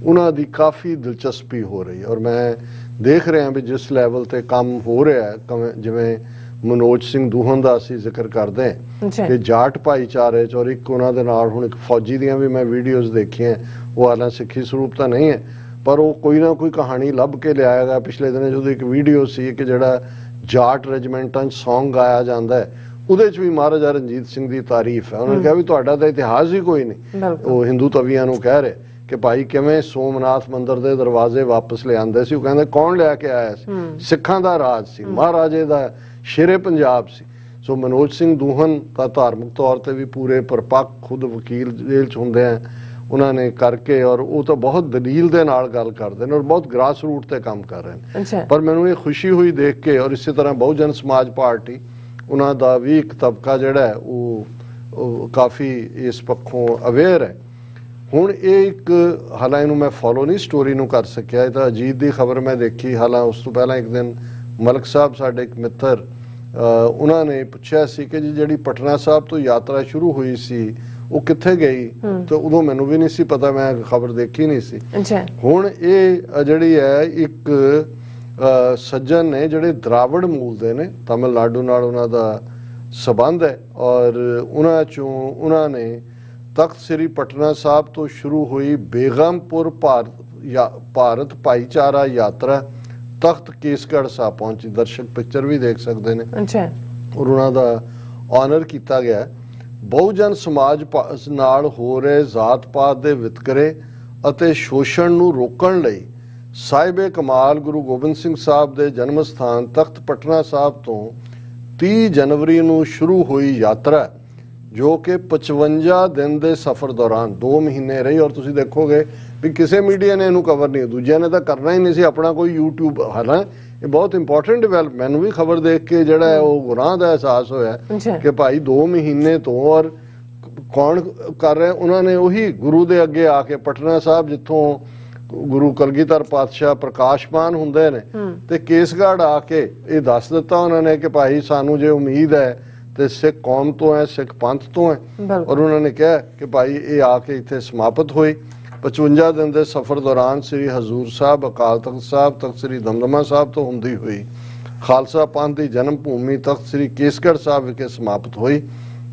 ਉਹਨਾਂ ਦੀ ਕਾਫੀ ਦਿਲਚਸਪੀ ਹੋ ਰਹੀ ਹੈ। ਔਰ ਮੈਂ ਦੇਖ ਰਿਹਾ ਵੀ ਜਿਸ ਲੈਵਲ ਤੇ ਕੰਮ ਹੋ ਰਿਹਾ ਹੈ, ਜਿਵੇਂ ਮਨੋਜ ਸਿੰਘ ਦੂਹਨ ਦਾ ਅਸੀਂ ਜ਼ਿਕਰ ਕਰਦੇ ਹਾਂ ਕਿ ਜਾਟ ਭਾਈਚਾਰੇ 'ਚ, ਔਰ ਇੱਕ ਉਹਨਾਂ ਦੇ ਨਾਲ ਹੁਣ ਇੱਕ ਫੌਜੀ ਦੀਆਂ ਵੀ ਮੈਂ ਵੀਡੀਓਜ਼ ਦੇਖੀਆਂ, ਉਹ ਹਾਲਾਂ ਸਿੱਖੀ ਸਰੂਪ ਤਾਂ ਨਹੀਂ ਹੈ ਪਰ ਉਹ ਕੋਈ ਨਾ ਕੋਈ ਕਹਾਣੀ ਲੱਭ ਕੇ ਲਿਆਏਗਾ। ਪਿਛਲੇ ਦਿਨਾਂ ਜਦੋਂ ਇੱਕ ਵੀਡੀਓ ਸੀ ਕਿ ਜਿਹੜਾ ਜਾਟ ਰੈਜੀਮੈਂਟਾਂ 'ਚ ਸੌਂਗ ਗਾਇਆ ਜਾਂਦਾ ਹੈ, ਉਹਦੇ 'ਚ ਵੀ ਮਹਾਰਾਜਾ ਰਣਜੀਤ ਸਿੰਘ ਦੀ ਤਾਰੀਫ ਹੈ। ਉਹਨਾਂ ਨੇ ਕਿਹਾ ਵੀ ਤੁਹਾਡਾ ਤਾਂ ਇਤਿਹਾਸ ਹੀ ਕੋਈ ਨਹੀਂ। ਉਹ ਹਿੰਦੂ ਤਵੀਆਂ ਨੂੰ ਕਹਿ ਰਹੇ ਕਿ ਭਾਈ ਕਿਵੇਂ ਸੋਮਨਾਥ ਮੰਦਿਰ ਦੇ ਦਰਵਾਜ਼ੇ ਵਾਪਸ ਲਿਆਂਦੇ ਸੀ। ਉਹ ਕਹਿੰਦੇ ਕੌਣ ਲਿਆ ਕੇ ਆਇਆ ਸੀ? ਸਿੱਖਾਂ ਦਾ ਰਾਜ ਸੀ, ਮਹਾਰਾਜੇ ਦਾ ਸ਼ੇਰੇ ਪੰਜਾਬ ਸੀ। ਸੋ ਮਨੋਜ ਸਿੰਘ ਦੂਹਨ ਤਾਂ ਧਾਰਮਿਕ ਤੌਰ ਤੇ ਵੀ ਪੂਰੇ ਪਰਪੱਕ, ਖੁਦ ਵਕੀਲ ਜੇਲ੍ਹ 'ਚ ਹੁੰਦੇ ਆ, ਉਹਨਾਂ ਨੇ ਕਰਕੇ, ਔਰ ਉਹ ਤਾਂ ਬਹੁਤ ਦਲੀਲ ਦੇ ਨਾਲ ਗੱਲ ਕਰਦੇ ਨੇ ਔਰ ਬਹੁਤ ਗ੍ਰਾਸ ਰੂਟ ਤੇ ਕੰਮ ਕਰ ਰਹੇ ਨੇ। ਪਰ ਮੈਨੂੰ ਇਹ ਖੁਸ਼ੀ ਹੋਈ ਦੇਖ ਕੇ। ਔਰ ਇਸੇ ਤਰ੍ਹਾਂ ਬਹੁਜਨ ਸਮਾਜ ਪਾਰਟੀ, ਉਹਨਾਂ ਦਾ ਵੀ ਇੱਕ ਤਬਕਾ ਜਿਹੜਾ ਉਹ ਕਾਫੀ ਇਸ ਪੱਖੋਂ ਅਵੇਅਰ ਹੈ। ਹੁਣ ਇਹ ਇੱਕ, ਹਾਲਾਂ ਇਹਨੂੰ ਮੈਂ ਫੋਲੋ ਨਹੀਂ ਸਟੋਰੀ ਨੂੰ ਕਰ ਸਕਿਆ, ਇਹ ਤਾਂ ਅਜੀਤ ਦੀ ਖਬਰ ਮੈਂ ਦੇਖੀ। ਹਾਲਾਂ ਉਸ ਤੋਂ ਪਹਿਲਾਂ ਇੱਕ ਦਿਨ ਮਲਕ ਸਾਹਿਬ ਸਾਡੇ ਇੱਕ ਮਿੱਤਰ, ਉਹਨਾਂ ਨੇ ਪੁੱਛਿਆ ਸੀ ਕਿ ਜੀ ਜਿਹੜੀ ਪਟਨਾ ਸਾਹਿਬ ਤੋਂ ਯਾਤਰਾ ਸ਼ੁਰੂ ਹੋਈ ਸੀ ਉਹ ਕਿੱਥੇ ਗਈ, ਤੇ ਉਦੋਂ ਮੈਨੂੰ ਵੀ ਨਹੀਂ ਸੀ ਪਤਾ, ਮੈਂ ਖਬਰ ਦੇਖੀ ਨਹੀਂ ਸੀ। ਹੁਣ ਇਹ ਜਿਹੜੀ ਹੈ ਇੱਕ ਸੱਜਣ ਨੇ ਜਿਹੜੇ ਦਰਾਵੜ ਮੂਲ ਦੇ ਨੇ, ਤਮਿਲਨਾਡੂ ਨਾਲ ਉਹਨਾਂ ਦਾ ਸਬੰਧ ਹੈ, ਔਰ ਉਹਨਾਂ ਚੋਂ ਉਹਨਾਂ ਨੇ ਤਖਤ ਸ੍ਰੀ ਪਟਨਾ ਸਾਹਿਬ ਤੋਂ ਸ਼ੁਰੂ ਹੋਈ ਬੇਗਮਪੁਰ ਭਾਰਤ ਭਾਈਚਾਰਾ ਯਾਤਰਾ ਤਖਤ ਕੇਸਗੜ੍ਹ ਸਾਹਿਬ ਪਹੁੰਚੀ। ਦਰਸ਼ਕ ਪਿਕਚਰ ਵੀ ਦੇਖ ਸਕਦੇ ਨੇ। ਔਰ ਉਹਨਾਂ ਦਾ ਆਨਰ ਕੀਤਾ ਗਿਆ। ਬਹੁਜਨ ਸਮਾਜ ਨਾਲ ਹੋ ਰਹੇ ਜ਼ਾਤ-ਪਾਤ ਦੇ ਵਿਤਕਰੇ ਅਤੇ ਸ਼ੋਸ਼ਣ ਨੂੰ ਰੋਕਣ ਲਈ ਸਾਹਿਬੇ ਕਮਾਲ ਗੁਰੂ ਗੋਬਿੰਦ ਸਿੰਘ ਸਾਹਿਬ ਦੇ ਜਨਮ ਸਥਾਨ ਤਖਤ ਪਟਨਾ ਸਾਹਿਬ ਤੋਂ 30 ਜਨਵਰੀ ਨੂੰ ਸ਼ੁਰੂ ਹੋਈ ਯਾਤਰਾ, ਜੋ ਕਿ 55 ਦਿਨ ਦੇ ਸਫ਼ਰ ਦੌਰਾਨ 2 ਮਹੀਨੇ ਰਹੀ। ਔਰ ਤੁਸੀਂ ਦੇਖੋਗੇ ਵੀ ਕਿਸੇ ਮੀਡੀਆ ਨੇ ਇਹਨੂੰ ਕਵਰ ਨਹੀਂ, ਦੂਜਿਆਂ ਨੇ ਤਾਂ ਕਰਨਾ ਹੀ ਨਹੀਂ ਸੀ ਆਪਣਾ ਕੋਈ YouTube। ਹਾਲਾਂ ਇਹ ਬਹੁਤ ਇੰਪੋਰਟੈਂਟ ਡਿਵੈਲਪ, ਮੈਨੂੰ ਵੀ ਖਬਰ ਦੇਖ ਕੇ ਜਿਹੜਾ ਹੈ ਉਹ ਗੁਨਾਹ ਦਾ ਅਹਿਸਾਸ ਹੋਇਆ ਕਿ ਭਾਈ 2 ਮਹੀਨੇ ਤੋਂ, ਔਰ ਕੌਣ ਕਰ ਰਿਹਾ? ਉਹਨਾਂ ਨੇ ਉਹੀ ਗੁਰੂ ਦੇ ਅੱਗੇ ਆ ਕੇ ਪਟਨਾ ਸਾਹਿਬ, ਜਿੱਥੋਂ ਗੁਰੂ ਕਲਗੀਧਰ ਪਾਤਸ਼ਾਹ ਪ੍ਰਕਾਸ਼ਮਾਨ ਹੁੰਦੇ ਨੇ, ਤੇ ਕੇਸਗੜ੍ਹ ਆ ਕੇ ਇਹ ਦੱਸ ਦਿੱਤਾ ਉਹਨਾਂ ਨੇ ਕਿ ਭਾਈ ਸਾਨੂੰ ਜੇ ਉਮੀਦ ਹੈ ਤੇ ਸਿੱਖ ਕੌਮ ਤੋਂ ਹੈ, ਸਿੱਖ ਪੰਥ ਤੋਂ ਹੈ। ਔਰ ਉਹਨਾਂ ਨੇ ਕਿਹਾ ਕਿ ਭਾਈ ਇਹ ਆ ਕੇ ਇੱਥੇ ਸਮਾਪਤ ਹੋਈ। 55 ਦਿਨ ਦੇ ਸਫ਼ਰ ਦੌਰਾਨ ਸ੍ਰੀ ਹਜ਼ੂਰ ਸਾਹਿਬ, ਅਕਾਲ ਤਖਤ ਸਾਹਿਬ, ਤਖਤ ਸ੍ਰੀ ਦਮਦਮਾ ਸਾਹਿਬ ਤੋਂ ਹੁੰਦੀ ਹੋਈ ਖਾਲਸਾ ਪੰਥ ਦੀ ਜਨਮ ਭੂਮੀ ਤਖਤ ਸ੍ਰੀ ਕੇਸਗੜ੍ਹ ਸਾਹਿਬ ਵਿਖੇ ਸਮਾਪਤ ਹੋਈ।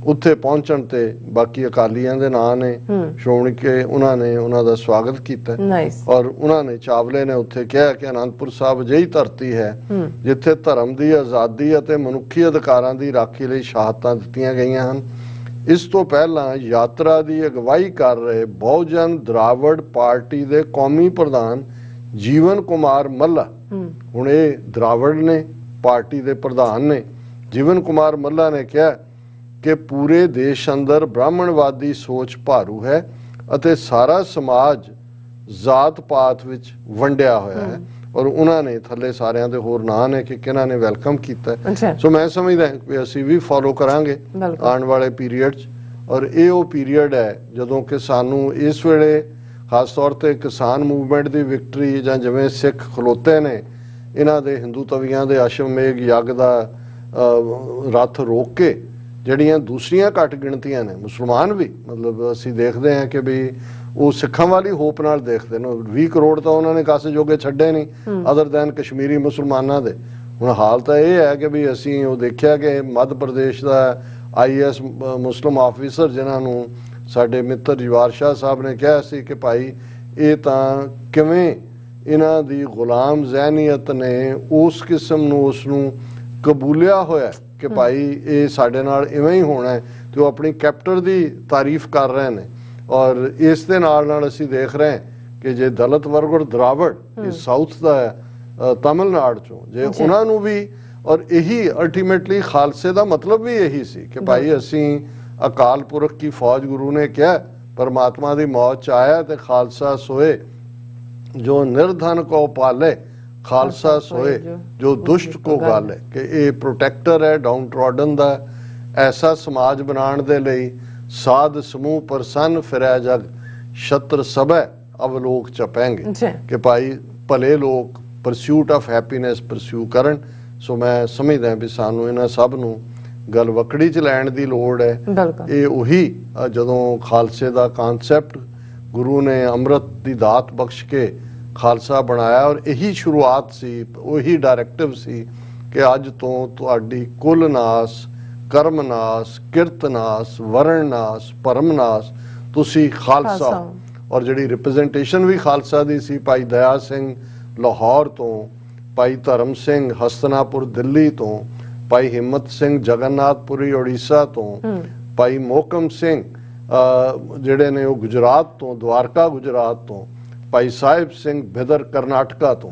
ਉੱਥੇ ਪਹੁੰਚਣ ਤੇ ਬਾਕੀ ਅਕਾਲੀਆਂ ਦੇ ਨਾਂ ਨੇ ਸ਼੍ਰੋਮਣੀ ਕੇ ਉਹਨਾਂ ਨੇ ਉਹਨਾਂ ਦਾ ਸਵਾਗਤ ਕੀਤਾ ਔਰ ਉਹਨਾਂ ਨੇ ਚਾਵਲੇ ਨੇ ਉੱਥੇ ਕਿਹਾ ਕਿ ਅਨੰਦਪੁਰ ਸਾਹਿਬ ਅਜਿਹੀ ਧਰਤੀ ਹੈ ਜਿੱਥੇ ਧਰਮ ਦੀ ਆਜ਼ਾਦੀ ਅਤੇ ਮਨੁੱਖੀ ਅਧਿਕਾਰਾਂ ਦੀ ਰਾਖੀ ਲਈ ਸ਼ਹਾਦਤਾਂ ਦਿੱਤੀਆਂ ਗਈਆਂ ਹਨ। ਇਸ ਤੋਂ ਪਹਿਲਾਂ ਯਾਤਰਾ ਦੀ ਅਗਵਾਈ ਕਰ ਰਹੇ ਬਹੁਜਨ ਦਰਾਵੜ ਪਾਰਟੀ ਦੇ ਕੌਮੀ ਪ੍ਰਧਾਨ ਜੀਵਨ ਕੁਮਾਰ ਮੱਲਾ, ਹੁਣ ਇਹ ਦਰਾਵੜ ਨੇ ਪਾਰਟੀ ਦੇ ਪ੍ਰਧਾਨ ਨੇ, ਜੀਵਨ ਕੁਮਾਰ ਮੱਲਾ ਨੇ ਕਿਹਾ ਕਿ ਪੂਰੇ ਦੇਸ਼ ਅੰਦਰ ਬ੍ਰਾਹਮਣਵਾਦੀ ਸੋਚ ਭਾਰੂ ਹੈ ਅਤੇ ਸਾਰਾ ਸਮਾਜ ਜਾਤ ਪਾਤ ਵਿੱਚ ਵੰਡਿਆ ਹੋਇਆ ਹੈ। ਔਰ ਉਹਨਾਂ ਨੇ ਥੱਲੇ ਸਾਰਿਆਂ ਦੇ ਹੋਰ ਨਾਂ ਨੇ ਕਿ ਕਿਹਨਾਂ ਨੇ ਵੈਲਕਮ ਕੀਤਾ। ਸੋ ਮੈਂ ਸਮਝਦਾ ਕਿ ਅਸੀਂ ਵੀ ਫੋਲੋ ਕਰਾਂਗੇ ਆਉਣ ਵਾਲੇ ਪੀਰੀਅਡ 'ਚ। ਔਰ ਇਹ ਉਹ ਪੀਰੀਅਡ ਹੈ ਜਦੋਂ ਕਿ ਸਾਨੂੰ ਇਸ ਵੇਲੇ ਖਾਸ ਤੌਰ ਤੇ ਕਿਸਾਨ ਮੂਵਮੈਂਟ ਦੀ ਵਿਕਟਰੀ ਜਾਂ ਜਿਵੇਂ ਸਿੱਖ ਖਲੋਤੇ ਨੇ ਇਹਨਾਂ ਦੇ ਹਿੰਦੂ ਤਵੀਆਂ ਦੇ ਅਸ਼ਵਮੇਘ ਯੱਗ ਦਾ ਰੱਥ ਰੋਕ ਕੇ ਜਿਹੜੀਆਂ ਦੂਸਰੀਆਂ ਘੱਟ ਗਿਣਤੀਆਂ ਨੇ ਮੁਸਲਮਾਨ ਵੀ, ਮਤਲਬ ਅਸੀਂ ਦੇਖਦੇ ਹਾਂ ਕਿ ਵੀ ਉਹ ਸਿੱਖਾਂ ਵਾਲੀ ਹੋਪ ਨਾਲ ਦੇਖਦੇ ਨੇ। 20 ਕਰੋੜ ਤਾਂ ਉਹਨਾਂ ਨੇ ਕਾਸੇ ਜੋਗੇ ਛੱਡੇ ਨਹੀਂ ਅਦਰ ਦੈਨ ਕਸ਼ਮੀਰੀ ਮੁਸਲਮਾਨਾਂ ਦੇ। ਹੁਣ ਹਾਲ ਤਾਂ ਇਹ ਹੈ ਕਿ ਵੀ ਅਸੀਂ ਉਹ ਦੇਖਿਆ ਕਿ ਮੱਧ ਪ੍ਰਦੇਸ਼ ਦਾ IAS ਮੁਸਲਿਮ ਆਫੀਸਰ ਜਿਨ੍ਹਾਂ ਨੂੰ ਸਾਡੇ ਮਿੱਤਰ ਜਵਾਰ ਸ਼ਾਹ ਸਾਹਿਬ ਨੇ ਕਿਹਾ ਸੀ ਕਿ ਭਾਈ ਇਹ ਤਾਂ ਕਿਵੇਂ ਇਹਨਾਂ ਦੀ ਗੁਲਾਮ ਜ਼ਹਿਨੀਅਤ ਨੇ ਉਸ ਕਿਸਮ ਨੂੰ ਉਸ ਨੂੰ ਕਬੂਲਿਆ ਹੋਇਆ ਕਿ ਭਾਈ ਇਹ ਸਾਡੇ ਨਾਲ ਇਵੇਂ ਹੀ ਹੋਣਾ ਹੈ, ਤੇ ਉਹ ਆਪਣੀ ਕੈਪਟਰ ਦੀ ਤਾਰੀਫ ਕਰ ਰਹੇ ਨੇ। ਔਰ ਇਸ ਦੇ ਨਾਲ ਅਸੀਂ ਦੇਖ ਰਹੇ ਕਿ ਜੇ ਦਲਿਤ ਵਰਗ ਔਰ ਦਰਾਵੜ ਇਹ ਸਾਊਥ ਦਾ ਤਮਿਲਨਾਡੂ ਚੋਂ ਜੇ ਉਹਨਾਂ ਨੂੰ ਵੀ, ਔਰ ਇਹੀ ਅਲਟੀਮੇਟਲੀ ਖਾਲਸੇ ਦਾ ਮਤਲਬ ਵੀ ਇਹੀ ਸੀ ਕਿ ਭਾਈ ਅਸੀਂ ਅਕਾਲ ਪੁਰਖ ਕੀ ਫੌਜ, ਗੁਰੂ ਨੇ ਕਿਹਾ ਪਰਮਾਤਮਾ ਦੀ ਮੌਤ ਚ ਆਇਆ ਤੇ ਖਾਲਸਾ ਸੋਏ ਜੋ ਨਿਰਧਨ ਕੋ ਪਾਲੇ, ਖਾਲਸਾ ਸੋਏ ਜੋ ਦੁਸ਼ਟ ਕੋ ਗਾਲੇ, ਕਿ ਇਹ ਪ੍ਰੋਟੈਕਟਰ ਹੈ ਡਾਊਨ ਟਰੋਡਨ ਦਾ। ਐਸਾ ਸਮਾਜ ਬਣਾਉਣ ਦੇ ਲਈ ਸਾਧ ਸਮੂਹ ਪ੍ਰਸੰਨ ਫਿਰੈ ਜਗ, ਛਤਰ ਸਭੈ ਅਵਲੋਕ ਚਪੈਂਗੇ, ਕਿ ਭਾਈ ਭਲੇ ਲੋਕ ਪਰਸਿਊਟ ਆਫ ਹੈਪੀਨੈਸ ਪਰਸਿਊ ਕਰਨ। ਸੋ ਮੈਂ ਸਮਝਦਾ ਵੀ ਸਾਨੂੰ ਇਹਨਾਂ ਸਭ ਨੂੰ ਗੱਲ ਵਕੜੀ ਚ ਲੈਣ ਦੀ ਲੋੜ ਹੈ। ਇਹ ਉਹੀ ਜਦੋਂ ਖਾਲਸੇ ਦਾ ਕਨਸੈਪਟ ਗੁਰੂ ਨੇ ਅੰਮ੍ਰਿਤ ਦੀ ਦਾਤ ਬਖਸ਼ ਕੇ ਖਾਲਸਾ ਬਣਾਇਆ ਔਰ ਇਹੀ ਸ਼ੁਰੂਆਤ ਸੀ, ਉਹੀ ਡਾਇਰੈਕਟਿਵ ਸੀ ਕਿ ਅੱਜ ਤੋਂ ਤੁਹਾਡੀ ਕੁਲ ਨਾਸ, ਕਰਮ ਨਾਸ, ਕਿਰਤ ਨਾਸ, ਵਰਣ ਨਾਸ, ਭਰਮ ਨਾਸ, ਤੁਸੀਂ ਖਾਲਸਾ ਹੋ। ਔਰ ਜਿਹੜੀ ਰਿਪਰੈਜ਼ੈਂਟੇਸ਼ਨ ਵੀ ਖਾਲਸਾ ਦੀ ਸੀ, ਭਾਈ ਦਇਆ ਸਿੰਘ ਲਾਹੌਰ ਤੋਂ, ਭਾਈ ਧਰਮ ਸਿੰਘ ਹਸਤਨਾਪੁਰ ਦਿੱਲੀ ਤੋਂ, ਭਾਈ ਹਿੰਮਤ ਸਿੰਘ ਜਗਨਨਾਥਪੁਰੀ ਉੜੀਸਾ ਤੋਂ, ਭਾਈ ਮੋਹਕਮ ਸਿੰਘ ਜਿਹੜੇ ਨੇ ਉਹ ਗੁਜਰਾਤ ਤੋਂ, ਦਵਾਰਕਾ ਗੁਜਰਾਤ ਤੋਂ, ਭਾਈ ਸਾਹਿਬ ਸਿੰਘ ਬਿਦਰ ਕਰਨਾਟਕਾ ਤੋਂ।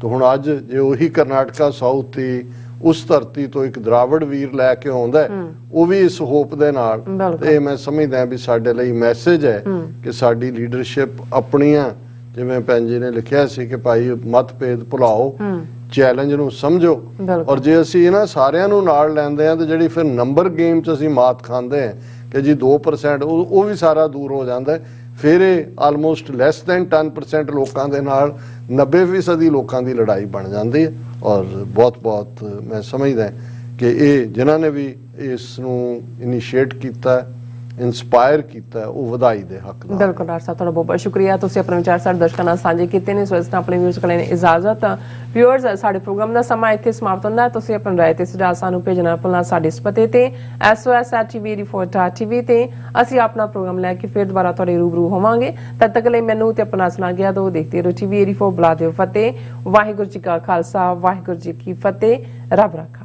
ਤੇ ਹੁਣ ਅੱਜ ਜੇ ਉਹੀ ਕਰਨਾਟਕਾ ਸਾਊਥ ਦੀ ਉਸ ਧਰਤੀ ਤੋਂ ਇੱਕ ਦਰਾਵੜ ਵੀਰ ਲੈ ਕੇ ਆਉਂਦਾ ਉਹ ਵੀ ਇਸ ਹੋਪ ਦੇ ਨਾਲ, ਤੇ ਮੈਂ ਸਮਝਦਾ ਵੀ ਸਾਡੇ ਲਈ ਮੈਸੇਜ ਹੈ ਕਿ ਸਾਡੀ ਲੀਡਰਸ਼ਿਪ ਆਪਣੀਆਂ, ਜਿਵੇਂ ਭੈਣ ਜੀ ਨੇ ਲਿਖਿਆ ਸੀ ਕਿ ਭਾਈ ਮਤਭੇਦ ਭੁਲਾਓ, ਚੈਲੰਜ ਨੂੰ ਸਮਝੋ। ਔਰ ਜੇ ਅਸੀਂ ਇਹਨਾਂ ਸਾਰਿਆਂ ਨੂੰ ਨਾਲ ਲੈਂਦੇ ਆ ਤੇ ਜਿਹੜੀ ਫਿਰ ਨੰਬਰ ਗੇਮ 'ਚ ਅਸੀਂ ਮਾਤ ਖਾਂਦੇ ਆ ਕਿ ਜੀ 2% ਉਹ ਵੀ ਸਾਰਾ ਦੂਰ ਹੋ ਜਾਂਦਾ। ਫਿਰ ਇਹ ਆਲਮੋਸਟ ਲੈਸ ਦੈਨ 10% ਲੋਕਾਂ ਦੇ ਨਾਲ 90% ਲੋਕਾਂ ਦੀ ਲੜਾਈ ਬਣ ਜਾਂਦੀ ਹੈ। ਔਰ ਬਹੁਤ ਮੈਂ ਸਮਝਦਾ ਕਿ ਇਹ ਜਿਨ੍ਹਾਂ ਨੇ ਵੀ ਇਸ ਨੂੰ ਇਨੀਸ਼ੀਏਟ ਕੀਤਾ, ਇੰਸਪਾਇਰ ਕੀਤਾ, ਉਹ ਵਧਾਈ ਦੇ ਹੱਕਦਾਰ। ਬਿਲਕੁਲ ਡਾਕਟਰ ਸਾਹਿਬ, ਤੁਹਾਡਾ ਬਹੁਤ ਬਹੁਤ ਸ਼ੁਕਰੀਆ। ਤੁਸੀਂ ਆਪਣੇ ਵਿਚਾਰ ਸਾਡੇ ਦਰਸ਼ਕਾਂ ਨਾਲ ਸਾਂਝੇ ਕੀਤੇ ਨੇ। ਸੋ ਇਸ ਨਾਲ ਆਪਣੇ ਵਿਊਅਰਸ ਕੋਲ ਇਜਾਜ਼ਤ। ਵਿਊਅਰਸ, ਸਾਡੇ ਪ੍ਰੋਗਰਾਮ ਦਾ ਸਮਾਂ ਇੱਥੇ ਸਮਾਪਤ ਹੁੰਦਾ ਹੈ। ਤੁਸੀਂ ਆਪਣੀ ਰਾਏ ਤੇ ਸੁਝਾਅ ਸਾਨੂੰ ਭੇਜਣਾ ਭੁੱਲਣਾ ਸਾਡੇ ਇਸ ਪਤੇ ਤੇ SOS@TV84.tv ਤੇ ਅਸੀਂ ਆਪਣਾ ਪ੍ਰੋਗਰਾਮ ਲੈ ਕੇ ਫਿਰ ਦੁਬਾਰਾ ਤੁਹਾਡੇ ਰੂਬਰੂ ਹੋਵਾਂਗੇ। ਤਦ ਤੱਕ ਲਈ ਮੈਨੂੰ ਤੇ ਆਪਣਾ ਸੁਣਾ ਗਿਆ ਦੋ ਦੇਖਦੇ ਰਹੋ TV84। ਬੁਲਾ ਦਿਓ ਫਤਿਹ। ਵਾਹਿਗੁਰੂ ਜੀ ਕਾ ਖਾਲਸਾ, ਵਾਹਿਗੁਰੂ ਜੀ ਕੀ ਫਤਿਹ। ਰੱਬ ਰਾਖਾ।